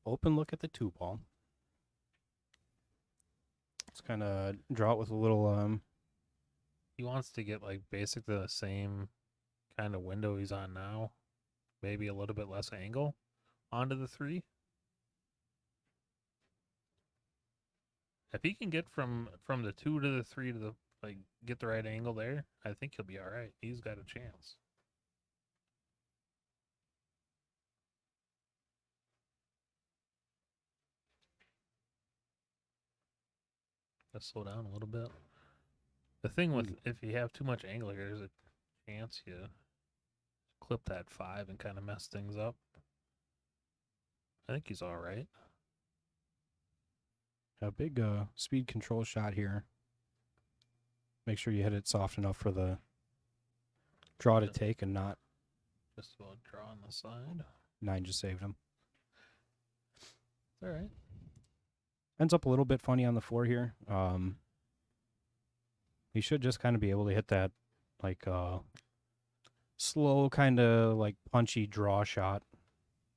Open look at the 2-ball. Let's kind of draw it with a little He wants to get like basically the same kind of window he's on now. Maybe a little bit less angle onto the 3. If he can get from the 2 to the 3 to the get the right angle there, I think he'll be all right. He's got a chance. Let's slow down a little bit. The thing with if you have too much angle here, there's a chance you clip that 5 and kind of mess things up. I think he's all right. a big speed control shot here. Make sure you hit it soft enough for the draw to take and not. Just about draw on the side. 9 just saved him. It's all right. Ends up a little bit funny on the 4 here. He should just kind of be able to hit that like slow kind of like punchy draw shot.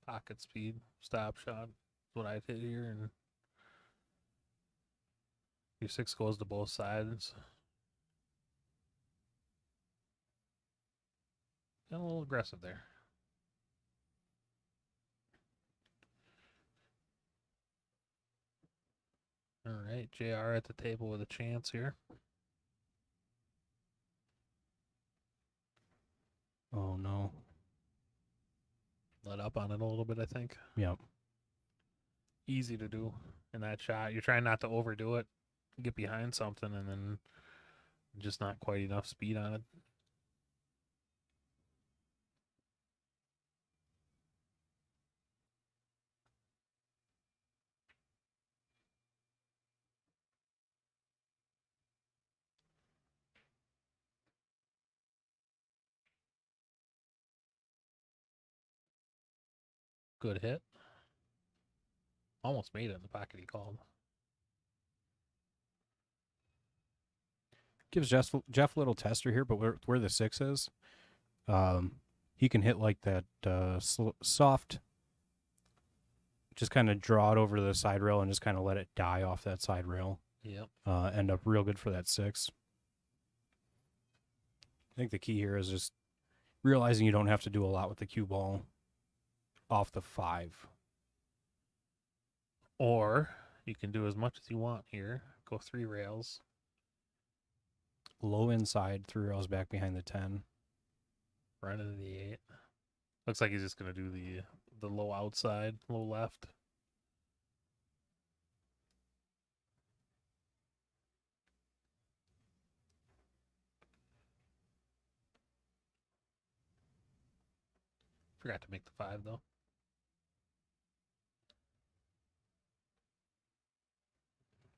Pocket speed, stop shot. That's what I'd hit here, and your 6 goes to both sides. Got a little aggressive there. All right, JR at the table with a chance here. Oh no. Let up on it a little bit, I think. Yep. Easy to do in that shot. You're trying not to overdo it, get behind something, and then just not quite enough speed on it. Good hit. Almost made it in the pocket he called. Gives Jeff a little tester here, but where the 6 is, he can hit like that soft, just kind of draw it over the side rail and just kind of let it die off that side rail. Yep. End up real good for that 6. I think the key here is just realizing you don't have to do a lot with the cue ball off the 5. Or you can do as much as you want here. Go 3 rails. Low inside, 3 rails back behind the 10. Right into the 8. Looks like he's just going to do the low outside, low left. Forgot to make the 5, though.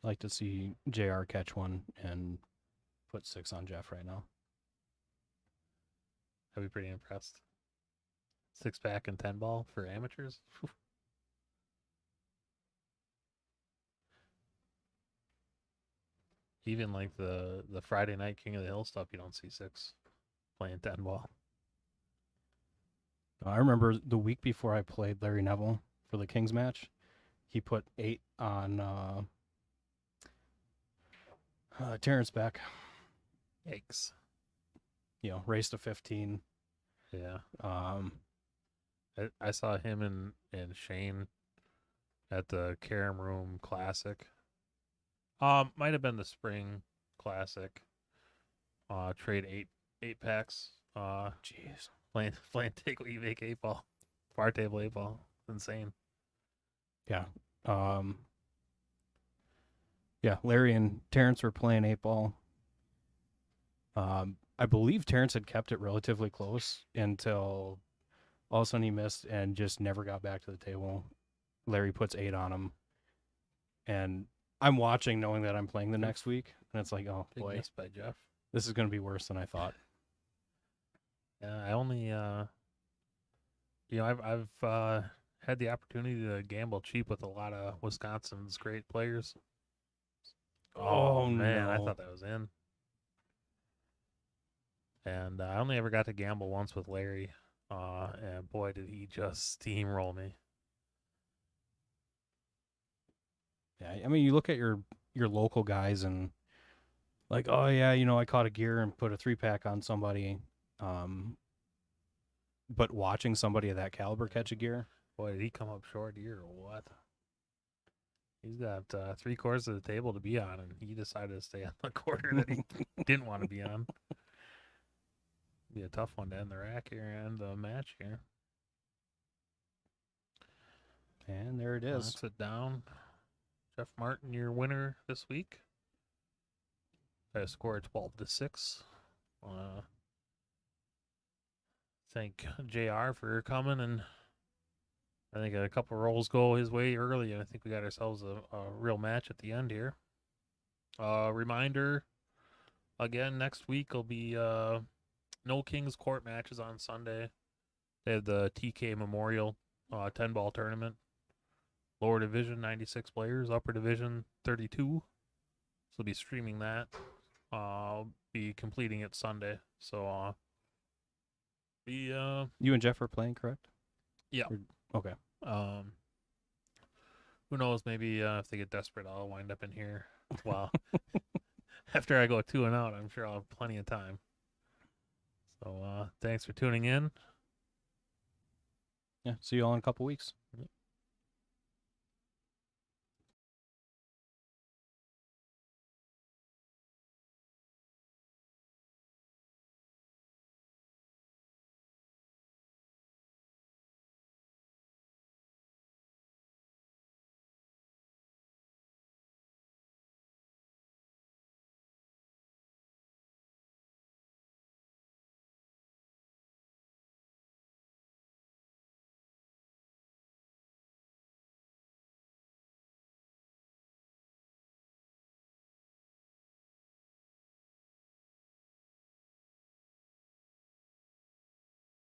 Like to see JR catch one and put 6 on Jeff right now. I'd be pretty impressed. 6-pack and 10 ball for amateurs. Whew. Even like the Friday night King of the Hill stuff, you don't see 6 playing 10 ball. I remember the week before I played Larry Neville for the Kings match, he put 8 on Terrence Beck. Yikes. You know, race to 15. Yeah. Um, I saw him and Shane at the Karam Room Classic. Might have been the Spring Classic. Trade 8 packs. jeez. Playing take what you make 8 ball. Bar table 8 ball. Insane. Yeah. Yeah, Larry and Terrence were playing 8 ball. I believe Terrence had kept it relatively close until all of a sudden he missed and just never got back to the table. Larry puts 8 on him. And I'm watching knowing that I'm playing the next week. And it's like, oh, Big boy, miss by Jeff. this is going to be worse than I thought. Yeah, I only I've had the opportunity to gamble cheap with a lot of Wisconsin's great players. Oh, man, I no. thought that was in. And I only ever got to gamble once with Larry. And boy, did he just steamroll me. Yeah, I mean, you look at your local guys and like, oh, yeah, you know, I caught a gear and put a 3-pack on somebody. But watching somebody of that caliber catch a gear, Boy, did he come up short here or what? He's got 3/4 of the table to be on, and he decided to stay on the quarter that he didn't want to be on. Be a tough one to end the rack here and the match here. and there it is. Knocks it down. Jeff Martin, your winner this week. Got a score of 12-6. Thank JR for coming, and I think a couple rolls go his way early, and I think we got ourselves a real match at the end here. Reminder, again, next week will be no Kings Court matches on Sunday. They have the TK Memorial 10-ball tournament. Lower division, 96 players. Upper division, 32. So we'll be streaming that. I'll be completing it Sunday. So You and Jeff are playing, correct? Yeah. Okay. Who knows? Maybe if they get desperate, I'll wind up in here. Well, after I go 2-out, I'm sure I'll have plenty of time. So thanks for tuning in. Yeah, see you all in a couple weeks. Yep.